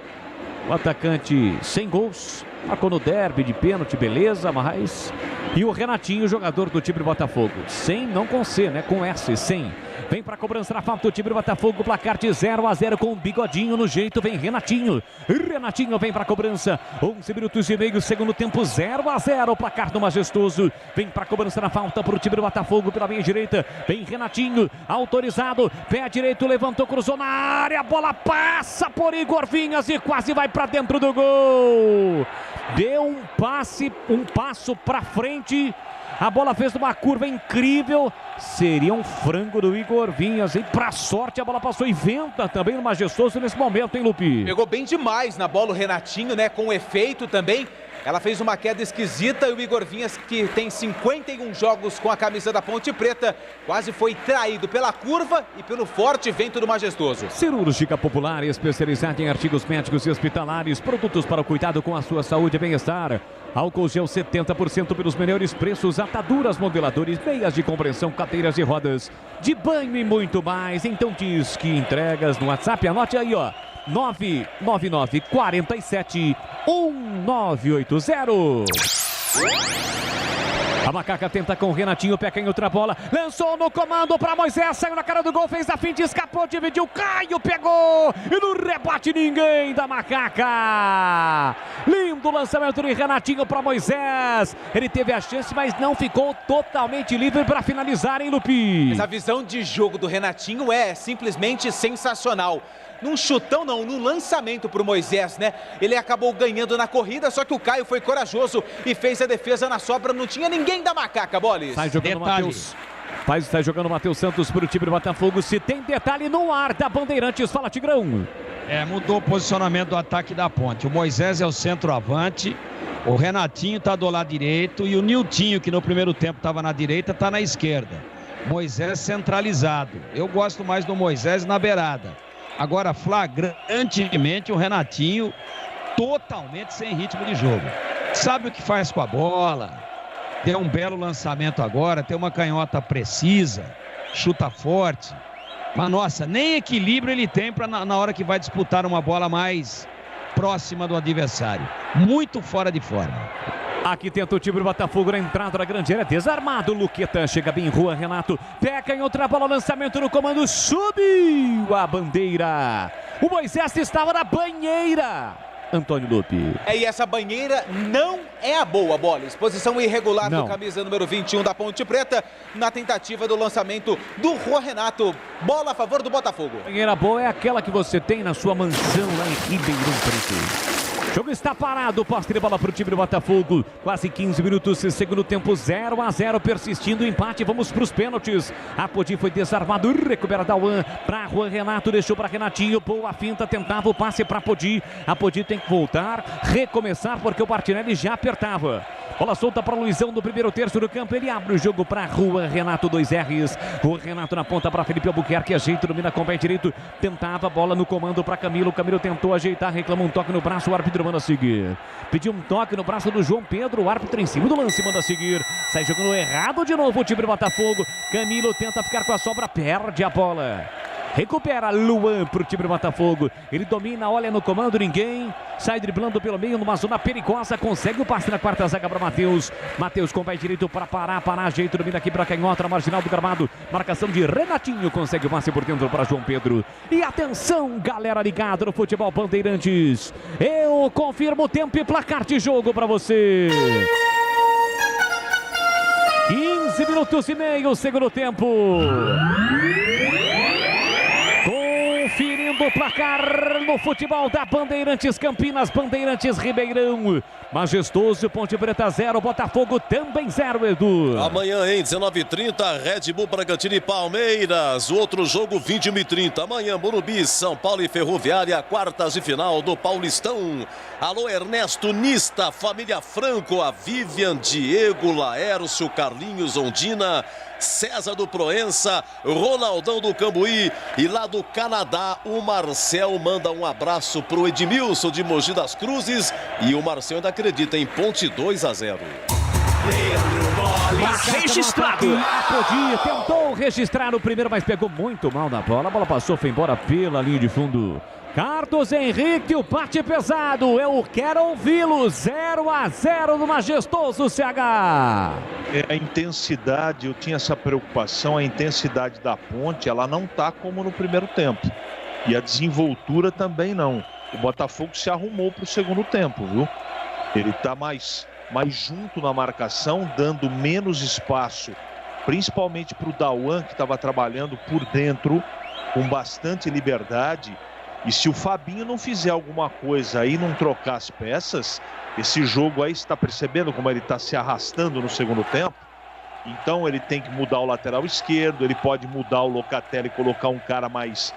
O atacante sem gols, marcou no derby de pênalti, beleza, mas... E o Renatinho, jogador do time do Botafogo, sem, não com C, né, com S, sem. Vem para a cobrança na falta do time do Botafogo, placar de 0-0 com o Bigodinho no jeito, vem Renatinho. Renatinho vem para a cobrança, 11 minutos e meio, segundo tempo, 0-0, placar do Majestoso. Vem para a cobrança na falta para o time do Botafogo, pela meia direita, vem Renatinho, autorizado, pé direito, levantou, cruzou na área, a bola passa por Igor Vinhas e quase vai para dentro do gol. Deu um passo para frente, a bola fez uma curva incrível, seria um frango do Igor Vinhas, e pra sorte a bola passou e venta também no Majestoso nesse momento, hein, Lupi? Pegou bem demais na bola o Renatinho, né, com efeito também. Ela fez uma queda esquisita e o Igor Vinhas, que tem 51 jogos com a camisa da Ponte Preta, quase foi traído pela curva e pelo forte vento do Majestoso. Cirúrgica Popular, especializada em artigos médicos e hospitalares, produtos para o cuidado com a sua saúde e bem-estar. Álcool gel 70% pelos melhores preços, ataduras, modeladores, meias de compreensão, cadeiras e rodas, de banho e muito mais. Então diz que entregas no WhatsApp, anote aí, ó. 999 47 1980. A Macaca tenta com o Renatinho, peca em outra bola, lançou no comando para Moisés, saiu na cara do gol, fez a finta, escapou, dividiu, Caio pegou e no rebate ninguém da Macaca. Lindo lançamento de Renatinho para Moisés, ele teve a chance, mas não ficou totalmente livre para finalizar, hein, Lupi? Essa visão de jogo do Renatinho é simplesmente sensacional. Num chutão não, num lançamento para o Moisés, né? Ele acabou ganhando na corrida, só que o Caio foi corajoso e fez a defesa na sobra, não tinha ninguém da Macaca, Bolis. Sai jogando Matheus. Está jogando Matheus Santos para o time do Botafogo. Se tem detalhe no ar da Bandeirantes, fala Tigrão. Mudou o posicionamento do ataque da Ponte. O Moisés é o centroavante, o Renatinho está do lado direito e o Niltinho, que no primeiro tempo estava na direita, está na esquerda. Moisés centralizado. Eu gosto mais do Moisés na beirada. Agora, flagrantemente, o Renatinho totalmente sem ritmo de jogo. Sabe o que faz com a bola? Deu um belo lançamento agora, tem uma canhota precisa, chuta forte. Mas, nossa, nem equilíbrio ele tem na hora que vai disputar uma bola mais próxima do adversário. Muito fora de forma. Aqui tenta o time do Botafogo na entrada da grande área, desarmado, Luqueta chega bem em rua, Renato, peca em outra bola, lançamento no comando, subiu a bandeira, o Moisés estava na banheira, Antônio Lupe. E essa banheira não é a boa, Bolis, posição irregular do camisa número 21 da Ponte Preta, na tentativa do lançamento do Juan Renato, bola a favor do Botafogo. Banheira boa é aquela que você tem na sua mansão lá em Ribeirão Preto. O jogo está parado, posse de bola para o time do Botafogo, quase 15 minutos, segundo tempo 0-0, persistindo o empate, vamos para os pênaltis. Apodi foi desarmado, recupera Dauan para Juan Renato, deixou para Renatinho, boa finta, tentava o passe para Apodi. Apodi tem que voltar, recomeçar, porque o Martinelli já apertava. Bola solta para Luizão no primeiro terço do campo, ele abre o jogo para Juan Renato, 2 R's. Juan Renato na ponta para Felipe Albuquerque, ajeita, domina com o pé direito, tentava a bola no comando para Camilo, Camilo tentou ajeitar, reclama um toque no braço, o árbitro manda seguir. Pediu um toque no braço do João Pedro, o árbitro em cima do lance manda seguir. Sai jogando errado de novo o time do Botafogo. Camilo tenta ficar com a sobra, perde a bola. Recupera Luan para o time do Botafogo. Ele domina, olha no comando, ninguém. Sai driblando pelo meio numa zona perigosa. Consegue o passe na quarta zaga para Matheus. Matheus com o pé direito para parar. Jeito, domina aqui para canhota, marginal do gramado. Marcação de Renatinho. Consegue o passe por dentro para João Pedro. E atenção, galera ligada no Futebol Bandeirantes. Eu confirmo o tempo e placar de jogo para você. 15 minutos e meio, segundo tempo. Conferindo o placar no futebol da Bandeirantes Campinas, Bandeirantes Ribeirão. Majestoso, Ponte Preta 0, Botafogo também 0, Edu. Amanhã, hein, 19h30, Red Bull, Bragantino e Palmeiras. O outro jogo, 21h30. Amanhã, Morumbi, São Paulo e Ferroviária, quartas de final do Paulistão. Alô, Ernesto Nista, família Franco, a Vivian, Diego, Laércio, Carlinhos, Ondina, César do Proença, Ronaldão do Cambuí e lá do Canadá, o Marcel manda um abraço pro Edmilson de Mogi das Cruzes e o Marcel ainda acredita em Ponte 2-0. Registrado. Apodi tentou registrar o primeiro, mas pegou muito mal na bola. A bola passou, foi embora pela linha de fundo. Carlos Henrique, o bate pesado, eu quero ouvi-lo, 0-0 no Majestoso CH. A intensidade, eu tinha essa preocupação, a intensidade da Ponte, ela não tá como no primeiro tempo. E a desenvoltura também não. O Botafogo se arrumou para o segundo tempo, viu? Ele tá mais junto na marcação, dando menos espaço, principalmente para o Dauan, que estava trabalhando por dentro, com bastante liberdade. E se o Fabinho não fizer alguma coisa aí, não trocar as peças, esse jogo aí, você está percebendo como ele está se arrastando no segundo tempo? Então ele tem que mudar o lateral esquerdo, ele pode mudar o Locatelli e colocar um cara mais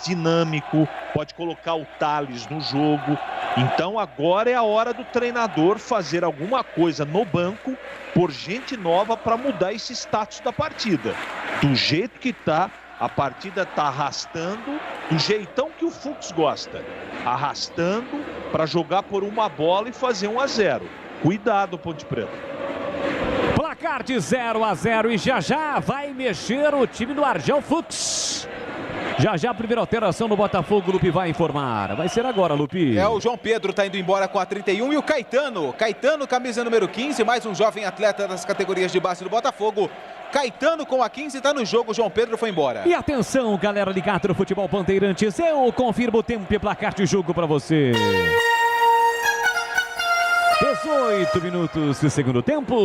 dinâmico, pode colocar o Tales no jogo. Então agora é a hora do treinador fazer alguma coisa no banco por gente nova para mudar esse status da partida. Do jeito que tá, a partida tá arrastando do jeitão que o Fux gosta. Arrastando para jogar por uma bola e fazer 1-0. Cuidado, Ponte Preta. Placar de 0-0 e já vai mexer o time do Argel Fux. Já a primeira alteração no Botafogo, o Lupe vai informar. Vai ser agora, Lupe. O João Pedro tá indo embora com a 31 e o Caetano, camisa número 15, mais um jovem atleta das categorias de base do Botafogo. Caetano com a 15 tá no jogo, o João Pedro foi embora. E atenção, galera ligada no Futebol Bandeirantes, eu confirmo o tempo e placar de jogo para você. 18 minutos de segundo tempo.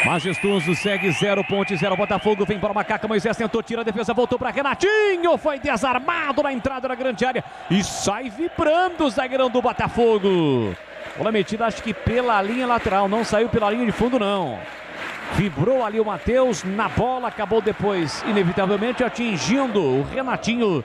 Majestoso segue 0-0. Botafogo vem para o Macaca. Moisés tentou, tira a defesa, voltou para Renatinho. Foi desarmado na entrada da grande área e sai vibrando o zagueirão do Botafogo. Bola metida, acho que pela linha lateral, não saiu pela linha de fundo, não. Vibrou ali o Matheus na bola, acabou depois, inevitavelmente, atingindo o Renatinho.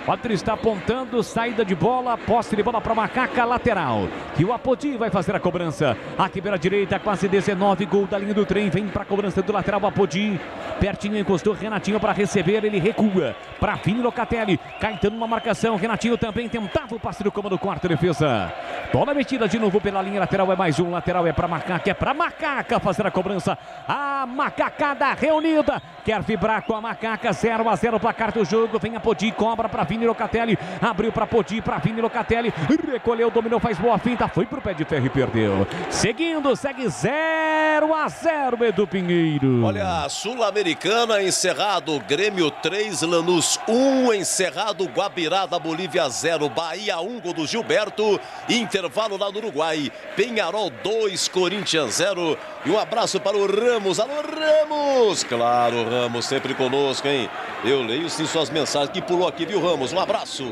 O árbitro está apontando, saída de bola, posse de bola para Macaca, lateral. E o Apodi vai fazer a cobrança. Aqui pela direita, quase 19, gol da linha do trem. Vem para a cobrança do lateral, o Apodi. Pertinho encostou, Renatinho para receber, ele recua. Para Vini Locatelli, Caetano uma marcação. Renatinho também tentava o passe do comando, quarta defesa. Bola metida de novo pela linha lateral, é mais um. Lateral é para Macaca, fazer a cobrança. A macacada reunida. Quer vibrar com a Macaca, 0-0, placar do jogo. Vem Apodi, cobra para Vini Locatelli, abriu para Podi, para Vini Locatelli, recolheu, dominou, faz boa finta, foi pro pé de ferro e perdeu. Seguindo, segue 0-0, Edu Pinheiro. Olha, Sul-Americana, encerrado, Grêmio 3, Lanús 1, encerrado, Guabirá da Bolívia 0, Bahia 1, gol do Gilberto, intervalo lá no Uruguai, Peñarol 2, Corinthians 0, e um abraço para o Ramos, alô Ramos, claro, Ramos sempre conosco, hein? Eu leio sim suas mensagens, que pulou aqui, viu, Ramos? Um abraço.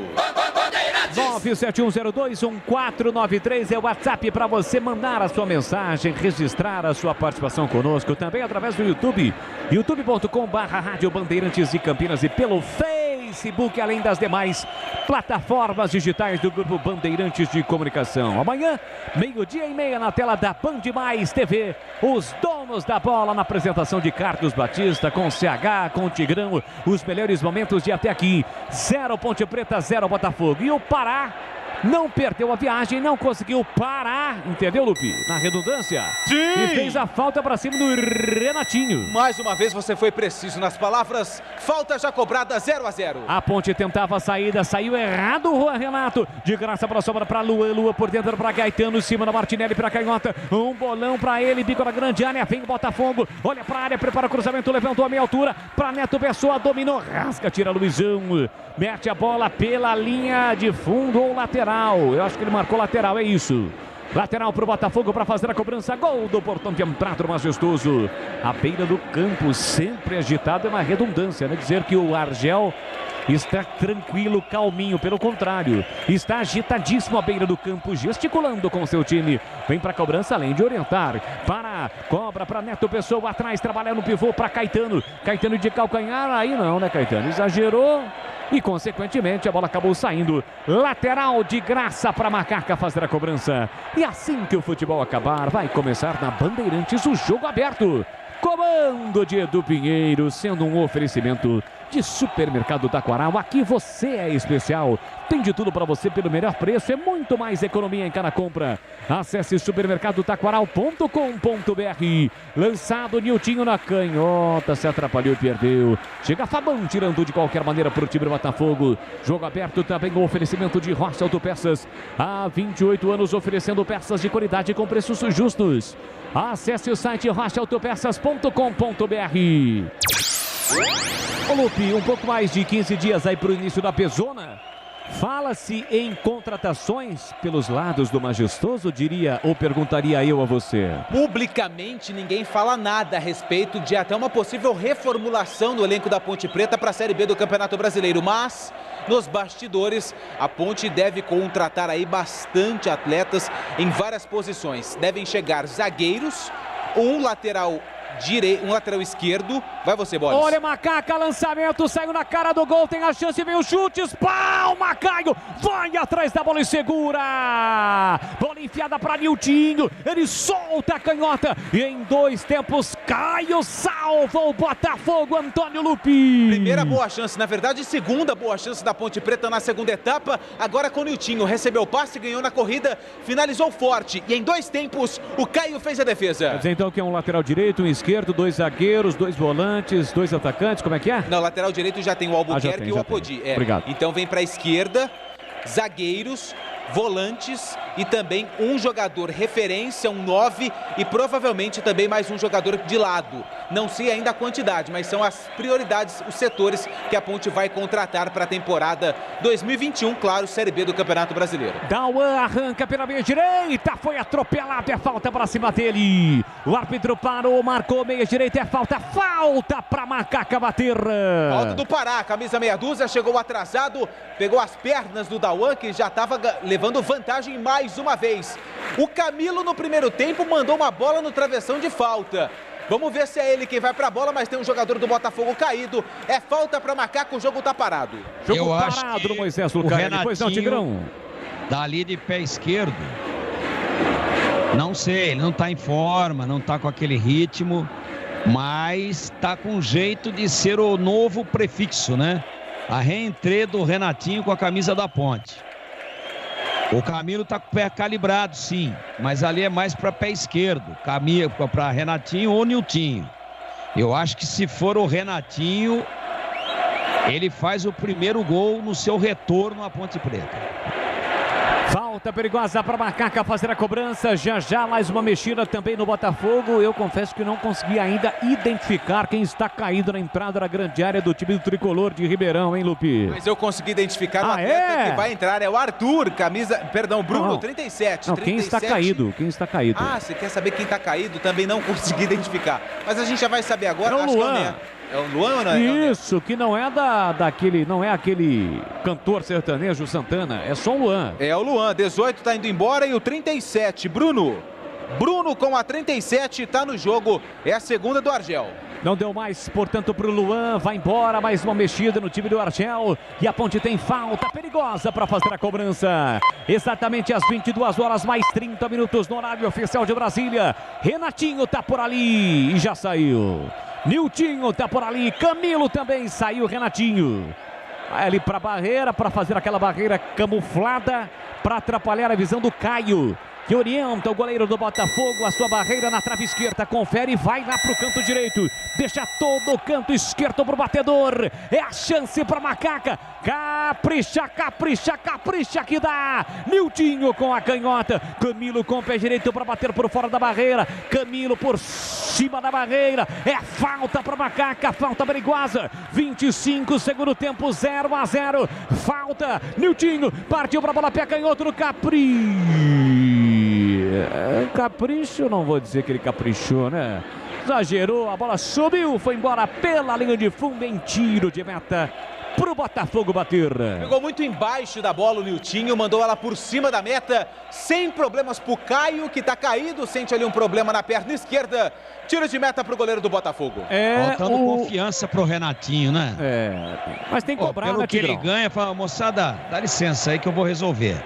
971021493 é o WhatsApp para você mandar a sua mensagem, registrar a sua participação conosco, também através do YouTube, youtube.com/Rádio Bandeirantes de Campinas e pelo Facebook, além das demais plataformas digitais do Grupo Bandeirantes de Comunicação. Amanhã, 12:30 na tela da Band Mais TV, os donos da bola na apresentação de Carlos Batista, com CH, com Tigrão, os melhores momentos de até aqui. 0 Ponte Preta, 0 Botafogo. E o Pará não perdeu a viagem, não conseguiu parar, entendeu, Lupe? Na redundância. Sim! E fez a falta para cima do Renatinho. Mais uma vez você foi preciso nas palavras. Falta já cobrada, 0-0. A Ponte tentava a saída, saiu errado o Juan Renato. De graça para sobra para Luan, Luan por dentro para Gaetano, em cima da Martinelli para Canhota. Um bolão para ele, bico na grande área, vem o Botafogo. Olha para a área, prepara o cruzamento, levantou a meia altura para Neto Pessoa, dominou, rasga, tira Luizão. Mete a bola pela linha de fundo ou lateral. Eu acho que ele marcou lateral, é isso. Lateral para o Botafogo para fazer a cobrança. Gol do portão de entrada majestoso. A beira do campo, sempre agitado, é uma redundância, né? Dizer que o Argel está tranquilo, calminho. Pelo contrário, está agitadíssimo à beira do campo, gesticulando com seu time. Vem para a cobrança, além de orientar. Cobra para Neto Pessoa, atrás, trabalhando no pivô para Caetano. Caetano de calcanhar, aí não, né, Caetano? Exagerou. E, consequentemente, a bola acabou saindo. Lateral de graça para Macaca fazer a cobrança. E assim que o futebol acabar, vai começar na Bandeirantes o jogo aberto. Comando de Edu Pinheiro, sendo um oferecimento de Supermercado Taquaral. Aqui você é especial. Tem de tudo para você pelo melhor preço. É muito mais economia em cada compra. Acesse supermercadotaquaral.com.br. Lançado Niltinho na canhota. Se atrapalhou e perdeu. Chega Fabão tirando de qualquer maneira para o time do Botafogo. Jogo aberto também com oferecimento de Rocha Autopeças. Há 28 anos oferecendo peças de qualidade com preços justos. Acesse o site rochaautopeças.com.br. Ô Lupe, um pouco mais de 15 dias aí para o início da Pezona. Fala-se em contratações pelos lados do Majestoso, diria ou perguntaria eu a você? Publicamente ninguém fala nada a respeito de até uma possível reformulação no elenco da Ponte Preta para a Série B do Campeonato Brasileiro, mas nos bastidores a Ponte deve contratar aí bastante atletas em várias posições. Devem chegar zagueiros, um lateral esquerdo. Vai você, Boris. Olha, Macaca, lançamento, saiu na cara do gol, tem a chance, vem os chutes, palma, Caio, vai atrás da bola e segura. Bola enfiada para Niltinho, ele solta a canhota e em 2 tempos, Caio salva o Botafogo, Antônio Lupi. Primeira boa chance, na verdade, segunda boa chance da Ponte Preta na segunda etapa, agora com o Niltinho, recebeu o passe, ganhou na corrida, finalizou forte e em 2 tempos, o Caio fez a defesa. Quer dizer então que é um lateral direito, um esquerdo, 2 zagueiros, 2 volantes, 2 atacantes, como é que é? Não, lateral direito já tem o Albuquerque e o Apodi. Obrigado. Então vem para a esquerda, zagueiros, volantes e também um jogador referência, um 9 e provavelmente também mais um jogador de lado. Não sei ainda a quantidade, mas são as prioridades, os setores que a Ponte vai contratar para a temporada 2021, claro, Série B do Campeonato Brasileiro. Dauan arranca pela meia direita, foi atropelado, é falta para cima dele. O árbitro parou, marcou meia direita, é falta para Macaca bater. Falta do Pará, camisa meia dúzia, chegou atrasado, pegou as pernas do Dauan, que já estava levando vantagem mais uma vez. O Camilo no primeiro tempo mandou uma bola no travessão de falta. Vamos ver se é ele quem vai pra bola, mas tem um jogador do Botafogo caído. É falta pra Macaca, o jogo tá parado. Jogo parado no Moisés Lucaia. Depois não, Tigrão. Dali de pé esquerdo. Não sei, ele não tá em forma, não tá com aquele ritmo, mas tá com jeito de ser o novo prefixo, né? A reentrée do Renatinho com a camisa da Ponte. O Camilo tá com o pé calibrado, sim, mas ali é mais para pé esquerdo, para Renatinho ou Niltinho. Eu acho que se for o Renatinho, ele faz o primeiro gol no seu retorno à Ponte Preta. Falta perigosa para Macaca fazer a cobrança. Já mais uma mexida também no Botafogo. Eu confesso que não consegui ainda identificar quem está caído na entrada da grande área do time do Tricolor de Ribeirão, hein, Lupi? Mas eu consegui identificar o atleta que vai entrar. É o Arthur, Bruno, 37. Não, 37. Quem está caído? Quem está caído? Ah, você quer saber quem está caído? Também não consegui identificar. Mas a gente já vai saber agora. É o Luan. É o Luan ou não é? Isso, que não é não é aquele cantor sertanejo Santana, é só o Luan. É o Luan, 18 tá indo embora e o 37, Bruno com a 37 tá no jogo, é a segunda do Argel. Não deu mais, portanto, pro Luan, vai embora, mais uma mexida no time do Argel e a Ponte tem falta perigosa para fazer a cobrança. Exatamente às 22 horas mais 30 minutos no horário oficial de Brasília. Renatinho tá por ali e já saiu. Niltinho tá por ali, Camilo também saiu, Renatinho. Vai ali pra barreira, para fazer aquela barreira camuflada, para atrapalhar a visão do Caio, que orienta o goleiro do Botafogo, a sua barreira na trave esquerda, confere e vai lá pro canto direito, deixa todo o canto esquerdo pro batedor, é a chance pra Macaca, capricha que dá, Niltinho com a canhota, Camilo com o pé direito para bater por fora da barreira, Camilo por cima da barreira, é falta pra Macaca, falta perigosa, 25, segundo tempo, 0-0, falta, Niltinho, partiu pra bola, pé canhoto no Capricho, não vou dizer que ele caprichou, né? Exagerou, a bola subiu, foi embora pela linha de fundo em tiro de meta pro Botafogo bater. Pegou muito embaixo da bola o Niltinho, mandou ela por cima da meta, sem problemas pro Caio, que tá caído, sente ali um problema na perna esquerda. Tiro de meta pro goleiro do Botafogo. Faltando confiança pro Renatinho, né? Mas tem que cobrar, pelo que ele ganha, fala, moçada, dá licença aí que eu vou resolver.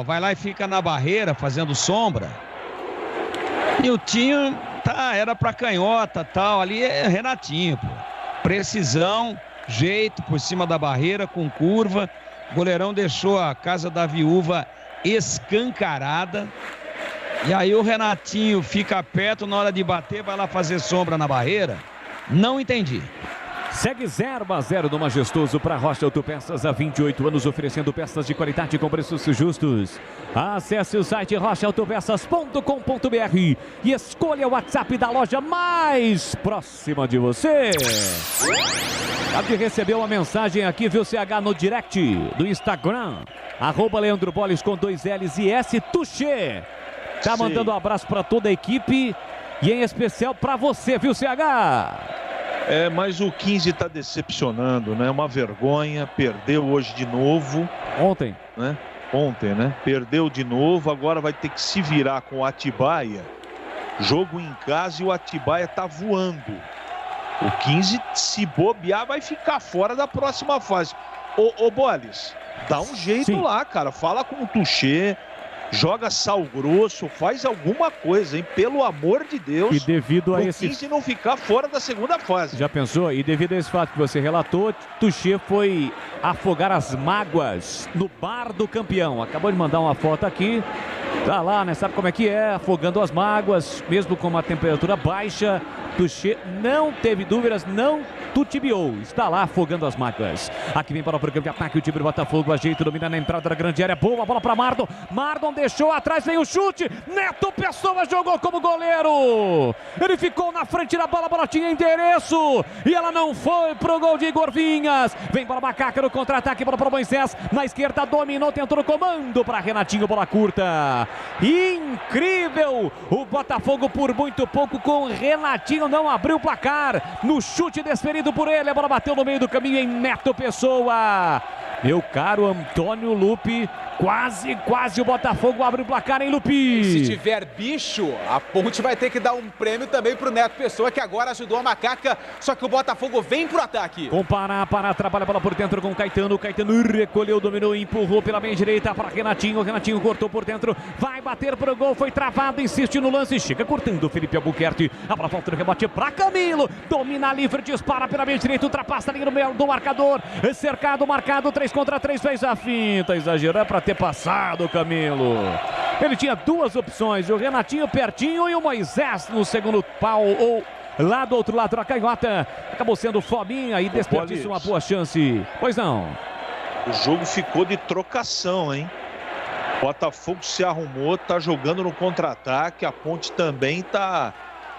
Vai lá e fica na barreira fazendo sombra. Niltinho, era pra canhota, tal, ali é Renatinho, pô. Precisão, jeito por cima da barreira, com curva. O goleirão deixou a casa da viúva escancarada. E aí o Renatinho fica perto, na hora de bater, vai lá fazer sombra na barreira. Não entendi. Segue 0-0 no Majestoso para Rocha Autopeças há 28 anos, oferecendo peças de qualidade com preços justos. Acesse o site rochaautopeças.com.br e escolha o WhatsApp da loja mais próxima de você. Acabei de receber uma mensagem aqui, viu, CH, no direct do Instagram, @Leandro Boles com 2 L's e S, Tuxê. Tá mandando um abraço para toda a equipe e em especial para você, viu, CH? Mas o 15 está decepcionando, né? Uma vergonha, perdeu hoje de novo. Ontem. Né? Ontem, né? Perdeu de novo, agora vai ter que se virar com o Atibaia. Jogo em casa e o Atibaia tá voando. O 15, se bobear, vai ficar fora da próxima fase. Ô Boles, dá um jeito lá, cara. Fala com o Tuxê. Joga sal grosso, faz alguma coisa, hein? Pelo amor de Deus. E devido a esse... 15 não ficar fora da segunda fase. Já pensou? E devido a esse fato que você relatou, Tuxê foi afogar as mágoas no bar do campeão. Acabou de mandar uma foto aqui. Tá lá, né? Sabe como é que é? Afogando as mágoas, mesmo com uma temperatura baixa. Tuxê não teve dúvidas, não tutibiou. Está lá afogando as mágoas. Aqui vem para o programa de ataque o time do Botafogo. Ajeita, domina na entrada da grande área. Boa bola para Mardon. Mardon deixou atrás, vem o chute. Neto Pessoa jogou como goleiro. Ele ficou na frente da bola, a bola tinha endereço. E ela não foi pro gol de Igor Vinhas. Vem para o Macaca no contra-ataque, bola para o Moisés. Na esquerda dominou, tentou no comando para Renatinho, bola curta. Incrível! O Botafogo por muito pouco com Renatinho não abriu o placar. No chute desferido por ele, a bola bateu no meio do caminho em Neto Pessoa. Meu caro Antônio Lupe, quase o Botafogo abre o placar, hein, Lupe? Se tiver bicho, a Ponte vai ter que dar um prêmio também pro Neto Pessoa, que agora ajudou a Macaca, só que o Botafogo vem pro ataque. Com Pará, trabalha a bola por dentro com o Caetano recolheu, dominou, empurrou pela meia direita para Renatinho cortou por dentro, vai bater pro gol, foi travado, insiste no lance, chega cortando Felipe Albuquerque, a bola volta no rebote para Camilo, domina livre, dispara pela meia direita, ultrapassa ali no meio do marcador, cercado, marcado, 3 contra 3, fez a finta, exagerou para ter passado o Camilo. Ele tinha duas opções, o Renatinho pertinho e o Moisés no segundo pau, ou lá do outro lado da canhota. Acabou sendo fominha e desperdiça uma boa chance. Pois não. O jogo ficou de trocação, hein? O Botafogo se arrumou, tá jogando no contra-ataque, a Ponte também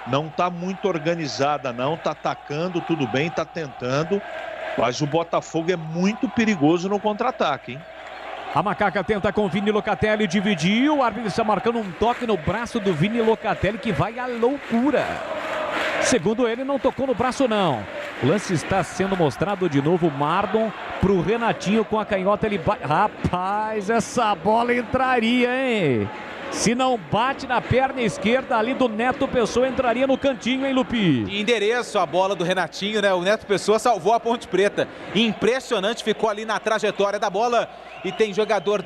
não tá muito organizada não, tá atacando, tudo bem, tá tentando, mas o Botafogo é muito perigoso no contra-ataque, hein? A Macaca tenta com o Vini Locatelli, dividiu, o árbitro está marcando um toque no braço do Vini Locatelli que vai à loucura. Segundo ele, não tocou no braço não. O lance está sendo mostrado de novo, Mardon pro Renatinho com a canhota, ele bate. Rapaz, essa bola entraria, hein? Se não bate na perna esquerda ali do Neto Pessoa, entraria no cantinho, hein, Lupi? De endereço a bola do Renatinho, né? O Neto Pessoa salvou a Ponte Preta. Impressionante, ficou ali na trajetória da bola. E tem jogador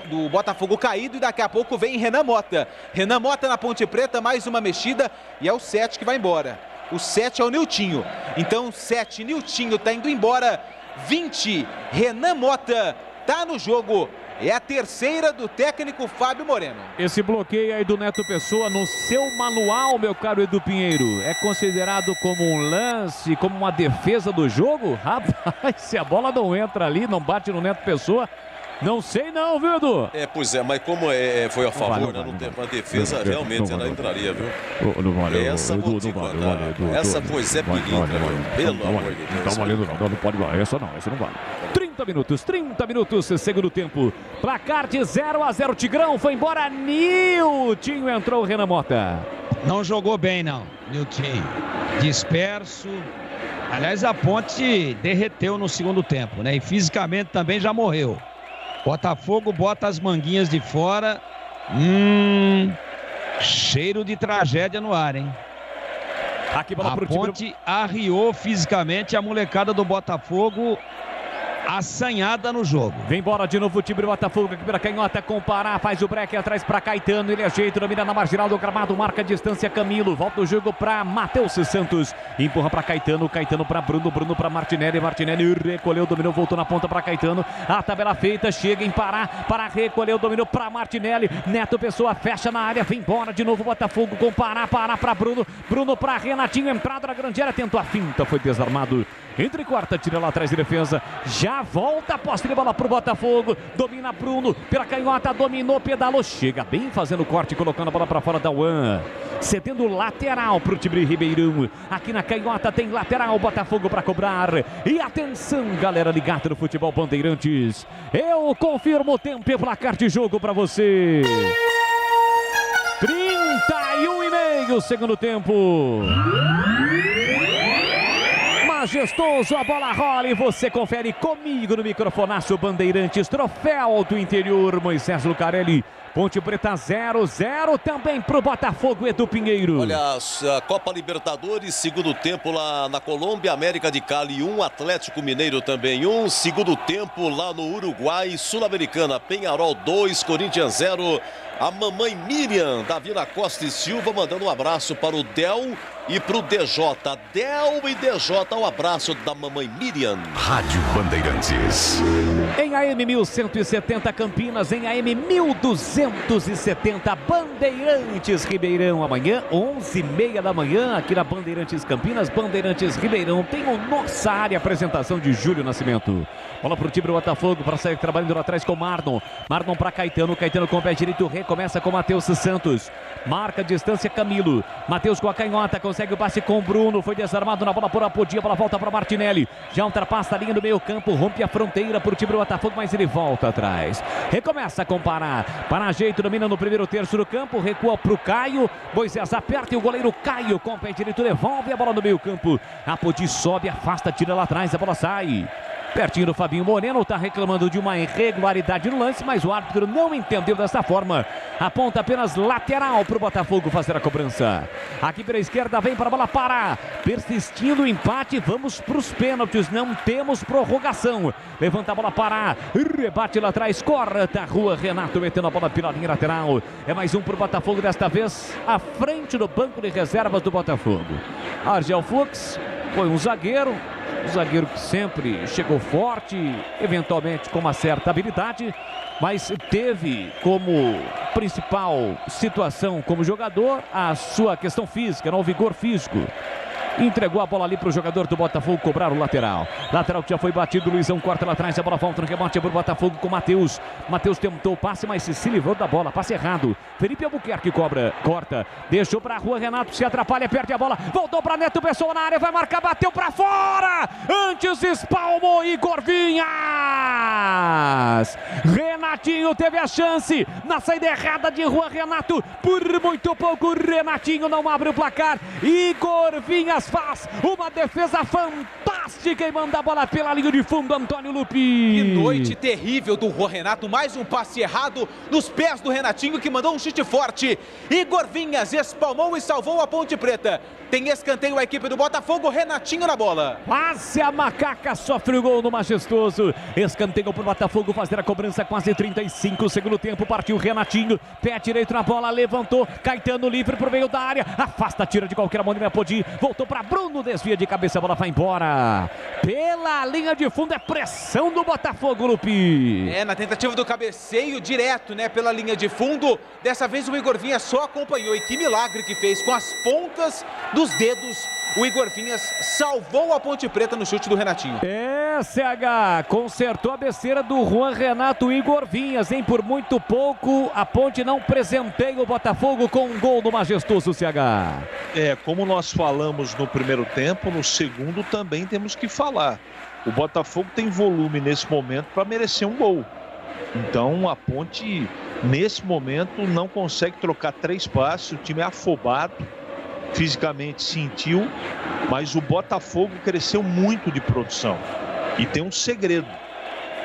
do Botafogo caído e daqui a pouco vem Renan Mota. Renan Mota na Ponte Preta, mais uma mexida e é o 7 que vai embora. O 7 é o Niltinho. Então 7, Niltinho tá indo embora. 20, Renan Mota tá no jogo. É a terceira do técnico Fábio Moreno. Esse bloqueio aí do Neto Pessoa no seu manual, meu caro Edu Pinheiro, é considerado como um lance, como uma defesa do jogo? Rapaz, se a bola não entra ali, não bate no Neto Pessoa, não sei não, viu, Edu? Pois é, mas como foi a favor, não tem uma defesa, realmente ela entraria, viu? Não vale, essa vou te contar. Essa foi Zé Pilintra, pelo amor de Deus. Não pode valer, essa não vale. 30 minutos, segundo tempo. Placar de 0-0, Tigrão foi embora, Niltinho entrou, Renan Mota. Não jogou bem, não, Niltinho. Disperso. Aliás, a Ponte derreteu no segundo tempo, né? E fisicamente também já morreu. Botafogo bota as manguinhas de fora. Cheiro de tragédia no ar, hein? Aqui, bola a pro Ponte arriou fisicamente, a molecada do Botafogo assanhada no jogo. Vem embora de novo o time do Botafogo aqui pela canhota com o Pará, faz o break atrás para Caetano, ele ajeita, domina na marginal do gramado, marca a distância Camilo, volta o jogo para Matheus Santos, empurra para Caetano, Caetano para Bruno, Bruno para Martinelli, Martinelli recolheu, dominou, voltou na ponta para Caetano, a tabela feita, chega em Pará, Pará recolheu, dominou para Martinelli, Neto Pessoa fecha na área, vem embora de novo o Botafogo com Pará, Pará para Bruno, Bruno para Renatinho, entrada na grande área, tentou a finta, foi desarmado. Entre quarta, tira lá atrás de defesa. Já volta a posse de bola pro Botafogo. Domina Bruno pela canhota, dominou, pedalou. Chega bem fazendo corte, colocando a bola para fora da One. Cedendo lateral pro time de Ribeirão. Aqui na canhota tem lateral, Botafogo para cobrar. E atenção, galera ligada no futebol Bandeirantes. Eu confirmo o tempo e placar de jogo para você. 31,5 segundo tempo. Majestoso, a bola rola e você confere comigo no microfonaço Bandeirantes, troféu do interior, Moisés Lucarelli. Ponte Preta 0-0 também pro Botafogo, Edu Pinheiro. Olha, a Copa Libertadores, segundo tempo lá na Colômbia, América de Cali 1, Atlético Mineiro também 1, segundo tempo lá no Uruguai, Sul-Americana, Peñarol 2, Corinthians 0. A mamãe Miriam, Davina Costa e Silva, mandando um abraço para o Del e para o DJ. Del e DJ, um abraço da mamãe Miriam. Rádio Bandeirantes. Em AM 1170 Campinas, em AM 1270 Bandeirantes Ribeirão. Amanhã, 11h30 da manhã, aqui na Bandeirantes Campinas, Bandeirantes Ribeirão. Tem a nossa área, apresentação de Júlio Nascimento. Bola para o time do Botafogo, para sair trabalhando lá atrás com o Marlon. Marlon para Caetano, Caetano com o pé direito, recomeça com o Matheus Santos. Marca a distância Camilo. Matheus com a canhota, consegue o passe com o Bruno. Foi desarmado na bola por Apodi, a bola volta para Martinelli. Já ultrapassa a linha do meio campo, rompe a fronteira para o time do Botafogo, mas ele volta atrás. Recomeça com Pará. Pará ajeita, domina no primeiro terço do campo, recua para o Caio. Moisés aperta e o goleiro Caio com o pé direito devolve a bola no meio campo. Apodi sobe, afasta, tira lá atrás, a bola sai. Pertinho do Fabinho Moreno, está reclamando de uma irregularidade no lance, mas o árbitro não entendeu dessa forma. Aponta apenas lateral para o Botafogo fazer a cobrança. Aqui pela esquerda vem para a bola Pará. Persistindo o empate, vamos para os pênaltis, não temos prorrogação. Levanta a bola Pará, rebate lá atrás, corta a rua, Renato metendo a bola pela linha lateral. É mais um para o Botafogo, desta vez à frente do banco de reservas do Botafogo. Argel Fux foi um zagueiro que sempre chegou forte, eventualmente com uma certa habilidade, mas teve como principal situação como jogador a sua questão física, o vigor físico. Entregou a bola ali para o jogador do Botafogo cobrar o lateral. Lateral que já foi batido, Luizão corta lá atrás, a bola volta no rebote para o Botafogo com o Matheus. Matheus tentou o passe, mas se livrou da bola, passe errado. Felipe Albuquerque corta, deixou para a rua, Renato se atrapalha, perde a bola, voltou para Neto Pessoa na área, vai marcar, bateu para fora. Antes espalmou Igor Vinhas. Renatinho teve a chance na saída errada de rua, Renato, por muito pouco, Renatinho não abre o placar. Igor Vinhas faz uma defesa fantástica e manda a bola pela linha de fundo, Antônio Lupi. Que noite terrível do Juan Renato, mais um passe errado nos pés do Renatinho, que mandou um chute forte. Igor Vinhas espalmou e salvou a Ponte Preta. Tem escanteio a equipe do Botafogo, Renatinho na bola. Quase a macaca sofre o gol no Majestoso. Escanteio para o Botafogo fazer a cobrança, quase 35 segundo tempo. Partiu Renatinho, pé direito na bola, levantou. Caetano livre para o meio da área. Afasta, tira de qualquer maneira, Podi. Voltou para Bruno, desvia de cabeça, a bola vai embora. Pela linha de fundo é pressão do Botafogo, Lupi. Na tentativa do cabeceio direto, pela linha de fundo. Dessa vez o Igor Vinhas só acompanhou. E que milagre que fez com as pontas dos dedos. O Igor Vinhas salvou a Ponte Preta no chute do Renatinho. CH consertou a besteira do Juan Renato. Igor Vinhas, por muito pouco a Ponte não presenteia o Botafogo com um gol do Majestoso, CH. Como nós falamos no primeiro tempo, no segundo também temos que falar. O Botafogo tem volume nesse momento para merecer um gol. Então a Ponte nesse momento não consegue trocar 3 passes, o time é afobado. Fisicamente sentiu, mas o Botafogo cresceu muito de produção. E tem um segredo.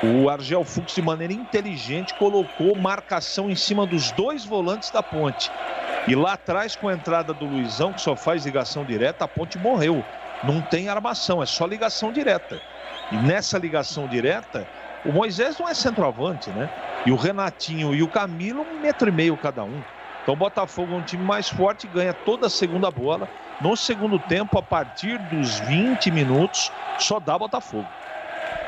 O Argel Fux, de maneira inteligente, colocou marcação em cima dos 2 volantes da Ponte. E lá atrás, com a entrada do Luizão, que só faz ligação direta, a Ponte morreu. não tem armação, é só ligação direta. E nessa ligação direta, o Moisés não é centroavante, né? E o Renatinho e o Camilo, 1,5 metro cada um. Então o Botafogo é um time mais forte, ganha toda a segunda bola. No segundo tempo, a partir dos 20 minutos, só dá Botafogo.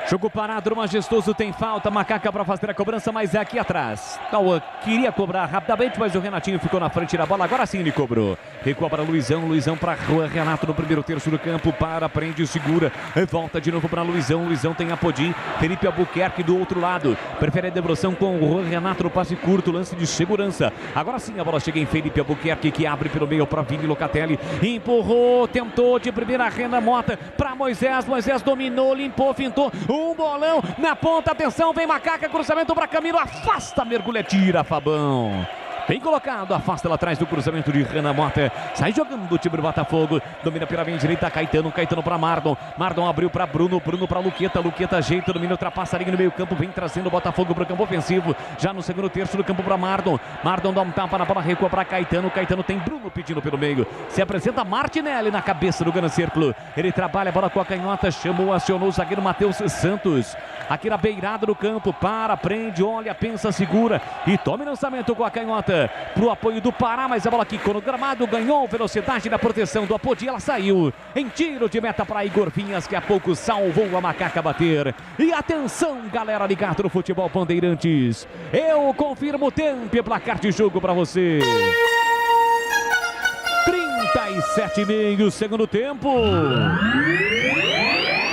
Jogo parado, Majestoso tem falta, Macaca para fazer a cobrança, mas é aqui atrás. Cauã queria cobrar rapidamente, mas o Renatinho ficou na frente da bola, agora sim ele cobrou. Recua para Luizão, Luizão para Juan Renato no primeiro terço do campo, prende, segura, volta de novo para Luizão, Luizão tem a Podi, Felipe Albuquerque do outro lado, prefere a devolução com o Juan Renato no passe curto, lance de segurança. Agora sim a bola chega em Felipe Albuquerque, que abre pelo meio para Vini Locatelli, empurrou, tentou de primeira Renan Mota para Moisés, Moisés dominou, limpou, fintou, um bolão na ponta, atenção, vem Macaca, cruzamento para Camilo, afasta, mergulha, tira, Fabão. Bem colocado, afasta lá atrás do cruzamento de Renan Mota. Sai jogando do time do Botafogo. Domina pela linha direita, Caetano para Mardon. Mardon abriu para Bruno para Luqueta. Luqueta ajeita, domina, ultrapassa a linha no meio campo. Vem trazendo o Botafogo para o campo ofensivo. Já no segundo terço do campo para Mardon. Mardon dá um tapa na bola, recua para Caetano. Caetano tem Bruno pedindo pelo meio. Se apresenta Martinelli na cabeça do grande círculo. Ele trabalha a bola com a canhota. Chamou, acionou o zagueiro Matheus Santos. Aqui na beirada do campo. Prende, olha, pensa, segura. E toma o lançamento com a canhota. Pro apoio do Pará, mas a bola quicou no gramado, ganhou velocidade na proteção do Apodi, ela saiu em tiro de meta para Igor Vinhas, que há pouco salvou a Macaca bater. E atenção, galera ligada no Futebol Bandeirantes, eu confirmo o tempo e placar de jogo para você. 37,5 segundo tempo.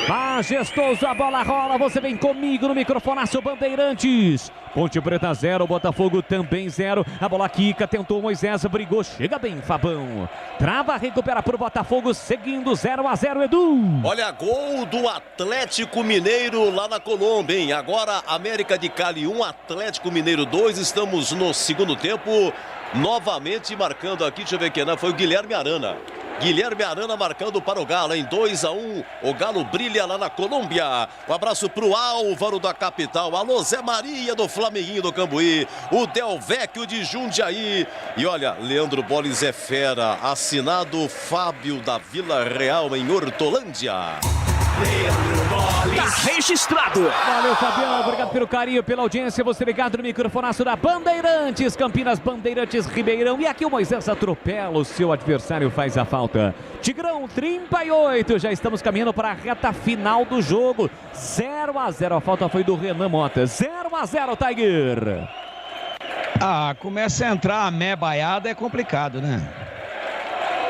Majestoso, a bola rola, você vem comigo no microfonaço Bandeirantes. Ponte Preta 0, Botafogo também 0. A bola quica, tentou Moisés, brigou, chega bem Fabão. Trava, recupera para o Botafogo, seguindo 0-0, Edu. Olha, gol do Atlético Mineiro lá na Colômbia, hein? Agora América de Cali 1, Atlético Mineiro 2. Estamos no segundo tempo. Novamente marcando aqui, deixa eu ver quem foi o Guilherme Arana. Guilherme Arana marcando para o Galo em 2-1. O Galo brilha lá na Colômbia. Um abraço para o Álvaro da capital. Alô Zé Maria do Flamenguinho do Cambuí. O Del Vecchio de Jundiaí. E olha, Leandro Boles é fera. Assinado Fábio da Vila Real em Hortolândia. Tá registrado. Valeu, Fabião. Obrigado pelo carinho, pela audiência. Você ligado no microfonaço da Bandeirantes, Campinas, Bandeirantes, Ribeirão. E aqui o Moisés atropela, o seu adversário faz a falta. Tigrão, 38. Já estamos caminhando para a reta final do jogo. 0-0. A falta foi do Renan Mota. 0-0, Tiger. Começa a entrar a mebaiada, é complicado, né?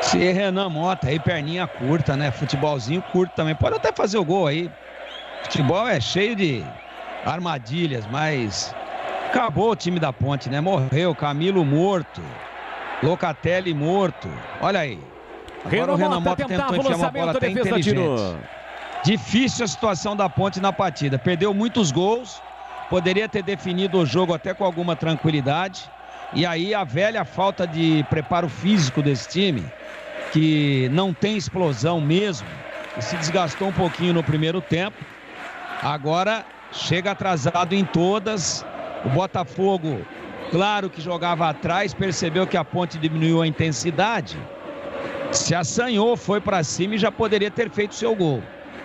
Se Renan Mota aí, perninha curta, né? Futebolzinho curto também. Pode até fazer o gol aí. Futebol é cheio de armadilhas, mas acabou o time da Ponte, né? Morreu, Camilo morto, Locatelli morto. Olha aí. Agora o Renan Mota tentou enfiar uma bola até inteligente. Difícil a situação da Ponte na partida. Perdeu muitos gols. Poderia ter definido o jogo até com alguma tranquilidade. E aí a velha falta de preparo físico desse time, que não tem explosão mesmo, e se desgastou um pouquinho no primeiro tempo. Agora chega atrasado em todas. O Botafogo, claro que jogava atrás, percebeu que a Ponte diminuiu a intensidade, se assanhou, foi para cima e já poderia ter feito seu gol.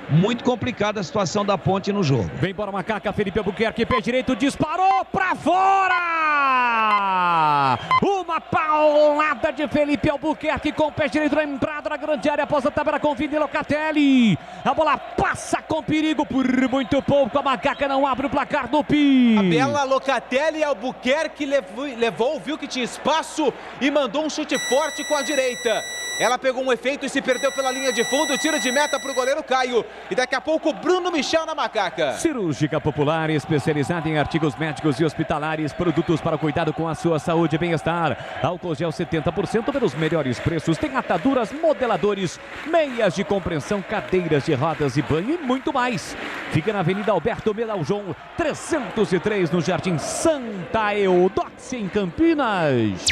Muito complicada a situação da Ponte no jogo. Vem embora Macaca, Felipe Albuquerque, pé direito, disparou pra fora! Uma paulada de Felipe Albuquerque com o pé direito na entrada da grande área, após a tabela com Vini Locatelli. A bola passa com perigo por muito pouco, a Macaca não abre o placar do Pi. A bela Locatelli, Albuquerque levou, viu que tinha espaço e mandou um chute forte com a direita. Ela pegou um efeito e se perdeu pela linha de fundo. Tiro de meta para o goleiro Caio. E daqui a pouco Bruno Michel na Macaca. Cirúrgica Popular, especializada em artigos médicos e hospitalares. Produtos para cuidado com a sua saúde e bem-estar. Álcool gel 70% pelos melhores preços. Tem ataduras, modeladores, meias de compreensão, cadeiras de rodas e banho e muito mais. Fica na Avenida Alberto Medaljon, 303 no Jardim Santa Eudóxia, em Campinas.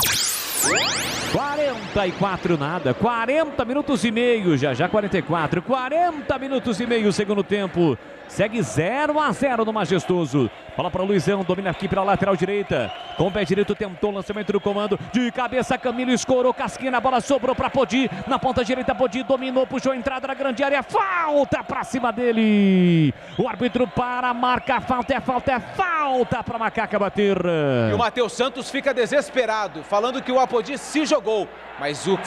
44 nada, 40 minutos e meio, já 44, 40 minutos e meio, segundo tempo. Segue 0-0 no Majestoso. Bola para o Luizão, domina aqui pela lateral direita. Com o pé direito tentou o lançamento do comando. De cabeça, Camilo escorou, casquinha, a bola sobrou para Podi. Na ponta direita, Podi dominou, puxou a entrada na grande área. Falta para cima dele. O árbitro para, marca a falta, é falta para Macaca bater. E o Matheus Santos fica desesperado, falando que o Apodi se jogou. Mas o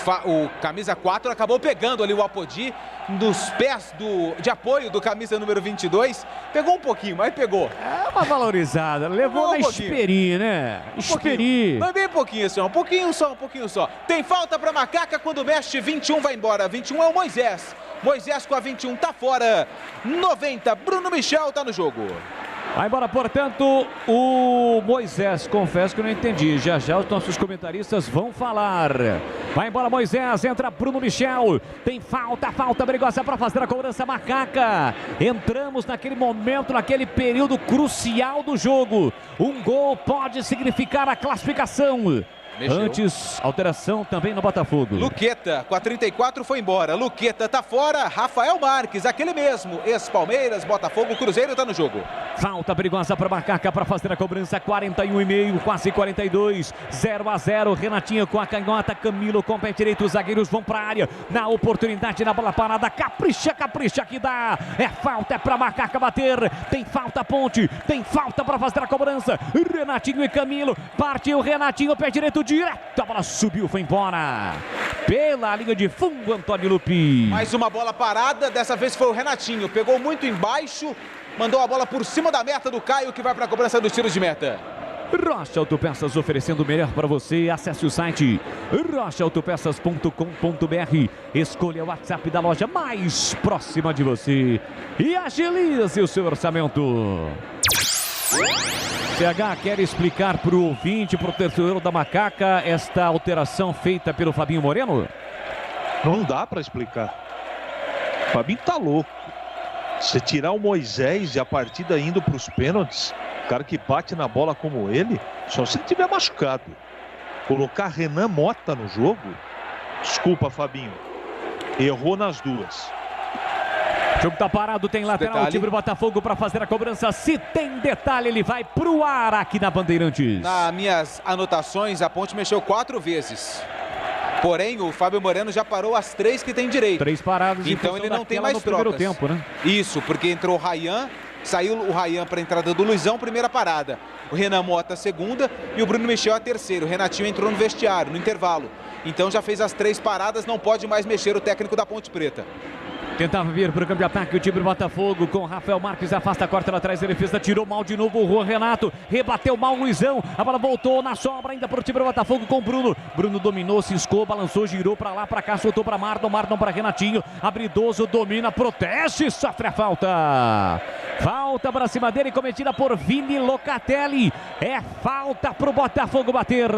camisa 4 acabou pegando ali o Apodi nos pés de apoio do camisa número 22. Pegou um pouquinho, mas pegou. É uma valorizada, levou na esperinha, né? Esperinha. Mas bem pouquinho só, um pouquinho só. Tem falta para Macaca quando mexe, 21 vai embora. 21 é o Moisés. Moisés com a 21 tá fora. 90, Bruno Michel tá no jogo. Vai embora, portanto, o Moisés. Confesso que não entendi. Já os nossos comentaristas vão falar. Vai embora Moisés, entra Bruno Michel. Tem falta perigosa para fazer a cobrança Macaca. Entramos naquele momento, naquele período crucial do jogo. Um gol pode significar a classificação. Mexeu. Antes, alteração também no Botafogo. Luqueta, com a 34 foi embora. Luqueta tá fora. Rafael Marques, aquele mesmo. Ex-Palmeiras, Botafogo, Cruzeiro tá no jogo. Falta perigosa para Macaca para fazer a cobrança. 41,5, quase 42. 0-0. Renatinho com a canhota. Camilo com o pé direito. Os zagueiros vão para a área. Na oportunidade, na bola parada. Capricha que dá. É falta, é para Macaca bater. Tem falta, Ponte. Tem falta para fazer a cobrança. Renatinho e Camilo. Partiu Renatinho, pé direito direto, a bola subiu, foi embora pela linha de fundo, Antônio Lupi. Mais uma bola parada, dessa vez foi o Renatinho, pegou muito embaixo, mandou a bola por cima da meta do Caio, que vai para a cobrança dos tiros de meta. Rocha Autopeças, oferecendo o melhor para você. Acesse o site rochaautopeças.com.br. Escolha o WhatsApp da loja mais próxima de você e agilize o seu orçamento. CH quer explicar para o ouvinte, para o torcedor da Macaca, esta alteração feita pelo Fabinho Moreno? Não dá para explicar. O Fabinho tá louco. Você tirar o Moisés e a partida indo para os pênaltis, o cara que bate na bola como ele, só se ele tiver machucado. Colocar Renan Mota no jogo, desculpa, Fabinho, errou nas duas. O jogo tá parado, tem lateral, o time do Botafogo para fazer a cobrança. Se tem detalhe, ele vai pro ar aqui na Bandeirantes. Nas minhas anotações, a Ponte mexeu 4 vezes. Porém, o Fábio Moreno já parou as 3 que tem direito. 3 paradas. Então ele não tem mais no trocas. Primeiro tempo, né? Isso, porque entrou o Ryan, saiu o Ryan para a entrada do Luizão, primeira parada. O Renan Mota, segunda, e o Bruno Michel, a terceira. O Renatinho entrou no vestiário, no intervalo. Então já fez as 3 paradas, não pode mais mexer o técnico da Ponte Preta. Tentava vir para o campo de ataque o time do Botafogo com Rafael Marques, afasta, corta lá atrás, ele fez, tirou mal de novo o Juan Renato, rebateu mal o Luizão, a bola voltou na sobra ainda para o time do Botafogo com o Bruno. Bruno dominou, ciscou, balançou, girou para lá, para cá, soltou para Marlon para Renatinho, habilidoso, domina, protege, sofre a falta. Falta para cima dele, cometida por Vini Locatelli. É falta para o Botafogo bater.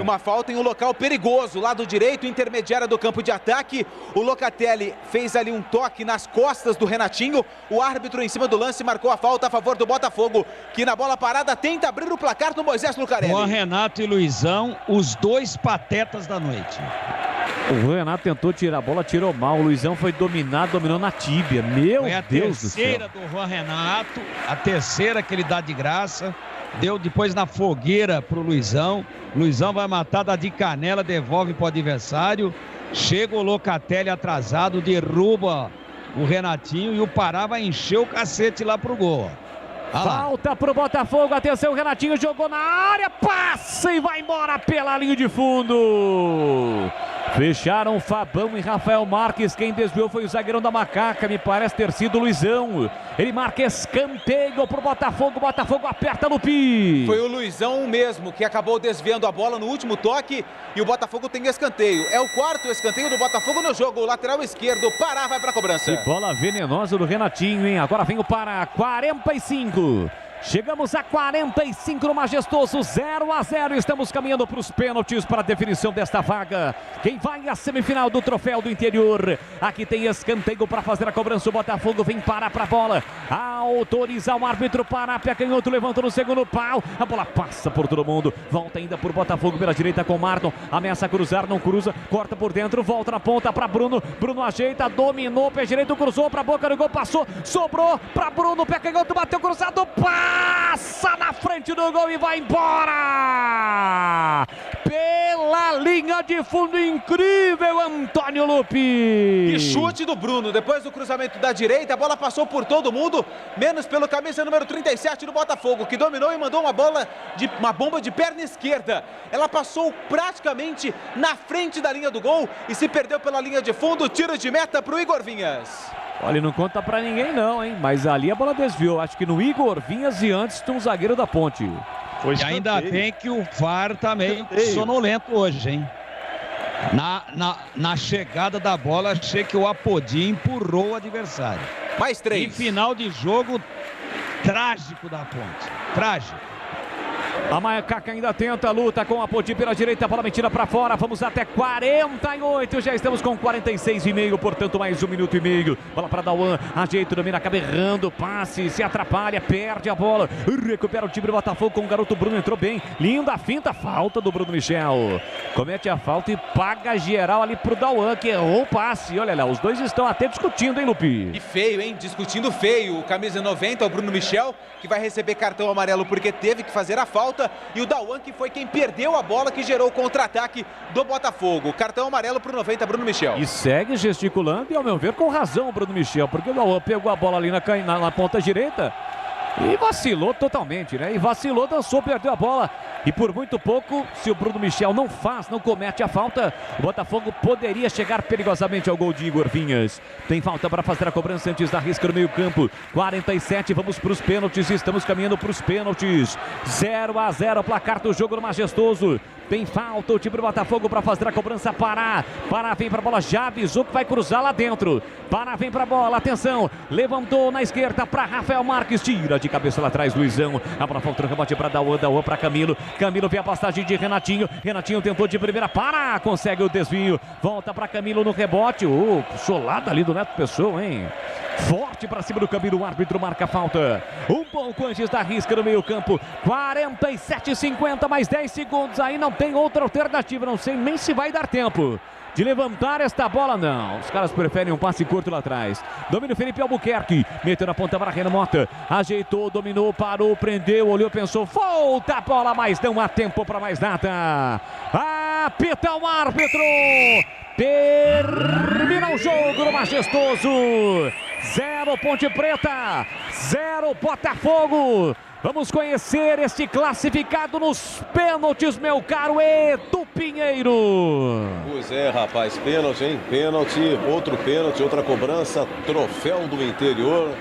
Uma falta em um local perigoso, lado direito, intermediária do campo de ataque. O Locatelli fez ali um toque nas costas do Renatinho. O árbitro em cima do lance marcou a falta a favor do Botafogo, que na bola parada tenta abrir o placar no Moisés Lucarelli. Com Renato e Luizão, os 2 patetas da noite. O Renato tentou tirar a bola, tirou mal. O Luizão foi dominou na tíbia. Meu Deus do céu. Foi a terceira do Juan Renato, a terceira que ele dá de graça. Deu depois na fogueira pro Luizão. Luizão vai matar, dá de canela, devolve pro adversário. Chega o Locatelli atrasado, derruba o Renatinho e o Pará vai encher o cacete lá pro gol. Falta pro Botafogo, atenção, o Renatinho jogou na área, passa e vai embora pela linha de fundo. Fecharam Fabão e Rafael Marques, quem desviou foi o zagueirão da Macaca, me parece ter sido o Luizão. Ele marca escanteio pro Botafogo, Botafogo aperta no pi. Foi o Luizão mesmo que acabou desviando a bola no último toque e o Botafogo tem escanteio. É o 4º escanteio do Botafogo no jogo, o lateral esquerdo, Pará vai pra cobrança. Que bola venenosa do Renatinho, hein? Agora vem o Pará, 45. Chegamos a 45 no Majestoso, 0-0. Estamos caminhando para os pênaltis para a definição desta vaga. Quem vai à semifinal do Troféu do Interior? Aqui tem escanteio para fazer a cobrança. O Botafogo vem parar para a bola. Autoriza o árbitro para Pé canhoto, levanta no segundo pau. A bola passa por todo mundo. Volta ainda por Botafogo pela direita com Marton. Ameaça cruzar, não cruza. Corta por dentro, volta na ponta para Bruno. Bruno ajeita, dominou, pé direito, cruzou para a boca do gol, passou, sobrou para Bruno. Pé canhoto, bateu cruzado, passa na frente do gol e vai embora! Pela linha de fundo, incrível, Antônio Lupi! E chute do Bruno, depois do cruzamento da direita, a bola passou por todo mundo, menos pelo camisa número 37 do Botafogo, que dominou e mandou uma bomba de perna esquerda. Ela passou praticamente na frente da linha do gol e se perdeu pela linha de fundo. Tiro de meta para o Igor Vinhas. Olha, não conta pra ninguém não, hein? Mas ali a bola desviou. Acho que no Igor Vinhas e antes tem um zagueiro da Ponte. E ainda bem que o VAR tá meio sonolento hoje, hein? Na chegada da bola, achei que o Apodi empurrou o adversário. Mais 3. E final de jogo trágico da Ponte. Trágico. A Macaca ainda tenta a luta com a Podi pela direita, a bola metida para fora, vamos até 48, já estamos com 46,5, portanto mais 1 minuto e meio. Bola para Dauan, ajeita, domina, acaba errando, passe, se atrapalha, perde a bola, recupera o time do Botafogo com o garoto Bruno, entrou bem, linda a finta, falta do Bruno Michel. Comete a falta e paga geral ali pro Dauan, que errou o passe. Olha lá, os dois estão até discutindo, hein, Lupi? E feio, hein? Discutindo feio. O camisa 90, o Bruno Michel, que vai receber cartão amarelo porque teve que fazer a falta. E o Dauan, que foi quem perdeu a bola, que gerou o contra-ataque do Botafogo. Cartão amarelo pro 90, Bruno Michel. E segue gesticulando e, ao meu ver, com razão o Bruno Michel, porque o Dauan pegou a bola ali na ponta direita e vacilou totalmente, né? E vacilou, dançou, perdeu a bola. E por muito pouco, se o Bruno Michel não comete a falta, o Botafogo poderia chegar perigosamente ao gol de Igor Vinhas. Tem falta para fazer a cobrança antes da risca no meio campo. 47, vamos para os pênaltis, estamos caminhando para os pênaltis. 0-0, placar do jogo no Majestoso. Tem falta o time do Botafogo para fazer a cobrança. Pará vem para a bola, já avisou que vai cruzar lá dentro. Pará vem para a bola, atenção, levantou na esquerda para Rafael Marques, tira de cabeça lá atrás, Luizão. A bola falta no rebote para Dauan para Camilo. Camilo vê a passagem de Renatinho. Renatinho tentou de primeira, consegue o desvio. Volta para Camilo no rebote. Solada ali do Neto Pessoa, hein? Forte para cima do Camilo, o árbitro marca a falta. Um pouco antes da risca no meio campo. 47,50, mais 10 segundos. Aí não tem outra alternativa, não sei nem se vai dar tempo de levantar esta bola, não. Os caras preferem um passe curto lá atrás. Domínio Felipe Albuquerque, meteu na ponta para Renan Mota, ajeitou, dominou, parou, prendeu, olhou, pensou, volta a bola, mas não há tempo para mais nada. Apita o árbitro. Termina o jogo no Majestoso. 0 Ponte Preta, 0 Botafogo. Vamos conhecer este classificado nos pênaltis, meu caro Edu Pinheiro. Pois é, rapaz, pênalti, hein? Pênalti, outro pênalti, outra cobrança, Troféu do Interior,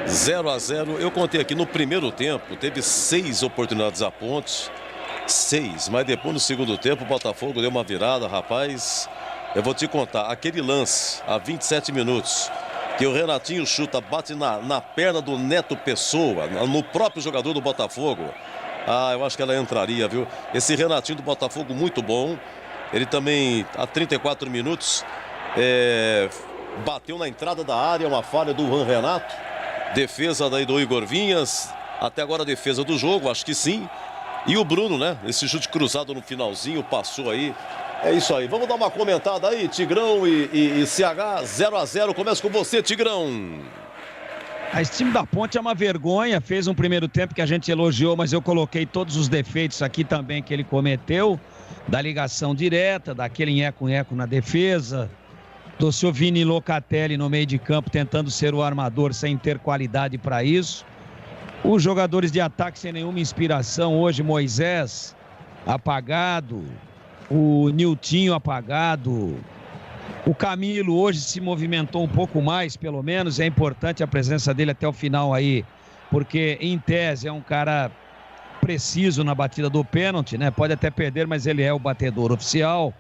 0-0. Eu contei aqui no primeiro tempo, teve 6 oportunidades a Ponte, 6, mas depois no segundo tempo o Botafogo deu uma virada, rapaz. Eu vou te contar, aquele lance, há 27 minutos, que o Renatinho chuta, bate na perna do Neto Pessoa, no próprio jogador do Botafogo. Eu acho que ela entraria, viu? Esse Renatinho do Botafogo muito bom. Ele também, há 34 minutos, bateu na entrada da área, uma falha do Juan Renato. Defesa daí do Igor Vinhas. Até agora a defesa do jogo, acho que sim. E o Bruno, né? Esse chute cruzado no finalzinho, passou aí. É isso aí, vamos dar uma comentada aí, Tigrão e CH, 0-0, começa com você, Tigrão. Esse time da Ponte é uma vergonha, fez um primeiro tempo que a gente elogiou, mas eu coloquei todos os defeitos aqui também que ele cometeu, da ligação direta, daquele nheco-nheco na defesa, do seu Vini Locatelli no meio de campo tentando ser o armador sem ter qualidade para isso. Os jogadores de ataque sem nenhuma inspiração hoje, Moisés apagado, o Niltinho apagado, o Camilo hoje se movimentou um pouco mais, pelo menos, é importante a presença dele até o final aí, porque em tese é um cara preciso na batida do pênalti, né? Pode até perder, mas ele é o batedor oficial.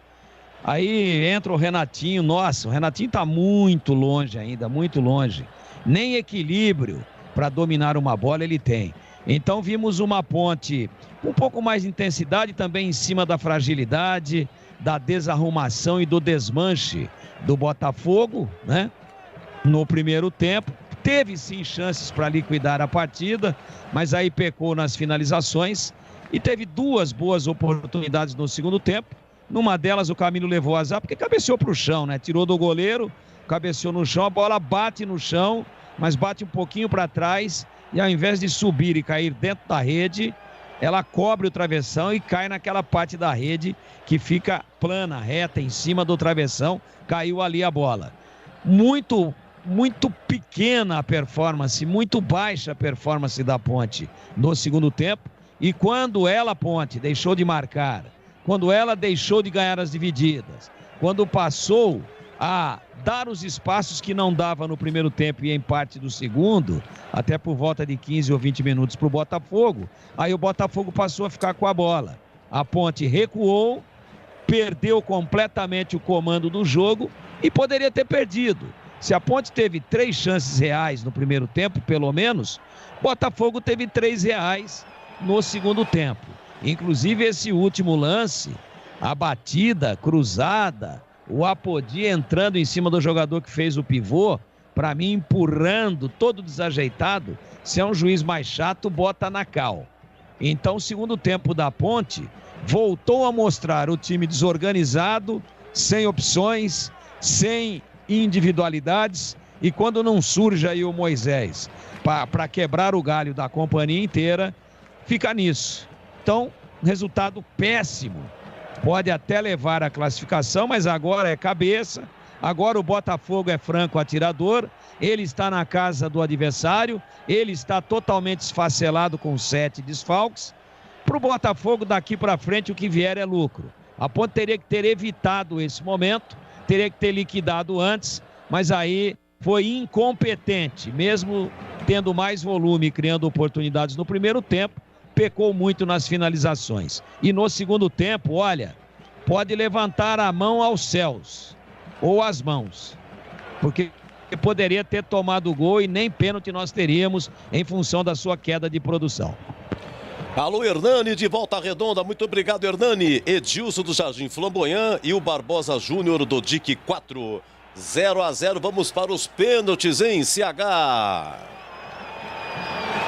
Aí entra o Renatinho, nossa, o Renatinho tá muito longe ainda, muito longe. Nem equilíbrio para dominar uma bola ele tem. Então vimos uma Ponte com um pouco mais de intensidade também em cima da fragilidade, da desarrumação e do desmanche do Botafogo, né? No primeiro tempo. Teve sim chances para liquidar a partida, mas aí pecou nas finalizações e teve 2 boas oportunidades no segundo tempo. Numa delas o Camilo levou azar porque cabeceou para o chão, né? Tirou do goleiro, cabeceou no chão, a bola bate no chão, mas bate um pouquinho para trás e ao invés de subir e cair dentro da rede, ela cobre o travessão e cai naquela parte da rede que fica plana, reta, em cima do travessão. Caiu ali a bola. Muito pequena a performance, muito baixa a performance da Ponte no segundo tempo. E quando ela, Ponte, deixou de marcar, quando ela deixou de ganhar as divididas, quando passou a dar os espaços que não dava no primeiro tempo e em parte do segundo, até por volta de 15 ou 20 minutos para o Botafogo, aí o Botafogo passou a ficar com a bola. A Ponte recuou, perdeu completamente o comando do jogo e poderia ter perdido. Se a Ponte teve 3 chances reais no primeiro tempo, pelo menos, o Botafogo teve 3 reais no segundo tempo. Inclusive esse último lance, a batida cruzada, o Apodi entrando em cima do jogador que fez o pivô, para mim empurrando, todo desajeitado. Se é um juiz mais chato, bota na cal. Então o segundo tempo da Ponte voltou a mostrar o time desorganizado, sem opções, sem individualidades, e quando não surge aí o Moisés para quebrar o galho da companhia inteira, fica nisso. Então, resultado péssimo. Pode até levar a classificação, mas agora é cabeça. Agora o Botafogo é franco atirador. Ele está na casa do adversário. Ele está totalmente esfacelado com 7 desfalques. Para o Botafogo, daqui para frente, o que vier é lucro. A Ponte teria que ter evitado esse momento, teria que ter liquidado antes, mas aí foi incompetente, mesmo tendo mais volume e criando oportunidades no primeiro tempo, pecou muito nas finalizações. E no segundo tempo, olha, pode levantar a mão aos céus, ou as mãos, porque poderia ter tomado o gol e nem pênalti nós teríamos em função da sua queda de produção. Alô, Hernani, de Volta Redonda. Muito obrigado, Hernani. Edilson do Jardim Flamboyant e o Barbosa Júnior do DIC 4. 0-0. Vamos para os pênaltis, hein, CH?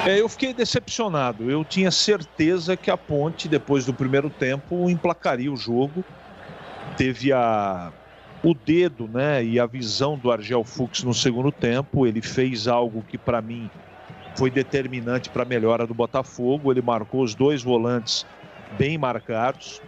Eu fiquei decepcionado. Eu tinha certeza que a Ponte, depois do primeiro tempo, emplacaria o jogo. Teve o dedo, né, e a visão do Argel Fuchs no segundo tempo. Ele fez algo que, para mim, foi determinante para a melhora do Botafogo. Ele marcou os 2 volantes bem marcados.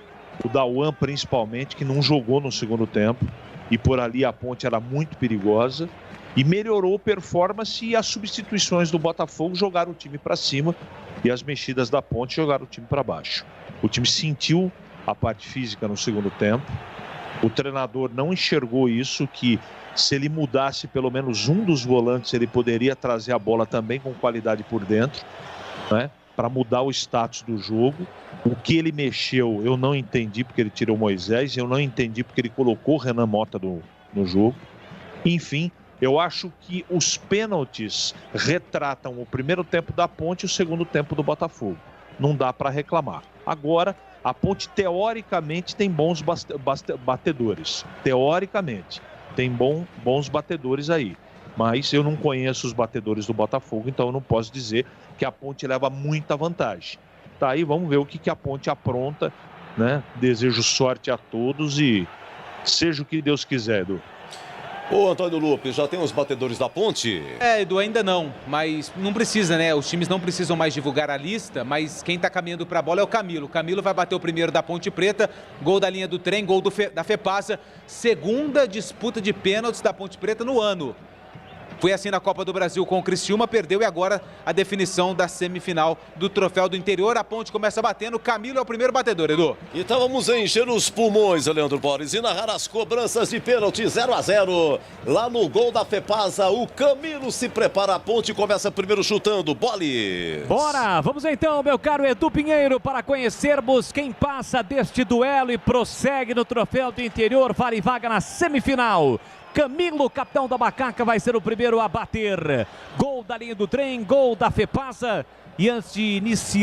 O Dauan, principalmente, que não jogou no segundo tempo. E por ali a Ponte era muito perigosa. E melhorou a performance e as substituições do Botafogo jogaram o time para cima. E as mexidas da Ponte jogaram o time para baixo. O time sentiu a parte física no segundo tempo. O treinador não enxergou isso, que se ele mudasse pelo menos um dos volantes, ele poderia trazer a bola também com qualidade por dentro, né? Para mudar o status do jogo. O que ele mexeu, eu não entendi porque ele tirou o Moisés, eu não entendi porque ele colocou o Renan Mota no jogo. Enfim, eu acho que os pênaltis retratam o primeiro tempo da Ponte e o segundo tempo do Botafogo. Não dá para reclamar. Agora, a Ponte teoricamente tem bons batedores. Teoricamente. Tem bons batedores aí. Mas eu não conheço os batedores do Botafogo, então eu não posso dizer que a Ponte leva muita vantagem. Tá aí, vamos ver o que a Ponte apronta, né? Desejo sorte a todos e seja o que Deus quiser, Edu. Ô, Antônio Lupe, já tem os batedores da Ponte? Edu, ainda não, mas não precisa, né? Os times não precisam mais divulgar a lista, mas quem tá caminhando pra bola é o Camilo. O Camilo vai bater o primeiro da Ponte Preta, gol da linha do trem, gol da Fepasa, segunda disputa de pênaltis da Ponte Preta no ano. Foi assim na Copa do Brasil com o Criciúma, perdeu e agora a definição da semifinal do Troféu do Interior. A Ponte começa batendo, Camilo é o primeiro batedor, Edu. Então vamos encher os pulmões, Leandro Borges, e narrar as cobranças de pênalti 0-0. Lá no gol da Fepasa, o Camilo se prepara, a Ponte começa primeiro chutando, Boles. Bora, vamos então, meu caro Edu Pinheiro, para conhecermos quem passa deste duelo e prossegue no Troféu do Interior, vale vaga na semifinal. Camilo, capitão da Macaca, vai ser o primeiro a bater. Gol da linha do trem, gol da FEPASA. E antes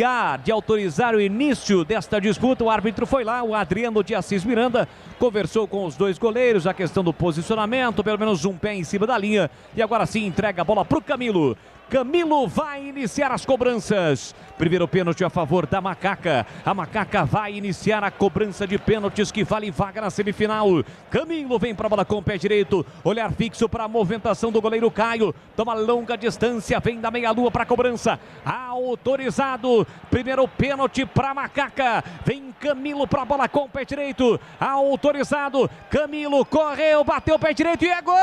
de autorizar o início desta disputa, o árbitro foi lá, o Adriano de Assis Miranda, conversou com os dois goleiros, a questão do posicionamento, pelo menos um pé em cima da linha, e agora sim entrega a bola para o Camilo. Camilo vai iniciar as cobranças. Primeiro pênalti a favor da Macaca. A Macaca vai iniciar a cobrança de pênaltis que vale vaga na semifinal. Camilo vem para a bola com o pé direito. Olhar fixo para a movimentação do goleiro Caio. Toma longa distância, vem da meia-lua para a cobrança. Autorizado. Primeiro pênalti para a Macaca. Vem Camilo para a bola com o pé direito. Autorizado. Camilo correu, bateu o pé direito e é gol!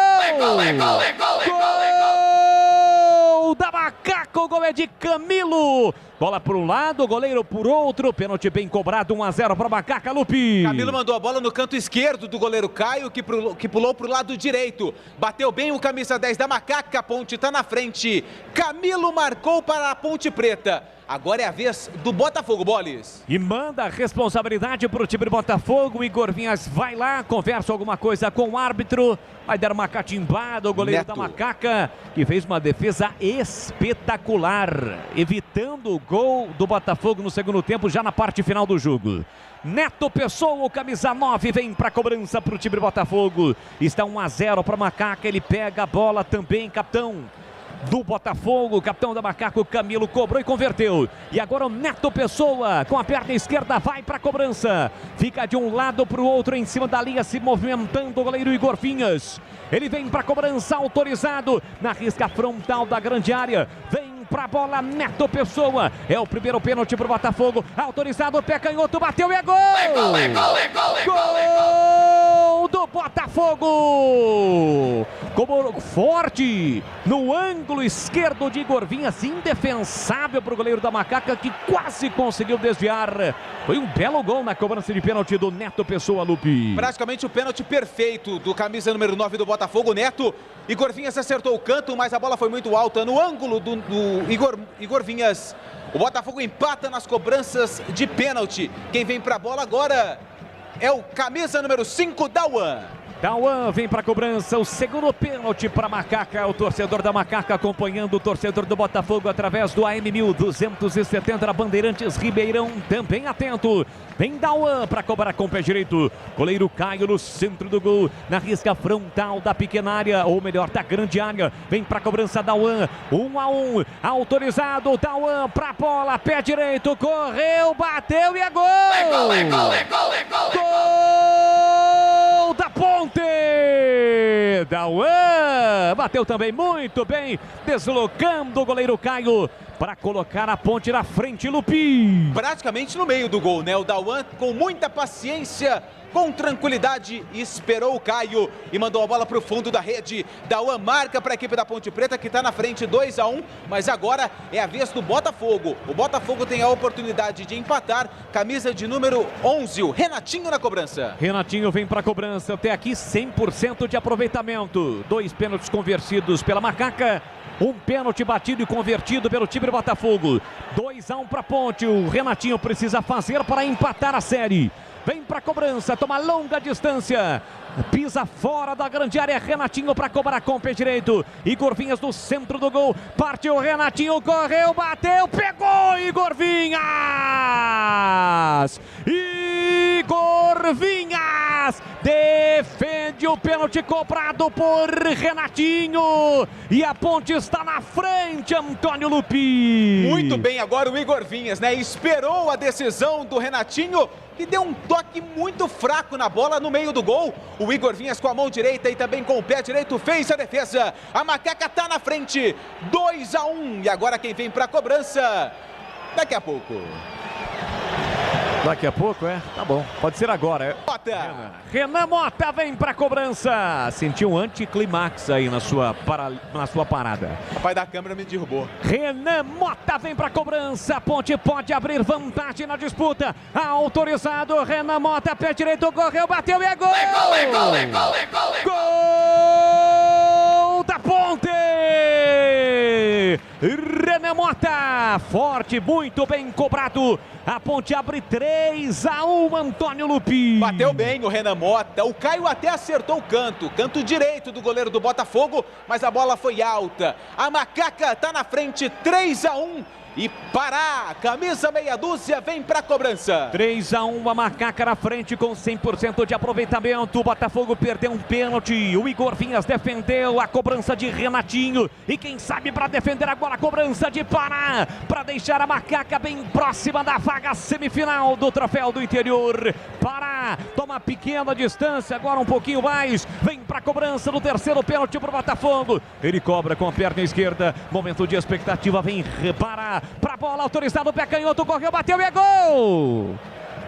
Gol da Macaca, o gol é de Camilo. Bola por um lado, goleiro por outro. Pênalti bem cobrado, 1-0 para a Macaca, Lupi. Camilo mandou a bola no canto esquerdo do goleiro Caio, que pulou para o lado direito. Bateu bem o camisa 10 da Macaca, a Ponte está na frente. Camilo marcou para a Ponte Preta. Agora é a vez do Botafogo, Boles. E manda a responsabilidade para o time do Botafogo. Igor Vinhas vai lá, conversa alguma coisa com o árbitro. Vai dar uma catimbada o goleiro da Macaca, que fez uma defesa espetacular, evitando o gol do Botafogo no segundo tempo, já na parte final do jogo. Neto Pessoa, o camisa 9, vem para a cobrança para o time do Botafogo. Está 1-0 para a Macaca, ele pega a bola também, capitão do Botafogo, capitão da Macaca, o Camilo cobrou e converteu. E agora o Neto Pessoa, com a perna esquerda, vai para a cobrança. Fica de um lado para o outro, em cima da linha, se movimentando o goleiro Igor Vinhas. Ele vem para a cobrança, autorizado, na risca frontal da grande área. Vem para a bola, Neto Pessoa. É o primeiro pênalti para o Botafogo. Autorizado, pé canhoto, bateu e é gol! Gol do Botafogo! Como forte no ângulo esquerdo de Igor Vinhas, indefensável para o goleiro da Macaca, que quase conseguiu desviar. Foi um belo gol na cobrança de pênalti do Neto Pessoa, Lupi. Praticamente o pênalti perfeito do camisa número 9 do Botafogo, Neto. Igor Vinhas acertou o canto, mas a bola foi muito alta no ângulo do Igor Vinhas. O Botafogo empata nas cobranças de pênalti. Quem vem para a bola agora é o camisa número 5, Dauan. Dauan vem para a cobrança, o segundo pênalti para a Macaca. O torcedor da Macaca acompanhando o torcedor do Botafogo através do AM 1270 Bandeirantes Ribeirão, também atento. Vem Dauan para cobrar com o pé direito. Goleiro Caio no centro do gol, na risca frontal da pequena área, ou melhor, da grande área. Vem para a cobrança Dauan, 1-1, autorizado. Dauan para a bola, pé direito, correu, bateu e é gol! Gol da Ponte! Dauan bateu também muito bem, deslocando o goleiro Caio para colocar a Ponte na frente, Lupi. Praticamente no meio do gol, né? O Dauan com muita paciência, com tranquilidade, esperou o Caio e mandou a bola para o fundo da rede. Dauan marca para a equipe da Ponte Preta, que está na frente 2-1, mas agora é a vez do Botafogo. O Botafogo tem a oportunidade de empatar. Camisa de número 11, o Renatinho na cobrança. Renatinho vem para a cobrança, até aqui 100% de aproveitamento. 2 pênaltis convertidos pela Macaca. Um pênalti batido e convertido pelo time do Botafogo. 2-1 para a Ponte. O Renatinho precisa fazer para empatar a série. Vem para a cobrança, toma longa distância. Pisa fora da grande área. Renatinho para cobrar com o pé direito. Igor Vinhas no centro do gol. Partiu Renatinho, correu, bateu, pegou Igor Vinhas. Igor Vinhas defende o pênalti cobrado por Renatinho. E a Ponte está na frente, Antônio Lupi. Muito bem agora o Igor Vinhas, né? Esperou a decisão do Renatinho, que deu um toque muito fraco na bola no meio do gol. O Igor Vinhas com a mão direita e também com o pé direito fez a defesa. A Macaca está na frente, 2-1. E agora quem vem para a cobrança daqui a pouco. Daqui a pouco, é? Tá bom, pode ser agora. Mota. Renan Mota vem pra cobrança. Sentiu um anticlimax aí na sua parada. O pai da câmera me derrubou. Renan Mota vem pra cobrança. A Ponte pode abrir vantagem na disputa. Autorizado, Renan Mota, pé direito, correu, bateu e é gol! Gol da Ponte! Renan Mota, forte, muito bem cobrado. A Ponte abre 3-1, Antônio Lupi. Bateu bem o Renan Mota, o Caio até acertou o canto direito do goleiro do Botafogo, mas a bola foi alta. A Macaca tá na frente, 3-1. E Pará, camisa meia dúzia, vem pra cobrança. 3-1, a Macaca na frente com 100% de aproveitamento. O Botafogo perdeu um pênalti. O Igor Vinhas defendeu a cobrança de Renatinho. E quem sabe para defender agora a cobrança de Pará. Para deixar a Macaca bem próxima da vaga semifinal do Troféu do Interior. Pará toma pequena distância, agora um pouquinho mais. Vem pra cobrança do terceiro pênalti pro Botafogo. Ele cobra com a perna esquerda. Momento de expectativa, vem Pará. Pra bola, autorizado, pé canhoto, correu, bateu e é gol!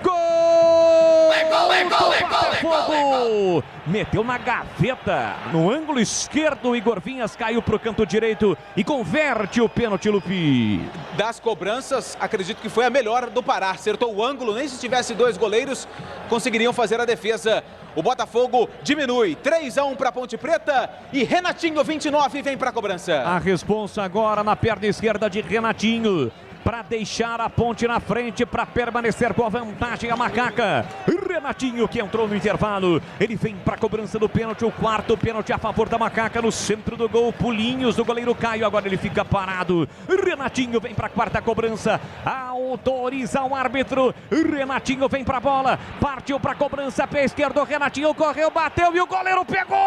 Gol! É gol! Meteu na gaveta, no ângulo esquerdo, o Igor Vinhas caiu pro canto direito e converte o pênalti, Lupi. Das cobranças, acredito que foi a melhor do Pará. Acertou o ângulo, nem se tivesse dois goleiros conseguiriam fazer a defesa. O Botafogo diminui, 3-1 para Ponte Preta e Renatinho, 29, vem para a cobrança. A responsa agora na perna esquerda de Renatinho, para deixar a Ponte na frente, para permanecer com a vantagem a Macaca. Renatinho que entrou no intervalo, ele vem para a cobrança do pênalti, o quarto pênalti a favor da Macaca no centro do gol, pulinhos do goleiro Caio, agora ele fica parado. Renatinho vem para a quarta cobrança, autoriza o árbitro. Renatinho vem para a bola, partiu para a cobrança, pé esquerdo, Renatinho correu, bateu e o goleiro pegou!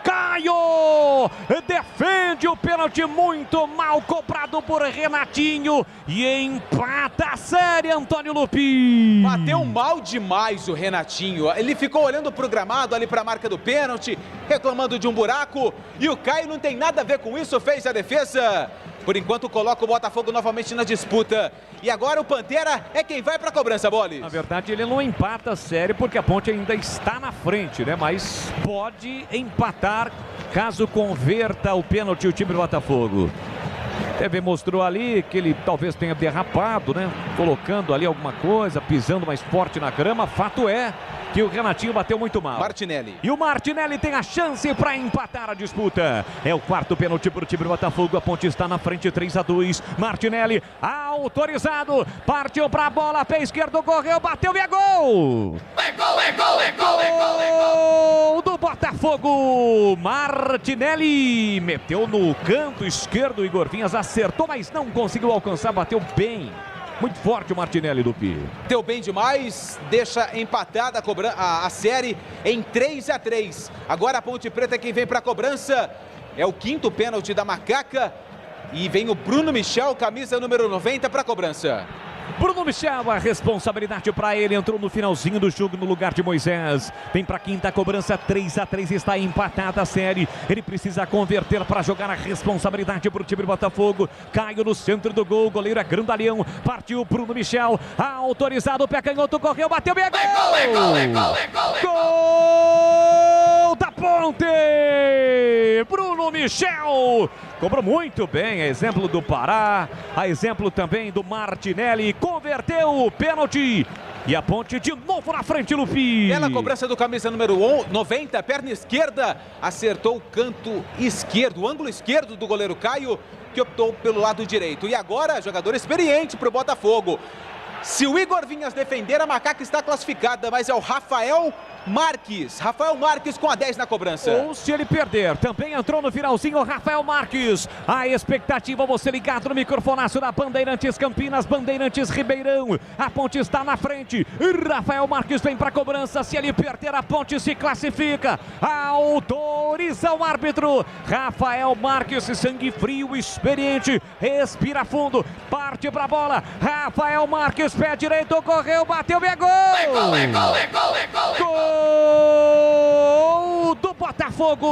Caio defende o pênalti, muito mal cobrado por Renatinho e empata a série, Antônio Lupi. Bateu mal demais o Renatinho, ele ficou olhando pro gramado ali para a marca do pênalti, reclamando de um buraco, e o Caio não tem nada a ver com isso, fez a defesa. Por enquanto coloca o Botafogo novamente na disputa. E agora o Pantera é quem vai para a cobrança, Boles. Na verdade ele não empata a série porque a Ponte ainda está na frente, né? Mas pode empatar caso converta o pênalti o time do Botafogo. A TV mostrou ali que ele talvez tenha derrapado, né? Colocando ali alguma coisa, pisando mais forte na grama. Fato é que o Renatinho bateu muito mal. Martinelli. E o Martinelli tem a chance para empatar a disputa. É o quarto pênalti para o time do Botafogo. A Ponte está na frente, 3-2. Martinelli autorizado. Partiu para a bola, pé esquerdo, correu, bateu e é gol! É gol, é gol, é gol, é gol! Gol do Botafogo! Martinelli meteu no canto esquerdo. Igor Vinhas acertou, mas não conseguiu alcançar, bateu bem. Muito forte o Martinelli do Pi. Deu bem demais, deixa empatada a série em 3-3. Agora a Ponte Preta é quem vem para a cobrança. É o quinto pênalti da Macaca. E vem o Bruno Michel, camisa número 90, para a cobrança. Bruno Michel, a responsabilidade para ele, entrou no finalzinho do jogo no lugar de Moisés. Vem para a quinta cobrança, 3-3, está empatada a série. Ele precisa converter para jogar a responsabilidade para o time do Botafogo. Caio no centro do gol, goleiro é Grandalhão. Partiu Bruno Michel, autorizado, pé canhoto, correu, bateu e é gol! É gol, é gol, é gol, é gol, é gol! Gol da Ponte! Bruno Michel cobrou muito bem, a exemplo do Pará, a exemplo também do Martinelli, converteu o pênalti e a Ponte de novo na frente, Lupi. Bela cobrança do camisa número 90, perna esquerda, acertou o canto esquerdo, o ângulo esquerdo do goleiro Caio, que optou pelo lado direito. E agora, jogador experiente para o Botafogo. Se o Igor Vinhas defender, a Macaca está classificada, mas é o Rafael Marques com a 10 na cobrança. Ou se ele perder, também entrou no finalzinho o Rafael Marques. A expectativa, você ligado no microfonaço da Bandeirantes Campinas, Bandeirantes Ribeirão. A Ponte está na frente. Rafael Marques vem para a cobrança. Se ele perder, a Ponte se classifica. Autoriza o árbitro. Rafael Marques, sangue frio, experiente, respira fundo, parte para a bola. Rafael Marques, pé direito, correu, bateu e é gol! É gol, é gol, é gol, é gol! Gol do Botafogo!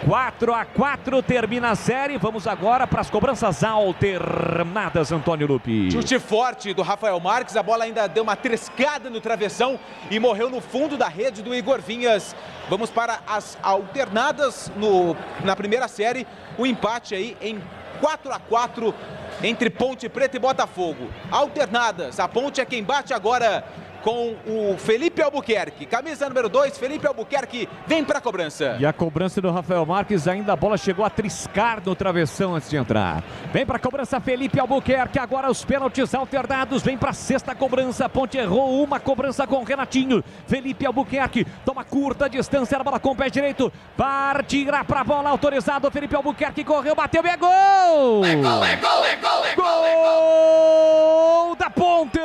4-4 termina a série. Vamos agora para as cobranças alternadas, Antônio Lupi. Chute forte do Rafael Marques, a bola ainda deu uma trescada no travessão e morreu no fundo da rede do Igor Vinhas. Vamos para as alternadas na primeira série, o empate aí em 4-4 entre Ponte Preta e Botafogo. Alternadas, a Ponte é quem bate agora com o Felipe Albuquerque. Camisa número 2, Felipe Albuquerque vem para a cobrança. E a cobrança do Rafael Marques, ainda a bola chegou a triscar no travessão antes de entrar. Vem para a cobrança Felipe Albuquerque, agora os pênaltis alternados, vem para a sexta cobrança. A Ponte errou uma cobrança com o Renatinho. Felipe Albuquerque toma curta distância, a bola com o pé direito, partirá para a bola, autorizado. Felipe Albuquerque correu, bateu e é gol! É gol, é gol, é gol, é gol! Gol da Ponte!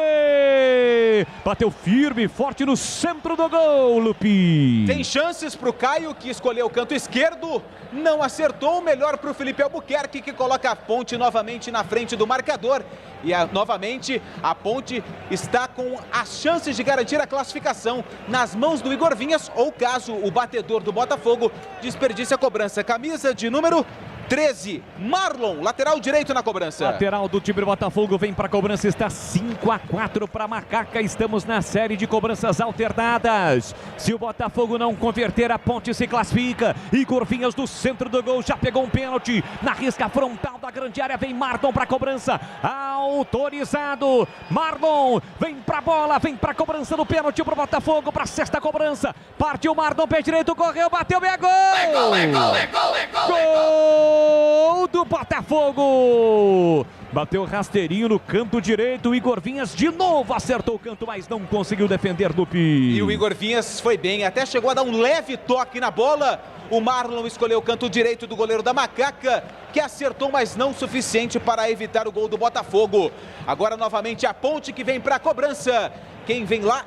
Bateu firme, forte no centro do gol, Lupi. Tem chances para o Caio, que escolheu o canto esquerdo, não acertou. Melhor para o Felipe Albuquerque, que coloca a Ponte novamente na frente do marcador. E novamente a Ponte está com as chances de garantir a classificação nas mãos do Igor Vinhas, ou caso o batedor do Botafogo desperdice a cobrança. Camisa de número 13, Marlon, lateral direito na cobrança. Lateral do time do Botafogo vem para a cobrança, está 5-4 para Macaca. Estamos na série de cobranças alternadas. Se o Botafogo não converter, a Ponte se classifica. Igor Vinhas do centro do gol já pegou um pênalti na risca frontal da grande área. Vem Marlon para a cobrança, autorizado. Marlon vem para a bola, vem para a cobrança do pênalti para o Botafogo, para a sexta cobrança. Partiu Marlon, pé direito, correu, bateu e é gol! É gol, é gol, é gol, é gol! Gol do Botafogo! Bateu rasteirinho no canto direito. Igor Vinhas de novo acertou o canto, mas não conseguiu defender Lupi. E o Igor Vinhas foi bem, até chegou a dar um leve toque na bola. O Marlon escolheu o canto direito do goleiro da Macaca, que acertou, mas não o suficiente para evitar o gol do Botafogo. Agora novamente a Ponte que vem para a cobrança. Quem vem lá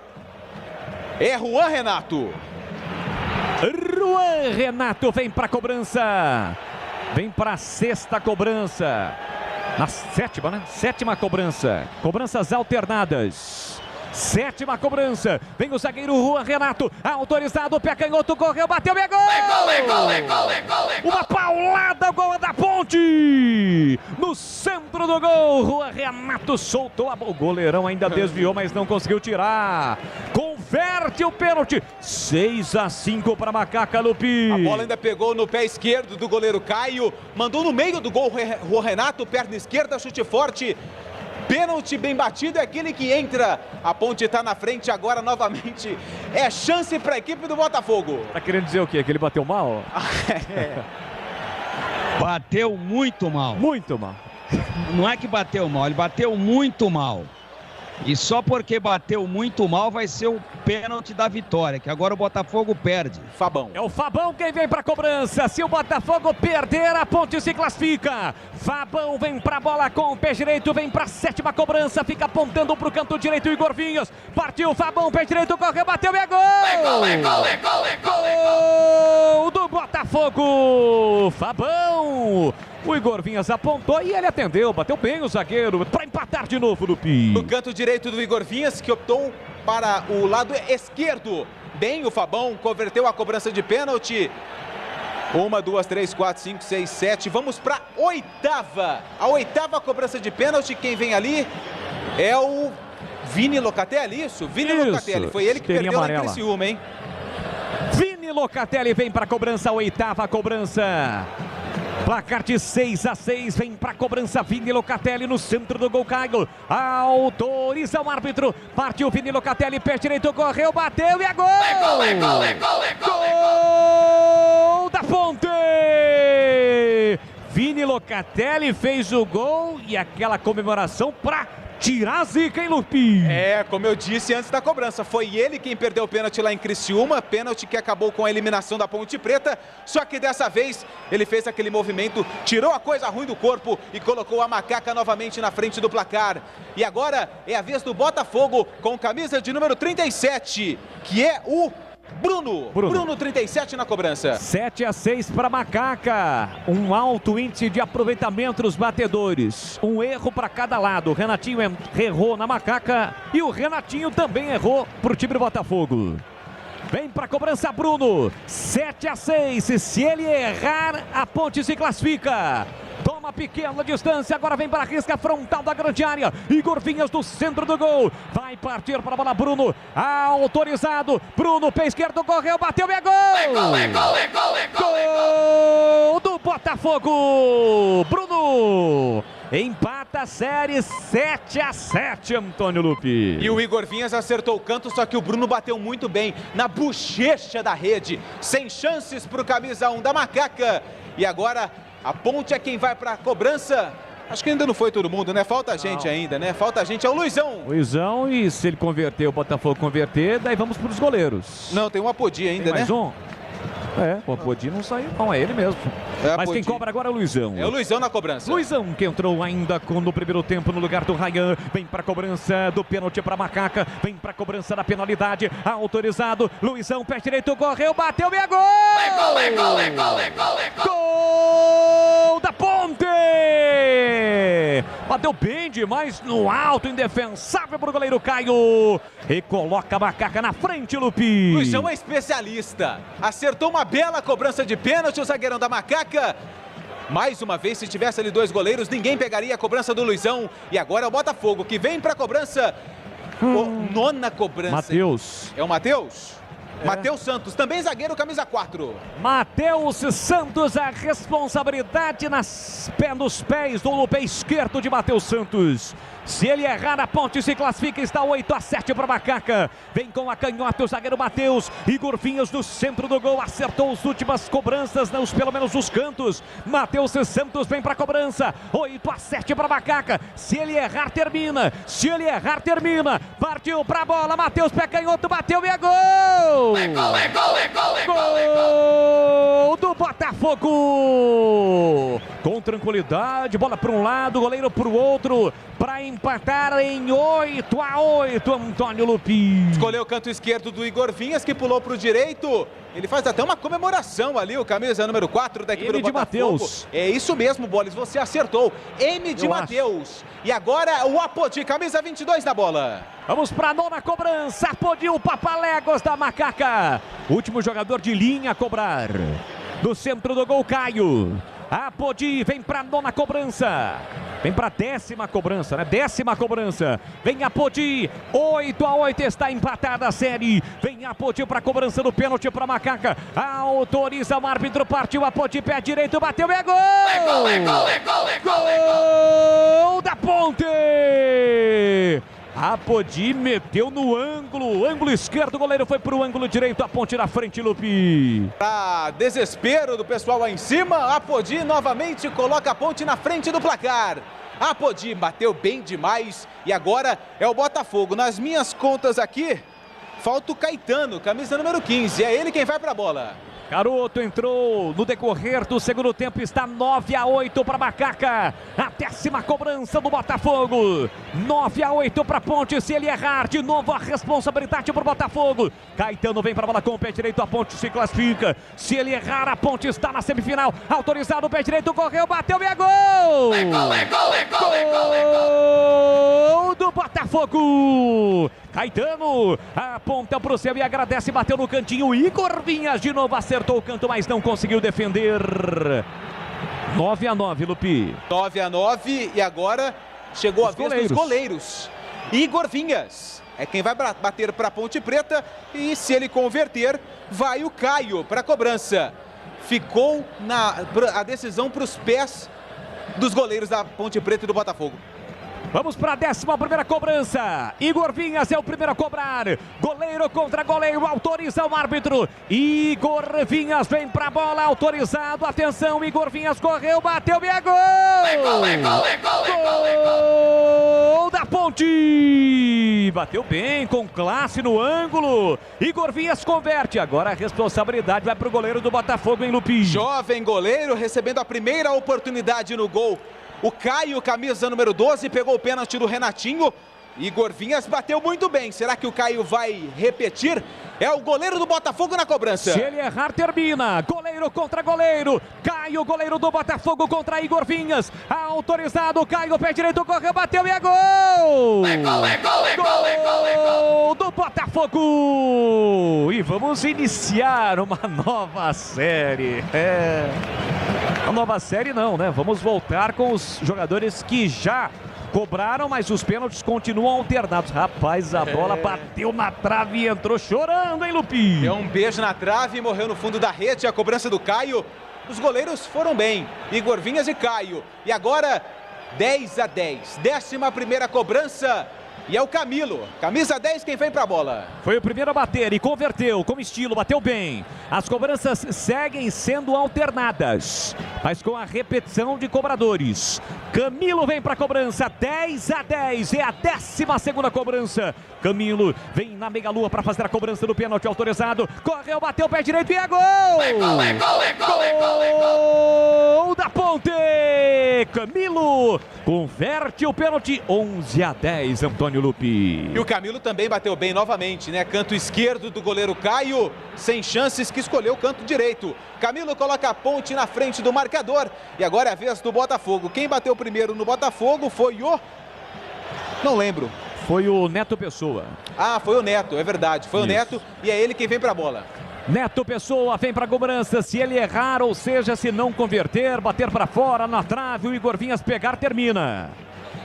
é Juan Renato. Juan Renato vem para a cobrança. Vem para a sexta cobrança. Na sétima, né? Sétima cobrança. Cobranças alternadas. Sétima cobrança. Vem o zagueiro Juan Renato. Autorizado, pé canhoto, correu, bateu e é gol! É gol, é gol, é gol, é gol, é gol! Uma paulada, gol da Ponte! No centro do gol, Juan Renato soltou a bola. O goleirão ainda desviou, mas não conseguiu tirar. Converte o pênalti. 6-5 para Macaca, Lupi. A bola ainda pegou no pé esquerdo do goleiro Caio. Mandou no meio do gol Juan Renato, perna esquerda, chute forte. Pênalti bem batido, é aquele que entra. A Ponte está na frente agora novamente. É chance para a equipe do Botafogo. Tá querendo dizer o quê? Que ele bateu mal? Bateu muito mal. Muito mal. Não é que bateu mal, ele bateu muito mal. E só porque bateu muito mal vai ser o pênalti da vitória, que agora o Botafogo perde. Fabão. É o Fabão quem vem para a cobrança. Se o Botafogo perder, a Ponte se classifica. Fabão vem para a bola com o pé direito, vem para a sétima cobrança, fica apontando para o canto direito o Igor Vinhas. Partiu Fabão, pé direito, correu, bateu e é gol! É gol, é gol, é gol, é gol, é gol! Gol do Botafogo! Fabão! O Igor Vinhas apontou e ele atendeu, bateu bem o zagueiro para empatar de novo no Pi. No canto direito do Igor Vinhas, que optou para o lado esquerdo. Bem, o Fabão converteu a cobrança de pênalti. 1, 2, 3, 4, 5, 6, 7. Vamos para a oitava. A oitava cobrança de pênalti. Quem vem ali é o Vini Locatelli, isso? Vini Locatelli. Foi ele que perdeu na Criciúma, hein? Vini Locatelli vem para a cobrança, a oitava cobrança. Placar de 6-6, vem para a cobrança Vini Locatelli no centro do gol. Caio autoriza o árbitro, partiu Vini Locatelli, pé direito, correu, bateu e é gol! É gol, é gol, é gol, é gol! Gol da Ponte! Vini Locatelli fez o gol e aquela comemoração para tirar a zica, hein, Lupi? É, como eu disse antes da cobrança, foi ele quem perdeu o pênalti lá em Criciúma, pênalti que acabou com a eliminação da Ponte Preta, só que dessa vez ele fez aquele movimento, tirou a coisa ruim do corpo e colocou a Macaca novamente na frente do placar. E agora é a vez do Botafogo com camisa de número 37, que é o Bruno 37 na cobrança. 7-6 para Macaca. Um alto índice de aproveitamento dos batedores. Um erro para cada lado. O Renatinho errou na Macaca e o Renatinho também errou para o time do Botafogo. Vem para a cobrança Bruno. 7-6. Se ele errar, a Ponte se classifica. Toma pequena distância, agora vem para a risca frontal da grande área. Igor Vinhas do centro do gol. Vai partir para a bola Bruno. Autorizado. Bruno, pé esquerdo, correu, bateu e é gol! É gol, é gol, é gol, é gol! Gol do Botafogo! Bruno! empata a série 7-7, Antônio Lupi. E o Igor Vinhas acertou o canto, só que o Bruno bateu muito bem na bochecha da rede. Sem chances para o camisa 1 da Macaca. E agora a Ponte é quem vai para a cobrança. Acho que ainda não foi todo mundo, né? Falta gente ainda, né? Falta gente. É o Luizão. Luizão, e se ele converter, o Botafogo converter, daí vamos para os goleiros. Não, tem um Apodi ainda, tem né? Mais um? O Apodi não saiu, não, é ele mesmo. Mas quem cobra agora é o Luizão. É o Luizão na cobrança. Luizão, que entrou ainda no primeiro tempo no lugar do Ryan. Vem para a cobrança do pênalti para Macaca. Vem para a cobrança da penalidade. Autorizado. Luizão, pé direito, correu, bateu e é gol! Gol da Ponte! Bateu bem demais no alto, indefensável para o goleiro Caio. E coloca a Macaca na frente, Lupi. Luizão é especialista. Acertou uma bela cobrança de pênalti, o zagueirão da Macaca. Mais uma vez, se tivesse ali 2 goleiros, ninguém pegaria a cobrança do Luizão. E agora é o Botafogo que vem para a cobrança. Nona cobrança. Matheus. É o Matheus? Matheus Santos, também zagueiro, camisa 4. Matheus Santos, a responsabilidade nos pés do pé esquerdo de Matheus Santos. Se ele errar, a Ponte se classifica, está 8-7 para Macaca. Vem com a canhota o zagueiro Matheus. Igor Vinhas no centro do gol, acertou as últimas cobranças, pelo menos os cantos. Matheus Santos vem para a cobrança, 8-7 para Macaca. Se ele errar, termina. Se ele errar, termina. Partiu para a bola, Matheus, pé canhoto, bateu e é gol! É gol, é gol, é gol, é gol! Gol do Botafogo! Com tranquilidade, bola para um lado, goleiro para o outro, para empatar em 8-8, Antônio Lupi. Escolheu o canto esquerdo do Igor Vinhas, que pulou para o direito. Ele faz até uma comemoração ali, o camisa número 4 da equipe do Botafogo. Mateus. É isso mesmo, Bolis, você acertou. M de Matheus. E agora o Apodi, camisa 22 na bola. Vamos para a nona cobrança. Apodi, o Papaléguas da Macaca. Último jogador de linha a cobrar. Do centro do gol, Caio. Apodi vem para a nona cobrança. Vem para a 10ª cobrança, né? 10ª cobrança. Vem Apodi. 8-8 está empatada a série. Vem Apodi para a cobrança do pênalti para Macaca. Autoriza o árbitro. Partiu Apodi, pé direito, bateu e é gol! É gol, é gol, é gol, é gol! Gol da Ponte! Apodi meteu no ângulo esquerdo, o goleiro foi para o ângulo direito, a Ponte na frente, Lupi. Para desespero do pessoal lá em cima, Apodi novamente coloca a Ponte na frente do placar. Apodi bateu bem demais e agora é o Botafogo. Nas minhas contas aqui, falta o Caetano, camisa número 15, é ele quem vai para a bola. Garoto entrou no decorrer do segundo tempo, está 9-8 para Macaca. A 10ª cobrança do Botafogo. 9-8 para Ponte. Se ele errar, de novo a responsabilidade para o Botafogo. Caetano vem para a bola com o pé direito, a Ponte se classifica. Se ele errar, a Ponte está na semifinal. Autorizado o pé direito, correu, bateu e é gol! É gol, é gol, é gol, é gol, é gol do Botafogo! Caetano aponta para o céu e agradece, bateu no cantinho. Igor Vinhas de novo acertou o canto, mas não conseguiu defender. 9-9, Lupi. 9-9 e agora chegou a vez dos goleiros. Igor Vinhas é quem vai bater para a Ponte Preta e se ele converter, vai o Caio para a cobrança. Ficou a decisão para os pés dos goleiros da Ponte Preta e do Botafogo. Vamos para a 11ª cobrança. Igor Vinhas é o primeiro a cobrar. Goleiro contra goleiro, autoriza o árbitro. Igor Vinhas vem para a bola, autorizado. Atenção, Igor Vinhas correu, bateu e é gol! É gol, é gol, é gol, é gol, é gol! Gol da Ponte! Bateu bem, com classe no ângulo. Igor Vinhas converte. Agora a responsabilidade vai para o goleiro do Botafogo, em Lupi. Jovem goleiro recebendo a primeira oportunidade no gol. O Caio, camisa número 12, pegou o pênalti do Renatinho. Igor Vinhas bateu muito bem. Será que o Caio vai repetir? É o goleiro do Botafogo na cobrança. Se ele errar, termina. Goleiro contra goleiro. Caio, goleiro do Botafogo contra Igor Vinhas. Autorizado. Caio, pé direito, correu, bateu e é gol! É gol, é gol, é gol, é gol, é gol do Botafogo! E vamos iniciar uma nova série. Uma nova série não, né? Vamos voltar com os jogadores que já cobraram, mas os pênaltis continuam alternados. Rapaz, a bola bateu na trave e entrou chorando, hein, Lupi? Deu um beijo na trave e morreu no fundo da rede. A cobrança do Caio. Os goleiros foram bem. Igor Vinhas e Caio. E agora 10-10. 11ª cobrança. E é o Camilo, camisa 10, quem vem pra bola. Foi o primeiro a bater e converteu com estilo, bateu bem. As cobranças seguem sendo alternadas, mas com a repetição de cobradores. Camilo vem pra cobrança, 10-10, é a 12ª cobrança. Camilo vem na meia-lua pra fazer a cobrança do pênalti autorizado. Correu, bateu o pé direito e é gol! Gol da Ponte! Camilo converte o pênalti, 11-10, Antônio Lupi. E o Camilo também bateu bem novamente, né? Canto esquerdo do goleiro Caio, sem chances, que escolheu o canto direito. Camilo coloca a Ponte na frente do marcador. E agora é a vez do Botafogo. Quem bateu primeiro no Botafogo foi o... Não lembro. Foi o Neto Pessoa. Ah, foi o Neto, é verdade. Foi o Neto e é ele quem vem pra bola. Neto Pessoa vem para a cobrança, se ele errar, ou seja, se não converter, bater para fora, na trave, o Igor Vinhas pegar, termina.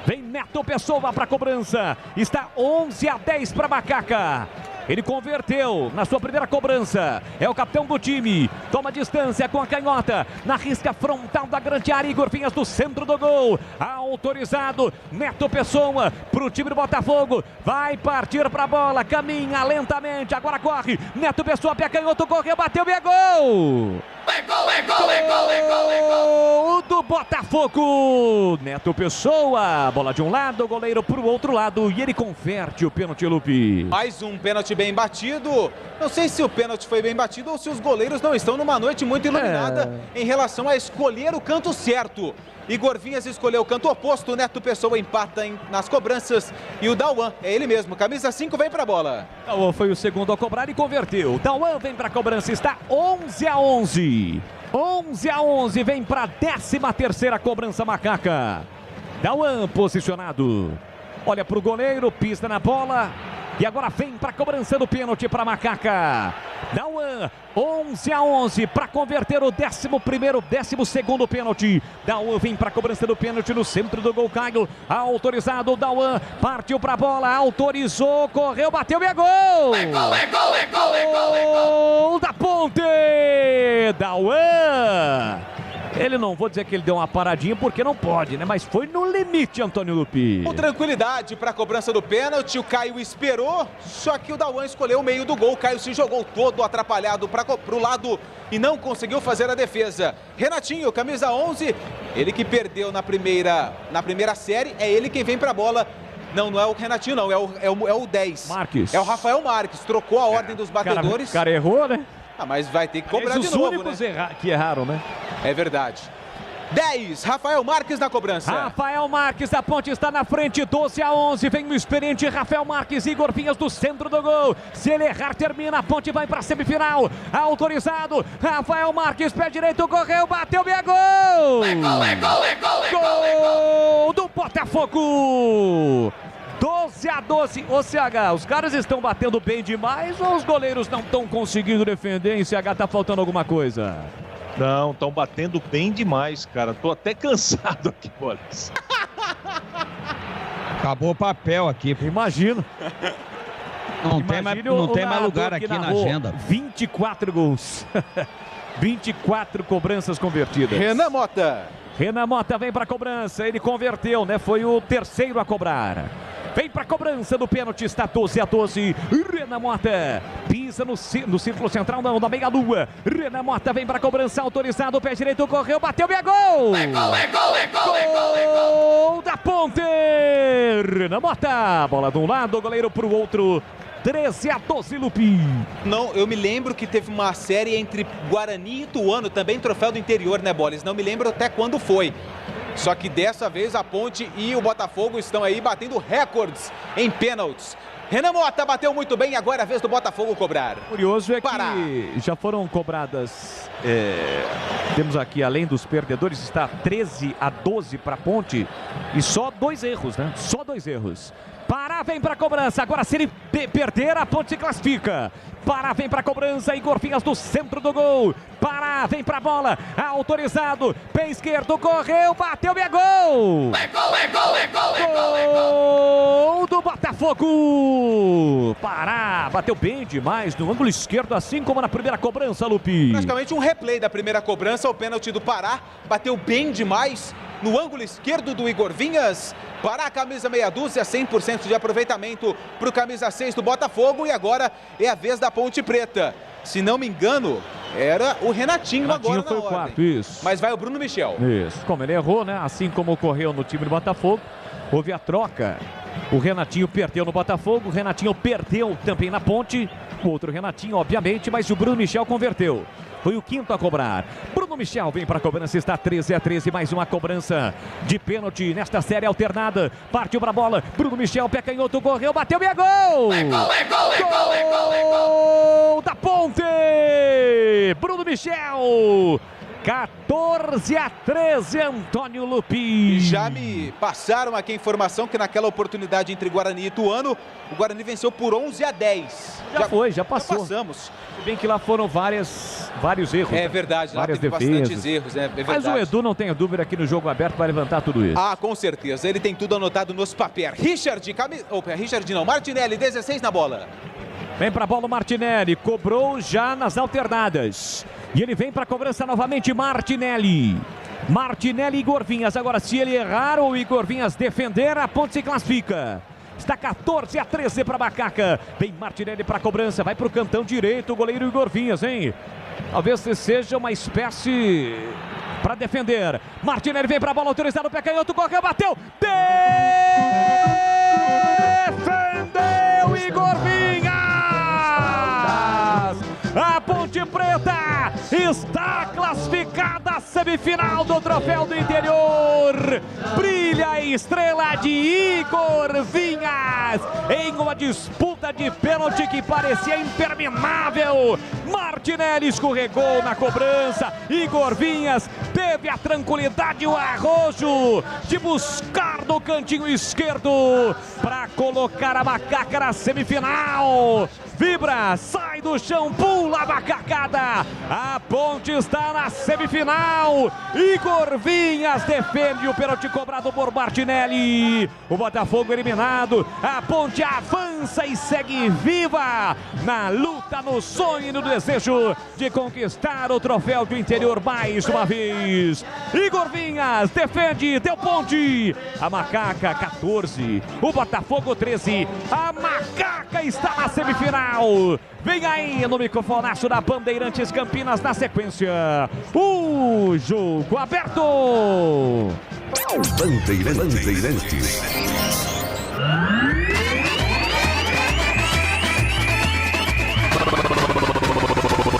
Vem Neto Pessoa para a cobrança, está 11-10 para Macaca. Ele converteu na sua primeira cobrança, é o capitão do time, toma distância com a canhota, na risca frontal da grande área, Igor Vinhas do centro do gol, autorizado, Neto Pessoa para o time do Botafogo, vai partir para a bola, caminha lentamente, agora corre, Neto Pessoa, pé canhoto, correu, bateu e é gol! Gol do Botafogo! Neto Pessoa, bola de um lado, goleiro para o outro lado e ele converte o pênalti, Lupi. Mais um pênalti bem batido. Não sei se o pênalti foi bem batido ou se os goleiros não estão numa noite muito iluminada em relação a escolher o canto certo. Igor Vinhas escolheu o canto oposto, Neto Pessoa empata nas cobranças e o Dauan, é ele mesmo, camisa 5 vem pra bola. Dauan foi o segundo a cobrar e converteu. Dauan vem pra cobrança, está 11-11. 11-11, vem pra 13ª cobrança Macaca. Dauan posicionado. Olha pro goleiro, pisa na bola. E agora vem para a cobrança do pênalti para Macaca. Dauan, 11-11 para converter o 12º pênalti. Dauan vem para a cobrança do pênalti no centro do gol. Caio, autorizado. Dauan partiu para a bola, autorizou, correu, bateu e é gol! É gol, é gol, é gol, é gol, é gol! Gol da Ponte! Dauan! Ele não vou dizer que ele deu uma paradinha porque não pode, né? Mas foi no limite, Antônio Lupi. Com tranquilidade para a cobrança do pênalti, o Caio esperou, só que o Dauan escolheu o meio do gol. O Caio se jogou todo atrapalhado para o lado e não conseguiu fazer a defesa. Renatinho, camisa 11, ele que perdeu na primeira série, é ele quem vem para a bola. Não é o Renatinho, não, é o 10. Marques. É o Rafael Marques, trocou a ordem dos batedores. O cara errou, né? Ah, mas vai ter que cobrar de novo, únicos que erraram, né? É verdade. 10, Rafael Marques na cobrança. Rafael Marques, a Ponte está na frente, 12-11. Vem o experiente Rafael Marques, Igor Vinhas do centro do gol. Se ele errar, termina. A Ponte vai para a semifinal. Autorizado. Rafael Marques, pé direito, correu, bateu e é gol! É gol, é gol, é gol, é gol! Gol do Botafogo! 12-12, ô CH, os caras estão batendo bem demais ou os goleiros não estão conseguindo defender? Em CH tá faltando alguma coisa? Não, estão batendo bem demais, cara. Tô até cansado aqui, Bolas. Acabou o papel aqui. Imagino. Não tem mais lugar aqui na agenda. 24 gols. 24 cobranças convertidas. Renan Mota. Renan Mota vem para a cobrança, ele converteu, né? Foi o terceiro a cobrar. Vem para a cobrança do pênalti, está 12-12. Renan Mota pisa no círculo central, não, na meia-lua. Renan Mota vem para a cobrança, autorizado, o pé direito correu, bateu e é gol! É gol, é gol, é gol, é gol, é gol! Gol da Ponte! Renan Mota, bola de um lado, o goleiro para o outro. 13-12, Lupi. Não, eu me lembro que teve uma série entre Guarani e Ituano, também troféu do interior, né, Boles? Não me lembro até quando foi. Só que dessa vez a Ponte e o Botafogo estão aí batendo recordes em pênaltis. Renan Mota bateu muito bem, agora é a vez do Botafogo cobrar. Curioso é que já foram cobradas, temos aqui, além dos perdedores, está 13-12 para a Ponte e só 2 erros, né? Só 2 erros. Pará vem para a cobrança, agora se ele perder, a Ponte se classifica. Pará vem para a cobrança, Igor Vinhas do centro do gol. Pará vem para a bola, autorizado, pé esquerdo, correu, bateu e é gol! É gol, é gol, é gol, é gol, é gol! Gol do Botafogo! Pará bateu bem demais no ângulo esquerdo, assim como na primeira cobrança, Lupi. Praticamente um replay da primeira cobrança, o pênalti do Pará, bateu bem demais. no ângulo esquerdo do Igor Vinhas. Para a camisa meia dúzia, 100% de aproveitamento para o camisa 6 do Botafogo. E agora é a vez da Ponte Preta. Se não me engano, era o Renatinho agora foi na o ordem. quarto, isso. Mas vai o Bruno Michel. Isso, como ele errou, né? Assim como ocorreu no time do Botafogo, houve a troca. O Renatinho perdeu no Botafogo, o Renatinho perdeu também na Ponte. O outro Renatinho, obviamente, mas o Bruno Michel converteu. Foi o quinto a cobrar. Bruno Michel vem para a cobrança, está 13-13, mais uma cobrança de pênalti nesta série alternada. Partiu para a bola, Bruno Michel, pé canhoto, correu, bateu e é gol! É gol, é gol, é gol, é gol! Gol da Ponte! Bruno Michel! 14-13, Antônio Lupi. Já me passaram aqui a informação que naquela oportunidade entre Guarani e Ituano, o Guarani venceu por 11-10. Já passou. Já passamos. Se bem que lá foram vários erros. É verdade, lá várias teve defesas. bastantes erros, é verdade. Mas o Edu, não tenha dúvida, aqui no jogo aberto vai levantar tudo isso. Ah, com certeza, ele tem tudo anotado nos papéis. Martinelli, 16 na bola. Vem pra bola o Martinelli, cobrou já nas alternadas. E ele vem pra cobrança novamente, Martinelli. Martinelli e Igor Vinhas. Agora, se ele errar ou o Igor Vinhas defender, a Ponte se classifica. Está 14-13 para Macaca. Vem Martinelli para a cobrança. Vai para o cantão direito o goleiro Igor Vinhas, hein? Talvez seja uma espécie para defender. Martinelli vem para a bola autorizada. O pé canhoto, correu, bateu. Defendeu Igor Vinhas. A Ponte Preta está classificada à semifinal do Troféu do Interior. Brilha a estrela de Igor Vinhas em uma disputa de pênalti que parecia interminável. Martinelli escorregou na cobrança. Igor Vinhas teve a tranquilidade e o arrojo de buscar no cantinho esquerdo para colocar a Macaca na semifinal. Vibra, sai do chão, pula a macacada. A Ponte está na semifinal. Igor Vinhas defende o pênalti cobrado por Martinelli. O Botafogo eliminado. A Ponte avança e segue viva na luta, no sonho e no desejo de conquistar o Troféu do Interior mais uma vez. Igor Vinhas defende, deu Ponte. A Macaca 14, o Botafogo 13. A Macaca está na semifinal. Vem aí no microfonaço da Bandeirantes Campinas na sequência. O jogo aberto. Bandeirantes.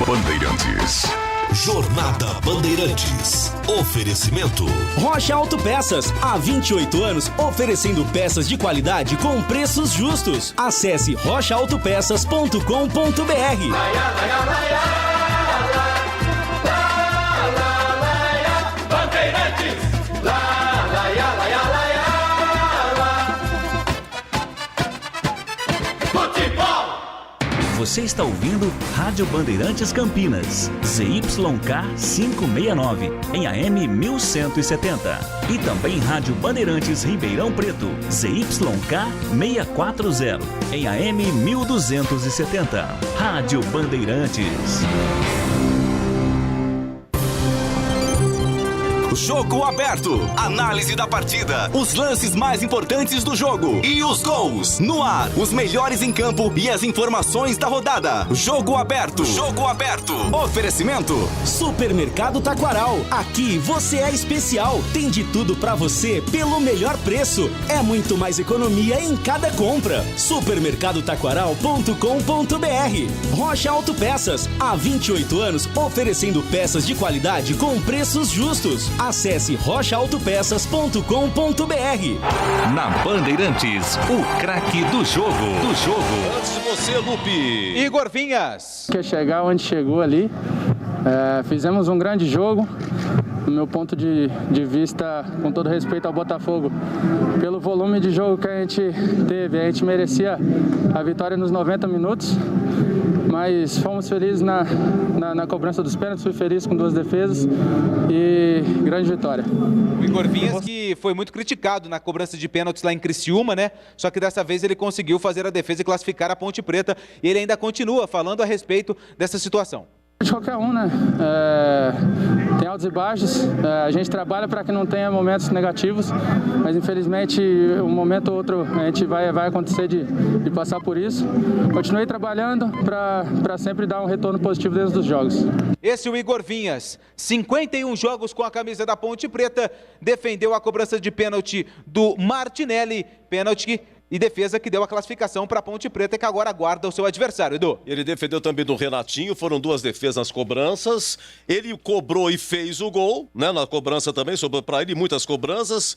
Bandeirantes. Jornada Bandeirantes. Oferecimento Rocha Autopeças. Há 28 anos oferecendo peças de qualidade com preços justos. Acesse rochaautopeças.com.br. Bandeirantes. Você está ouvindo Rádio Bandeirantes Campinas, ZYK 569, em AM 1170. E também Rádio Bandeirantes Ribeirão Preto, ZYK 640, em AM 1270. Rádio Bandeirantes. Jogo aberto. Análise da partida. Os lances mais importantes do jogo. E os gols. No ar. Os melhores em campo e as informações da rodada. Jogo aberto. Jogo aberto. Oferecimento. Supermercado Taquaral. Aqui você é especial. Tem de tudo pra você pelo melhor preço. É muito mais economia em cada compra. Supermercadotaquaral.com.br. Rocha Autopeças. Há 28 anos oferecendo peças de qualidade com preços justos. Acesse rochaautopeças.com.br. Na Bandeirantes, o craque do jogo. Antes de você, Lupe. Igor Vinhas. Quer chegar onde chegou ali. Fizemos um grande jogo. Do meu ponto de vista, com todo respeito ao Botafogo, pelo volume de jogo que a gente teve, a gente merecia a vitória nos 90 minutos, mas fomos felizes na cobrança dos pênaltis, fui feliz com 2 defesas e grande vitória. O Igor Vinhas, que foi muito criticado na cobrança de pênaltis lá em Criciúma, né? Só que dessa vez ele conseguiu fazer a defesa e classificar a Ponte Preta, e ele ainda continua falando a respeito dessa situação. De qualquer um, né? tem altos e baixos. A gente trabalha para que não tenha momentos negativos, mas infelizmente um momento ou outro a gente vai acontecer de passar por isso. Continuei trabalhando para sempre dar um retorno positivo dentro dos jogos. Esse é o Igor Vinhas, 51 jogos com a camisa da Ponte Preta, defendeu a cobrança de pênalti do Martinelli, pênalti e defesa que deu a classificação para a Ponte Preta, que agora aguarda o seu adversário, Edu. Ele defendeu também do Renatinho, foram 2 defesas nas cobranças, ele cobrou e fez o gol, né, na cobrança também, sobrou para ele muitas cobranças,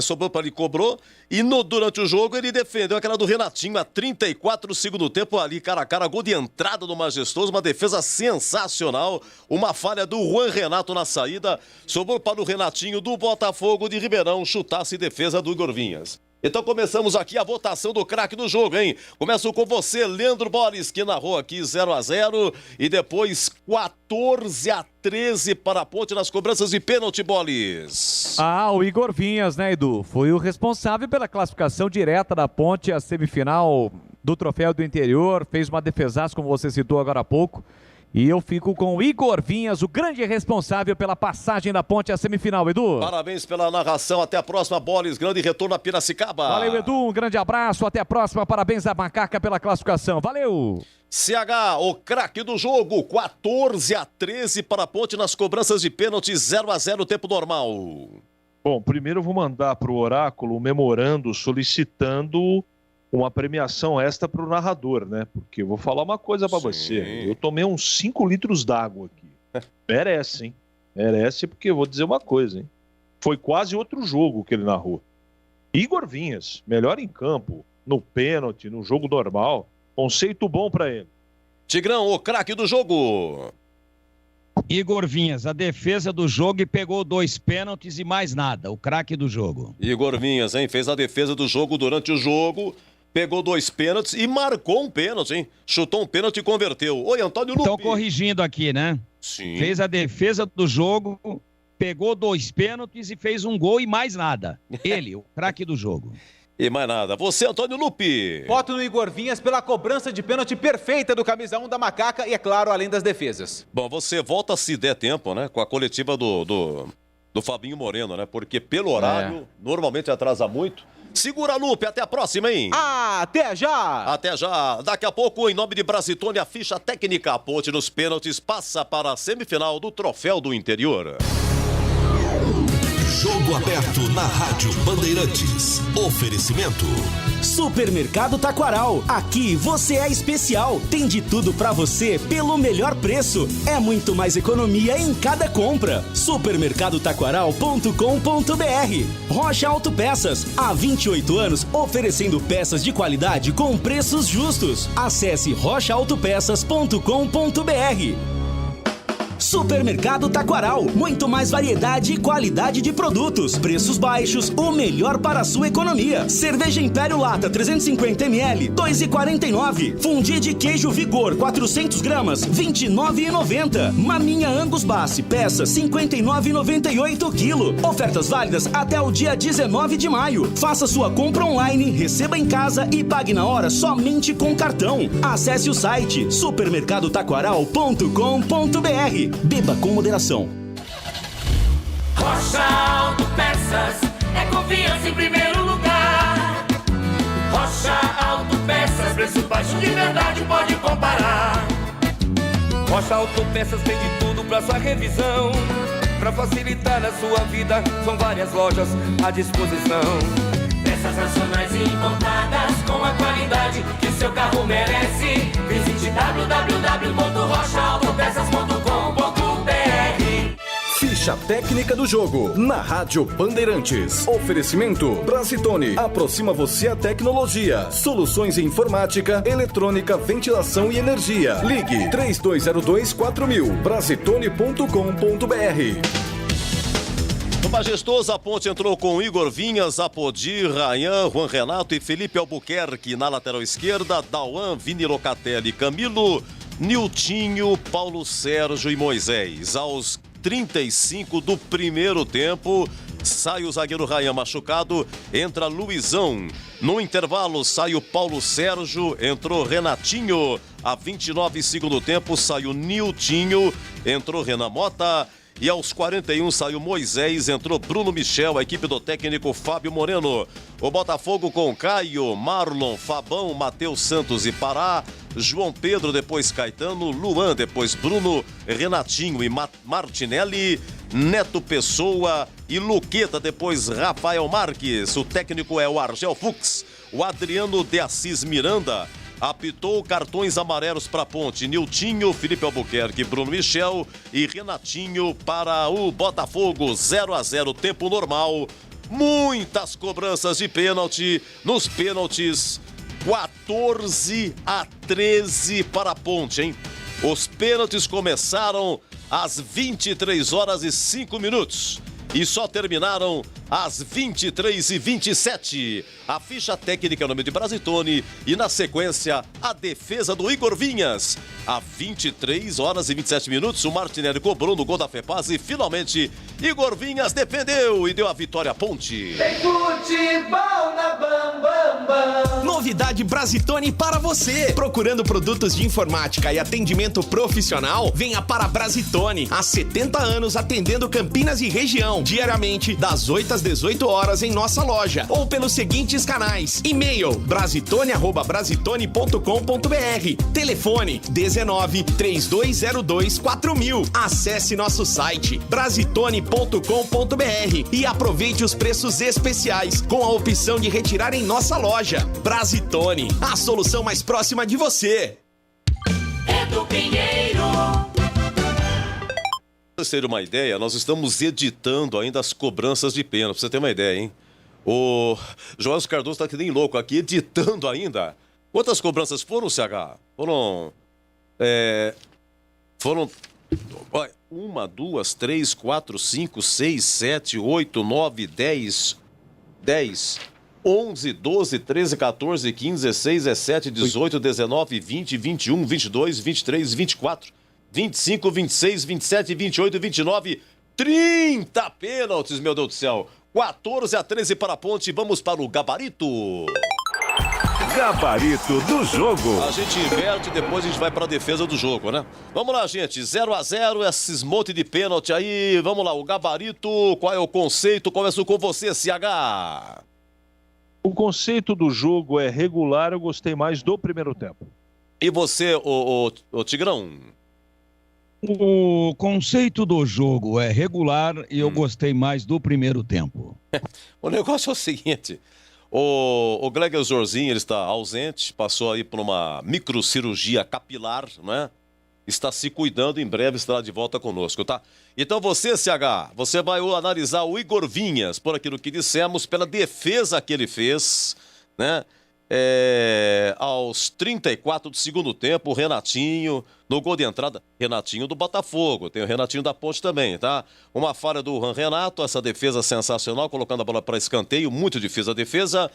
sobrou para ele, cobrou, e durante o jogo ele defendeu aquela do Renatinho, a 34 do segundo tempo ali, cara a cara, gol de entrada do Majestoso, uma defesa sensacional, uma falha do Juan Renato na saída, sobrou para o Renatinho do Botafogo de Ribeirão, chutasse defesa do Igor Vinhas. Então começamos aqui a votação do craque do jogo, hein? Começo com você, Leandro Boris, que narrou aqui 0-0 e depois 14-13 para a Ponte nas cobranças de pênalti, Boris. O Igor Vinhas, né, Edu? Foi o responsável pela classificação direta da Ponte à semifinal do Troféu do Interior, fez uma defesaça, como você citou agora há pouco. E eu fico com o Igor Vinhas, o grande responsável pela passagem da Ponte à semifinal, Edu. Parabéns pela narração, até a próxima, Boris, grande retorno a Piracicaba. Valeu, Edu, um grande abraço, até a próxima, parabéns à Macaca pela classificação, valeu. CH, o craque do jogo, 14-13 para a Ponte nas cobranças de pênalti, 0-0 tempo normal. Bom, primeiro eu vou mandar para o Oráculo um memorando solicitando uma premiação extra para o narrador, né? Porque eu vou falar uma coisa para você. Eu tomei uns 5 litros d'água aqui. Merece, hein? Merece, porque eu vou dizer uma coisa, hein? Foi quase outro jogo que ele narrou. Igor Vinhas, melhor em campo, no pênalti, no jogo normal. Conceito bom para ele. Tigrão, o craque do jogo. Igor Vinhas, a defesa do jogo e pegou 2 pênaltis e mais nada. O craque do jogo. Igor Vinhas, hein? Fez a defesa do jogo durante o jogo. Pegou 2 pênaltis e marcou um pênalti, hein? Chutou um pênalti e converteu. Oi, Antônio Lupi. Estão corrigindo aqui, né? Sim. Fez a defesa do jogo, pegou 2 pênaltis e fez um gol e mais nada. Ele, o craque do jogo. E mais nada. Você, Antônio Lupi. Voto no Igor Vinhas pela cobrança de pênalti perfeita do camisa 1 da Macaca e, é claro, além das defesas. Bom, você volta se der tempo, né? Com a coletiva do Fabinho Moreno, né? Porque pelo horário, normalmente atrasa muito. Segura, Lupe, até a próxima, hein? Até já! Até já! Daqui a pouco, em nome de Brasitone, a ficha técnica. A Ponte nos pênaltis passa para a semifinal do Troféu do Interior. Jogo aberto na Rádio Bandeirantes. Oferecimento. Supermercado Taquaral. Aqui você é especial. Tem de tudo pra você pelo melhor preço. É muito mais economia em cada compra. Supermercadotaquaral.com.br. Rocha Autopeças. Há 28 anos oferecendo peças de qualidade com preços justos. Acesse rochaautopeças.com.br. Supermercado Taquaral, muito mais variedade e qualidade de produtos, preços baixos, o melhor para a sua economia. Cerveja Império Lata 350ml, R$ 2,49. Fundi de queijo Vigor 400 gramas, R$ 29,90. Maminha Angus Bassi, peça R$ 59,98 quilo. Ofertas válidas até o dia 19 de maio. Faça sua compra online, receba em casa e pague na hora somente com cartão. Acesse o site supermercadotaquaral.com.br. Beba com moderação. Rocha Autopeças é confiança em primeiro lugar. Rocha Autopeças, preço baixo de verdade, pode comparar. Rocha Autopeças tem de tudo pra sua revisão. Pra facilitar a sua vida, são várias lojas à disposição. Peças nacionais e importadas com a qualidade que o seu carro merece. Visite www.rochaautopeças.com.br. Ficha técnica do jogo na Rádio Bandeirantes. Oferecimento Brasitone. Aproxima você a tecnologia. Soluções em informática, eletrônica, ventilação e energia. Ligue 3202-4000. Brasitone.com.br. No Majestoso, a Ponte entrou com Igor Vinhas, Apodi, Rayan, Juan Renato e Felipe Albuquerque. Na lateral esquerda, Dauan, Vini Locatelli, Camilo, Niltinho, Paulo Sérgio e Moisés. Aos 35 do primeiro tempo, sai o zagueiro Rayan machucado, entra Luizão. No intervalo, sai o Paulo Sérgio, entrou Renatinho. A 29 segundo tempo, sai o Niltinho, entrou Renan Mota. E aos 41 saiu Moisés, entrou Bruno Michel, a equipe do técnico Fábio Moreno. O Botafogo com Caio, Marlon, Fabão, Matheus Santos e Pará, João Pedro, depois Caetano, Luan, depois Bruno, Renatinho e Martinelli, Neto Pessoa e Luqueta, depois Rafael Marques. O técnico é o Argel Fux. O Adriano de Assis Miranda apitou cartões amarelos para a Ponte. Niltinho, Felipe Albuquerque, Bruno Michel e Renatinho para o Botafogo. 0-0, tempo normal. Muitas cobranças de pênalti. Nos pênaltis, 14-13 para a Ponte, hein? Os pênaltis começaram às 23 horas e 5 minutos. E só terminaram às 23h27. A ficha técnica no nome de Brasitoni e, na sequência, a defesa do Igor Vinhas. Às 23 horas e 27 minutos, o Martinelli cobrou no gol da FEPAS e, finalmente, Igor Vinhas defendeu e deu a vitória à Ponte. Tem futebol na Bam Bam Bam. Novidade Brasitoni para você. Procurando produtos de informática e atendimento profissional? Venha para a Brasitoni. Há 70 anos atendendo Campinas e região. Diariamente, das 8 às 18 horas em nossa loja. Ou pelos seguintes canais. E-mail brasitone@brasitone.com.br. Telefone 19 3202 4000. Acesse nosso site brasitone.com.br e aproveite os preços especiais com a opção de retirar em nossa loja. Brasitone, a solução mais próxima de você. Edu Pinheiro. Pra vocês terem uma ideia, nós estamos editando ainda as cobranças de pênalti. Pra você ter uma ideia, hein? O João Cardoso tá que nem louco aqui, editando ainda. Quantas cobranças foram, CH? Foram... Foram... 1, 2, 3, 4, 5, 6, 7, 8, 9, 10, 11, 12, 13, 14, 15, 16, 17, 18, 19, 20, 21, 22, 23, 24, 25, 26, 27, 28, 29, 30 pênaltis, meu Deus do céu. 14-13 para a Ponte, vamos para o gabarito. Gabarito do jogo. A gente inverte e depois a gente vai para a defesa do jogo, né? Vamos lá, gente. 0-0, esses monte de pênalti aí. Vamos lá, o gabarito, qual é o conceito? Começo com você, CH. O conceito do jogo é regular, eu gostei mais do primeiro tempo. E você, o Tigrão? O conceito do jogo é regular e eu gostei mais do primeiro tempo. O negócio é o seguinte, o Gleger Zorzinho, ele está ausente, passou aí por uma microcirurgia capilar, né? Está se cuidando, em breve estará de volta conosco, tá? Então você, CH, você vai analisar o Igor Vinhas, por aquilo que dissemos, pela defesa que ele fez, né? Aos 34 do segundo tempo, o Renatinho, no gol de entrada, Renatinho do Botafogo, tem o Renatinho da Ponte também, tá? Uma falha do Renato, essa defesa sensacional, colocando a bola para escanteio, muito difícil a defesa.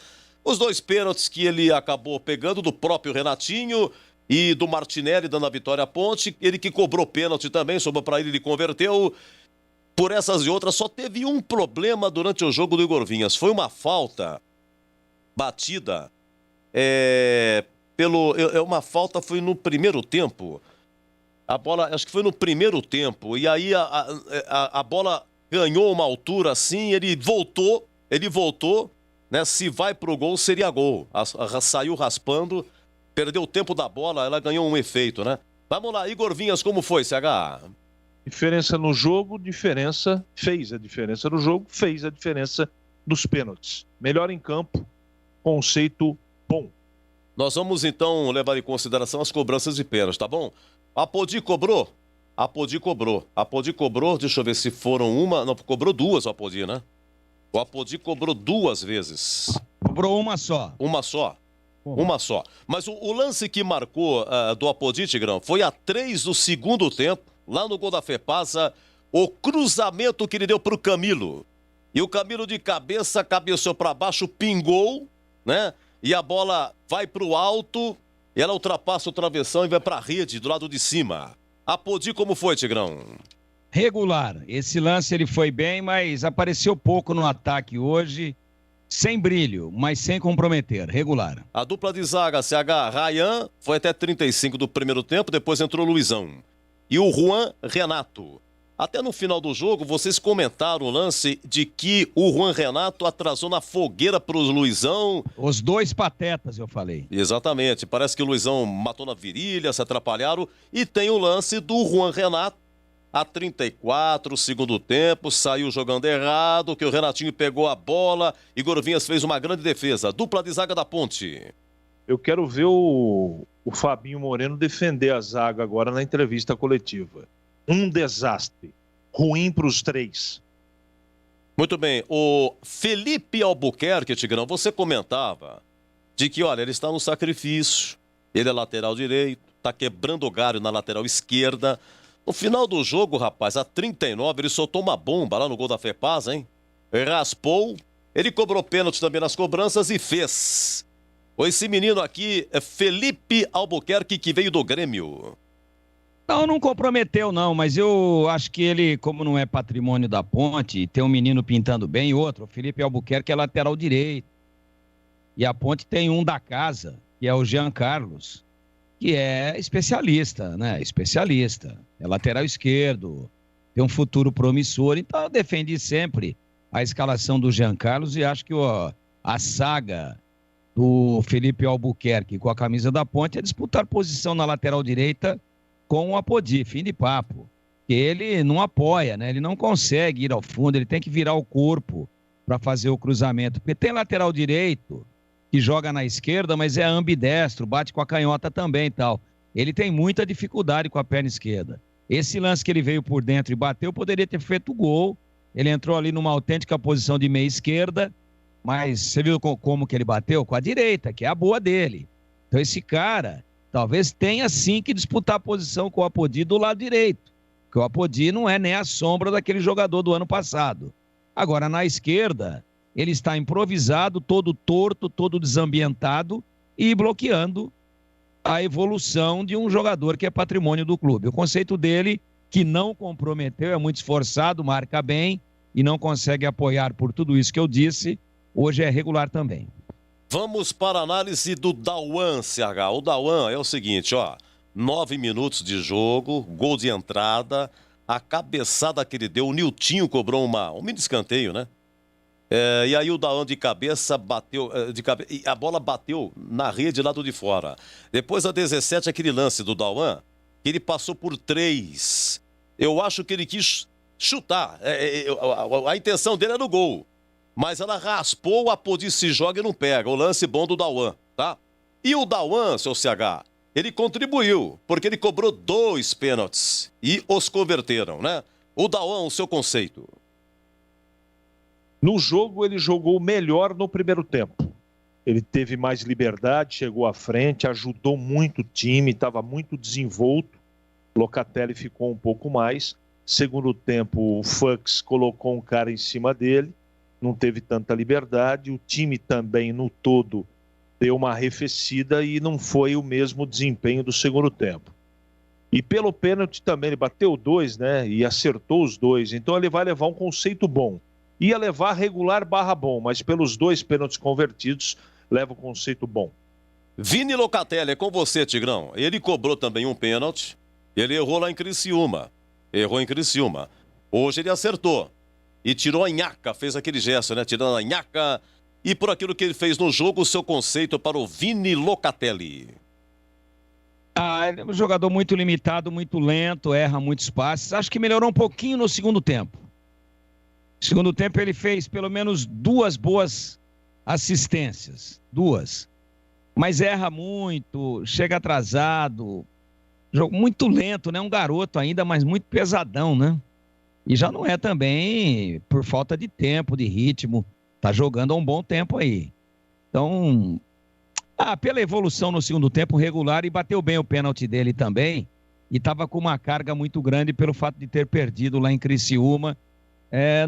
Os dois pênaltis que ele acabou pegando, do próprio Renatinho e do Martinelli, dando a vitória à Ponte, ele que cobrou pênalti também, sobrou para ele converteu. Por essas e outras, só teve um problema durante o jogo do Igor Vinhas, foi uma falta batida. Uma falta foi no primeiro tempo. A bola, acho que foi no primeiro tempo. E aí a bola ganhou uma altura assim, ele voltou, né? Se vai pro gol, seria gol. Saiu raspando, perdeu o tempo da bola, ela ganhou um efeito, né? Vamos lá, Igor Vinhas, como foi, CH? Diferença no jogo, fez a diferença no jogo, fez a diferença nos pênaltis. Melhor em campo, conceito bom. Nós vamos então levar em consideração as cobranças de pênalti, tá bom? A Podi cobrou? A Podi cobrou, deixa eu ver se foram uma... Não, cobrou duas o Apodi, né? O Apodi cobrou duas vezes. Cobrou uma só. Uma só. Mas o lance que marcou do Apodi, Tigrão, foi a 3 do segundo tempo, lá no gol da FEPASA, o cruzamento que ele deu pro Camilo. E o Camilo de cabeça, cabeceou para baixo, pingou, né? E a bola vai pro alto, e ela ultrapassa o travessão e vai pra rede, do lado de cima. Apodi, como foi, Tigrão? Regular. Esse lance ele foi bem, mas apareceu pouco no ataque hoje. Sem brilho, mas sem comprometer. Regular. A dupla de zaga, CH, Ryan, foi até 35 do primeiro tempo, depois entrou Luizão. E o Juan Renato. Até no final do jogo, vocês comentaram o lance de que o Juan Renato atrasou na fogueira pro Luizão. Os dois patetas, eu falei. Exatamente. Parece que o Luizão matou na virilha, se atrapalharam. E tem o lance do Juan Renato. A 34, segundo tempo, saiu jogando errado, que o Renatinho pegou a bola. Igor Vinhas fez uma grande defesa. Dupla de zaga da Ponte. Eu quero ver o Fabinho Moreno defender a zaga agora na entrevista coletiva. Um desastre. Ruim para os três. Muito bem. O Felipe Albuquerque, Tigrão, você comentava de que, olha, ele está no sacrifício. Ele é lateral direito, está quebrando o galho na lateral esquerda. No final do jogo, rapaz, a 39, ele soltou uma bomba lá no gol da FEPAS, hein? Raspou. Ele cobrou pênalti também nas cobranças e fez. Esse menino aqui é Felipe Albuquerque, que veio do Grêmio. Não comprometeu não, mas eu acho que ele, como não é patrimônio da Ponte, tem um menino pintando bem e outro, o Felipe Albuquerque é lateral direito. E a Ponte tem um da casa, que é o Jean Carlos, que é especialista, né? Especialista. É lateral esquerdo, tem um futuro promissor. Então eu defendi sempre a escalação do Jean Carlos e acho que a saga do Felipe Albuquerque com a camisa da Ponte é disputar posição na lateral direita com o Apodi, fim de papo. Ele não apoia, né? Ele não consegue ir ao fundo, ele tem que virar o corpo para fazer o cruzamento. Porque tem lateral direito que joga na esquerda, mas é ambidestro, bate com a canhota também e tal. Ele tem muita dificuldade com a perna esquerda. Esse lance que ele veio por dentro e bateu, poderia ter feito o gol. Ele entrou ali numa autêntica posição de meia esquerda, mas você viu como que ele bateu? Com a direita, que é a boa dele. Então esse cara talvez tenha sim que disputar a posição com o Apodi do lado direito, porque o Apodi não é nem a sombra daquele jogador do ano passado. Agora, na esquerda, ele está improvisado, todo torto, todo desambientado e bloqueando a evolução de um jogador que é patrimônio do clube. O conceito dele, que não comprometeu, é muito esforçado, marca bem e não consegue apoiar por tudo isso que eu disse, hoje é regular também. Vamos para a análise do Dauan, CH. O Dauan é o seguinte, ó, 9 minutos de jogo, gol de entrada, a cabeçada que ele deu, o Niltinho cobrou um mini escanteio, né? E aí o Dauan de cabeça bateu, e a bola bateu na rede lá do de fora. Depois a 17, aquele lance do Dauan, que ele passou por 3. Eu acho que ele quis chutar, a intenção dele era no gol. Mas ela raspou, o Apodi se joga e não pega. O lance bom do Dauan, tá? E o Dauan, seu CH, ele contribuiu, porque ele cobrou 2 pênaltis e os converteram, né? O Dauan, o seu conceito. No jogo, ele jogou melhor no primeiro tempo. Ele teve mais liberdade, chegou à frente, ajudou muito o time, estava muito desenvolto. Locatelli ficou um pouco mais. Segundo tempo, o Fux colocou um cara em cima dele. Não teve tanta liberdade, o time também no todo deu uma arrefecida e não foi o mesmo desempenho do segundo tempo. E pelo pênalti também, ele bateu 2, né, e acertou os 2, então ele vai levar um conceito bom. Ia levar regular / bom, mas pelos 2 pênaltis convertidos, leva um conceito bom. Vini Locatelli, é com você, Tigrão. Ele cobrou também um pênalti, ele errou lá em Criciúma. Hoje ele acertou. E tirou a nhaca, fez aquele gesto, né? Tirando a nhaca. E por aquilo que ele fez no jogo, o seu conceito para o Vini Locatelli. Ele é um jogador muito limitado, muito lento, erra muitos passes. Acho que melhorou um pouquinho no segundo tempo. No segundo tempo ele fez pelo menos 2 boas assistências. 2. Mas erra muito, chega atrasado. Jogo muito lento, né? Um garoto ainda, mas muito pesadão, né? E já não é também por falta de tempo, de ritmo. Tá jogando há um bom tempo aí. Então, pela evolução no segundo tempo, regular, e bateu bem o pênalti dele também. E tava com uma carga muito grande pelo fato de ter perdido lá em Criciúma,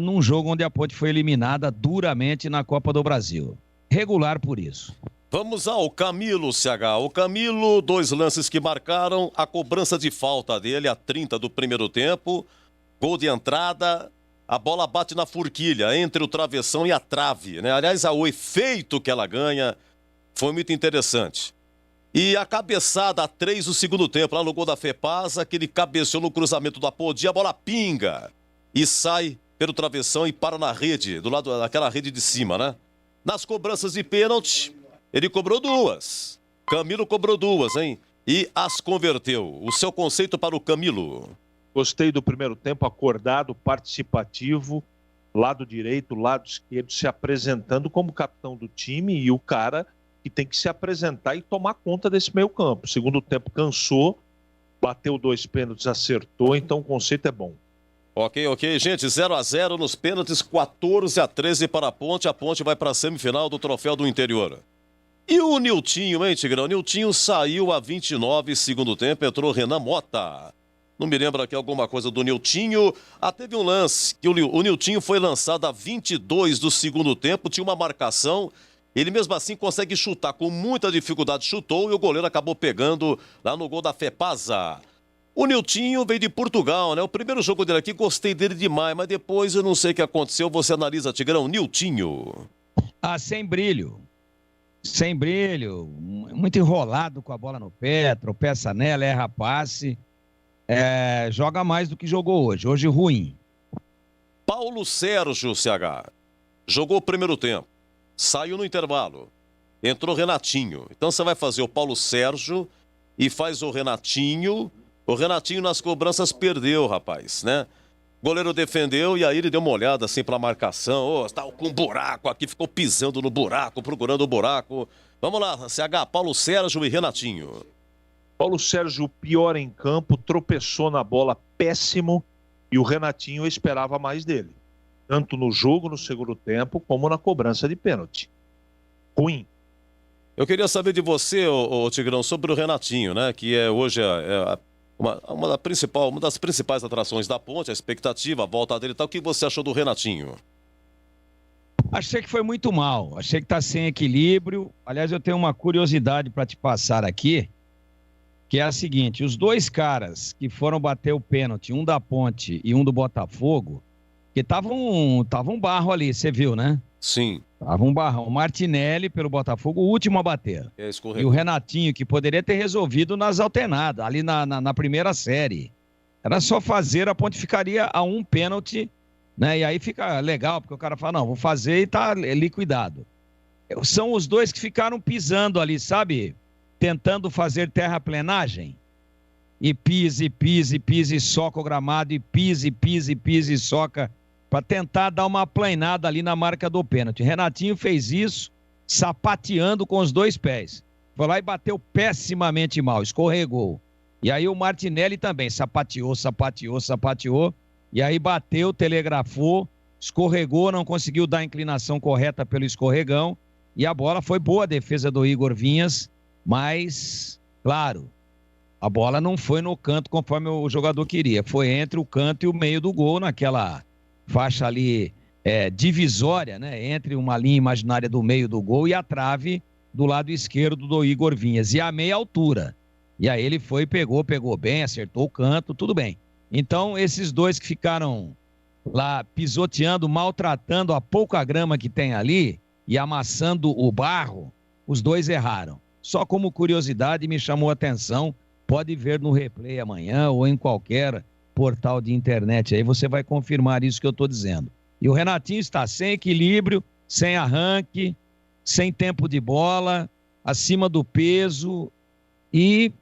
num jogo onde a Ponte foi eliminada duramente na Copa do Brasil. Regular por isso. Vamos ao Camilo, CH. O Camilo, 2 lances que marcaram, a cobrança de falta dele, a 30 do primeiro tempo. Gol de entrada, a bola bate na forquilha, entre o travessão e a trave, né? Aliás, o efeito que ela ganha foi muito interessante. E a cabeçada a 3 do segundo tempo, lá no gol da Fepasa, que ele cabeceou no cruzamento do Apodi, a bola pinga e sai pelo travessão e para na rede, do lado daquela rede de cima, né? Nas cobranças de pênalti, ele cobrou 2. Camilo cobrou 2, hein? E as converteu. O seu conceito para o Camilo? Gostei do primeiro tempo, acordado, participativo, lado direito, lado esquerdo, se apresentando como capitão do time e o cara que tem que se apresentar e tomar conta desse meio campo. Segundo tempo cansou, bateu 2 pênaltis, acertou, então o conceito é bom. Ok, gente, 0-0 nos pênaltis, 14-13 para a Ponte vai para a semifinal do Troféu do Interior. E o Niltinho, hein, Tigrão? O Niltinho saiu a 29, segundo tempo, entrou Renan Mota. Não me lembro aqui alguma coisa do Niltinho. Teve um lance, que o Niltinho foi lançado a 22 do segundo tempo, tinha uma marcação, ele mesmo assim consegue chutar, com muita dificuldade chutou e o goleiro acabou pegando lá no gol da Fepasa. O Niltinho veio de Portugal, né? O primeiro jogo dele aqui, gostei dele demais, mas depois eu não sei o que aconteceu. Você analisa, Tigrão, Niltinho. Sem brilho. Sem brilho, muito enrolado com a bola no pé, tropeça nela, erra passe. Joga mais do que jogou hoje. Hoje ruim. Paulo Sérgio, CH. Jogou o primeiro tempo. Saiu no intervalo. Entrou Renatinho. Então você vai fazer o Paulo Sérgio e faz o Renatinho. O Renatinho nas cobranças perdeu, rapaz, né? O goleiro defendeu e aí ele deu uma olhada assim pra marcação. Tá com um buraco aqui, ficou pisando no buraco, procurando o buraco. Vamos lá, CH, Paulo Sérgio e Renatinho. Paulo Sérgio, pior em campo, tropeçou na bola, péssimo, e o Renatinho esperava mais dele. Tanto no jogo, no segundo tempo, como na cobrança de pênalti. Ruim. Eu queria saber de você, ô Tigrão, sobre o Renatinho, né? Que hoje uma das principais atrações da Ponte, a expectativa, a volta dele e tal. O que você achou do Renatinho? Achei que foi muito mal. Achei que tá sem equilíbrio. Aliás, eu tenho uma curiosidade para te passar aqui, que é a seguinte: os 2 caras que foram bater o pênalti, um da Ponte e um do Botafogo, que tava um barro ali, você viu, né? Sim. Tava um barrão. O Martinelli, pelo Botafogo, o último a bater. E o Renatinho, que poderia ter resolvido nas alternadas, ali na primeira série. Era só fazer, a Ponte ficaria a 1 pênalti, né? E aí fica legal, porque o cara fala, não, vou fazer e tá liquidado. São os 2 que ficaram pisando ali, sabe? Tentando fazer terraplenagem. E pise, soca o gramado, e pise, soca, para tentar dar uma planada ali na marca do pênalti. Renatinho fez isso sapateando com os 2 pés. Foi lá e bateu pessimamente mal, escorregou. E aí o Martinelli também sapateou, e aí bateu, telegrafou, escorregou, não conseguiu dar a inclinação correta pelo escorregão, e a bola foi boa, a defesa do Igor Vinhas, mas, claro, a bola não foi no canto conforme o jogador queria, foi entre o canto e o meio do gol, naquela faixa ali divisória, né, entre uma linha imaginária do meio do gol e a trave do lado esquerdo do Igor Vinhas, e a meia altura. E aí ele foi, pegou bem, acertou o canto, tudo bem. Então, esses 2 que ficaram lá pisoteando, maltratando a pouca grama que tem ali e amassando o barro, os 2 erraram. Só como curiosidade me chamou a atenção, pode ver no replay amanhã ou em qualquer portal de internet, aí você vai confirmar isso que eu estou dizendo. E o Renatinho está sem equilíbrio, sem arranque, sem tempo de bola, acima do peso e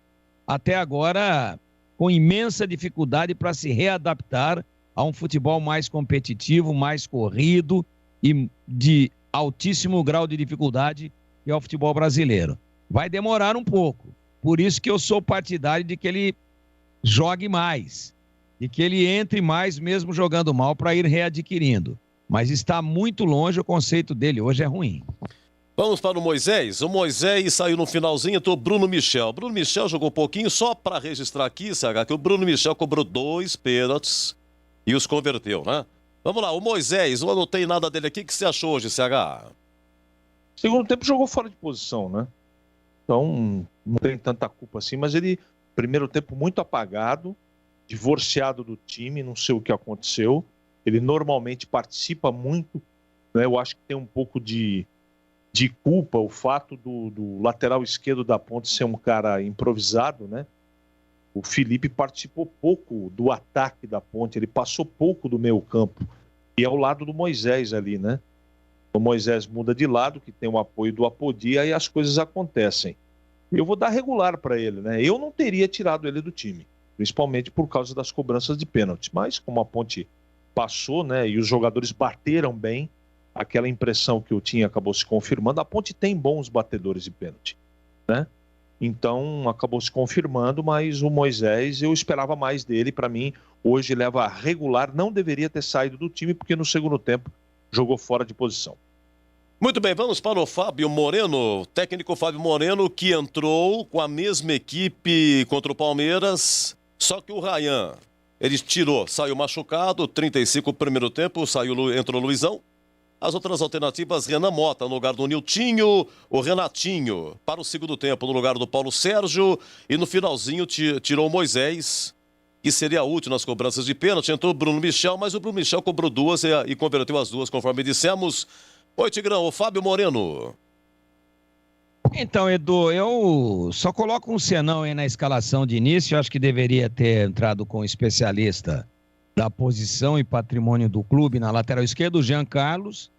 até agora com imensa dificuldade para se readaptar a um futebol mais competitivo, mais corrido e de altíssimo grau de dificuldade que é o futebol brasileiro. Vai demorar um pouco, por isso que eu sou partidário de que ele jogue mais, de que ele entre mais mesmo jogando mal para ir readquirindo. Mas está muito longe, o conceito dele hoje é ruim. Vamos para o Moisés. O Moisés saiu no finalzinho, entrou Bruno Michel. Bruno Michel jogou um pouquinho, só para registrar aqui, CH, que o Bruno Michel cobrou 2 pênaltis e os converteu, né? Vamos lá, o Moisés, eu anotei nada dele aqui, o que você achou hoje, CH? Segundo tempo jogou fora de posição, né? Então, não tem tanta culpa assim, mas ele, primeiro tempo muito apagado, divorciado do time, não sei o que aconteceu. Ele normalmente participa muito, né? Eu acho que tem um pouco de de culpa o fato do lateral esquerdo da Ponte ser um cara improvisado, né? O Felipe participou pouco do ataque da Ponte, ele passou pouco do meio campo. E ao lado do Moisés ali, né? O Moisés muda de lado, que tem o apoio do Apodi, aí as coisas acontecem. Eu vou dar regular para ele, né? Eu não teria tirado ele do time, principalmente por causa das cobranças de pênalti. Mas como a Ponte passou, né? E os jogadores bateram bem, aquela impressão que eu tinha acabou se confirmando. A Ponte tem bons batedores de pênalti, né? Então acabou se confirmando, mas o Moisés, eu esperava mais dele. Para mim, hoje leva regular, não deveria ter saído do time, porque no segundo tempo jogou fora de posição. Muito bem, vamos para o Fábio Moreno, o técnico Fábio Moreno, que entrou com a mesma equipe contra o Palmeiras, só que o Ryan, ele saiu machucado, 35 primeiro tempo, entrou o Luizão. As outras alternativas, Renan Mota no lugar do Niltinho, o Renatinho para o segundo tempo no lugar do Paulo Sérgio, e no finalzinho tirou o Moisés, que seria útil nas cobranças de pênalti. Entrou o Bruno Michel, mas o Bruno Michel cobrou duas e converteu as duas, conforme dissemos. Oi, Tigrão, o Fábio Moreno. Então, Edu, eu só coloco um senão aí na escalação de início. Eu acho que deveria ter entrado com o especialista da posição e patrimônio do clube na lateral esquerda, o Jean Carlos.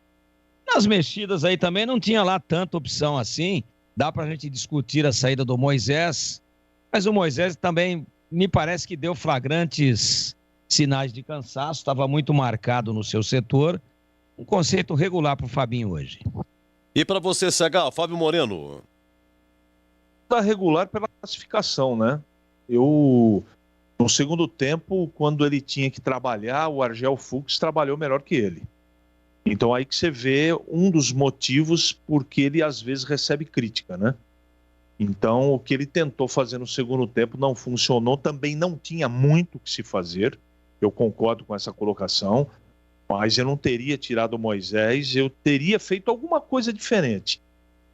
Nas mexidas aí também não tinha lá tanta opção assim. Dá pra gente discutir a saída do Moisés, mas o Moisés também me parece que deu flagrantes sinais de cansaço, estava muito marcado no seu setor. Um conceito regular para o Fabinho hoje. E para você, CH, Fábio Moreno? Tá regular pela classificação, né? No segundo tempo, quando ele tinha que trabalhar, o Argel Fuchs trabalhou melhor que ele. Então aí que você vê um dos motivos porque ele às vezes recebe crítica, né? Então o que ele tentou fazer no segundo tempo não funcionou, também não tinha muito o que se fazer. Eu concordo com essa colocação. Mas eu não teria tirado o Moisés, eu teria feito alguma coisa diferente.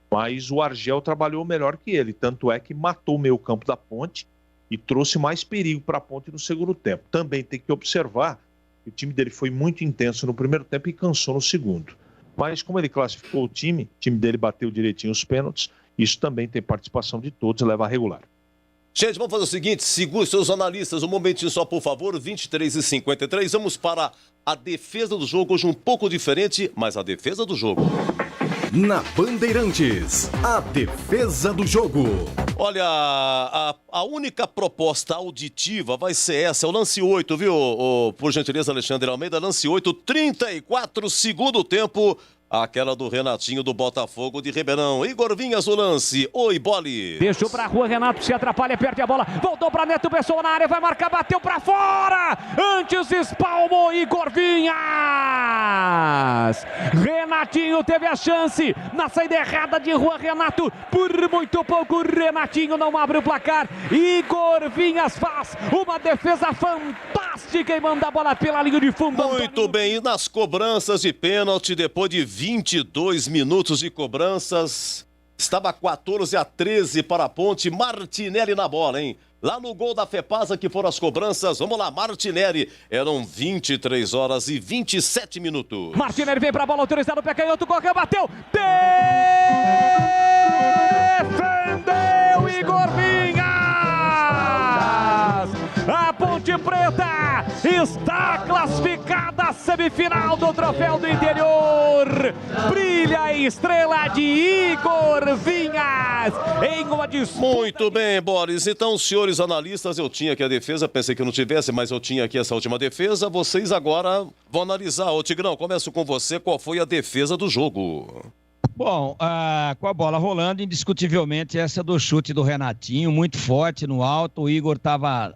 Mas o Argel trabalhou melhor que ele, tanto é que matou o meio campo da Ponte e trouxe mais perigo para a Ponte no segundo tempo. Também tem que observar que o time dele foi muito intenso no primeiro tempo e cansou no segundo. Mas como ele classificou o time dele bateu direitinho os pênaltis, isso também tem participação de todos e leva a regular. Gente, vamos fazer o seguinte, segure seus analistas, um momentinho só, por favor, 23h53, vamos para a defesa do jogo, hoje um pouco diferente, mas a defesa do jogo. Na Bandeirantes, a defesa do jogo. Olha, a única proposta auditiva vai ser essa, é o lance 8, viu, por gentileza, Alexandre Almeida, lance 8, 34 segundo tempo. Aquela do Renatinho do Botafogo de Ribeirão. Igor Vinhas o lance. Oi, Boli. Deixou pra rua, Renato se atrapalha, perde a bola. Voltou pra Neto, Pessoa na área, vai marcar, bateu pra fora. Antes espalmou Igor Vinhas. Renatinho teve a chance. Na saída errada de rua, Renato. Por muito pouco, Renatinho não abre o placar. Igor Vinhas faz uma defesa fantástica e manda a bola pela linha de fundo. Muito bem, e nas cobranças de pênalti, depois de 22 minutos de cobranças, estava 14-13 para a Ponte. Martinelli na bola, hein? Lá no gol da Fepasa que foram as cobranças. Vamos lá, Martinelli. Eram 23 horas e 27 minutos. Martinelli vem para a bola, autorizado, o pé canhoto, correu, bateu. Defendeu Igor Vinhas. A Ponte Preta está classificada à semifinal do Troféu do Interior. Brilha a estrela de Igor Vinhas em uma disputa. Muito bem, Boris. Então, senhores analistas, eu tinha aqui a defesa, pensei que não tivesse, mas eu tinha aqui essa última defesa. Vocês agora vão analisar. Ô, Tigrão, começo com você. Qual foi a defesa do jogo? Bom, com a bola rolando, indiscutivelmente essa do chute do Renatinho, muito forte no alto. O Igor estava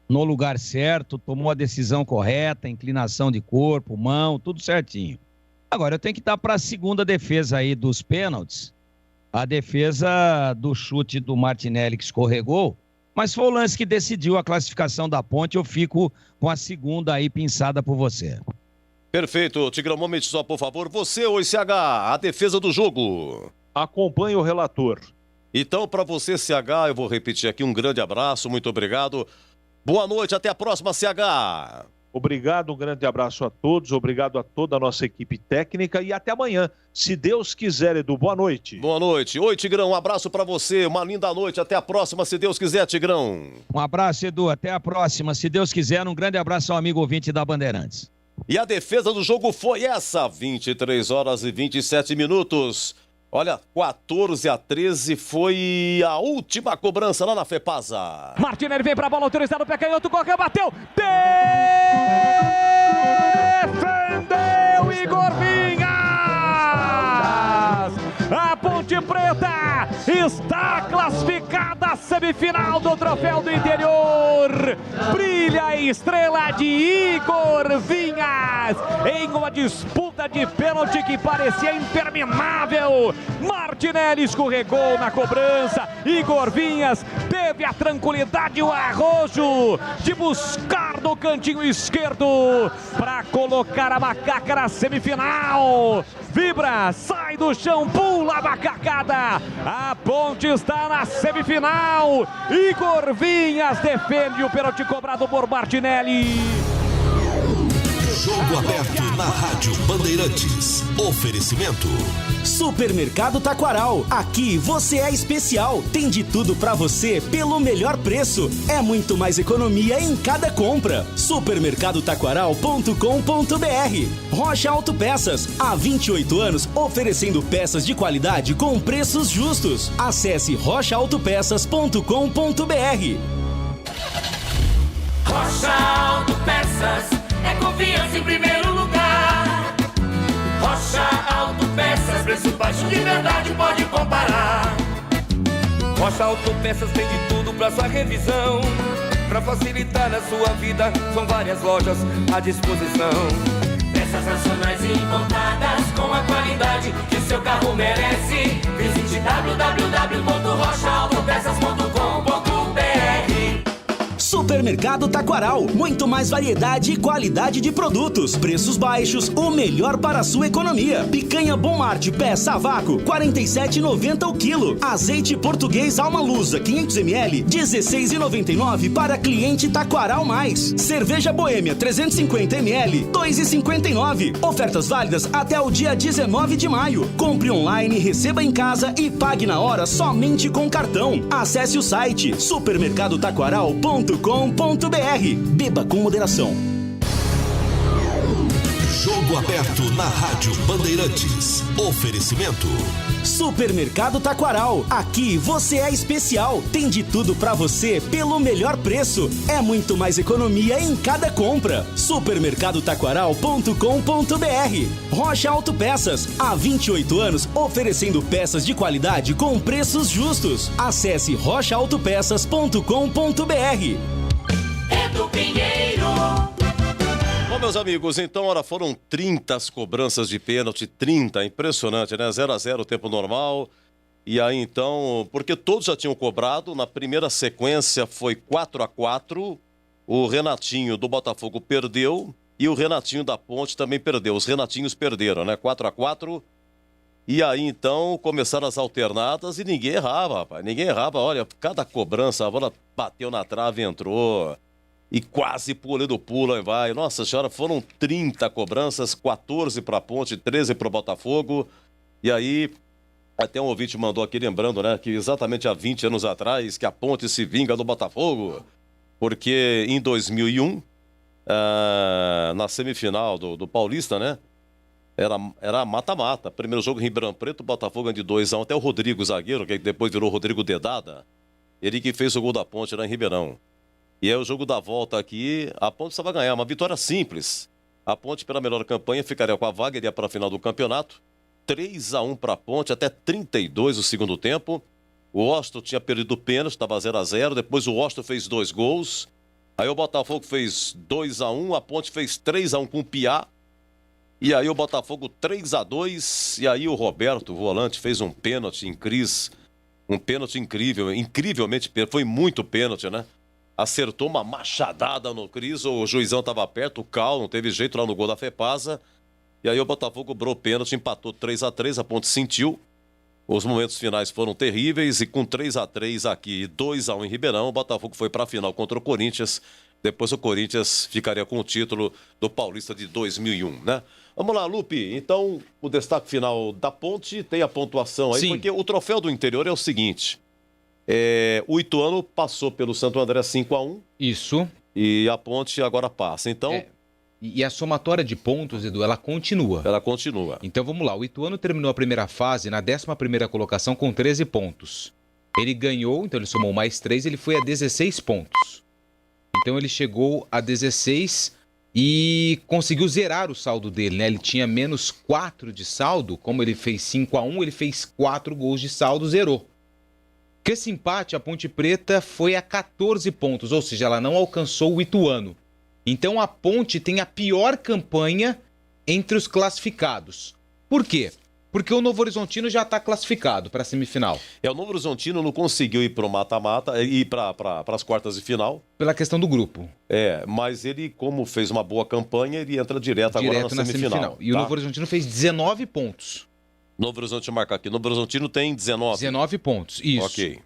no lugar certo, tomou a decisão correta, inclinação de corpo, mão, tudo certinho. Agora, eu tenho que dar para a segunda defesa aí dos pênaltis, a defesa do chute do Martinelli que escorregou, mas foi o lance que decidiu a classificação da Ponte. Eu fico com a segunda aí pinçada por você. Perfeito. Tigrão, um momento só, por favor. Você, o CH, a defesa do jogo. Acompanhe o relator. Então, para você, CH, eu vou repetir aqui, um grande abraço, muito obrigado. Boa noite, até a próxima, CH. Obrigado, um grande abraço a todos, obrigado a toda a nossa equipe técnica e até amanhã, se Deus quiser, Edu. Boa noite. Boa noite. Oi, Tigrão, um abraço pra você, uma linda noite, até a próxima, se Deus quiser, Tigrão. Um abraço, Edu, até a próxima, se Deus quiser. Um grande abraço ao amigo ouvinte da Bandeirantes. E a defesa do jogo foi essa, 23 horas e 27 minutos. Olha, 14-13 foi a última cobrança lá na FEPASA. Martinelli vem pra bola, autorizado, pé canhoto, correu, bateu, defendeu Igor Vinhas! A Ponte Preta está classificada à semifinal do Troféu do Interior. Brilha a estrela de Igor Vinhas em uma disputa de pênalti que parecia interminável. Martinelli escorregou na cobrança. Igor Vinhas teve a tranquilidade e o arrojo de buscar no cantinho esquerdo para colocar a macaca na semifinal. Vibra, sai do chão, pula a macacada. A Ponte está na semifinal. Igor Vinhas defende o pênalti cobrado por Martinelli. Jogo aberto na Rádio Bandeirantes. Oferecimento. Supermercado Taquaral. Aqui você é especial. Tem de tudo pra você pelo melhor preço. É muito mais economia em cada compra. Supermercadotaquaral.com.br. Rocha Autopeças. Há 28 anos oferecendo peças de qualidade com preços justos. Acesse rochaautopeças.com.br. Rocha Autopeças é confiança em primeiro lugar. Rocha Autopeças, preço baixo de verdade, pode comparar. Rocha Autopeças tem de tudo pra sua revisão. Pra facilitar a sua vida, são várias lojas à disposição. Peças nacionais e importadas com a qualidade que o seu carro merece. Visite www.rochaautopeças.com.br. Supermercado Taquaral, muito mais variedade e qualidade de produtos, preços baixos, o melhor para a sua economia. Picanha Bom Marte, peça a vácuo, R$ 47,90 o quilo. Azeite português Alma Lusa, 500 ml, R$ 16,99 para cliente Taquaral Mais. Cerveja Boêmia, 350 ml, R$ 2,59. Ofertas válidas até o dia 19 de maio. Compre online, receba em casa e pague na hora somente com cartão. Acesse o site supermercadotaquaral.com.br. Beba com moderação. Jogo aberto na Rádio Bandeirantes. Oferecimento. Supermercado Taquaral. Aqui você é especial. Tem de tudo pra você pelo melhor preço. É muito mais economia em cada compra. Supermercadotaquaral.com.br. Rocha Autopeças. Há 28 anos oferecendo peças de qualidade com preços justos. Acesse rochaautopeças.com.br. Edu Pinheiro. Bom, meus amigos, então, ora, foram 30 as cobranças de pênalti, 30, impressionante, né? 0-0 o tempo normal. E aí, então, porque todos já tinham cobrado, na primeira sequência foi 4-4, o Renatinho do Botafogo perdeu e o Renatinho da Ponte também perdeu. Os Renatinhos perderam, né? 4-4. E aí, então, começaram as alternadas e ninguém errava, rapaz. Ninguém errava, olha, cada cobrança, a bola bateu na trave e entrou. E quase pulando pula e vai. Nossa senhora, foram 30 cobranças, 14 para a Ponte, 13 para o Botafogo. E aí, até um ouvinte mandou aqui lembrando, né, que exatamente há 20 anos atrás, que a Ponte se vinga do Botafogo. Porque em 2001, na semifinal do Paulista, né, era mata-mata. Primeiro jogo em Ribeirão Preto, o Botafogo de 2-1, até o Rodrigo, zagueiro, que depois virou Rodrigo Dedada. Ele que fez o gol da Ponte lá em Ribeirão. E aí o jogo da volta aqui, a Ponte só vai ganhar, uma vitória simples. A Ponte, pela melhor campanha, ficaria com a vaga, iria para a final do campeonato. 3-1 para a Ponte, até 32 o segundo tempo. O Washington tinha perdido o pênalti, estava 0-0. Depois o Washington fez 2 gols. Aí o Botafogo fez 2-1, a Ponte fez 3-1 com o Piá. E aí o Botafogo 3-2. E aí o Roberto, o volante, fez um pênalti em Cris. Um pênalti incrível, incrivelmente, foi muito pênalti, né? Acertou uma machadada no Cris, o juizão estava perto, o Cal, não teve jeito lá no gol da FEPASA. E aí o Botafogo cobrou pênalti, empatou 3-3, a Ponte sentiu. Os momentos finais foram terríveis e com 3-3 aqui e 2-1 em Ribeirão, o Botafogo foi para a final contra o Corinthians Depois o Corinthians ficaria com o título do Paulista de 2001, né? Vamos lá, Lupe. Então, o destaque final da Ponte tem a pontuação aí, porque o troféu do interior é o seguinte. O Ituano passou pelo Santo André 5-1. Isso. E a Ponte agora passa. Então... E a somatória de pontos, Edu, ela continua. Ela continua. Então vamos lá, o Ituano terminou a primeira fase na 11ª colocação com 13 pontos. Ele ganhou, então ele somou mais 3, ele foi a 16 pontos. Então ele chegou a 16 e conseguiu zerar o saldo dele, né? Ele tinha menos 4 de saldo, como ele fez 5-1, ele fez 4 gols de saldo, zerou. Com esse empate, a Ponte Preta foi a 14 pontos, ou seja, ela não alcançou o Ituano. Então a Ponte tem a pior campanha entre os classificados. Por quê? Porque o Novo Horizontino já está classificado para a semifinal. O Novo Horizontino não conseguiu ir para o mata-mata, ir para as quartas de final. Pela questão do grupo. Mas ele, como fez uma boa campanha, ele entra direto agora na semifinal. E o Novo Horizontino fez 19 pontos. Novo Horizontino marcar aqui. Novo Horizontino tem 19. 19 pontos, isso. Ok.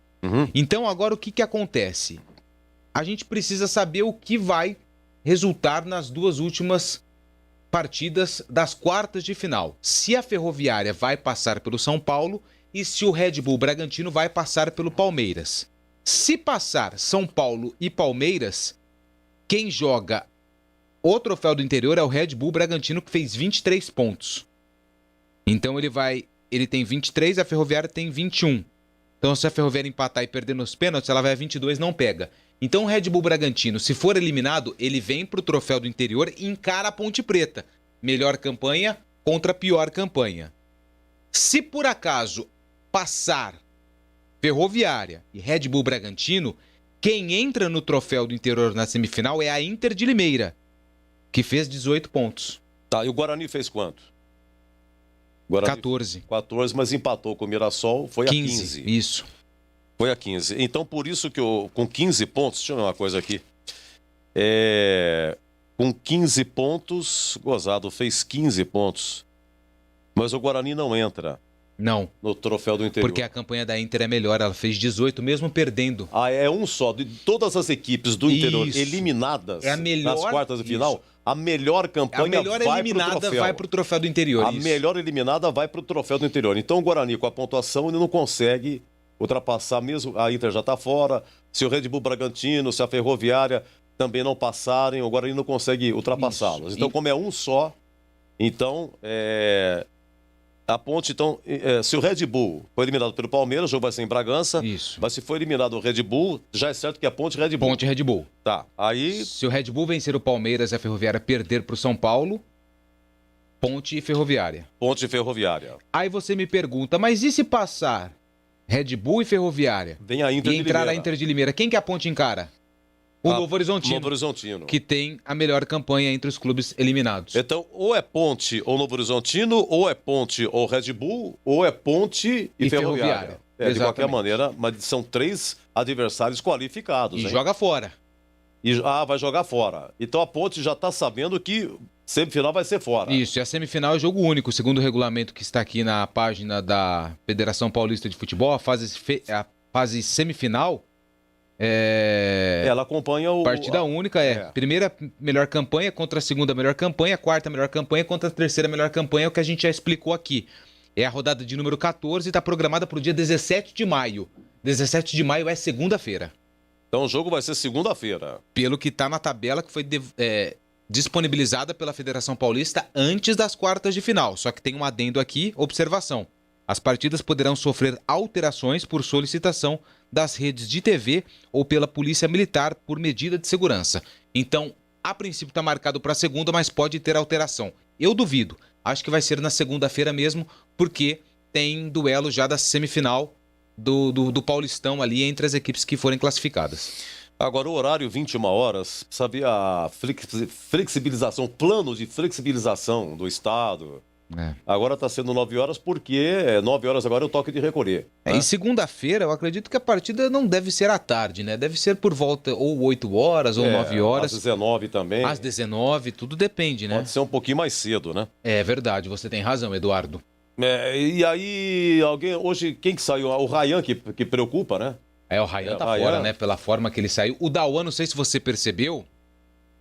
Então agora o que acontece? A gente precisa saber o que vai resultar nas duas últimas partidas das quartas de final. Se a Ferroviária vai passar pelo São Paulo e se o Red Bull Bragantino vai passar pelo Palmeiras. Se passar São Paulo e Palmeiras, quem joga o troféu do interior é o Red Bull Bragantino, que fez 23 pontos. Então ele tem 23, a Ferroviária tem 21. Então se a Ferroviária empatar e perder nos pênaltis, ela vai a 22, não pega. Então o Red Bull Bragantino, se for eliminado, ele vem para o troféu do interior e encara a Ponte Preta. Melhor campanha contra pior campanha. Se por acaso passar Ferroviária e Red Bull Bragantino, quem entra no troféu do interior na semifinal é a Inter de Limeira, que fez 18 pontos. Tá, e o Guarani fez quanto? 14. 14, mas empatou com o Mirassol, foi 15, a 15. Isso. Foi a 15. Então, por isso que com 15 pontos, deixa eu ver uma coisa aqui. Com 15 pontos, Gozado fez 15 pontos. Mas o Guarani não entra. Não. No troféu do interior. Porque a campanha da Inter é melhor, ela fez 18 mesmo perdendo. É um só. De todas as equipes do interior eliminadas nas quartas de final, a melhor campanha vai pro troféu do interior. A melhor eliminada vai pro troféu do interior. Então o Guarani, com a pontuação, ele não consegue ultrapassar mesmo. A Inter já está fora. Se o Red Bull Bragantino, se a Ferroviária também não passarem, o Guarani não consegue ultrapassá-los. Então, como é um só, então a Ponte, então, se o Red Bull for eliminado pelo Palmeiras, o jogo vai ser em Bragança. Isso. Mas se for eliminado o Red Bull, já é certo que é Ponte Red Bull. Ponte Red Bull. Tá. Aí. Se o Red Bull vencer o Palmeiras e a Ferroviária perder pro São Paulo, Ponte e Ferroviária. Ponte e Ferroviária. Aí você me pergunta, mas e se passar Red Bull e Ferroviária? Vem a Inter e entrar a Inter de Limeira. Quem que a Ponte encara? O Novo Horizontino. Novo Horizontino. Que tem a melhor campanha entre os clubes eliminados. Então, ou é Ponte ou Novo Horizontino, ou é Ponte ou Red Bull, ou é Ponte e Ferroviária. De qualquer maneira, mas são 3 adversários qualificados. E joga fora. Vai jogar fora. Então a Ponte já está sabendo que semifinal vai ser fora. Isso, e a semifinal é jogo único, segundo o regulamento que está aqui na página da Federação Paulista de Futebol, a fase semifinal ela acompanha partida única, primeira melhor campanha contra a segunda melhor campanha, quarta melhor campanha contra a terceira melhor campanha, o que a gente já explicou aqui. É a rodada de número 14 e está programada para o dia 17 de maio. 17 de maio é segunda-feira. Então o jogo vai ser segunda-feira. Pelo que está na tabela que foi disponibilizada pela Federação Paulista antes das quartas de final. Só que tem um adendo aqui, observação. As partidas poderão sofrer alterações por solicitação das redes de TV ou pela Polícia Militar por medida de segurança. Então, a princípio está marcado para segunda, mas pode ter alteração. Eu duvido. Acho que vai ser na segunda-feira mesmo, porque tem duelo já da semifinal do Paulistão ali entre as equipes que forem classificadas. Agora, o horário 21 horas, sabia a flexibilização, plano de flexibilização do Estado. Agora está sendo 9 horas porque 9 horas agora é o toque de recolher. Né? E segunda-feira, eu acredito que a partida não deve ser à tarde, né? Deve ser por volta ou 8 horas ou 9 horas. Às 19 também. Às 19, tudo depende, né? Pode ser um pouquinho mais cedo, né? É verdade, você tem razão, Eduardo. E aí, hoje, quem que saiu? O Ryan que preocupa, né? O Ryan tá fora, né? Pela forma que ele saiu. O Dauan, não sei se você percebeu,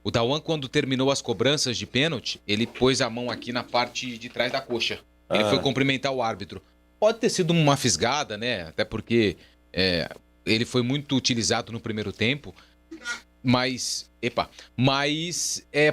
O Dauan, quando terminou as cobranças de pênalti, ele pôs a mão aqui na parte de trás da coxa. Ele foi cumprimentar o árbitro. Pode ter sido uma fisgada, né? Até porque ele foi muito utilizado no primeiro tempo. Mas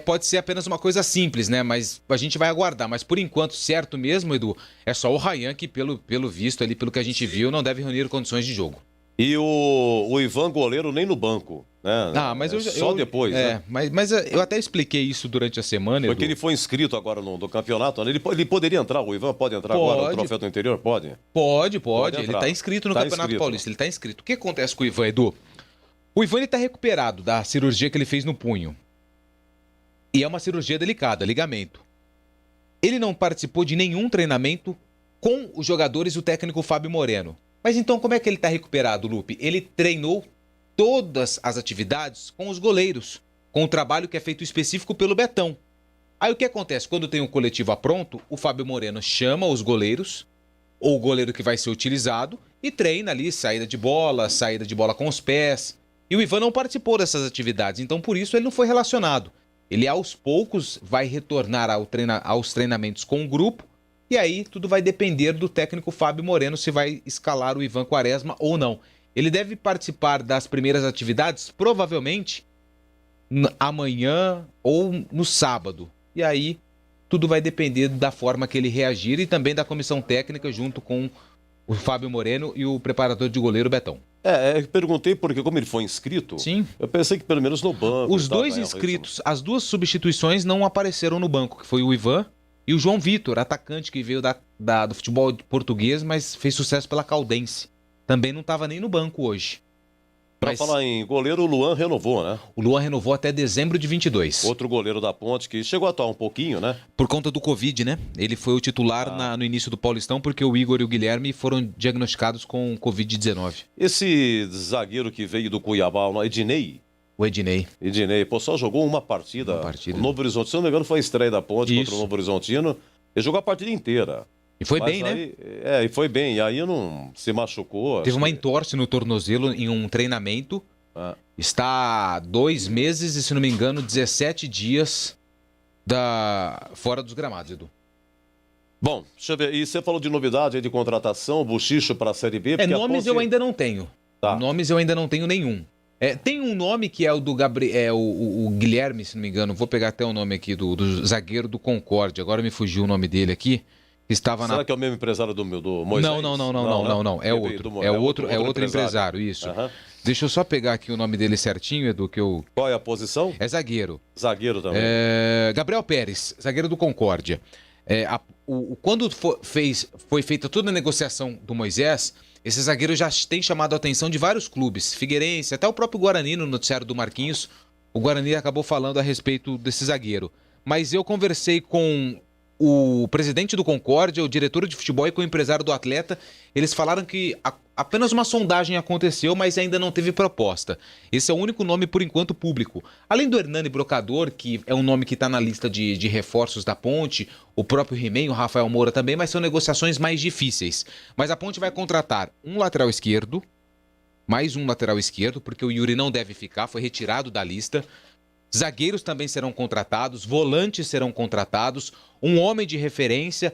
pode ser apenas uma coisa simples, né? Mas a gente vai aguardar. Mas por enquanto, certo mesmo, Edu, é só o Ryan que, pelo visto ali, pelo que a gente viu, não deve reunir condições de jogo. E o Ivan, goleiro, nem no banco, né? Mas só depois, né? Mas eu até expliquei isso durante a semana, Edu. Porque ele foi inscrito agora no campeonato, né? Ele poderia entrar, o Ivan pode entrar agora no Troféu do Interior? Pode? Pode. Ele está inscrito no Campeonato Paulista, ele está inscrito. O que acontece com o Ivan, Edu? O Ivan está recuperado da cirurgia que ele fez no punho. E é uma cirurgia delicada, ligamento. Ele não participou de nenhum treinamento com os jogadores e o técnico Fábio Moreno. Mas então como é que ele está recuperado, Lupe? Ele treinou todas as atividades com os goleiros, com o trabalho que é feito específico pelo Betão. Aí o que acontece? Quando tem um coletivo pronto, o Fábio Moreno chama os goleiros, ou o goleiro que vai ser utilizado, e treina ali saída de bola com os pés. E o Ivan não participou dessas atividades, então por isso ele não foi relacionado. Ele aos poucos vai retornar aos treinamentos com o grupo, e aí tudo vai depender do técnico Fábio Moreno se vai escalar o Ivan Quaresma ou não. Ele deve participar das primeiras atividades, provavelmente, amanhã ou no sábado. E aí tudo vai depender da forma que ele reagir e também da comissão técnica junto com o Fábio Moreno e o preparador de goleiro Betão. Eu perguntei porque como ele foi inscrito, eu pensei que pelo menos no banco... Os dois inscritos, as duas substituições não apareceram no banco, que foi o Ivan e o João Vitor, atacante que veio do futebol português, mas fez sucesso pela Caldense. Também não estava nem no banco hoje. Pra falar em goleiro, o Luan renovou, né? O Luan renovou até dezembro de 22. Outro goleiro da Ponte que chegou a atuar um pouquinho, né? Por conta do Covid, né? Ele foi o titular no início do Paulistão porque o Igor e o Guilherme foram diagnosticados com Covid-19. Esse zagueiro que veio do Cuiabá, o Ednei? O Ednei. Pô, só jogou uma partida. O Novo Horizontino, se não me engano, foi a estreia da Ponte contra o Novo Horizontino. Ele jogou a partida inteira. E foi bem, aí, né? E foi bem. E aí não se machucou. Teve uma entorse no tornozelo em um treinamento. Está há 2 meses e, se não me engano, 17 dias fora dos gramados, Edu. Bom, deixa eu ver. E você falou de novidade aí de contratação, buchicho para a Série B? Nomes eu ainda não tenho. Nomes eu ainda não tenho nenhum. Tem um nome que é o do Gabriel, o Guilherme, se não me engano. Vou pegar até o nome aqui do zagueiro do Concórdia. Agora me fugiu o nome dele aqui. Será que é o mesmo empresário do Moisés? Não. É outro empresário, isso. Deixa eu só pegar aqui o nome dele certinho, Edu, que eu... Qual é a posição? É zagueiro. Zagueiro também. Gabriel Pérez, zagueiro do Concórdia. Quando foi feita toda a negociação do Moisés, esse zagueiro já tem chamado a atenção de vários clubes. Figueirense, até o próprio Guarani, no noticiário do Marquinhos, o Guarani acabou falando a respeito desse zagueiro. Mas eu conversei com o presidente do Concórdia, o diretor de futebol e com o empresário do atleta. Eles falaram que apenas uma sondagem aconteceu, mas ainda não teve proposta. Esse é o único nome, por enquanto, público. Além do Hernani Brocador, que é um nome que está na lista de reforços da Ponte, o próprio He-Man, o Rafael Moura também, mas são negociações mais difíceis. Mas a Ponte vai contratar um lateral esquerdo, mais um lateral esquerdo, porque o Yuri não deve ficar, foi retirado da lista. Zagueiros também serão contratados, volantes serão contratados, um homem de referência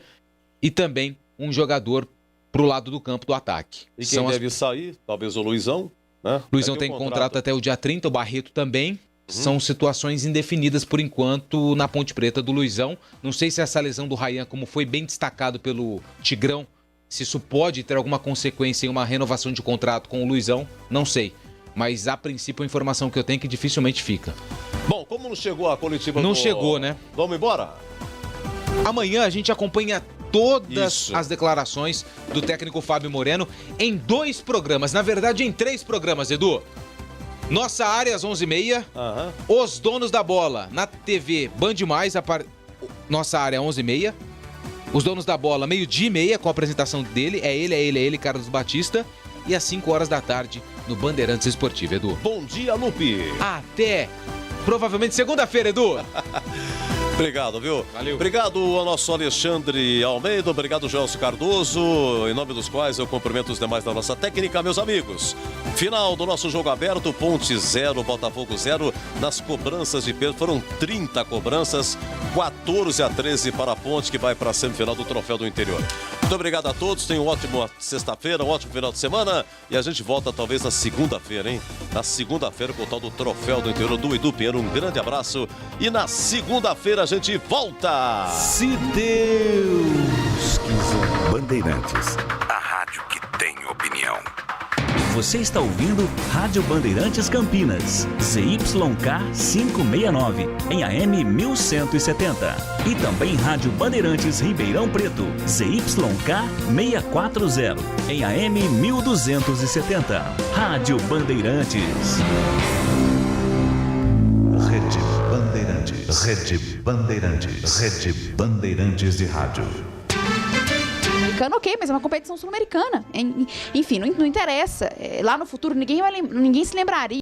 e também um jogador pro lado do campo do ataque. E quem deve sair? Talvez o Luizão, né? Luizão tem contrato até o dia 30, o Barreto também. São situações indefinidas por enquanto na Ponte Preta do Luizão. Não sei se essa lesão do Ryan, como foi bem destacado pelo Tigrão, se isso pode ter alguma consequência em uma renovação de contrato com o Luizão, não sei. Mas, a princípio, a informação que eu tenho é que dificilmente fica. Bom, como não chegou a coletiva Não chegou, né? Vamos embora? Amanhã a gente acompanha todas as declarações do técnico Fábio Moreno em 2 programas. Na verdade, em 3 programas, Edu. Nossa área às 11h30. Os donos da bola na TV Band Mais. Nossa área 11h30. Os donos da bola, 12h30, com a apresentação dele. É ele, Carlos Batista. E às 5 horas da tarde no Bandeirantes Esportivo, Edu. Bom dia, Lupe. Até provavelmente segunda-feira, Edu. Obrigado, viu? Valeu. Obrigado ao nosso Alexandre Almeida, obrigado Gelson Cardoso, em nome dos quais eu cumprimento os demais da nossa técnica, meus amigos. Final do nosso jogo aberto, Ponte 0, Botafogo 0, nas cobranças de pênalti, foram 30 cobranças, 14-13 para a Ponte, que vai para a semifinal do Troféu do Interior. Muito obrigado a todos, tenham uma ótima sexta-feira, um ótimo final de semana, e a gente volta talvez na segunda-feira, hein? Na segunda-feira com o tal do Troféu do Interior do Edu Pinheiro, um grande abraço, e na segunda-feira a gente volta! Se Deus quiser. Bandeirantes, a rádio que tem opinião. Você está ouvindo Rádio Bandeirantes Campinas, ZYK 569, em AM 1170. E também Rádio Bandeirantes Ribeirão Preto, ZYK 640, em AM 1270. Rádio Bandeirantes. Rede Bandeirantes. Rede Bandeirantes. Rede Bandeirantes de Rádio. Ok, mas é uma competição sul-americana. Enfim, não interessa. Lá no futuro ninguém se lembraria.